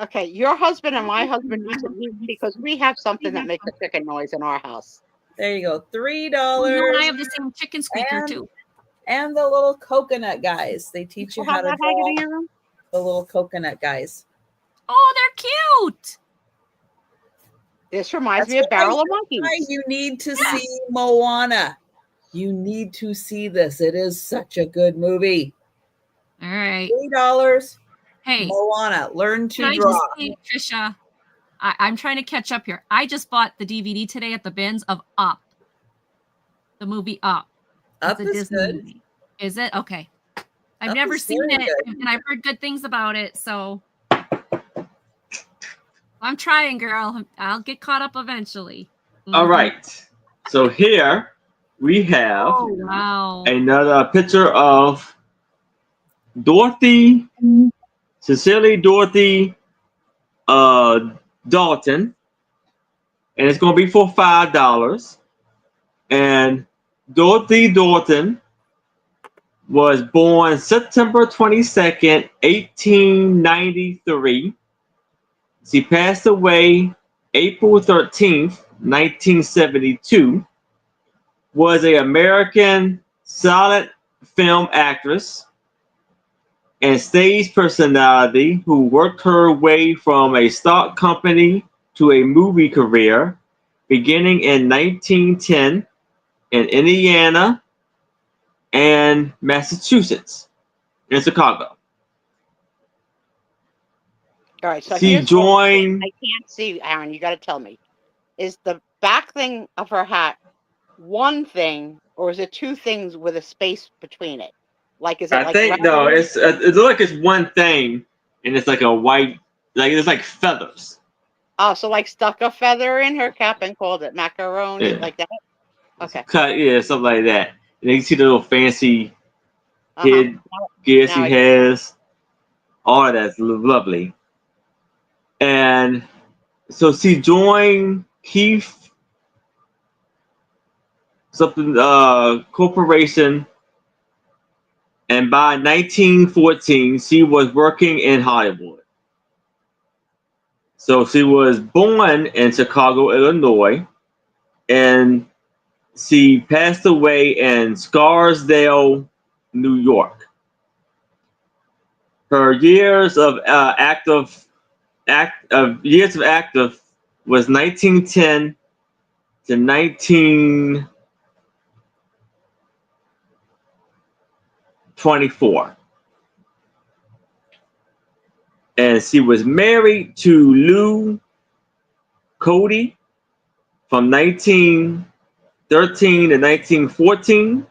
Okay, your husband and my husband need to meet because we have something that makes a chicken noise in our house. There you go. $3. And I have the same chicken squeaker too. And the little coconut guys. They teach you how to draw the little coconut guys. Oh, they're cute. This reminds me of Barrel of Monkeys. You need to see Moana. You need to see this. It is such a good movie. All right. $3. Hey, Moana, learn to draw. Trisha, I'm trying to catch up here. I just bought the DVD today at the bins of Up. The movie Up. Up is Disney good. movie. Is it? Okay. I've never seen it, and I've heard good things about it, so I'm trying, girl. I'll get caught up eventually. All right. So here we have another picture of Dorothy, Sincerely Dorothy Dalton. And it's going to be for $5. And Dorothy Dalton was born September 22nd, 1893. She passed away April 13th, 1972, was an American silent film actress and stage personality who worked her way from a stock company to a movie career beginning in 1910 in Indiana and Massachusetts in Chicago. All right, so She here's what joined. I can't see, Aaron. You got to tell me: is the back thing of her hat one thing, or is it two things with a space between it? Like, is it I like think no, round? it looks like it's one thing, and it's like a white, like it's like feathers. Oh, so like stuck a feather in her cap and called it macaroni, Yeah. like that? Okay. Cut, yeah, something like that. And you can see the little fancy Uh-huh. head gear Now she I has. All of that's lovely. And so she joined Keith something corporation, and by 1914 she was working in Hollywood. So she was born in Chicago, Illinois, and she passed away in Scarsdale, New York. Her years of years of active was 1910 to 1924, and she was married to Lou Cody from 1913 to 1914.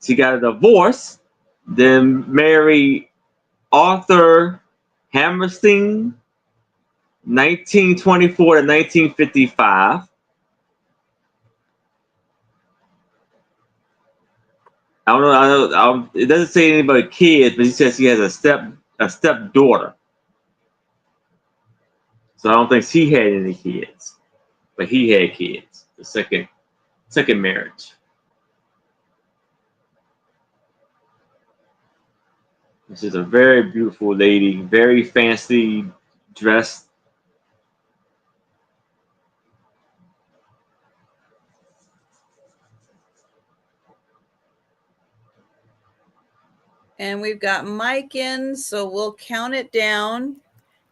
She got a divorce, then married Arthur Hammerstein, 1924 to 1955. It doesn't say anything about kids, but he says she has a stepdaughter. So I don't think she had any kids, but he had kids. The second marriage. She's a very beautiful lady, very fancy dressed. And we've got Mike in, so we'll count it down.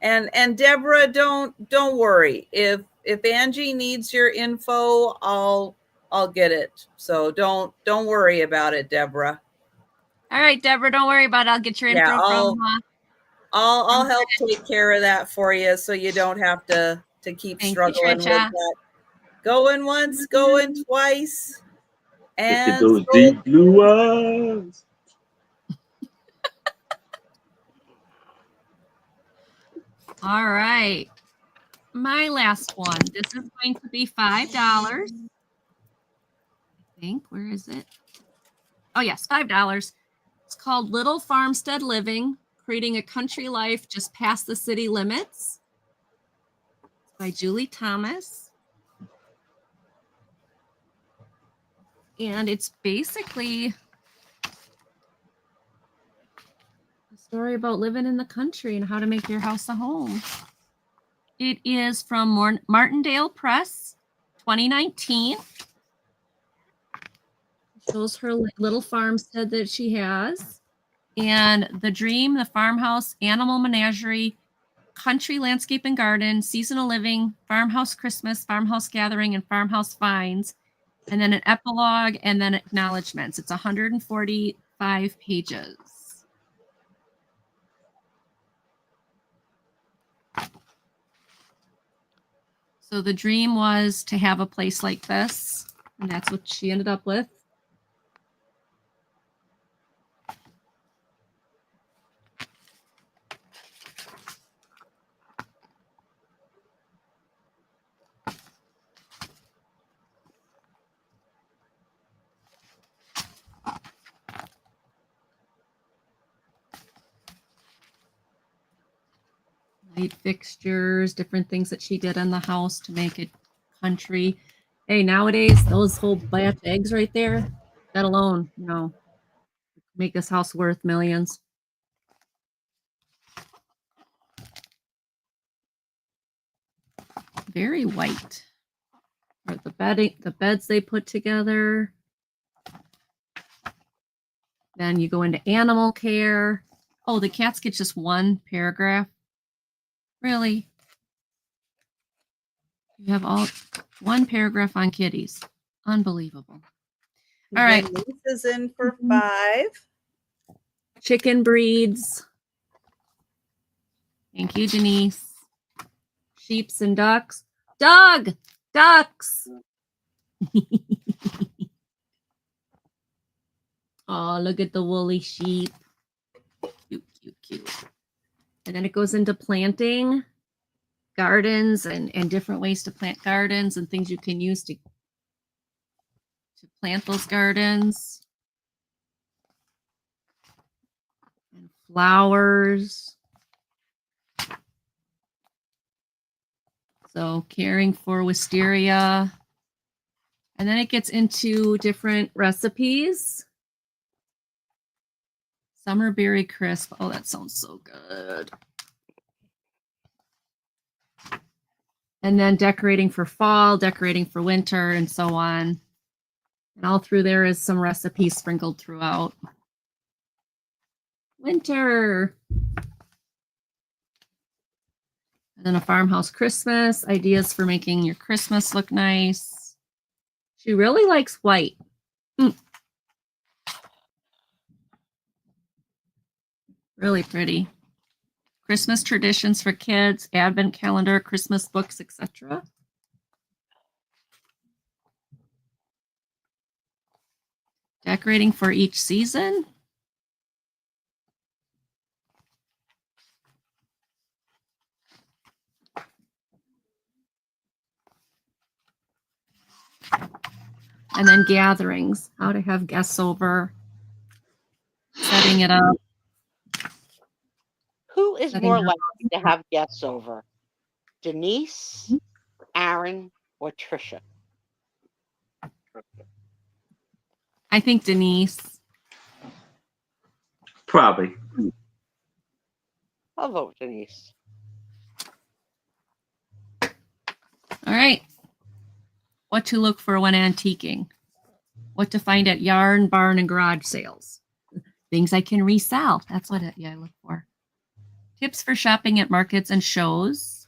And Deborah, don't worry. If Angie needs your info, I'll get it. So don't worry about it, Deborah. All right, Deborah, don't worry about it. I'll get your info from. I'll help take care of that for you, so you don't have to keep struggling with that. Going once, going twice, and those deep blue eyes. All right. My last one. This is going to be $5. I think. Where is it? Oh, yes, $5. It's called Little Farmstead Living, Creating a Country Life Just Past the City Limits. It's by Julie Thomas. And it's basically a story about living in the country and how to make your house a home. It is from Martindale Press, 2019. Shows her little farmstead that she has. And the dream, the farmhouse, animal menagerie, country landscape and garden, seasonal living, farmhouse Christmas, farmhouse gathering, and farmhouse finds. And then an epilogue and then acknowledgments. It's 145 pages. So the dream was to have a place like this, and that's what she ended up with. Light fixtures, different things that she did in the house to make it country. Hey, nowadays, those whole batch of eggs right there, that alone, make this house worth millions. Very white. or the beds they put together. Then you go into animal care. Oh, the cats get just one paragraph. Really? You have all one paragraph on kitties. Unbelievable. All right. Denise is in for 5. Chicken breeds. Thank you, Denise. Sheeps and ducks. Ducks. Oh, look at the woolly sheep. Cute. And then it goes into planting gardens and different ways to plant gardens and things you can use to plant those gardens. And flowers. So caring for wisteria. And then it gets into different recipes. Summer berry crisp. Oh, that sounds so good. And then decorating for fall, decorating for winter, and so on. And all through there is some recipes sprinkled throughout. Winter. And then a farmhouse Christmas. Ideas for making your Christmas look nice. She really likes white. Really pretty. Christmas traditions for kids, advent calendar, Christmas books, etc. Decorating for each season. And then gatherings, how to have guests over, setting it up. Who is more likely to have guests over? Denise, Aaron, or Trisha? I think Denise. Probably. I'll vote Denise. All right. What to look for when antiquing. What to find at yarn, barn, and garage sales. Things I can resell. That's what I look for. Tips for shopping at markets and shows.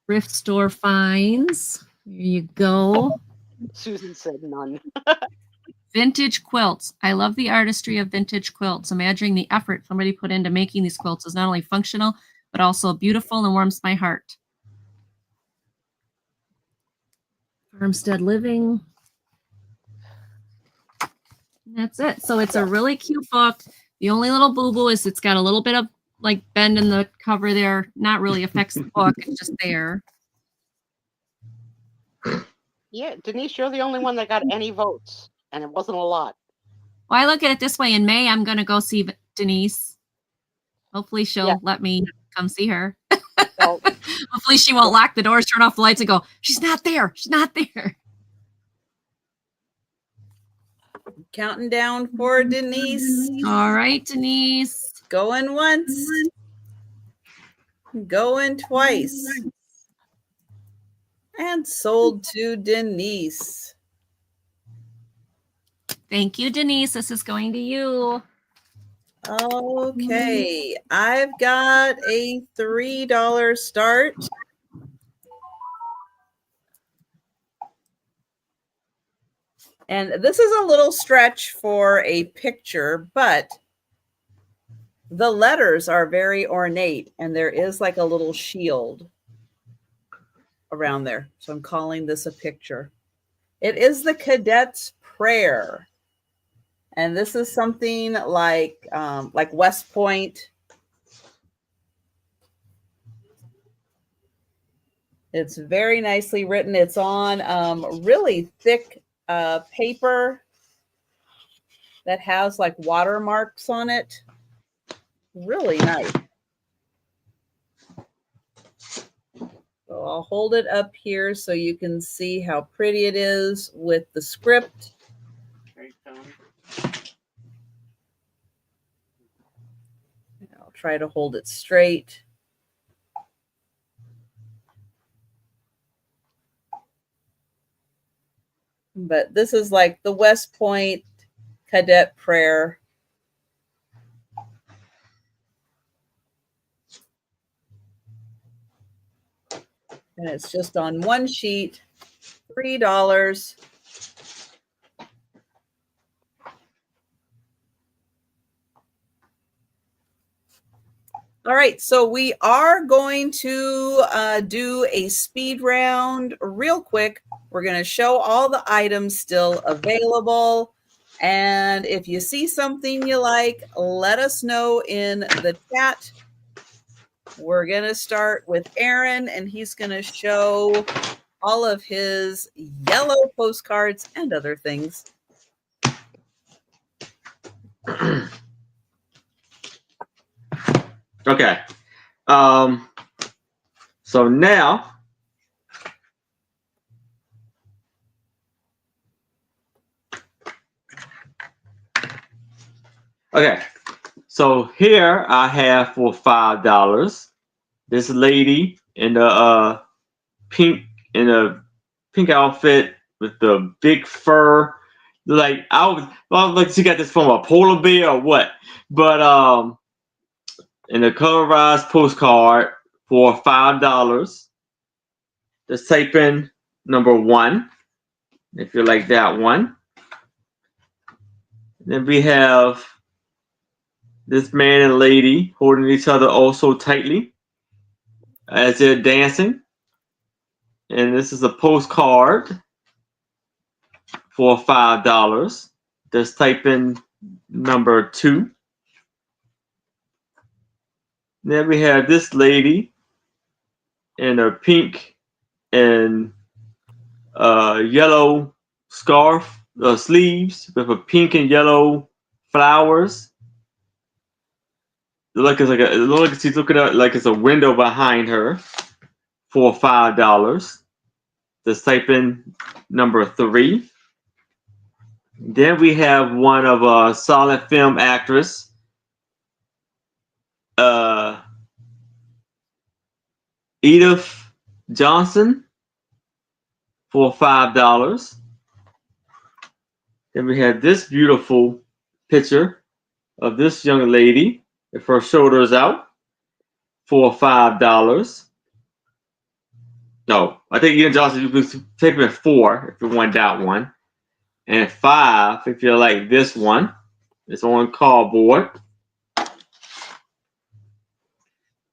Thrift store finds. There you go. Susan said none. Vintage quilts. I love the artistry of vintage quilts. Imagining the effort somebody put into making these quilts is not only functional, but also beautiful and warms my heart. Farmstead living. And that's it. So it's a really cute book. The only little boo-boo is it's got a little bit of like bend in the cover there. Not really affects the book. It's just there. Yeah, Denise, you're the only one that got any votes, and it wasn't a lot. Well, I look at it this way. In May, I'm going to go see Denise. Hopefully she'll let me come see her. So, hopefully she won't lock the doors, turn off the lights, and go, she's not there. She's not there. Counting down for Denise. All right, Denise. Going once. Going twice. And sold to Denise. Thank you, Denise. This is going to you. Okay. I've got a $3 start. And this is a little stretch for a picture, but the letters are very ornate, and there is like a little shield around there. So I'm calling this a picture. It is the Cadet's Prayer. And this is something like West Point. It's very nicely written. It's on really thick paper that has like watermarks on it. Really nice. So I'll hold it up here so you can see how pretty it is with the script. I'll try to hold it straight. But this is like the West Point Cadet Prayer. And it's just on one sheet, $3. All right, so we are going to do a speed round real quick. We're going to show all the items still available. And if you see something you like, let us know in the chat. We're going to start with Aaron, and he's going to show all of his yellow postcards and other things. Okay. So now okay. So here I have for $5 this lady in the pink outfit with the big fur. Like like she got this from a polar bear or what? But in a colorized postcard for $5. Just type in number 1 if you like that one. Then we have this man and lady holding each other also tightly as they're dancing. And this is a postcard for $5. Just type in number 2. Then we have this lady in a pink and yellow scarf, sleeves with a pink and yellow flowers. It looks like she's looking at like it's a window behind her for $5. Just type in number 3. Then we have one of a silent film actress, Edith Johnson, for $5. Then we have this beautiful picture of this young lady with her shoulders out for $5. No, I think Edith Johnson, you could take it 4 if you want that one. And 5 if you like this one. It's on cardboard.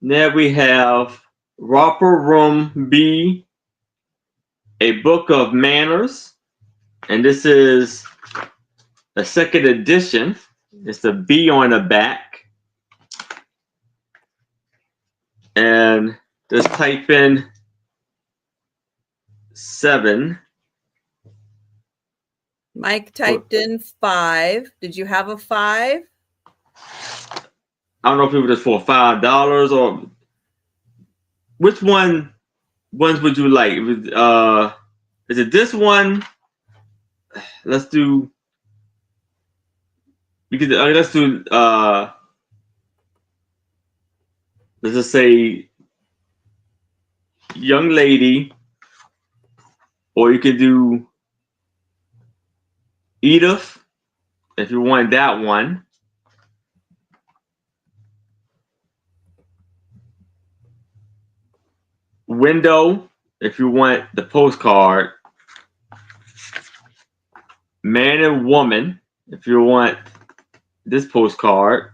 Then we have Romper Room B, A Book of Manners. And this is the second edition. It's the B on the back. And just type in 7. Mike typed in 5. Did you have a 5? I don't know if it was just for $5 or which ones would you like? Is it this one? Let's do. Let's do. Let's just say young lady, or you could do Edith if you want that one. Window if you want the postcard. Man and woman if you want this postcard.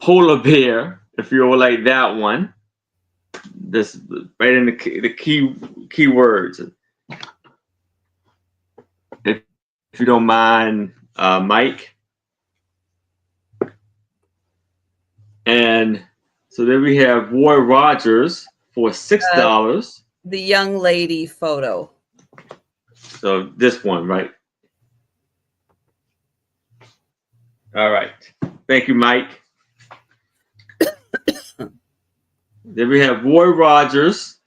Polar bear if you would like that one. This right in the key words. If you don't mind, Mike. And so then we have Roy Rogers for $6. The young lady photo. So this one, right? All right. Thank you, Mike. Then we have Roy Rogers.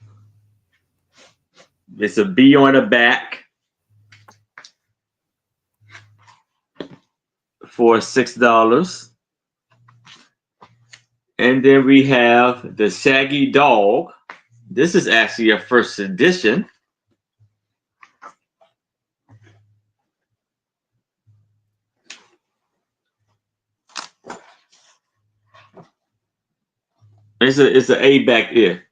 It's a B on the back for $6. And then we have the Shaggy Dog. This is actually a first edition. It's an A back there.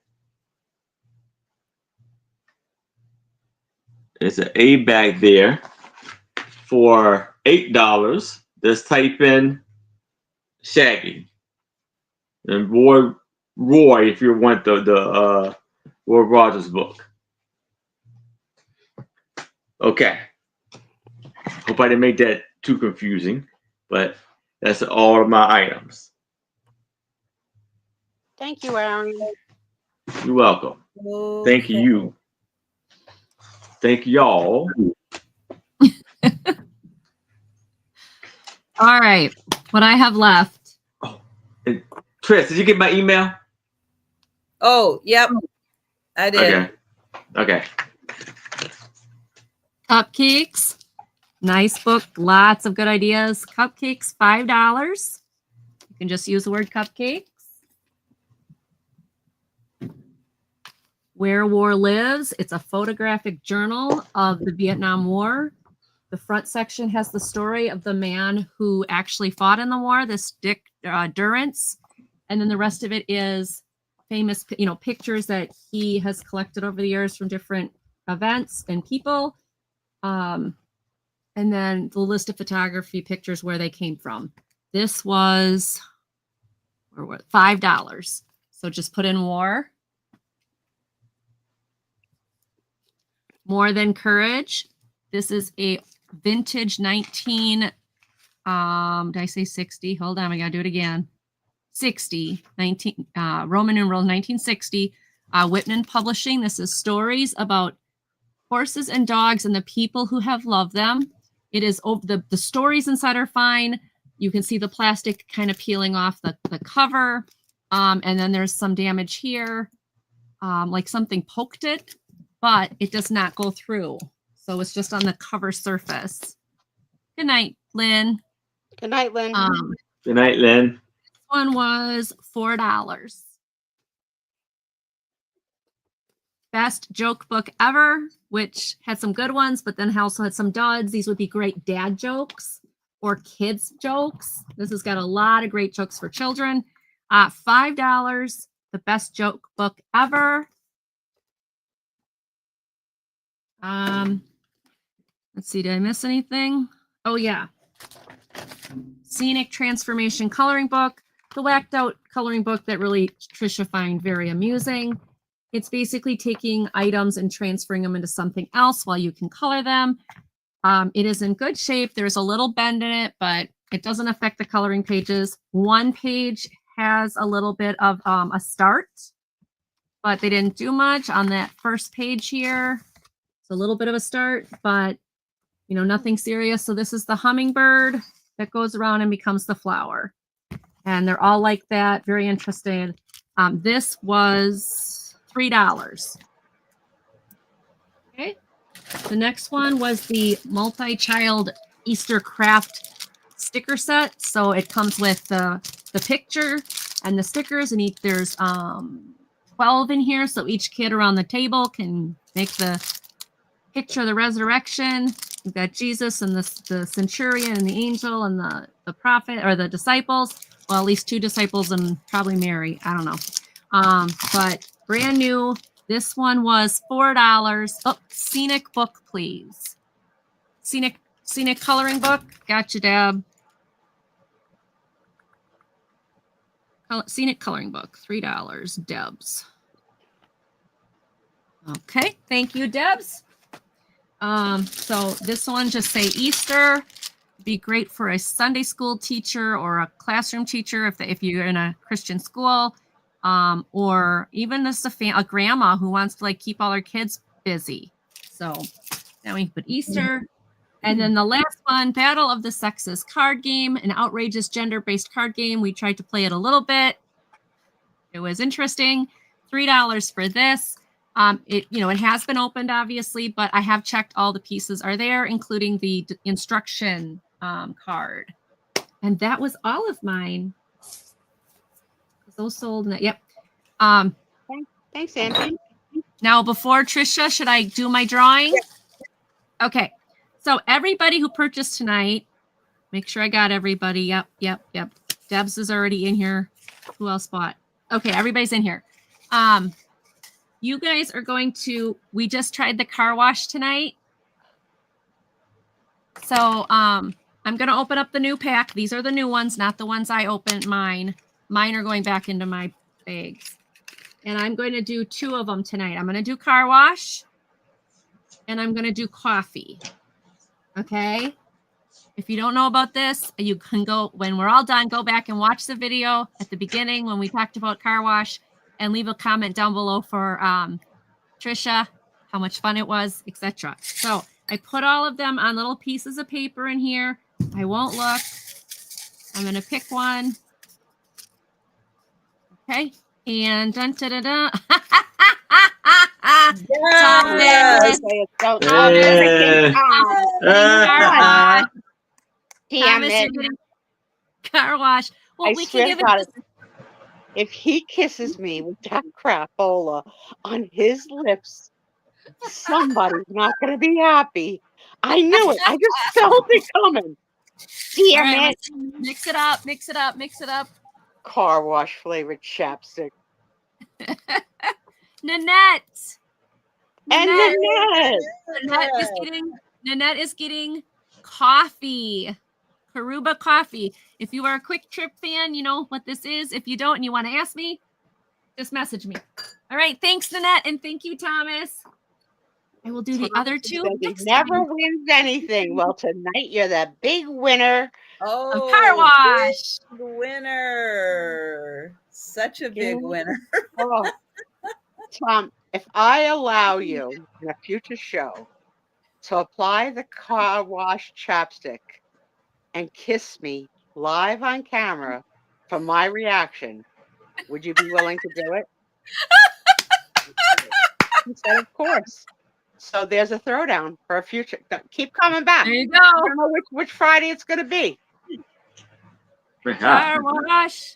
It's an A back there for $8. Just type in Shaggy and Roy if you want the Roy Rogers book. Okay. Hope I didn't make that too confusing, but that's all of my items. Thank you, Aaron. You're welcome. Okay. Thank you. Thank y'all. All right. What I have left. Oh, and Trish, did you get my email? Oh, yep. I did. Okay. Okay. Cupcakes. Nice book. Lots of good ideas. Cupcakes, $5. You can just use the word cupcakes. Where War Lives. It's a photographic journal of the Vietnam War. The front section has the story of the man who actually fought in the war, this Dick Durrance. And then the rest of it is famous, pictures that he has collected over the years from different events and people. And then the list of photography pictures where they came from. This was $5. So just put in war. More Than Courage. This is a vintage 19, did I say 60? Hold on, I gotta do it again. 60, 19, Roman numeral 1960, Whitman Publishing. This is stories about horses and dogs and the people who have loved them. It is the stories inside are fine. You can see the plastic kind of peeling off the cover. And then there's some damage here, like something poked it, but it does not go through. So it's just on the cover surface. Good night, Lynn. Good night, Lynn. Good night, Lynn. This one was $4. Best joke book ever, which had some good ones, but then also had some duds. These would be great dad jokes or kids jokes. This has got a lot of great jokes for children. $5, the best joke book ever. Let's see, did I miss anything? Oh yeah. Scenic Transformation Coloring Book, the whacked out coloring book that really Trisha find very amusing. It's basically taking items and transferring them into something else while you can color them. It is in good shape. There's a little bend in it, but it doesn't affect the coloring pages. One page has a little bit of a start, but they didn't do much on that first page here. It's a little bit of a start, but nothing serious. So this is the hummingbird that goes around and becomes the flower. And they're all like that. Very interesting. This was $3. Okay. The next one was the multi-child Easter craft sticker set. So it comes with the picture and the stickers, and there's 12 in here. So each kid around the table can make the picture of the resurrection. We've got Jesus and the centurion and the angel and the prophet or the disciples. Well, at least 2 disciples and probably Mary. I don't know. But brand new. This one was $4. Oh, scenic book, please. Scenic coloring book. Gotcha, Deb. Scenic coloring book, $3. Debs. Okay, thank you, Debs. So this one, just say Easter. Be great for a Sunday school teacher or a classroom teacher if you're in a Christian school, or even just a grandma who wants to keep all her kids busy. So now we put Easter. And then the last one, Battle of the Sexes card game, an outrageous gender-based card game. We tried to play it a little bit. It was interesting. $3 for this. It has been opened, obviously, but I have checked all the pieces are there, including the instruction card. And that was all of mine. Those sold. Yep. Thanks, Angie. Now, before Trisha, should I do my drawing? Yeah. Okay. So everybody who purchased tonight, make sure I got everybody. Yep. Debs is already in here. Who else bought? Okay, everybody's in here. You guys are going to, we just tried the car wash tonight. So I'm going to open up the new pack. These are the new ones, not the ones I opened mine. Mine are going back into my bags. And I'm going to do 2 of them tonight. I'm going to do car wash and I'm going to do coffee. Okay. If you don't know about this, you can go, when we're all done, go back and watch the video at the beginning when we talked about car wash and leave a comment down below for Trisha, how much fun it was, etc. So I put all of them on little pieces of paper in here. I won't look. I'm going to pick one. Okay. And dun, da, da, da. Yes. Damn it. Car wash. Well, I we swear can give to God, it. if he kisses me with that crapola on his lips, somebody's not going to be happy. I knew it. I just felt it coming. Damn right, it. Mix it up. Mix it up. Mix it up. Car wash flavored chapstick. Nanette. Nanette is getting coffee. Karuba coffee. If you are a Quick Trip fan, you know what this is. If you don't and you want to ask me, just message me. All right. Thanks, Nanette. And thank you, Thomas. I will do the other 2. He never wins anything. Well, tonight you're the big winner. Of car wash. Big winner. Such a big winner. Oh. Tom, if I allow you in a future show to apply the car wash chapstick and kiss me live on camera for my reaction, would you be willing to do it? He said, of course. So there's a throwdown for a future. Keep coming back. There you go. I don't know which Friday it's going to be. Car wash.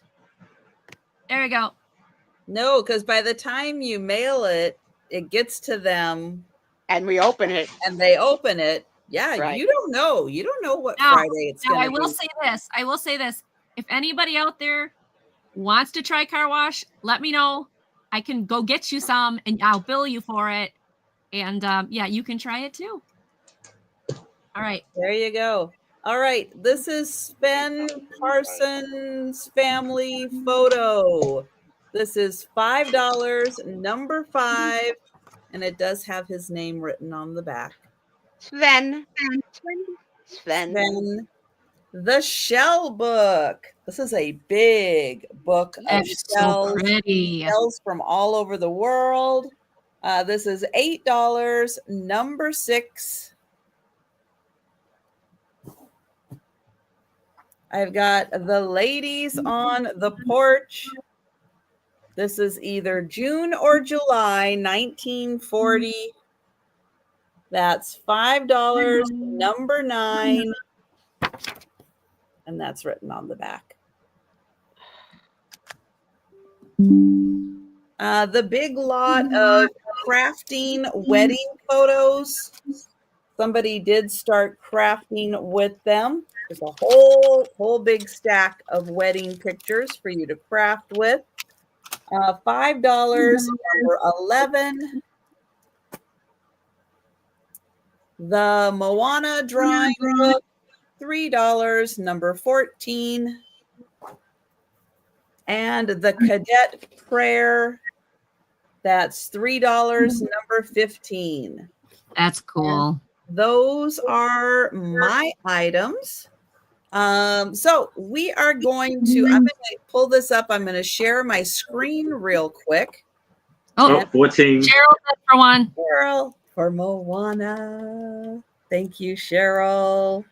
There we go. No, because by the time you mail it, it gets to them. And we open it. And they open it. Yeah, right. You don't know. You don't know what Friday it's going to be. I will say this. If anybody out there wants to try car wash, let me know. I can go get you some and I'll bill you for it. And yeah, you can try it too. All right. There you go. All right. This is Sven Parsons' family photo. This is $5, number 5. And it does have his name written on the back. Sven. The Shell Book. This is a big book of shells. So pretty. Shells from all over the world. This is $8, number 6. I've got The Ladies on the Porch. This is either June or July 1940. That's $5, number 9. And that's written on the back. The big lot of crafting wedding photos. Somebody did start crafting with them. There's a whole big stack of wedding pictures for you to craft with. $5, number 11. The Moana drawing book, $3, number 14. And the Cadet Prayer, that's $3, number 15. That's cool. And those are my items. So we are going to, I'm going to pull this up. I'm going to share my screen real quick. Oh, 14. Cheryl for one. Cheryl for Moana. Thank you, Cheryl.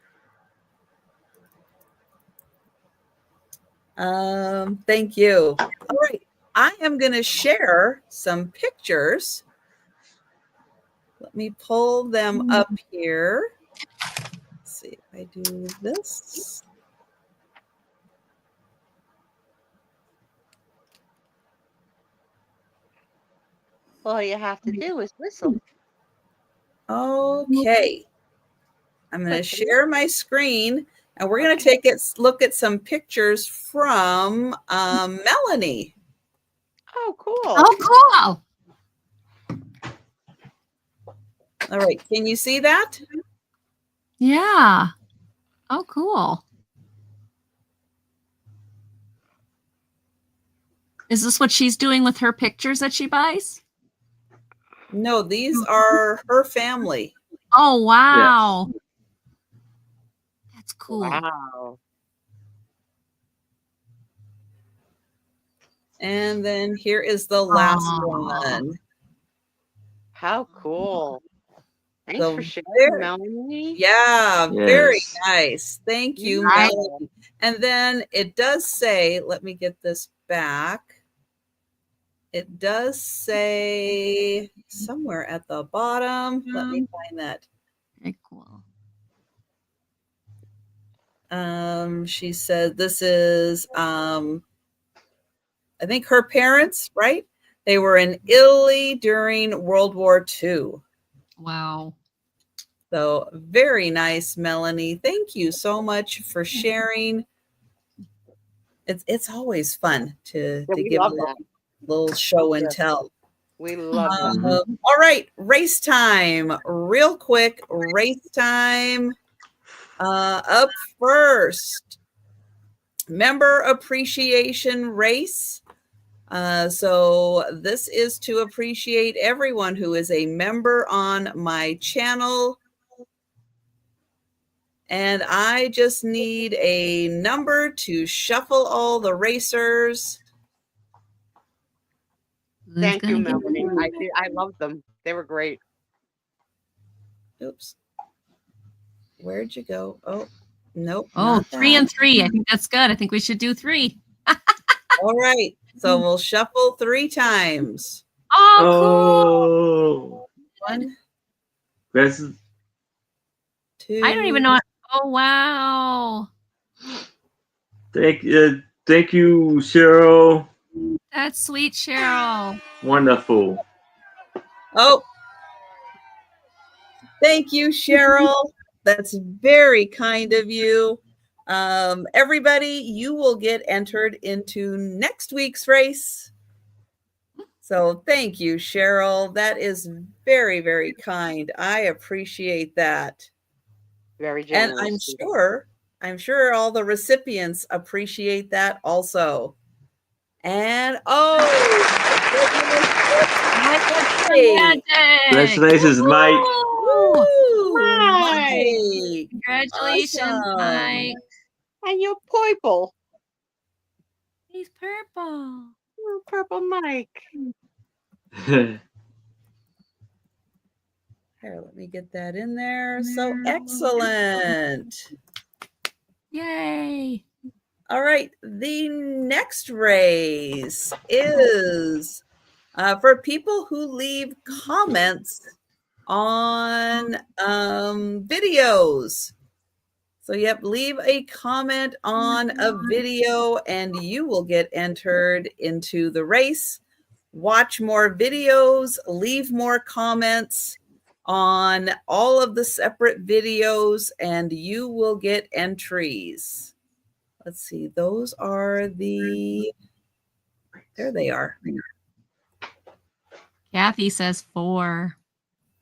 Thank you. All right. I am going to share some pictures. Let me pull them up here. Let's see if I do this. All you have to do is whistle. Okay. I'm going to share my screen. And we're going to take a look at some pictures from Melanie. Oh, cool. Oh, cool. All right. Can you see that? Yeah. Oh, cool. Is this what she's doing with her pictures that she buys? No, these are her family. Oh, wow. That's cool. Wow. And then here is the last Aw. one. How cool. Thanks So for sharing, there- Melanie. Yeah, very Yes. nice. Thank you, Right. Melanie. And then it does say, let me get this back. It does say somewhere at the bottom. Let me find that. Very cool. She said this is I think her parents, right? They were in Italy during World War II. Wow. So very nice, Melanie. Thank you so much for sharing. It's always fun to Yeah, we give love a that. little show and Yes. tell. We love that. Mhm. All right, race time. Real quick, race time. Up first, member appreciation race. So this is to appreciate everyone who is a member on my channel. And I just need a number to shuffle all the racers. Who's Thank you, gonna get Melanie. the- I loved them. They were great. Oops. Where'd you go? Oh, nope. Oh, not 3 that. and 3. I think that's good. I think we should do 3. All right. So we'll shuffle 3 times. Oh, cool. Oh, 1, that's 2. I don't even know. Oh, wow. thank you, Cheryl. That's sweet, Cheryl. Wonderful. Oh, thank you, Cheryl. That's very kind of you. Everybody, you will get entered into next week's race. So thank you, Cheryl. That is very, very kind. I appreciate that. Very And generous. I'm sure all the recipients appreciate that also. And Congratulations, Mike. Woo, Mike. Mike. Congratulations, Awesome. Mike. And you're purple. He's purple. You're purple Mike. Here, let me get that in there. So excellent. Yay. All right. The next race is for people who leave comments on videos. So, yep, leave a comment on a video and you will get entered into the race. Watch more videos, leave more comments on all of the separate videos, and you will get entries. Let's see, those are there they are. Kathy says 4.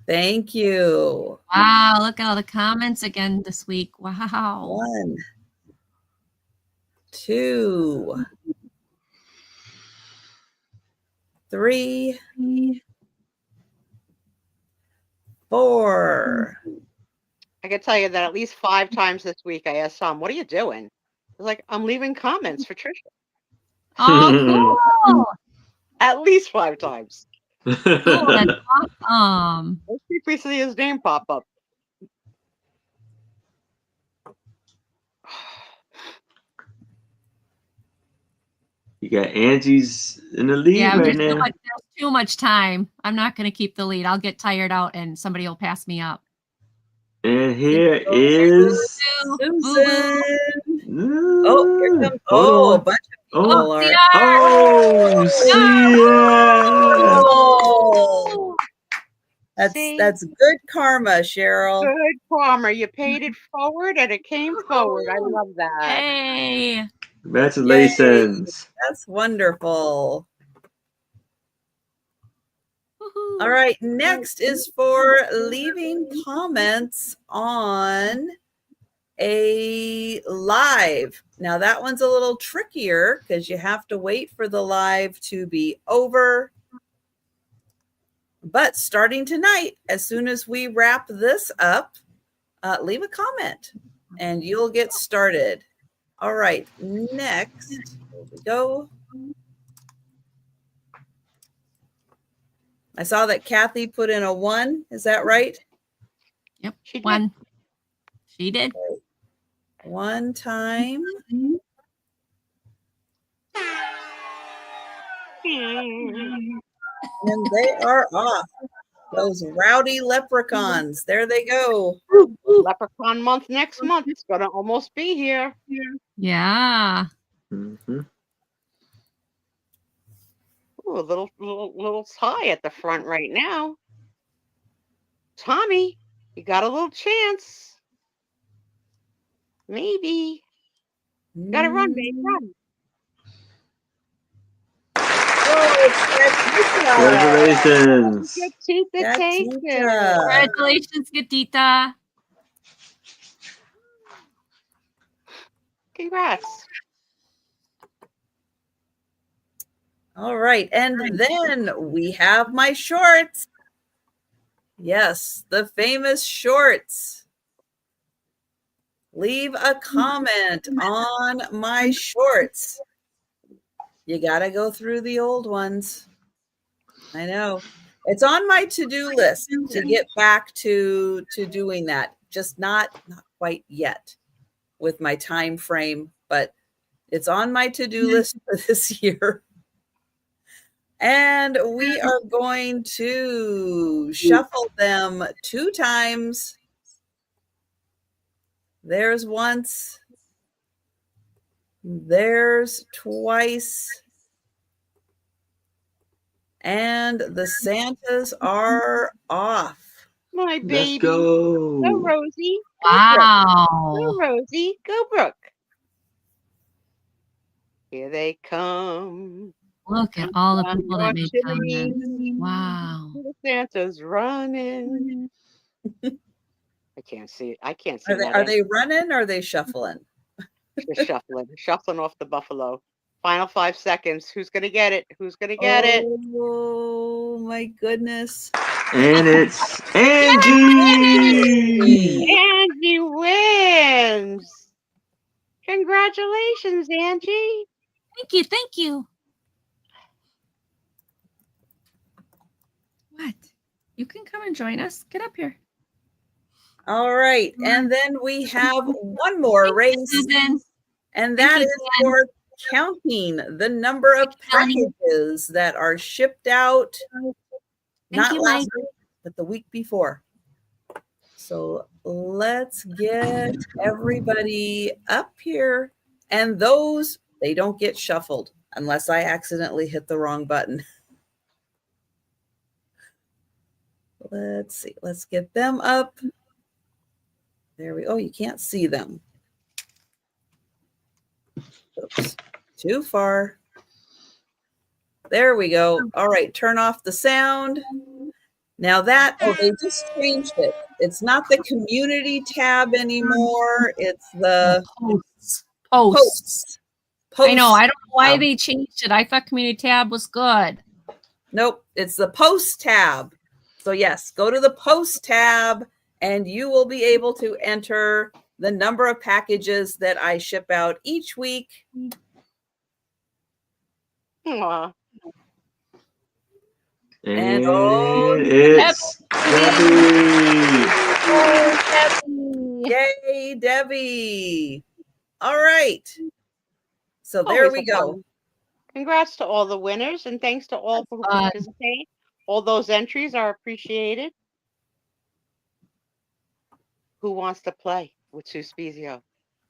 Thank you. Wow, look at all the comments again this week. Wow. 1, 2, 3, 4. I can tell you that at least 5 times this week I asked Tom, what are you doing? I was like, I'm leaving comments for Trisha. Oh, cool. At least 5 times. Cool. That's awesome. Let's see if we see his name pop up. You got Angie's in the lead Yeah, right there's now. too much time. I'm not going to keep the lead. I'll get tired out and somebody will pass me up. And here is Susan. Ooh, Oh, here comes hold a on. bunch of people are. Oh, That's good karma, Cheryl. Good karma. You paid it forward and it came forward. I love that. Hey. congratulations. That's wonderful. Woohoo. All right, next is for leaving comments on a live. Now that one's a little trickier because you have to wait for the live to be over. But starting tonight, as soon as we wrap this up, leave a comment and you'll get started. All right, next, here we go. I saw that Kathy put in a 1. Is that right? Yep. 1. She did. One time. And they are off. Those rowdy leprechauns. There they go. Leprechaun month next month. It's going to almost be here. Yeah. Mm-hmm. Ooh, a little tie at the front right now. Tommy, you got a little chance. Maybe. Got to run, baby. Run. Congratulations. Congratulations, Gatita. Congrats. All right. And then we have my shorts. Yes, the famous shorts. Leave a comment on my shorts. You got to go through the old ones. I know. It's on my to-do list to get back to doing that. Just not quite yet with my time frame, but it's on my to-do list for this year. And we are going to shuffle them 2 times. There's once. There's twice. And the Santas are off. My baby. Let's go. Go, Rosie. Wow. Go, Rosie. Go, Brooke. Here they come. Look at all the people that made comments. Wow. The Santa's running. I can't see it. I can't see Are they running or are they shuffling? They're shuffling off the buffalo. Final 5 seconds. Who's gonna get it? Who's gonna get it? Oh my goodness! And it's Angie. Angie wins. Congratulations, Angie. Thank you. Thank you. What? You can come and join us. Get up here. All right, and then we have one more race, and that is for counting the number of packages that are shipped out, not last week, but the week before. So let's get everybody up here, and those, they don't get shuffled unless I accidentally hit the wrong button. Let's see, let's get them up. There we go. Oh, you can't see them. Oops, too far. There we go. All right, turn off the sound. Now that, oh, they just changed it. It's not the community tab anymore. It's the posts. I know. I don't know why they changed it. I thought community tab was good. Nope, it's the post tab. So yes, go to the post tab and you will be able to enter the number of packages that I ship out each week. Aww. And it's Debbie. Yay, Debbie. All right. So there we go. Congrats to all the winners and thanks to all who participate. All those entries are appreciated. Who wants to play with Sue Spiezio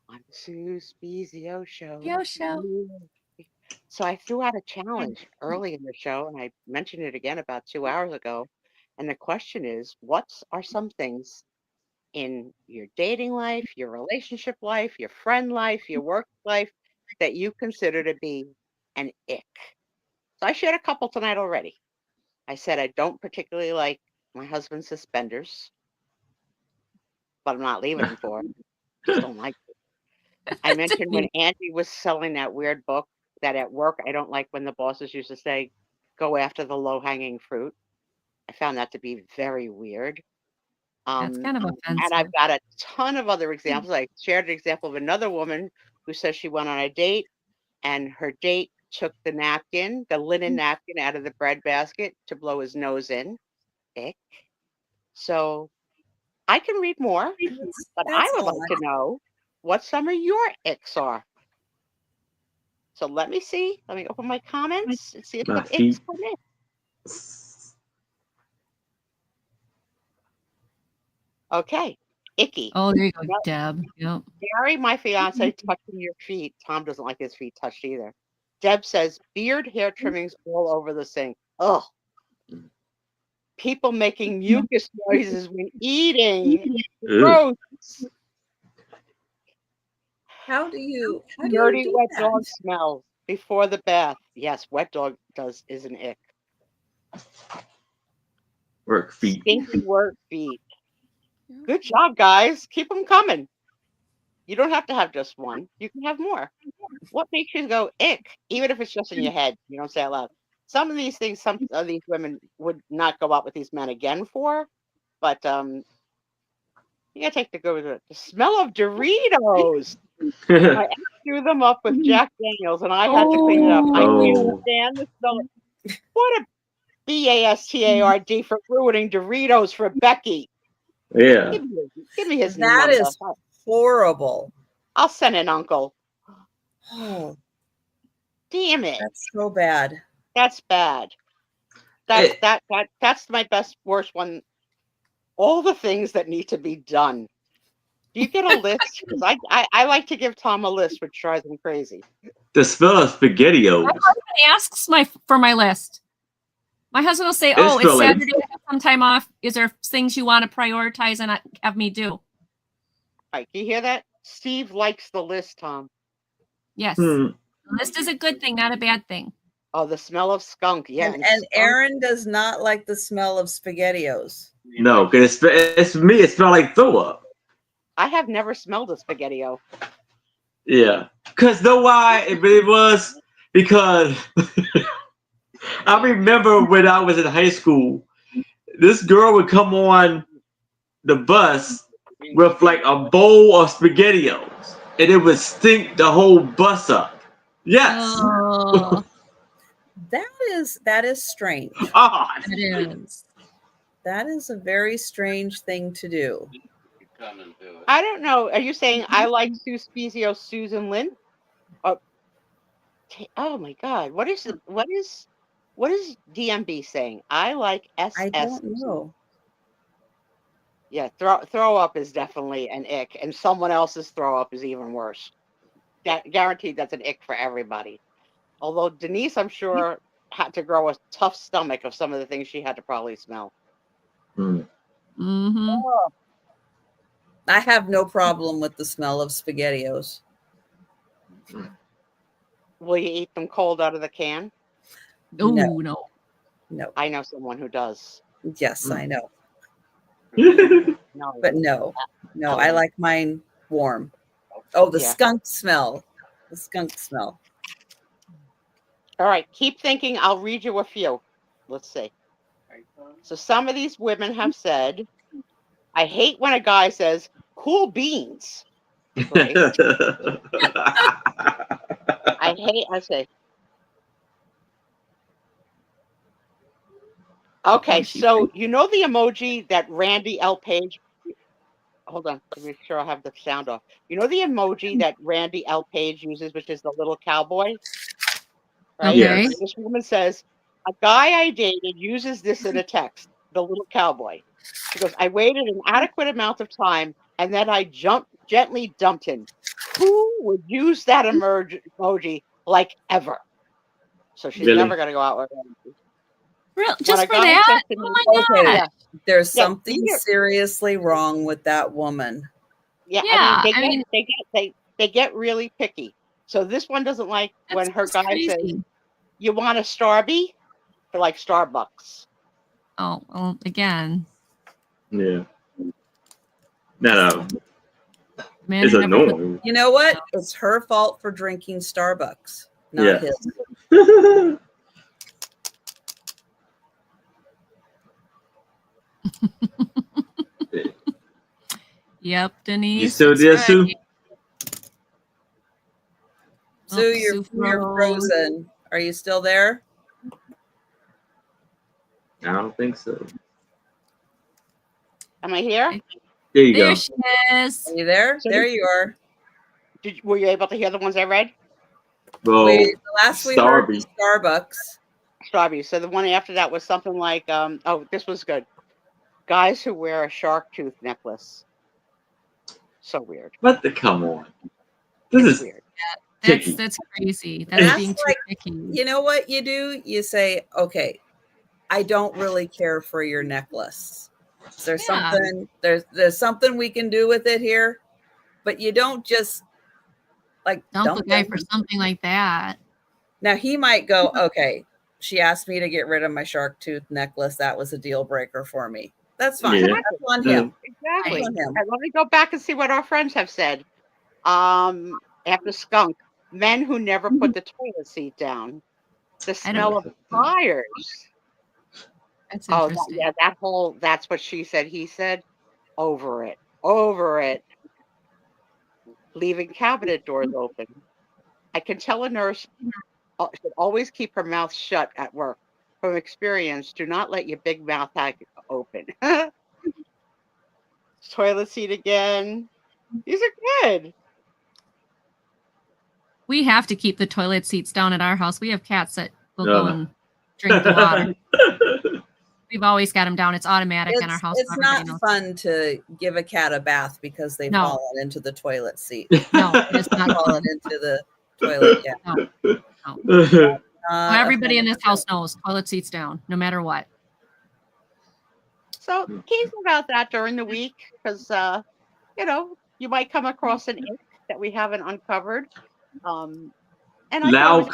on the Sue Spiezio Show? So I threw out a challenge early in the show, and I mentioned it again about 2 hours ago. And the question is, what are some things in your dating life, your relationship life, your friend life, your work life that you consider to be an ick? So I shared a couple tonight already. I said I don't particularly like my husband's suspenders, but I'm not leaving them for him. Just don't like it. I mentioned when Angie was selling that weird book that at work I don't like when the bosses used to say, go after the low-hanging fruit. I found that to be very weird. That's kind of And offensive. I've got a ton of other examples. I shared an example of another woman who says she went on a date and her date took the napkin, the linen napkin out of the bread basket to blow his nose in. Ick. So I can read more, but I would like to know what some of your icks are. So let me see. Let me open my comments and see if My some icks come in. Okay. Icky. Oh, there you go, Yep. Deb. Yep. Gary, my fiance, touching your feet. Tom doesn't like his feet touched either. Deb says beard hair trimmings all over the sink. Ugh. People making mucus noises when eating. Gross. How do you Dirty do wet that? dog smell before the bath. Yes, wet dog is an ick. Work feet. Stinky work feet. Good job, guys. Keep them coming. You don't have to have just one. You can have more. What makes you go ick, even if it's just in your head? You don't say it out loud. Some of these things, some of these women would not go out with these men again for, but you gotta take the good with it. The smell of Doritos. My ex threw them up with Jack Daniels, and I had to clean it up. I can't stand the smell. What a BASTARD for ruining Doritos for Becky. Yeah. Give me his That number. is horrible. I'll send an uncle. Oh, damn it. That's so bad. That's bad. That's my best worst one. All the things that need to be done. Do you get a list? Because I like to give Tom a list, which drives him crazy. The smell of SpaghettiOs. My husband asks for my list. My husband will say, "Oh, it's Saturday. I have some time off. Is there things you want to prioritize and have me do?" All right, do you hear that? Steve likes the list, Tom. Yes, the list is a good thing, not a bad thing. Oh, the smell of skunk. Yeah, and Aaron does not like the smell of SpaghettiOs. No, because it's me. It smells like throw up. I have never smelled a SpaghettiO. Yeah, because know why it was? Because I remember when I was in high school, this girl would come on the bus with like a bowl of SpaghettiOs, and it would stink the whole bus up. Yes. Oh. That is strange. It is. That is a very strange thing to do. I don't know. Are you saying I like Sue Spiezio, Susan Lynn? Oh my God! What is DMB saying? I like SS. I don't know. Yeah, throw up is definitely an ick, and someone else's throw up is even worse. Guaranteed, that's an ick for everybody. Although Denise, I'm sure, had to grow a tough stomach of some of the things she had to probably smell. Mm-hmm. Oh. I have no problem with the smell of SpaghettiOs. Will you eat them cold out of the can? Oh, no. I know someone who does. Yes, I know. No, but no, I like mine warm. Oh, the skunk smell. The skunk smell. All right, keep thinking. I'll read you a few. Let's see. So some of these women have said, I hate when a guy says, cool beans. Right? I say. Okay, so you know the emoji that Randy L. Page, hold on, let me make sure I have the sound off. You know the emoji that Randy L. Page uses, which is the little cowboy? Right? Okay. And this woman says, a guy I dated uses this in a text, the little cowboy. She goes, I waited an adequate amount of time and then I gently dumped him. Who would use that emoji like ever? So she's never going to go out with him. Real, just for that? Oh my God. Okay, there's something seriously wrong with that woman. Yeah, I mean, they get really picky. So this one doesn't like when her guy says, you want a Starbucks? For like Starbucks. Oh, well, again. Yeah. No. Man It's who never put- annoying. You know what? It's her fault for drinking Starbucks, not Yeah. his. Yep, Denise. You still that's there, right. Sue? Sue, you're frozen. Are you still there? I don't think so. Am I here? There you There go. she is. Are you there? So There you are. Were you able to hear the ones I read? Well, The last we heard was Starbucks. Starbucks. So the one after that was something like, oh, this was good. Guys who wear a shark tooth necklace. So weird. But come on. This is weird. That's crazy. That's being too picky. You know what you do? You say, okay, I don't really care for your necklace. There's something there's something we can do with it here, but you don't just like dump the guy for something like that. Now he might go, okay, she asked me to get rid of my shark tooth necklace. That was a deal breaker for me. That's fine. Yeah. That's on him. Exactly. On him. And let me go back and see what our friends have said. After skunk, men who never put the toilet seat down. The smell of tires. That's interesting. That's what she said. He said, over it. Leaving cabinet doors open. I can tell a nurse should always keep her mouth shut at work. From experience, do not let your big mouth open. Toilet seat again. These are good. We have to keep the toilet seats down at our house. We have cats that will go and drink the water. We've always got them down. It's automatic in our house. It's not fun to give a cat a bath because they've fallen into the toilet seat. No, it's not fallen into the toilet yet. No. Everybody in this house knows toilet seats down, no matter what. So keep about that during the week because you might come across an ick that we haven't uncovered. And loud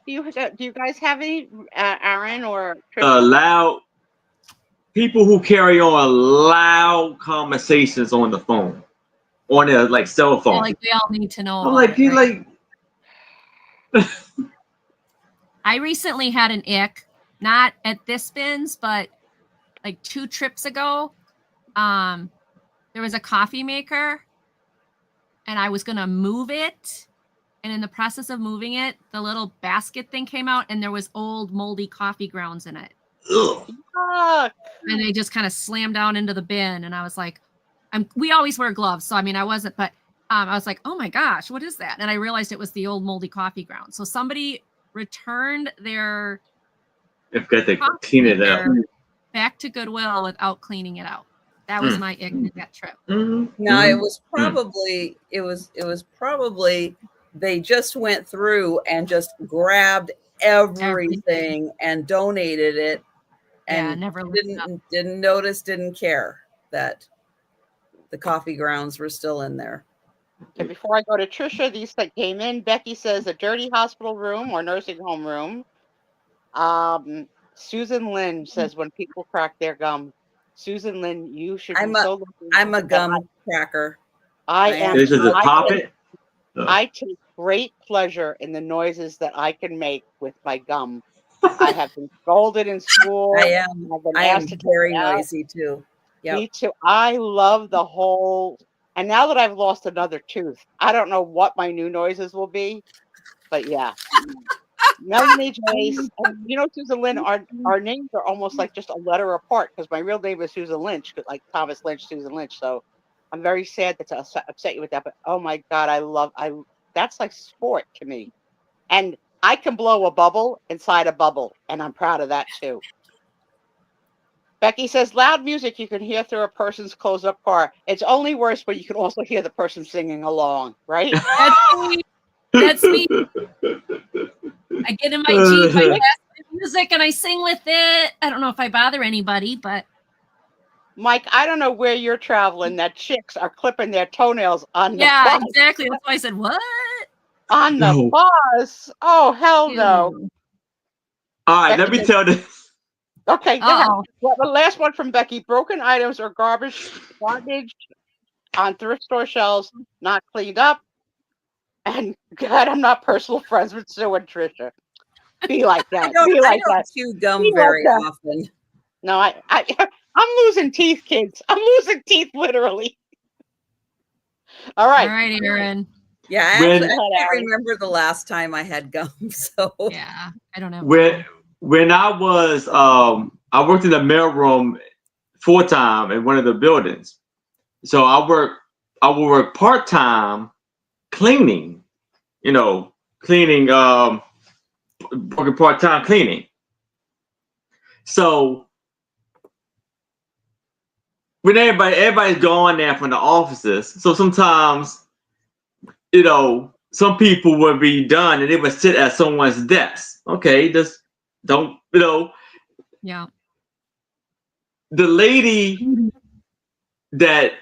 do you guys have any, Aaron or loud people who carry on loud conversations on the phone, on their cell phone? Yeah, like we all need to know. I'm like, you right? I recently had an ick, not at this bins, but like 2 trips ago. There was a coffee maker, and I was gonna move it. And in the process of moving it, the little basket thing came out, and there was old moldy coffee grounds in it. Ugh. And they just kind of slammed down into the bin. And I was like, we always wear gloves. So, I mean, I wasn't, but I was like, oh my gosh, what is that? And I realized it was the old moldy coffee ground. So somebody returned their I've got to clean it up back to Goodwill without cleaning it out. That was my ick that trip. No, it was probably, it was probably, they just went through and just grabbed everything and donated it, and never didn't notice, didn't care that the coffee grounds were still in there. And before I go to Trisha, these that came in, Becky says a dirty hospital room or nursing home room. Susan Lynn says when people crack their gum. Susan Lynn, you should be so lucky. I'm a gum cracker. I am. This is a topic. I take great pleasure in the noises that I can make with my gum. I have been scolded in school. I am very noisy too. Yep. Me too. I love the whole. And now that I've lost another tooth, I don't know what my new noises will be, but yeah. Melanie Jace, and Susan Lynn, our names are almost like just a letter apart because my real name is Susan Lynch, like Thomas Lynch, Susan Lynch. So I'm very sad to upset you with that, but oh my God, that's like sport to me. And I can blow a bubble inside a bubble, and I'm proud of that too. Becky says, loud music you can hear through a person's closed-up car. It's only worse when you can also hear the person singing along, right? That's me. I get in my Jeep, I cast my music, and I sing with it. I don't know if I bother anybody, but... Mike, I don't know where you're traveling that chicks are clipping their toenails on the bus. Yeah, exactly. That's why I said, what? On the bus? Oh, hell no. All right, let me tell this. Okay. Uh-oh. Well, the last one from Becky. Broken items or garbage on thrift store shelves, not cleaned up. And God, I'm not personal friends with Sue and Trisha. Be like that. I don't chew gum very often. No, I'm losing teeth, kids. I'm losing teeth, literally. All right. All right, Aaron. Yeah, I can't remember the last time I had gum. So yeah, I don't have. When I was I worked in the mailroom full-time in one of the buildings. So I would work part-time cleaning, working part-time cleaning. So when everybody's gone there from the offices, so sometimes, some people would be done and they would sit at someone's desk. Okay, just don't, Yeah. The lady that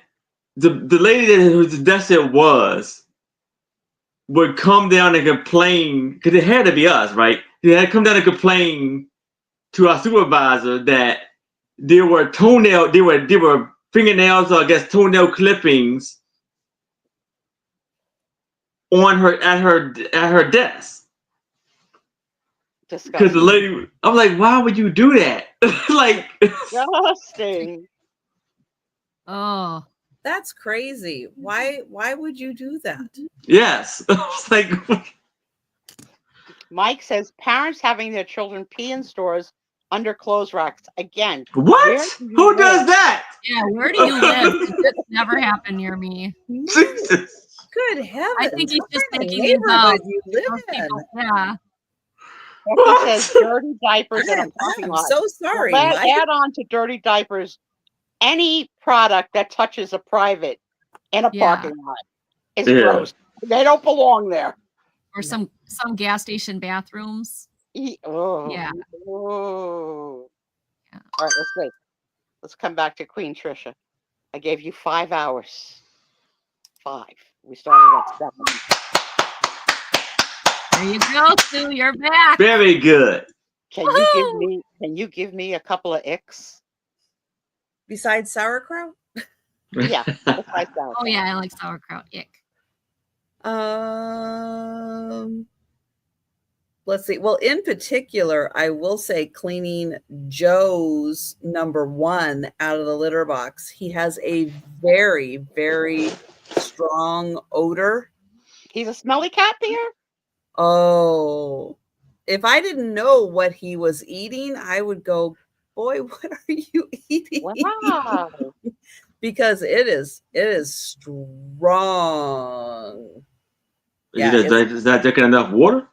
the lady that whose desk it was would come down and complain, because it had to be us, right? They had to come down and complain to our supervisor that there were fingernails, or I guess toenail clippings on her at her desk. Because the lady, I'm like, why would you do that? Like, disgusting. Oh, that's crazy. Why would you do that? Yes. I was like, Mike says parents having their children pee in stores under clothes racks. Again, what? Who does that? Yeah, where do you live? This never happened near me. Jesus. Good heavens. I think he's just thinking neighborhood you live in. Yeah. Becky says dirty diapers in a parking lot. I'm so sorry. Well, add on to dirty diapers any product that touches a private in a parking lot. It's gross. They don't belong there. Or some gas station bathrooms. Oh. Yeah. Oh. Yeah. All right, let's see. Let's come back to Queen Trisha. I gave you 5 hours. 5. We started at 7. There you go, Sue. You're back. Very good. Can you give me a couple of icks? Besides sauerkraut? Yeah. Besides sauerkraut. Oh yeah, I like sauerkraut. Ick. Let's see. Well, in particular, I will say cleaning Joe's number 1 out of the litter box. He has a very, very strong odor. He's a smelly cat, dear? Oh, if I didn't know what he was eating, I would go, boy, what are you eating? Wow. Because it is strong. Yeah, is that drinking enough water?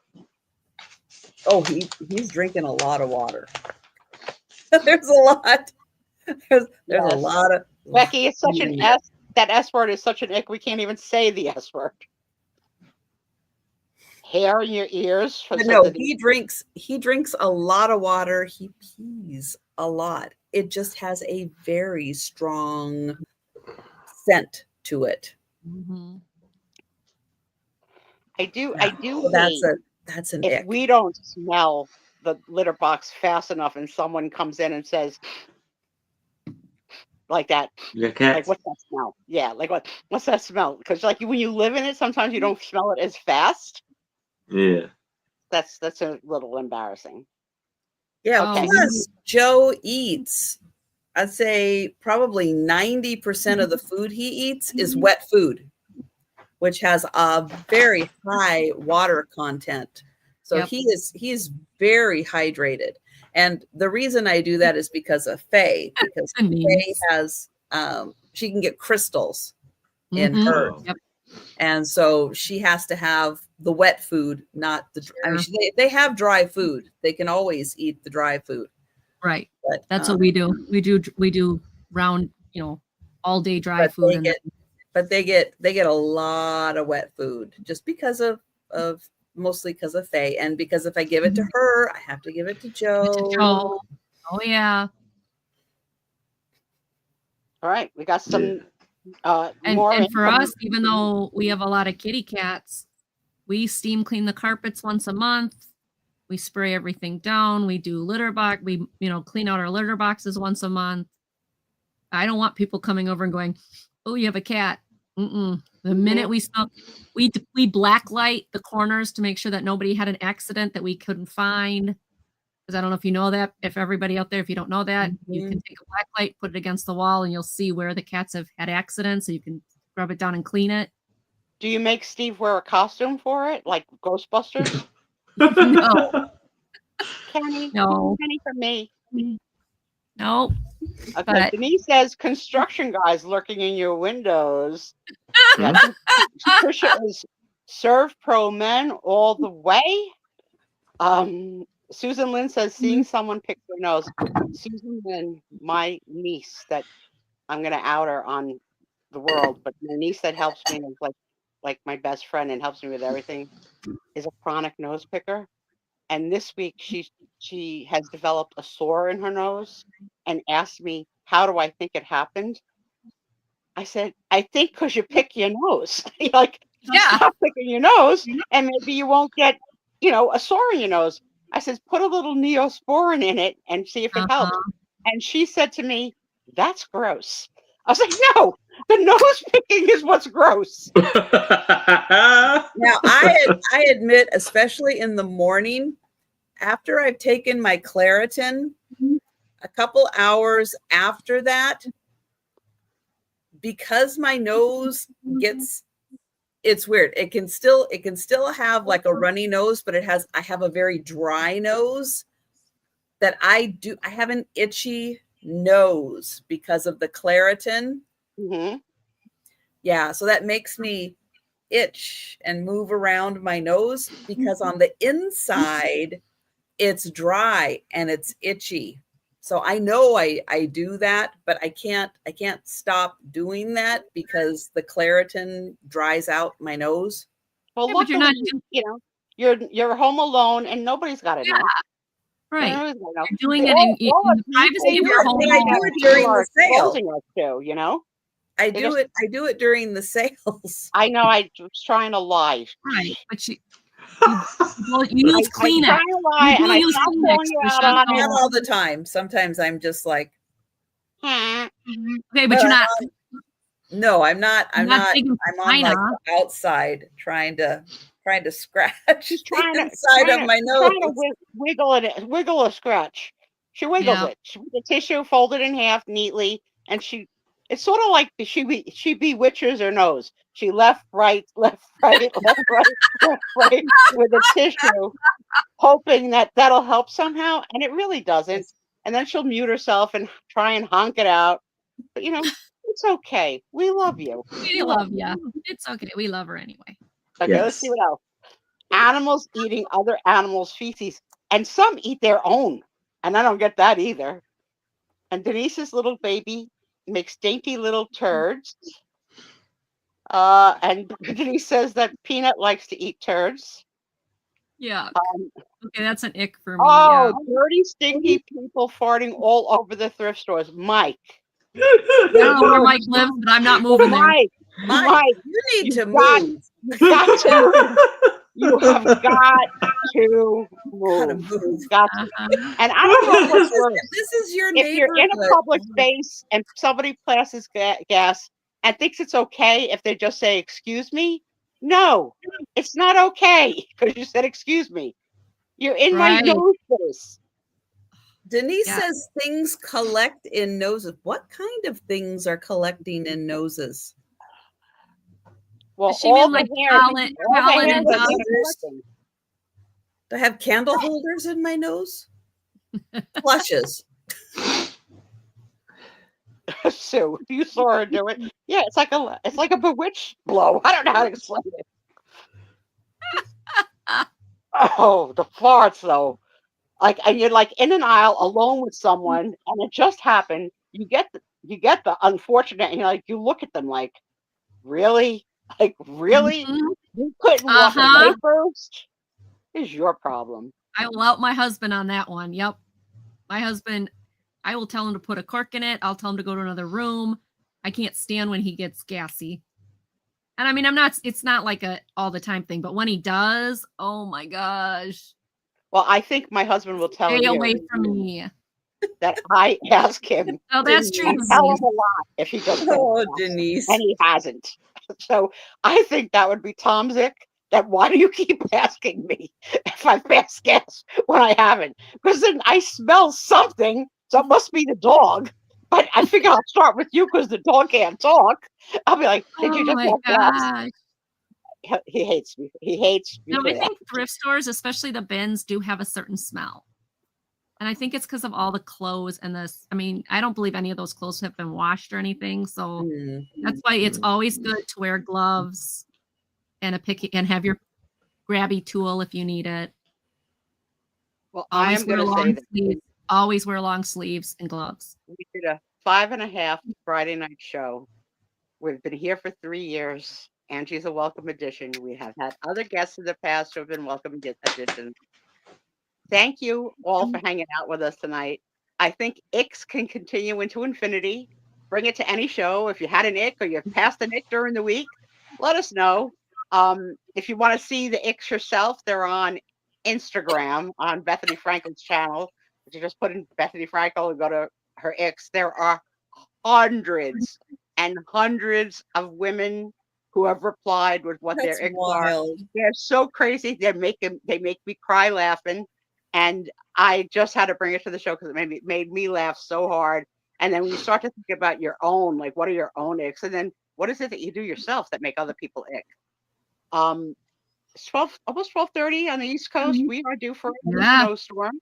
Oh, he's drinking a lot of water. There's a lot. There's a lot of Becky. It's such an S. That S word is such an ick. We can't even say the S word. Hair in your ears. No, he drinks a lot of water. He pees a lot. It just has a very strong scent to it. Mm-hmm. I do. That's an if ick. We don't smell the litter box fast enough, and someone comes in and says, like that, like what's that smell? Yeah, like what's that smell? Because like when you live in it, sometimes you don't smell it as fast. Yeah, that's a little embarrassing. Yeah. Okay. Plus, Joe eats, I'd say probably 90% of the food he eats is wet food, which has a very high water content. So he is very hydrated. And the reason I do that is because of Faye, because Faye has she can get crystals in her. Yep. And so she has to have the wet food, not the I mean they have dry food. They can always eat the dry food. Right. But that's what we do. We do round, all day dry food. But they get a lot of wet food just because of mostly because of Faye, and because if I give it to her, I have to give it to Joe. Oh yeah. All right, we got some and for us, even though we have a lot of kitty cats, we steam clean the carpets once a month. We spray everything down. We do litter box. We, clean out our litter boxes once a month. I don't want people coming over and going, "Oh, you have a cat." The minute we smell, we blacklight the corners to make sure that nobody had an accident that we couldn't find. Because I don't know if you know that. If everybody out there, if you don't know that, you can take a black light, put it against the wall, and you'll see where the cats have had accidents. So you can rub it down and clean it. Do you make Steve wear a costume for it, like Ghostbusters? No. Kenny, No. Kenny for me. No. Okay, But Denise says construction guys lurking in your windows. Yeah, Trisha is serve pro men all the way. Susan Lynn says seeing someone pick their nose. Susan Lynn, my niece that I'm gonna out her on the world, but my niece that helps me is like my best friend and helps me with everything, is a chronic nose picker. And this week she has developed a sore in her nose and asked me, how do I think it happened? I said, I think because you pick your nose. Stop picking your nose and maybe you won't get, a sore in your nose. I said, put a little Neosporin in it and see if it helps. And she said to me, that's gross. I was like, no, the nose picking is what's gross. Now, I admit, especially in the morning, after I've taken my Claritin, a couple hours after that, because my nose it's weird. It can still have like a runny nose, but I have a very dry nose that I have an itchy nose because of the Claritin. Yeah, so that makes me itch and move around my nose because on the inside it's dry and it's itchy. So I know I do that, but I can't stop doing that because the Claritin dries out my nose. Well, look, you're not, you're home alone and nobody's got to know. Right. You're doing it in the privacy of your home. I do it during the sale. I do it during the sales. I know. I was trying to lie. Right, but you use Kleenex. I'm trying to lie, and I stop calling you out on it. Not all the time. Sometimes I'm just like, okay, but you're not. No, I'm not. I'm on like the outside trying to scratch the inside of my nose. Trying to wiggle a scratch. She wiggles it. She put the tissue, folded in half neatly, and it's sort of like she bewitches her nose. She left, right, with a tissue, hoping that'll help somehow, and it really doesn't. And then she'll mute herself and try and honk it out. But it's okay. We love you. We love you. It's okay. We love her anyway. Okay, Let's see what else. Animals eating other animals' feces, and some eat their own, and I don't get that either. And Denise's little baby makes dainty little turds. And Denise says that Peanut likes to eat turds. Yeah. Okay, that's an ick for me. Oh, dirty, stinky people farting all over the thrift stores. Mike. I don't know where Mike lives, but I'm not moving there. Mike, you need to move. You got to move. You have got to move. And I don't know what's worse. This is your neighborhood. If you're in a public space and somebody passes gas and thinks it's okay if they just say, excuse me, no, it's not okay because you said, excuse me. You're in my nose space. Denise says things collect in noses. What kind of things are collecting in noses? Well, she mean like talent and Do I have candle holders in my nose? Flushes. So you saw her do it. Yeah, it's like a bewitched blow. I don't know how to explain it. Oh, the farts though. And you're like in an aisle alone with someone, and it just happened. You get the unfortunate, and you look at them like, really? Like, really? You couldn't walk away first? Is your problem. I will out my husband on that one. Yep. My husband, I will tell him to put a cork in it. I'll tell him to go to another room. I can't stand when he gets gassy. And I mean, it's not like a all the time thing, but when he does, oh my gosh. Well, I think my husband will tell Stay you away from me. that I ask him. Oh, that's true. I tell him a lot if he just Oh, Denise. and he hasn't. So I think that would be Tom's ick. That why do you keep asking me if I've passed gas when I haven't? Because then I smell something, so it must be the dog. But I figure I'll start with you because the dog can't talk. I'll be like, did you Oh just my have gas? gosh. He hates me. He hates me. No, for I that. think thrift stores, especially the bins, do have a certain smell. And I think it's because of all the clothes and this. I mean, I don't believe any of those clothes have been washed or anything. So that's why it's always good to wear gloves and and have your grabby tool if you need it. Well, I am going to say that Always wear long sleeves and gloves. we did a 5.5 Friday night show. We've been here for 3 years. Angie's a welcome addition. We have had other guests in the past who have been welcome additions. Thank you all for hanging out with us tonight. I think icks can continue into infinity. Bring it to any show. If you had an ick or you've passed an ick during the week, let us know. If you want to see the icks yourself, they're on Instagram on Bethany Frankel's channel. If you just put in Bethany Frankel and go to her icks, there are hundreds and hundreds of women who have replied with what their icks are. They're so crazy. They make me cry laughing. And I just had to bring it to the show because it made me laugh so hard. And then when you start to think about your own, like what are your own icks? And then what is it that you do yourself that make other people ick? It's almost 12:30 on the East Coast. We are due for a snowstorm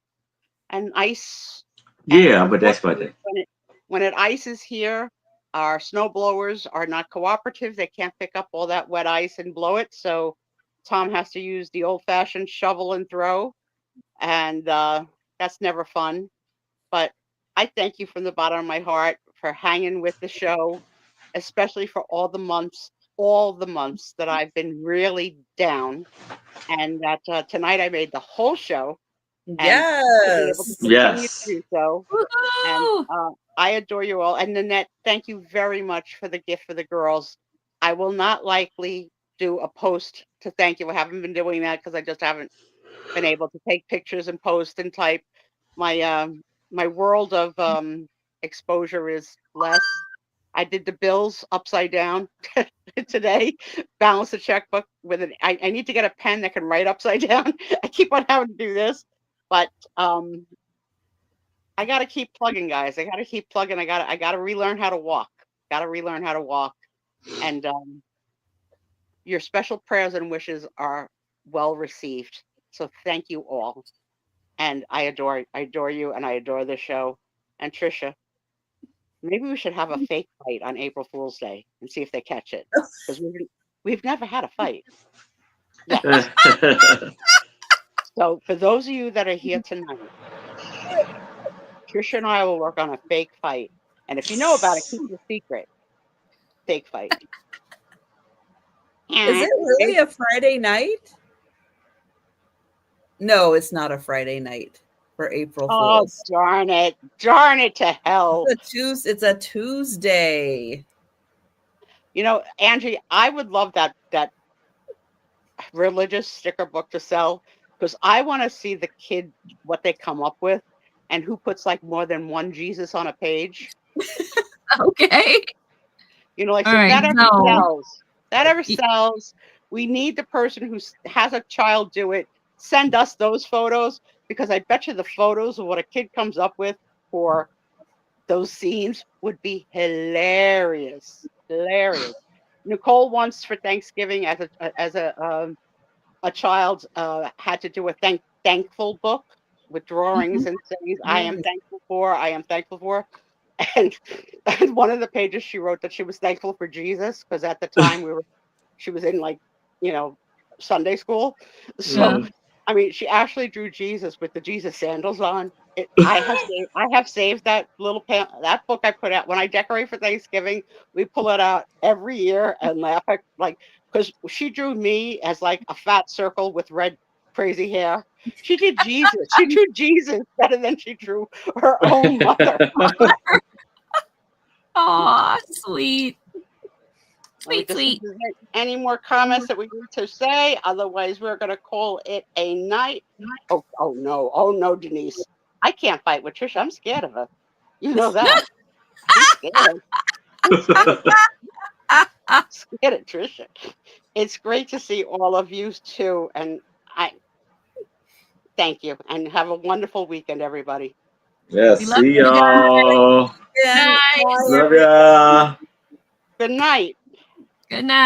and ice. Yeah, but that's what it. When it ices here, our snow blowers are not cooperative. They can't pick up all that wet ice and blow it. So Tom has to use the old-fashioned shovel and throw. And that's never fun. But I thank you from the bottom of my heart for hanging with the show, especially for all the months that I've been really down. And that tonight I made the whole show. Yes. Yes. So. And I adore you all. And Nanette, thank you very much for the gift for the girls. I will not likely do a post to thank you. I haven't been doing that because I just haven't been able to take pictures and post and type. My world of exposure is less. I did the bills upside down today, balance the checkbook with an I need to get a pen that can write upside down. I keep on having to do this, but I got to keep plugging, guys. I got to keep plugging. I got to relearn how to walk. And your special prayers and wishes are well received. So thank you all. And I adore you, and I adore the show. And Trisha, maybe we should have a fake fight on April Fool's Day and see if they catch it, because we've never had a fight. Yeah. So for those of you that are here tonight, Trisha and I will work on a fake fight. And if you know about it, keep it a secret. Fake fight. Is it really a Friday night? No, it's not a Friday night for April Fool's. Oh, darn it. Darn it to hell. It's a Tuesday. You know, Angie, I would love that religious sticker book to sell, because I want to see the kid, what they come up with, and who puts like more than one Jesus on a page. Okay. You know, like so that ever sells. We need the person who has a child do it. Send us those photos, because I bet you the photos of what a kid comes up with for those scenes would be hilarious. Hilarious. Nicole once for Thanksgiving as a child had to do a thankful book with drawings and sayings. I am thankful for. And one of the pages she wrote that she was thankful for Jesus, because at the time she was in Sunday school. So I mean, she actually drew Jesus with the Jesus sandals on. I have saved that little that book I put out when I decorate for Thanksgiving. We pull it out every year and laugh at because she drew me as like a fat circle with red crazy hair. She did Jesus. She drew Jesus better than she drew her own mother. Oh, sweet. Sweet, sweet. Any more comments that we need to say? Otherwise, we're going to call it a night. Oh no, Denise. I can't fight with Trisha. I'm scared of her. You know that. I'm scared. I'm scared of Trisha. It's great to see all of you too, and I thank you, and have a wonderful weekend, everybody. Yes, see y'all. Good night. Love ya. Good night. Good night.